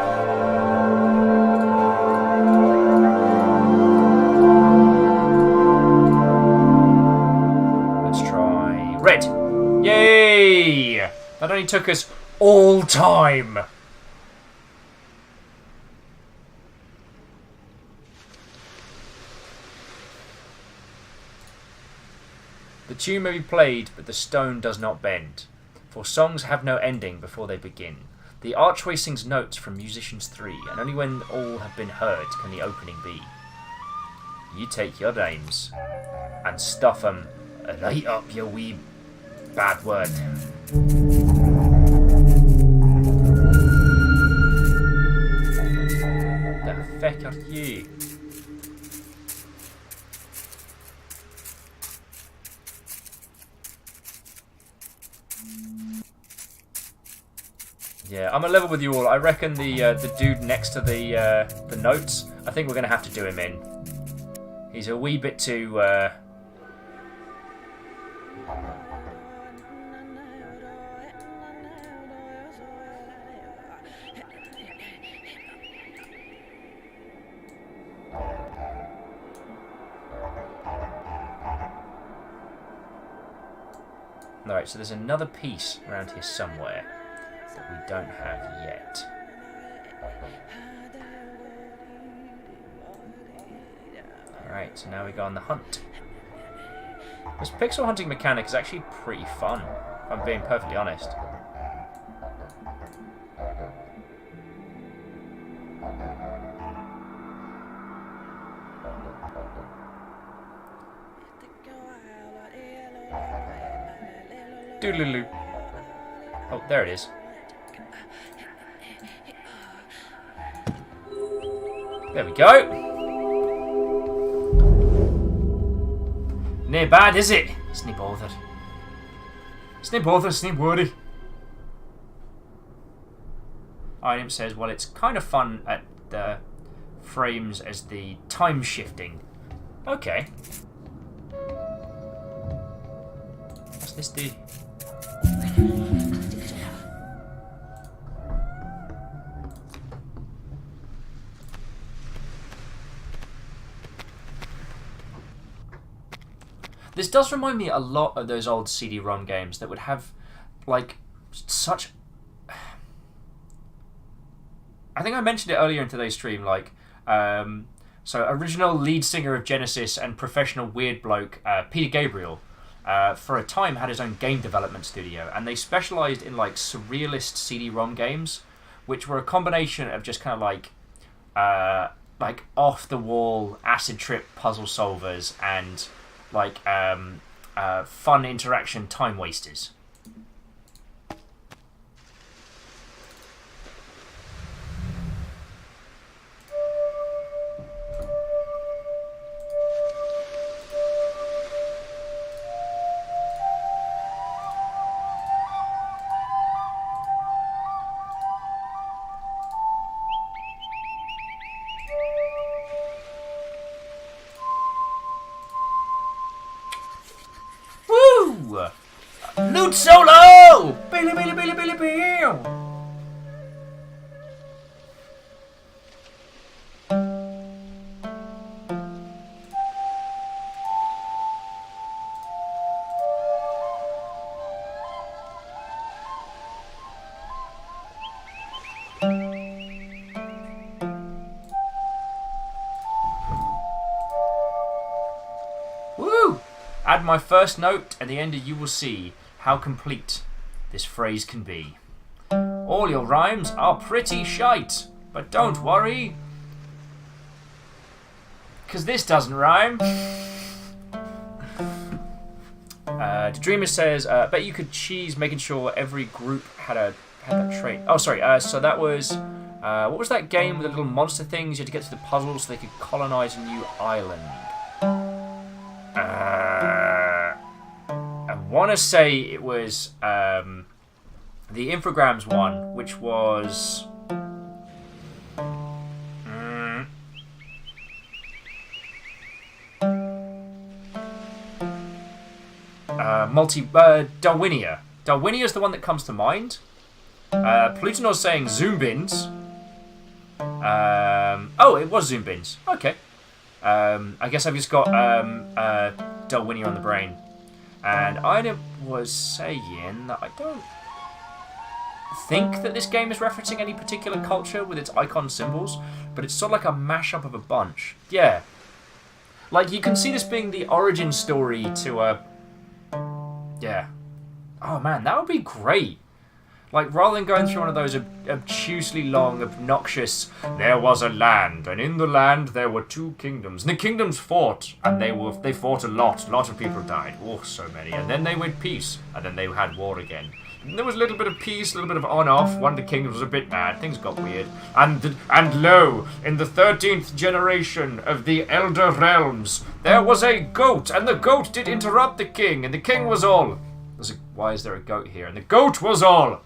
Let's try red. Yay! That only took us all time. The tune may be played, but the stone does not bend. For songs have no ending before they begin. The archway sings notes from musicians three, and only when all have been heard can the opening be. You take your names and stuff 'em right up your wee bad word. The feck are you? Yeah, I'm a level with you all. I reckon the dude next to the notes, I think we're going to have to do him in. He's a wee bit too... Alright, so there's another piece around here somewhere that we don't have yet. Alright, so now we go on the hunt. This pixel hunting mechanic is actually pretty fun, if I'm being perfectly honest. Doodaloo. Oh, there it is. There we go. No bad, is it? It's no bothered. It's no bother, it's no worry. Item says, well, it's kind of fun at the frames as the time shifting. Okay. What's this do? This does remind me a lot of those old CD-ROM games that would have, like, such... I think I mentioned it earlier in today's stream, like, so original lead singer of Genesis and professional Wierd bloke, Peter Gabriel, for a time had his own game development studio, and they specialised in, like, surrealist CD-ROM games, which were a combination of just kind of, like off-the-wall acid trip puzzle solvers and... like, fun interaction time wasters. Loot solo! Billy, Billy, Billy, Billy, Bill! Woo! Add my first note, at the end you will see how complete this phrase can be. All your rhymes are pretty shite, but don't worry, because this doesn't rhyme. The Dreamer says, bet you could cheese making sure every group had that trait. Oh, sorry, so that was, what was that game with the little monster things? You had to get through the puzzles so they could colonize a new island. I want to say it was the Infograms one, which was Darwinia. Darwinia is the one that comes to mind. Plutonor's saying Zoombins. Oh, it was Zoombins. Okay. I guess I've just got Darwinia on the brain. And I was saying that I don't think that this game is referencing any particular culture with its icon symbols, but it's sort of like a mashup of a bunch. Yeah. Like, you can see this being the origin story to a... Yeah. Oh, man, that would be great. Like, rather than going through one of those obtusely long, obnoxious, there was a land, and in the land there were two kingdoms, and the kingdoms fought, and they fought a lot of people died, oh, so many, and then they went peace, and then they had war again. And there was a little bit of peace, a little bit of on-off, one of the kingdoms was a bit mad, things got weird, and lo, in the 13th generation of the Elder Realms, there was a goat, and the goat did interrupt the king, and the king was all... Why is there a goat here? And the goat was all...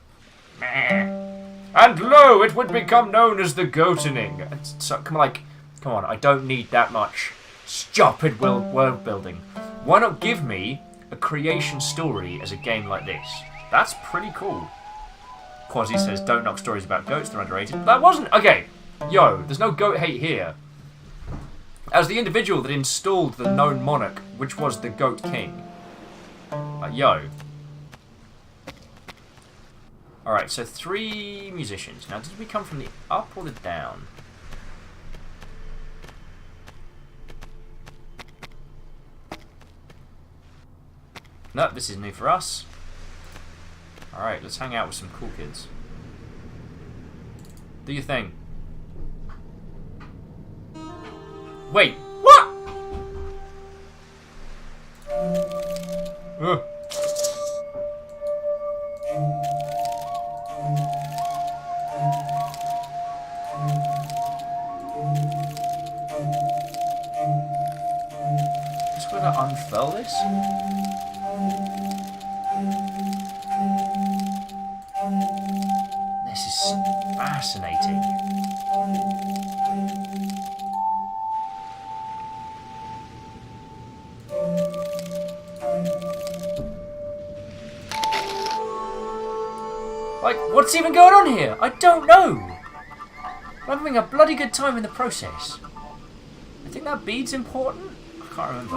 And lo, it would become known as the goatening. So, come on, I don't need that much stupid world building. Why not give me a creation story as a game like this? That's pretty cool. Quasi says, don't knock stories about goats, they're underrated. That wasn't... Okay, yo, there's no goat hate here. As the individual that installed the known monarch, which was the Goat King. Yo. Alright, so 3 musicians. Now, did we come from the up or the down? No, this is new for us. Alright, let's hang out with some cool kids. Do your thing. Wait, what? Ugh. Just gotta unfurl this. This is fascinating. Like, what's even going on here? I don't know. I'm having a bloody good time in the process. I think that bead's important? I can't remember.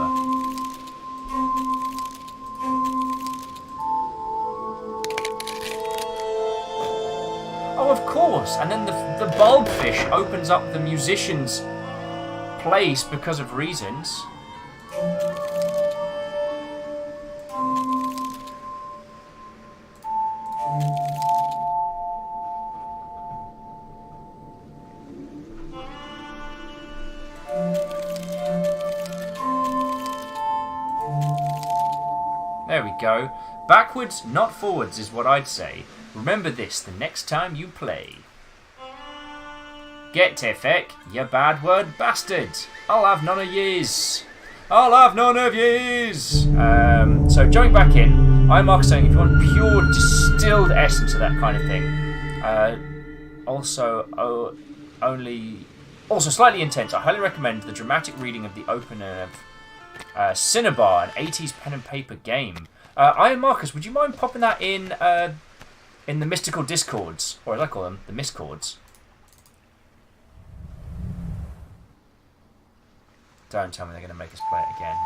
Oh, of course. And then the bulb fish opens up the musician's place because of reasons. There we go. Backwards, not forwards, is what I'd say. Remember this the next time you play. Get to feck, you bad word bastard. I'll have none of yous. I'll have none of yous. So jumping back in, I'm Mark saying if you want pure distilled essence of that kind of thing, also slightly intense, I highly recommend the dramatic reading of the opener of Cinnabar, an 80s pen and paper game. Iron Marcus, would you mind popping that in the mystical discords, or as I call them, the miscords? Don't tell me they're going to make us play it again.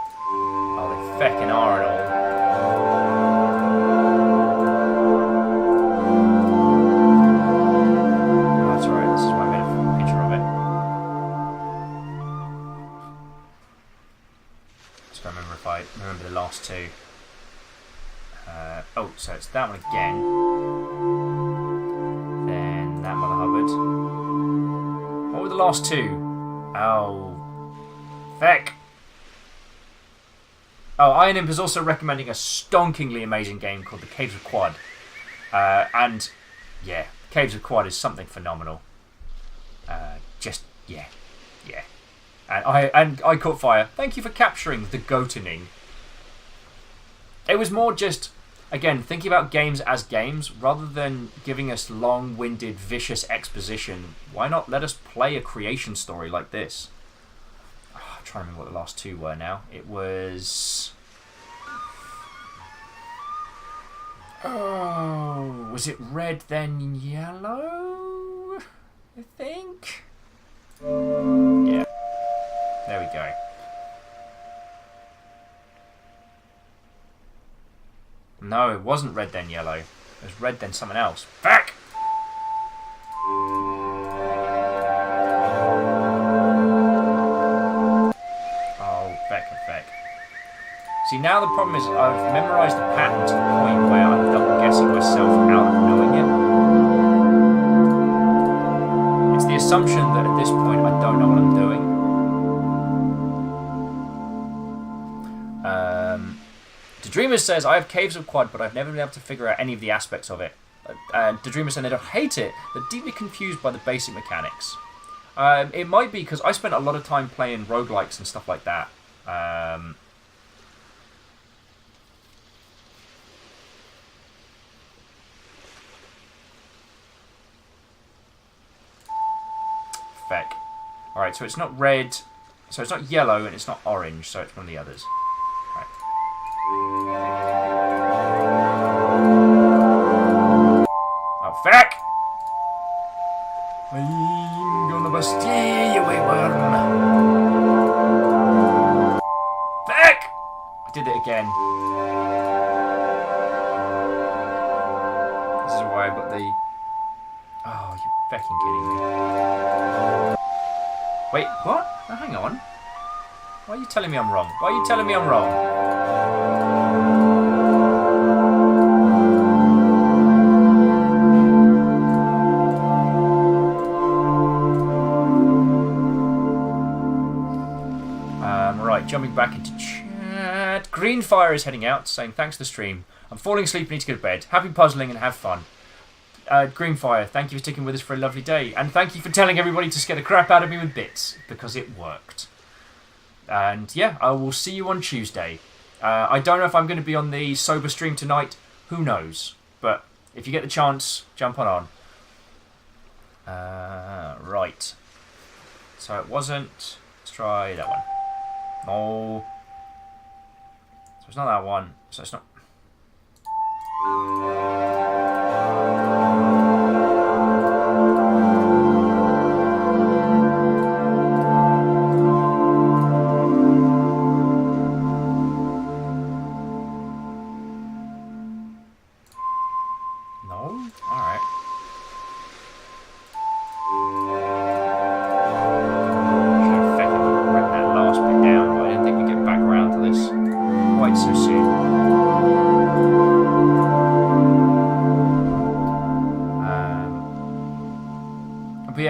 Oh, they feckin' are and all. Oh, that's alright, this is why I made a picture of it. Just gotta remember if I remember the last two. Oh, so it's that one again. Then that Mother Hubbard. What were the last two? Oh, feck. Oh, Iron Imp is also recommending a stonkingly amazing game called The Caves of Quad. And, yeah, Caves of Quad is something phenomenal. Yeah. And I caught fire. Thank you for capturing the goatening. It was more just, again, thinking about games as games, rather than giving us long-winded, vicious exposition. Why not let us play a creation story like this? Oh, I'm trying to remember what the last two were now. It was... Oh, was it red then yellow? I think? Yeah. There we go. No, it wasn't red then yellow. It was red then something else. Back! Oh, feck. See, now the problem is I've memorised the pattern to the point where I'm double guessing myself out of knowing it. It's the assumption that at this point I don't know what I'm doing. Dreamer says, I have Caves of Quad, but I've never been able to figure out any of the aspects of it. Dreamer said they don't hate it, they're deeply confused by the basic mechanics. It might be because I spent a lot of time playing roguelikes and stuff like that. Feck. Alright, so it's not red, so it's not yellow, and it's not orange, so it's one of the others. Oh, feck! I'm gonna bust you away, worm. Feck! I did it again. This is why I've got the... Oh, you're fecking kidding me. Wait, what? Oh, hang on. Why are you telling me I'm wrong? Why are you telling me I'm wrong? jumping back into chat. Greenfire is heading out, saying thanks for the stream. I'm falling asleep and need to go to bed. Happy puzzling and have fun. Greenfire, thank you for sticking with us for a lovely day. And thank you for telling everybody to scare the crap out of me with bits, because it worked. And yeah, I will see you on Tuesday. I don't know if I'm going to be on the sober stream tonight. Who knows? But if you get the chance, jump on. Right. So it wasn't... Let's try that one. No. So it's not that one. So it's not...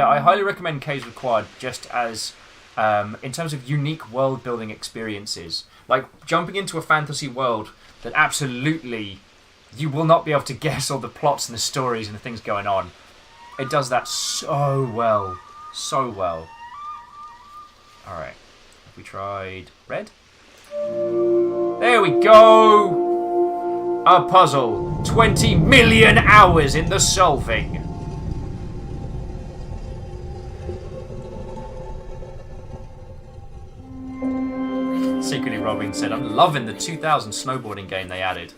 I highly recommend Caves Required just as in terms of unique world building experiences, like jumping into a fantasy world that absolutely you will not be able to guess all the plots and the stories and the things going on. It does that so well, alright, have we tried red? There we go, a puzzle, 20 million hours in the solving. Secretly Robin said, I'm loving the 2000 snowboarding game they added.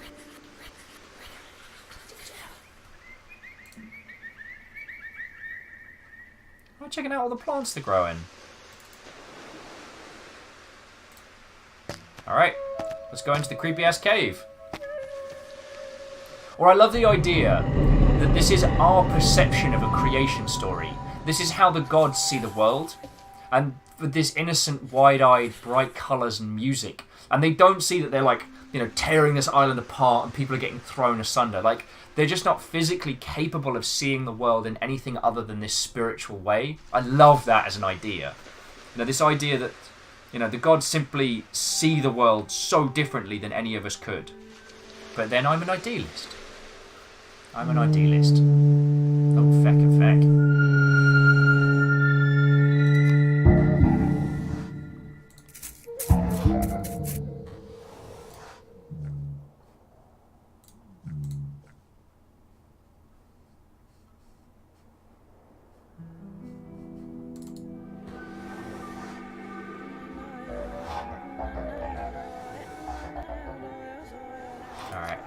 I'm checking out all the plants they're growing. Alright, let's go into the creepy ass cave. Or I love the idea that this is our perception of a creation story. This is how the gods see the world. And with this innocent, wide-eyed, bright colours and music. And they don't see that they're like, you know, tearing this island apart and people are getting thrown asunder. Like, they're just not physically capable of seeing the world in anything other than this spiritual way. I love that as an idea. You know, this idea that, you know, the gods simply see the world so differently than any of us could. But then I'm an idealist. I'm an idealist. Oh, feck and feck.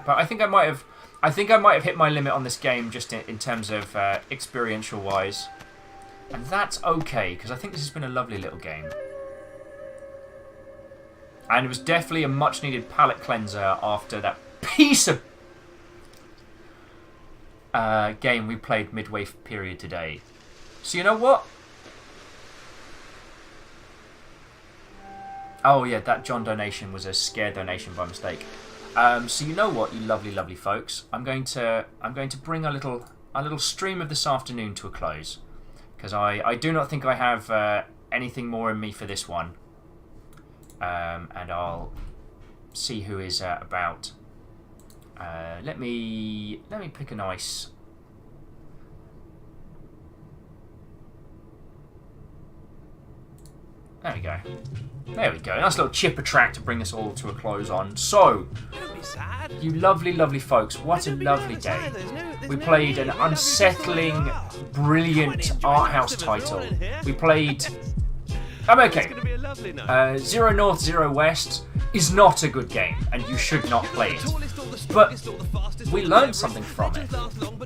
But I think I might have hit my limit on this game just in terms of experiential wise. And that's okay, because I think this has been a lovely little game. And it was definitely a much needed palate cleanser after that piece of game we played midway period today. So you know what? Oh yeah, that John donation was a scare donation by mistake. So you know what, you lovely, lovely folks, I'm going to bring a little stream of this afternoon to a close, because I do not think I have anything more in me for this one, and I'll see who is about. Let me pick a nice. There we go. There we go. Nice little chipper track to bring us all to a close on. So, you lovely, lovely folks, what a lovely day. We played an unsettling, brilliant art house title. We played... I'm okay. Zero North, Zero West is not a good game, and you should not play it. But we learned something from it,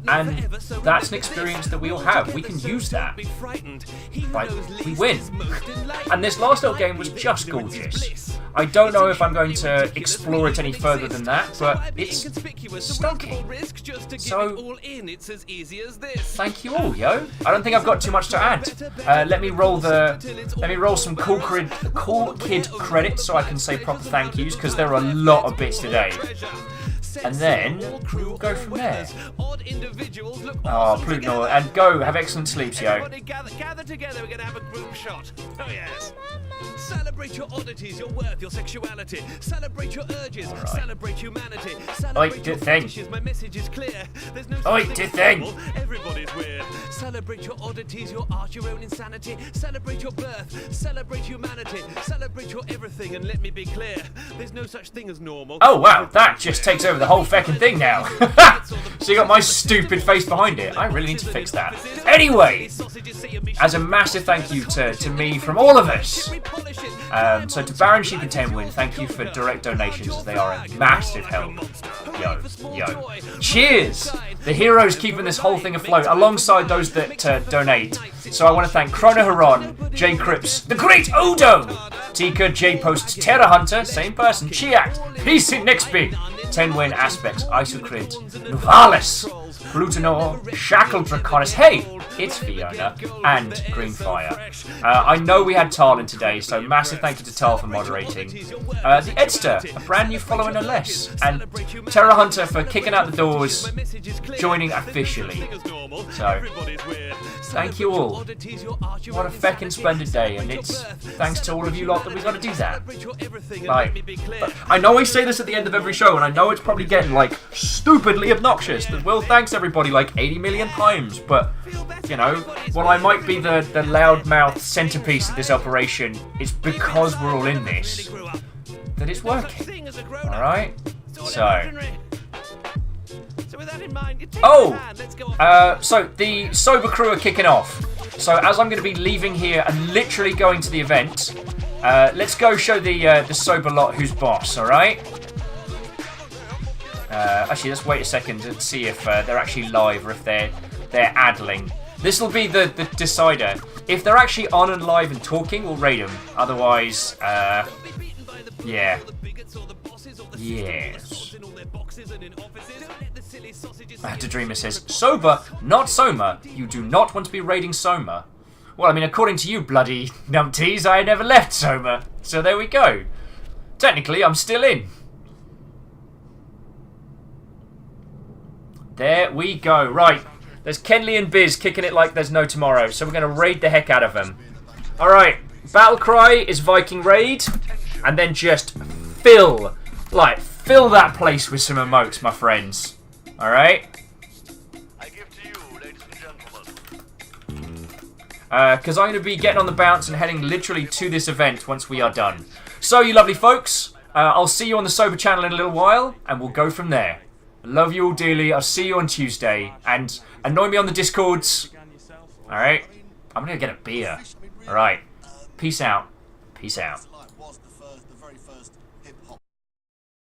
and that's an experience that we all have. We can use that. Like, we win. And this last little game was just gorgeous. I don't know if I'm going to explore it any further than that, but it's stunning. So, thank you all, yo. I don't think I've got too much to add. Let me roll some cool kid credits so I can say proper thank yous, because there are a lot of bits today. And then we'll go from there. Oh, Plutonor, and go have excellent sleeps, yo. Gather together, we're gonna have a group shot. Oh yes. Celebrate your oddities, your worth, your sexuality. Celebrate your urges. Right. Celebrate humanity. Oi, Celebrate do your thing. fetishes. My message is clear. There's no Oi, such do as thing. normal. Everybody's weird. Celebrate your oddities, your art, your own insanity. Celebrate your birth. Celebrate humanity. Celebrate your everything, and let me be clear. There's no such thing as normal. Oh wow, that just takes over the whole feckin' thing now. So you got my stupid face behind it. I really need to fix that. Anyway, as a massive thank you to me from all of us. So to Baron Sheep and Tenwin, thank you for direct donations as they are a massive help. Yo. Cheers! The heroes keeping this whole thing afloat alongside those that donate. So I want to thank Chrono Haron, J Crips, The Great Odo, Tika, J Post, Terra Hunter, same person, Chiact, Peace in Nixby, Tenwin Aspects, Isocrit, Nuvalis, Glutenor, Shackled Draconis, hey, it's Fiona, and Greenfire. I know we had Tarl in today, so massive thank you to Tarl for moderating. The Edster, a brand new follower no less, and Terra Hunter for kicking out the doors, joining officially. So, thank you all. What a feckin' splendid day, and it's thanks to all of you lot that we got to do that. Like, I know I say this at the end of every show, and I know it's probably getting, like, stupidly obnoxious. That will thanks everybody like 80 million times, but, you know, while I might be the loudmouth centerpiece of this operation, it's because we're all in this that it's working. Alright? So... so the sober crew are kicking off. So as I'm going to be leaving here and literally going to the event, let's go show the sober lot who's boss, alright? Actually, let's wait a second and see if they're actually live or if they're addling. This will be the decider. If they're actually on and live and talking, we'll raid them. Otherwise, yeah. Yes. Dreamer says, sober, not Soma. You do not want to be raiding Soma. Well, I mean, according to you bloody numpties, I never left Soma. So there we go. Technically, I'm still in. There we go. Right. There's Kenley and Biz kicking it like there's no tomorrow. So we're going to raid the heck out of them. Alright. Battle cry is Viking raid. And then just fill that place with some emotes, my friends. Alright? Because I'm going to be getting on the bounce and heading literally to this event once we are done. So, you lovely folks, I'll see you on the Sober channel in a little while, and we'll go from there. Love you all dearly. I'll see you on Tuesday. And annoy me on the Discords. Alright? I'm going to get a beer. Alright. Peace out. Peace out.